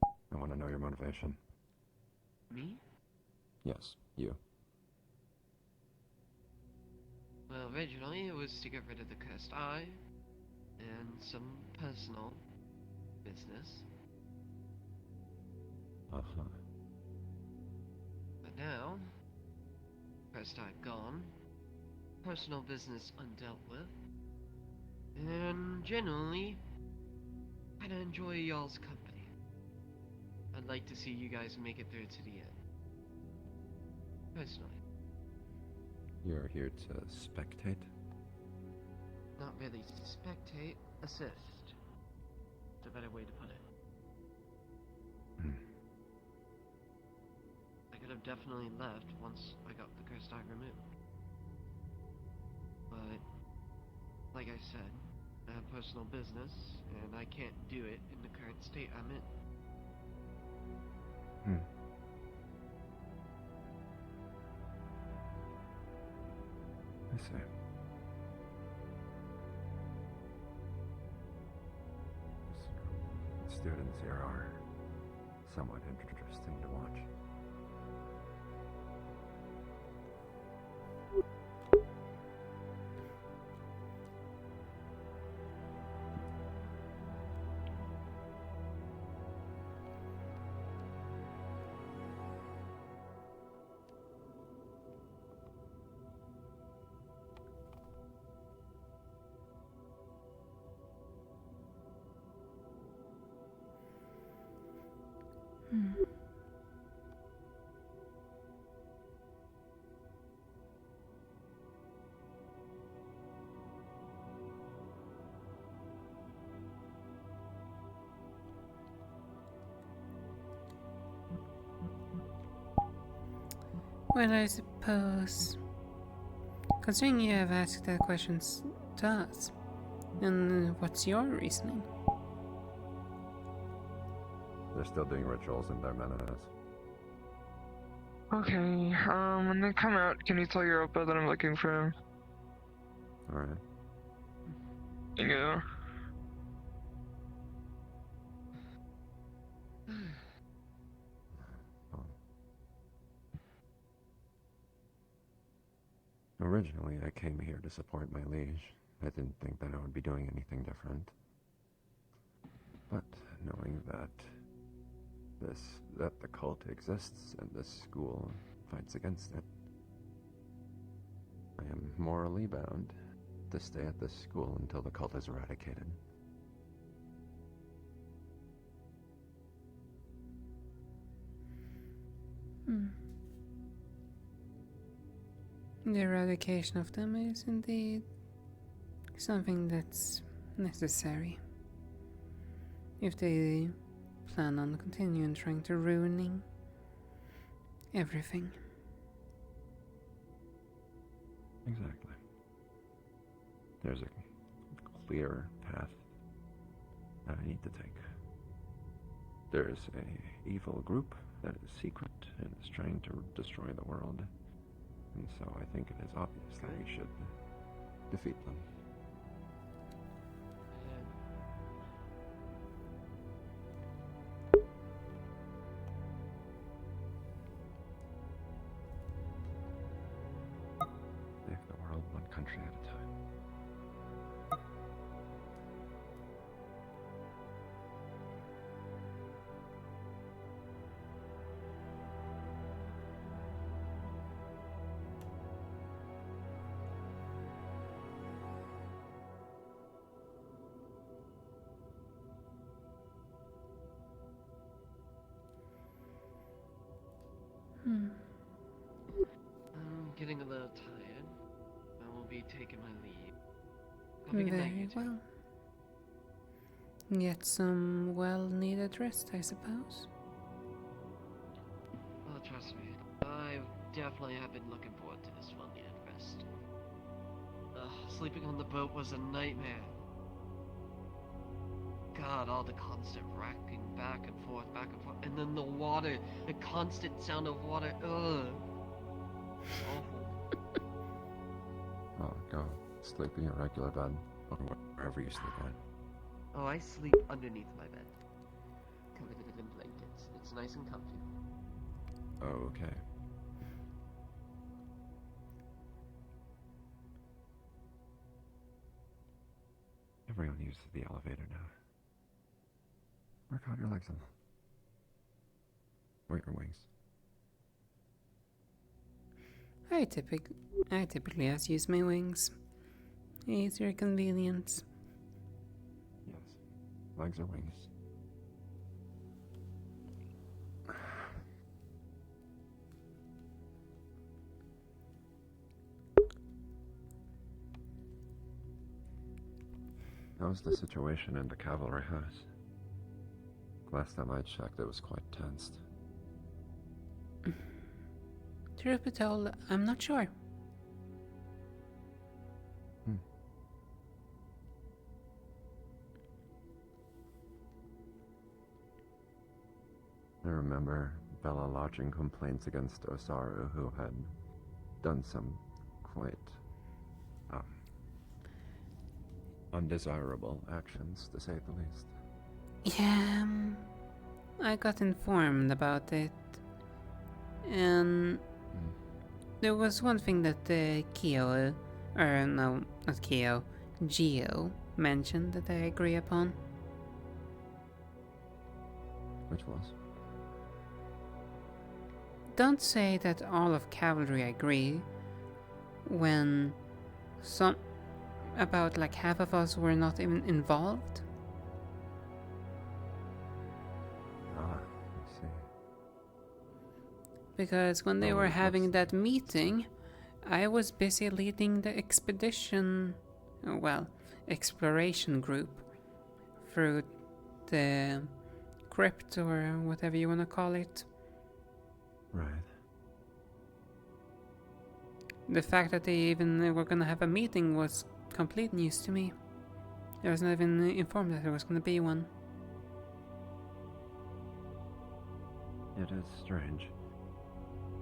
I want to know your motivation. Me? Yes, you. Well, originally it was to get rid of the cursed eye, and some personal business. Uh-huh. But now, cursed eye gone, personal business undealt with, and generally, I enjoy y'all's company. I'd like to see you guys make it through to the end. Personally. You're here to spectate? Not really spectate, assist. It's a better way to put it. definitely left once I got the cursed eye removed. But, like I said, I have personal business, and I can't do it in the current state I'm in. I see. Students here are somewhat interesting to watch. Well, I suppose, considering you have asked that question to us, and what's your reasoning? They're still doing rituals in their menace. Okay, when they come out, can you tell Europa that I'm looking for him? Alright. Yeah. Originally, I came here to support my liege. I didn't think that I would be doing anything different. But knowing that the cult exists and this school fights against it, I am morally bound to stay at this school until the cult is eradicated. The eradication of them is indeed something that's necessary. If they plan on continuing trying to ruining everything. Exactly. There's a clear path that I need to take. There's a evil group that is secret and is trying to destroy the world. And so I think it is obvious that we should defeat them. Save the world one country at a time. I'm getting a little tired. I will be taking my leave. Have a good night, you Very two. well. Get some well-needed rest, I suppose. Well, trust me, I definitely have been looking forward to this well-needed rest. Sleeping on the boat was a nightmare. God, all the constant racking back and forth, and then the water, the constant sound of water, ugh. It's awful. Oh, go sleep in your regular bed, or wherever you sleep at. Oh, I sleep underneath my bed. Covered in blankets. It's nice and comfy. Oh, okay. Everyone uses the elevator now. Work out your legs on them. Or your wings. I typically just use my wings. Easier convenience. Yes. Legs or wings. How's the situation in the cavalry house? Last time I checked, it was quite tensed. Truth be told, I'm not sure. I remember Bella lodging complaints against Osaru, who had done some quite undesirable actions, to say the least. Yeah, I got informed about it. And there was one thing that Geo mentioned that I agree upon. Which was? Don't say that all of cavalry agree when about like half of us were not even involved. I see. Because when they were having that meeting, I was busy leading the exploration group through the crypt or whatever you want to call it. Right. The fact that they even were going to have a meeting was complete news to me. I was not even informed that there was going to be one. It is strange.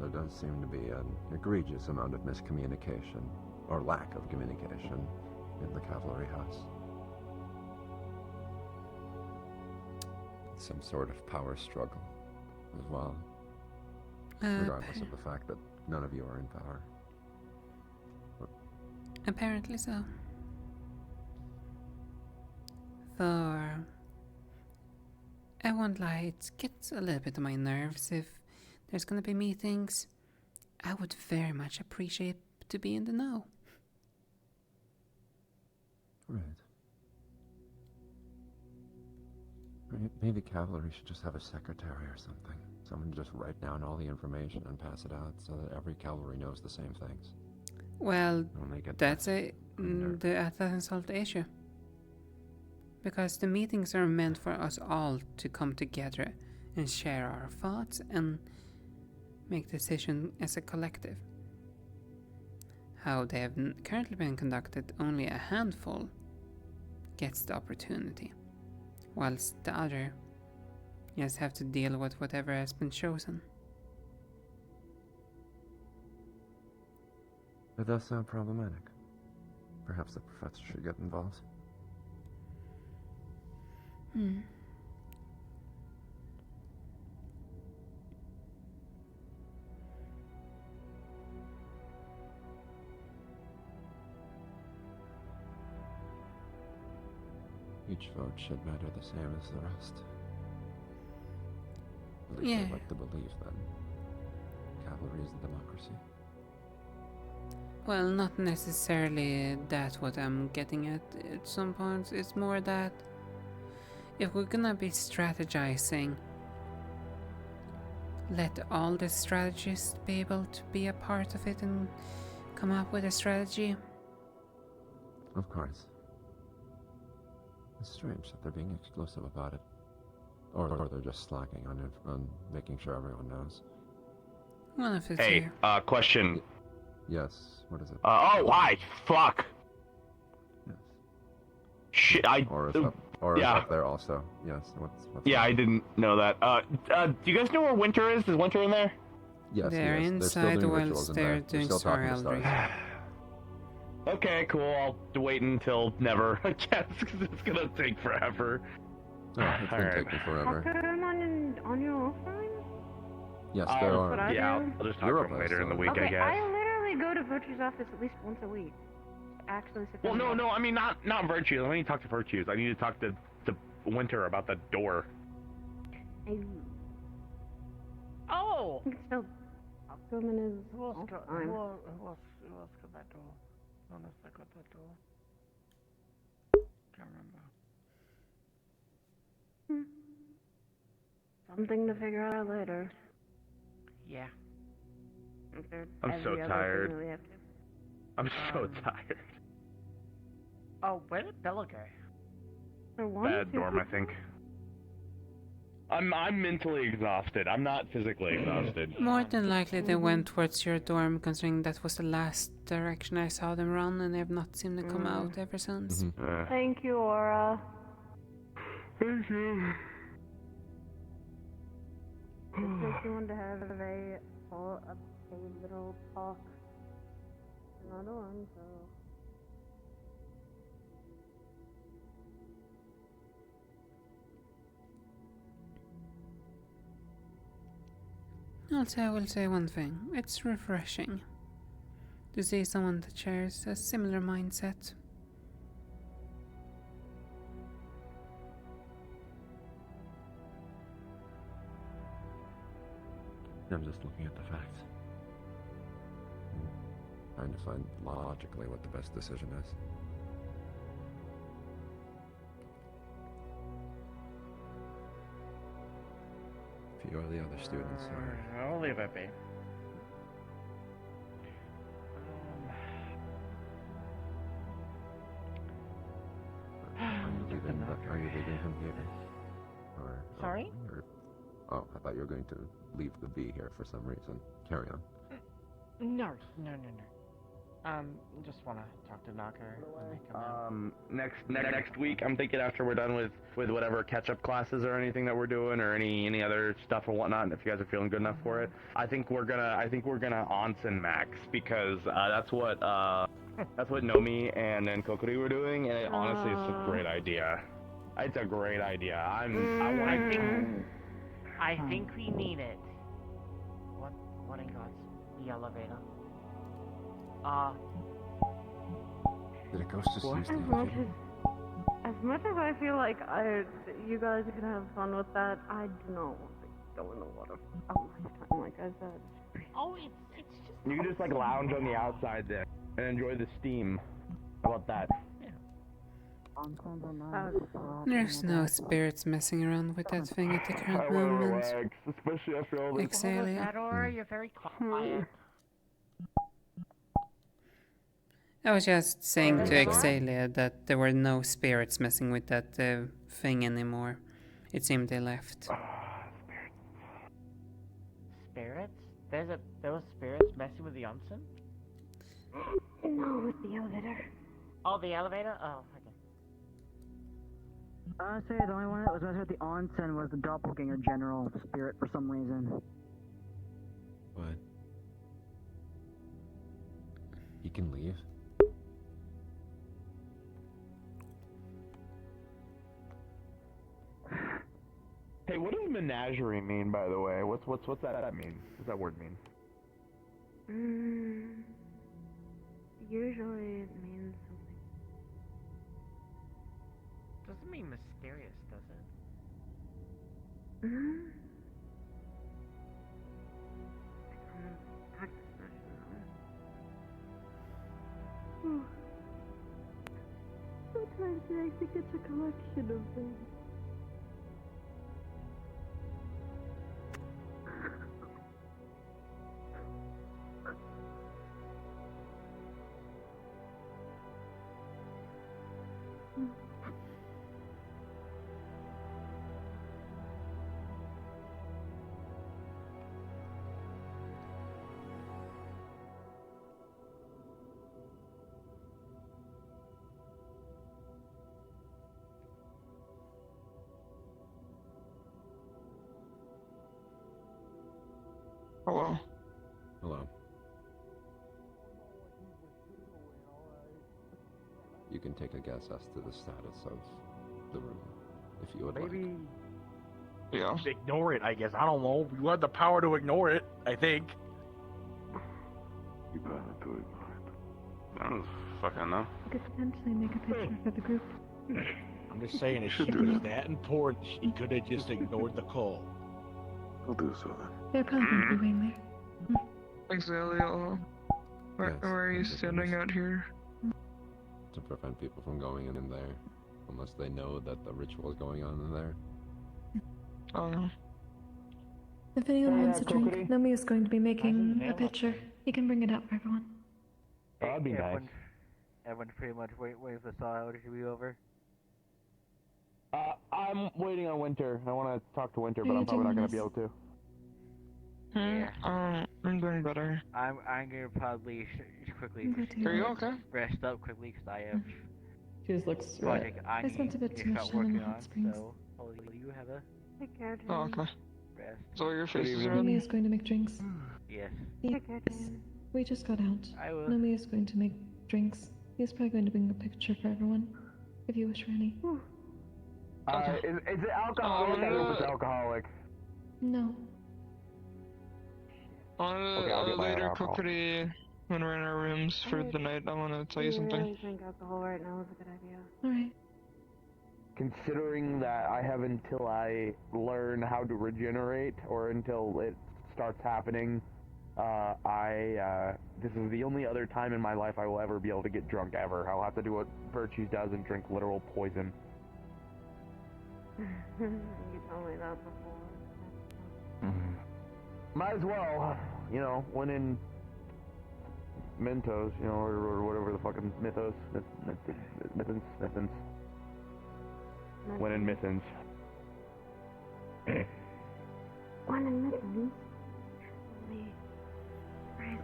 There does seem to be an egregious amount of miscommunication, or lack of communication, in the cavalry house. Some sort of power struggle as well. Regardless of the fact that none of you are in power. Apparently so. For I won't lie, it gets a little bit on my nerves if there's gonna be meetings. I would very much appreciate to be in the know. Right. Maybe cavalry should just have a secretary or something. Someone to just write down all the information and pass it out so that every cavalry knows the same things. Well, that's that doesn't solve the issue. Because the meetings are meant for us all to come together and share our thoughts and make decisions as a collective. How they have currently been conducted, only a handful gets the opportunity, whilst the other just have to deal with whatever has been chosen. It does sound problematic. Perhaps the professor should get involved. Each vote should matter the same as the rest. At least I'd like to believe that cavalry is a democracy. Well, not necessarily that's what I'm getting at some points. It's more that if we're gonna be strategizing, let all the strategists be able to be a part of it and come up with a strategy. Of course. It's strange that they're being exclusive about it. Or they're just slacking on making sure everyone knows. Well, if it's Hey, question. Yes, what is it? Oh, why? Fuck. Yes. Shit, Or is up there also. Yes, what's yeah, I didn't know that. Do you guys know where Winter is? Is Winter in there? Yes, they're inside whilst they're doing Star Eldritch. Okay, cool. I'll wait until never, I guess, because it's gonna take forever. Oh, it's been taking forever. Come on your offline? Yes, there are. Yeah, I'll just talk to him later in the week, I guess. I literally go to Virtue's office at least once a week. Actually, Well, no, I mean not Virtue. I need to talk to Virtues. I need to talk to Winter about the door. Oh! You can still talk to him in his off time. Can't remember. Something to figure out later. Yeah. I'm so tired. I'm so tired. Oh, where did Bella go? Bad dorm, I think. I'm mentally exhausted. I'm not physically exhausted. More than likely they went towards your dorm, considering that was the last direction I saw them run, and they have not seemed to come out ever since. Thank you, Aura. Thank you. Just want to have a little talk. Another one, so. Also, I will say one thing. It's refreshing to see someone that shares a similar mindset. I'm just looking at the facts. Trying to find logically what the best decision is. A few of the other students are... I'll leave it be. Are you leaving him here? Or, Sorry? Oh, I thought you were going to leave the bee here for some reason. Carry on. No. Just wanna talk to Knocker when they come in. Next week, I'm thinking after we're done with whatever catch-up classes or anything that we're doing, or any other stuff or whatnot, and if you guys are feeling good enough for it, I think we're gonna onsen Max, because that's what Nomi and Kokori were doing, and honestly, it's a great idea. It's a great idea. I think we need it. What in God's the elevator? Did a ghost just use the elevator? As much as I feel like you guys can have fun with that, I do not want to go in the water a lifetime, like I said. Oh, it's just... You can just like lounge on the outside there and enjoy the steam. How about that? There's no spirits messing around with that thing at the current moment. Especially after all this. Exhalia. Aura, you're very quiet. I was just saying to Exhalia that there were no spirits messing with that thing anymore. It seemed they left. Spirits? There was spirits messing with the onsen? No, with the elevator. Oh, the elevator? Oh, okay. Honestly, the only one that was messing with the onsen was the doppelganger general spirit for some reason. What? He can leave? Hey, what does menagerie mean, by the way? What's that mean? What's that word mean? Usually it means something. Doesn't mean mysterious, does it? Sometimes I think it's a collection of things. Hello. Hello. You can take a guess as to the status of the room, if you would like. Yeah. Ignore it, I guess. I don't know. You have the power to ignore it, I think. You better to ignore it. I don't fucking know. I could potentially make a picture for the group. I'm just saying, if shit was that important, he could have just ignored the call. I'll do so then. They're probably going to be waiting there. Exhalia, why are you standing out here? To prevent people from going in there, unless they know that the ritual is going on in there. If anyone wants a drink, Nomi is going to be making a picture. He can bring it out for everyone. That'd be nice. Everyone's pretty much waiting for the saw to be over. I'm waiting on Winter. I want to talk to Winter, but Are I'm you probably not doing going to be this? able to. I'm doing better. I'm gonna probably quickly I'm glad to hear Are you that. okay? rest up quickly because I have She just looks project I I spent need a bit to too much start time in the working hot on. springs. So hopefully you have a Take care, Oh, Danny. okay. rest. So your face is red? Nomi is going to make drinks. Yes. Take care, Yes. Danny. We just got out. I will. Nomi is going to make drinks. He's probably going to bring a picture for everyone, if you wish for any. Is it alcoholic? I hope it's alcoholic. No. On Okay, I'll a get my own later alcohol. quickly, when we're in our rooms for the night, I want to tell you We something. really drink alcohol right now is a good idea. Alright. Considering that I have until I learn how to regenerate, or until it starts happening, this is the only other time in my life I will ever be able to get drunk ever. I'll have to do what Virtue does and drink literal poison. You told me that before. Might as well, you know, when in Mentos, you know, or whatever the fucking Mythos, Mithens. When in Mithens. When in Mithens? Me. Right.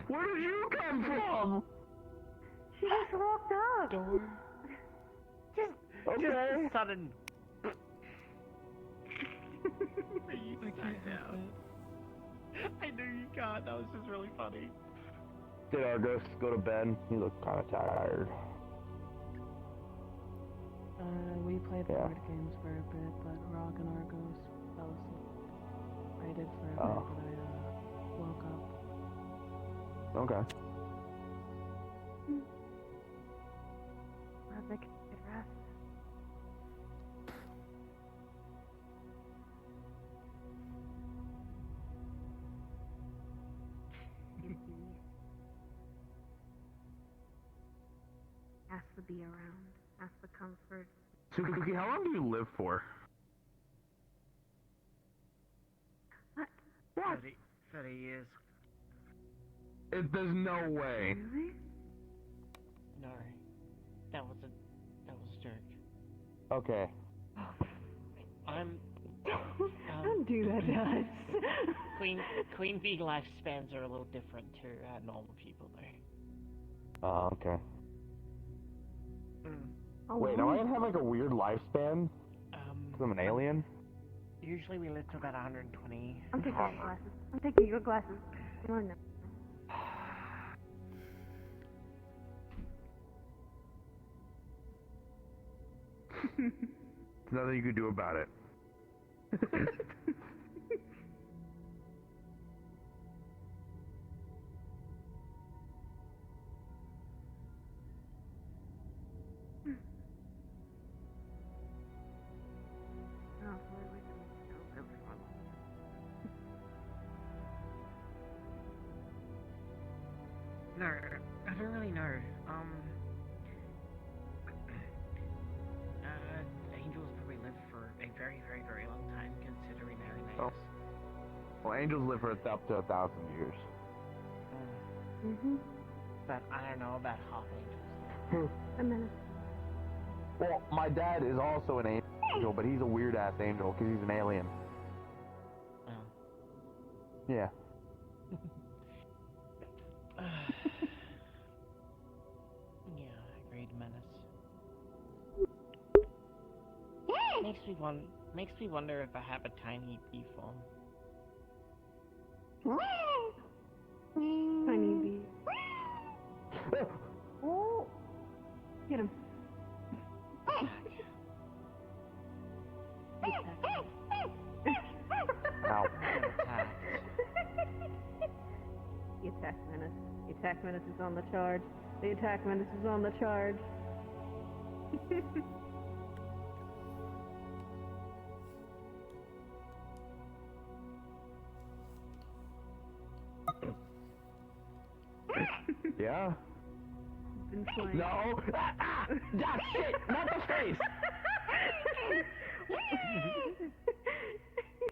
Where did you come from? She just walked up. Just sudden. I knew you got. That was just really funny. Did Argos go to bed? He looked kind of tired. We played board games for a bit, but Rock and Argos fell asleep. I did for a bit, but I woke up. Okay. Glad they could get rest. Has to be around. Has to comfort. Suzuki, how long do you live for? What? 30 years. There's no way. Really? No. That was a joke. Okay. I'm Don't do that to us. Queen bee lifespans are a little different to normal people though. Oh, okay. Oh, Wait, now I have like a weird lifespan? Because I'm an alien? Usually we live to about 120. I'm taking your glasses. I'm taking your glasses. Come on now. There's nothing you can do about it. No, I don't really know. Angels probably live for a very, very, very long time considering their names. Well, angels live for up to 1,000 years. But I don't know about half angels. A minute. Well, my dad is also an angel, but he's a weird-ass angel because he's an alien. Oh. Yeah. Yeah, agreed, Menace. Makes me wonder if I have a tiny bee form. Tiny bee. Oh! Get him. Ow. The attack menace. The attack menace is on the charge. The attack menace is on the charge. Yeah? Been flying. No! Ah, shit! Not the face!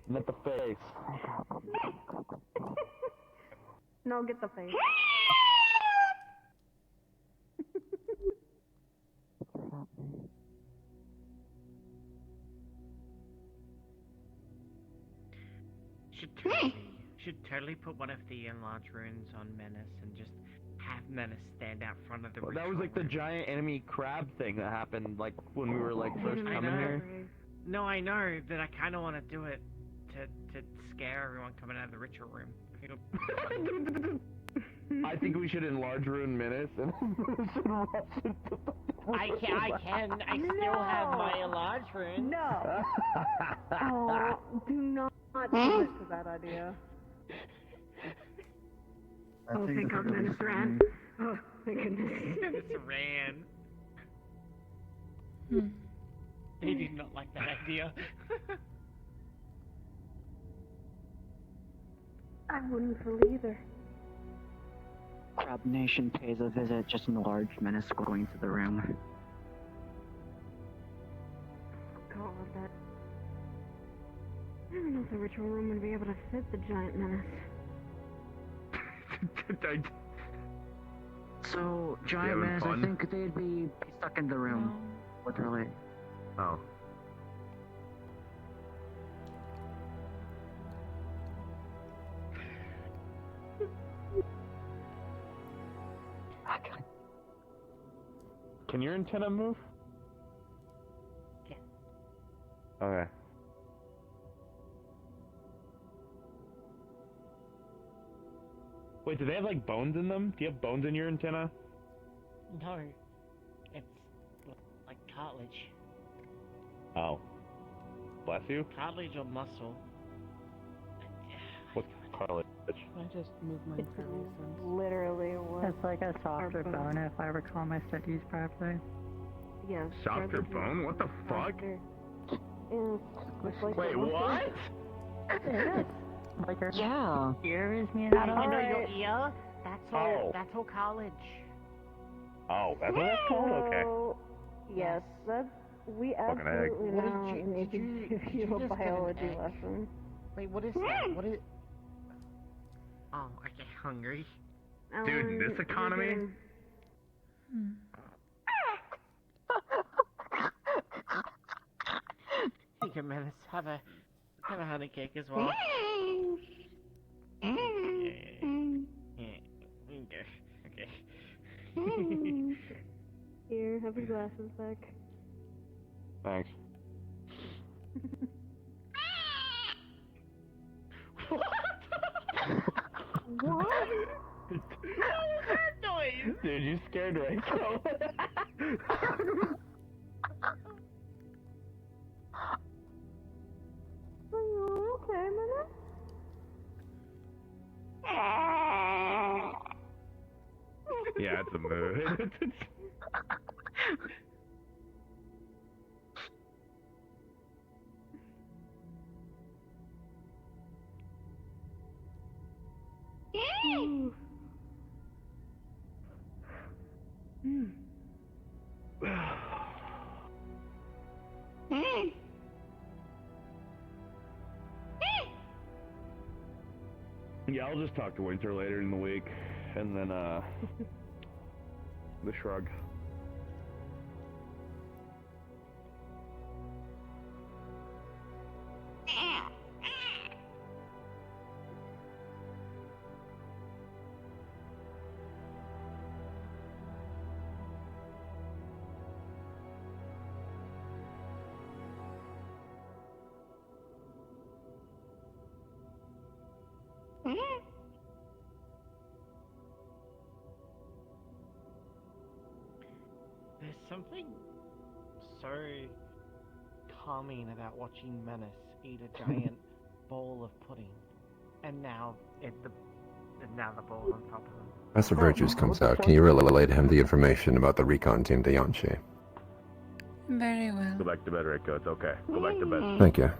Not the face. No, get the face. Should totally put one of the enlarged runes on Menace and just have Menace stand out front of the Well, that ritual was like the room. giant enemy crab thing that happened like when we were like first I coming know. here. No, I know, but I kind of want to do it to scare everyone coming out of the ritual room. I think we should enlarge Rune Menace and I still have my enlarged rune. No. Oh, do not commit to that idea. Oh, thank God Menace ran. Oh, thank goodness. Menace ran. They did not like that idea. I wouldn't feel either. Crab Nation pays a visit, just enlarged Menace going to the room. God, that... I don't know if the ritual room would be able to fit the giant Menace. So, giant Menace, I think they'd be stuck in the room. Literally. Oh. Can your antenna move? Yeah. Okay. Wait, do they have like bones in them? Do you have bones in your antenna? No, it's like cartilage. Oh. Bless you. Cartilage or muscle? What's cartilage? I just moved my fairly sense. Literally what? It's like a softer bone, if I recall my studies properly. Yes. Softer bone? What the fuck? Wait, what? Like your Yeah. ear is made out of. You know your ear? That's all cartilage. Oh, that's what that's called? Okay. So, yes, that's... We Fucking egg. absolutely What now did need to give you a just get an biology egg? lesson. Wait, what is that? What is... Oh, I get hungry. Dude, in this Alan, economy? you You can Menace have a honey cake as well. Okay. Here, have your glasses back. Thanks. What? That noise? Dude, you scared Rachel. Are you okay, Menace? Yeah, it's a mood. Yeah, I'll just talk to Winter later in the week, and then, the shrug. There's something so calming about watching Menace eat a giant bowl of pudding, and now the bowl on top of him. Professor Burgess comes out. Can you relay to him the information about the recon team to Yanshi? Very well. Go back to bed, Rico. It's okay. Go back to bed. Thank you.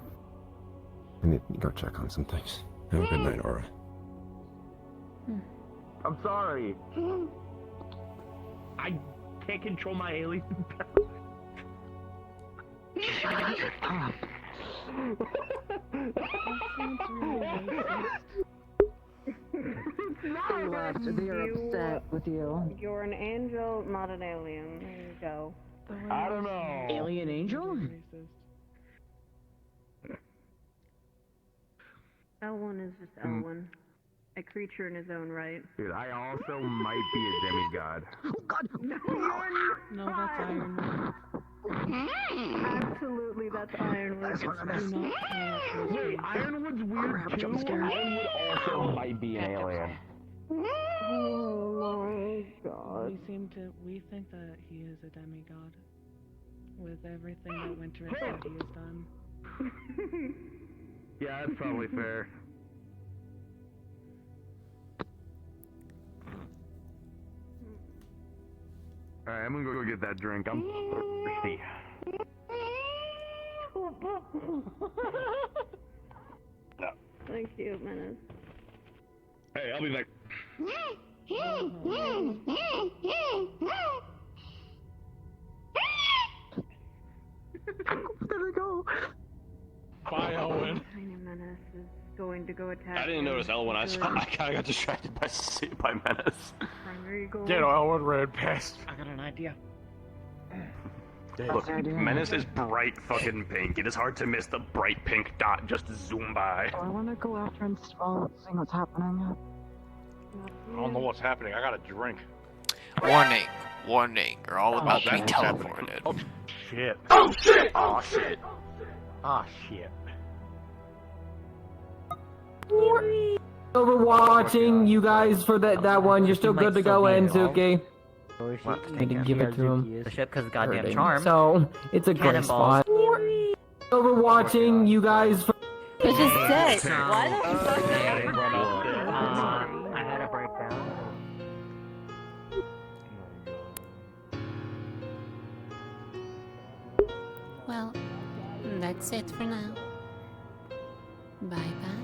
I need to go check on some things. Have a good night, Aura. I'm sorry. can't control my alien They left. They are upset with you. You're an angel, not an alien. There you go. I don't know. Alien angel? L1 is just L1. A creature in his own right. Dude, I also might be a demigod. Oh God! No, that's Ironwood. Absolutely, that's Ironwood. Wait, Ironwood's weird too. Ironwood also might be an alien. Oh my God. We think that he is a demigod. With everything that Winter has said he has done. Yeah, that's probably fair. Alright, I'm gonna go get that drink. I'm thirsty. No. Thank you, Menace. Hey, I'll be back. There we go. Bye, Owen. Tiny Menace is going to go attack. I didn't notice Elwin. I kind of got distracted by Menace. Primary goal. Get Elwood red past. I got an idea. Look, Menace is bright fucking pink. It is hard to miss the bright pink dot just zoom by. I want to go after and see what's happening. I don't know what's happening. I got a drink. Warning, warning, you're all about to be that's what's teleported. Oh shit. Oh shit! Oh shit! Ah shit. Overwatching you guys for that one. You're still good to go in, Suki. I didn't give it to him. The ship because goddamn charm. So it's a great spot. Overwatching you guys for. It's just sick. Why the fuck? I had a breakdown. Well, that's it for now. Bye bye.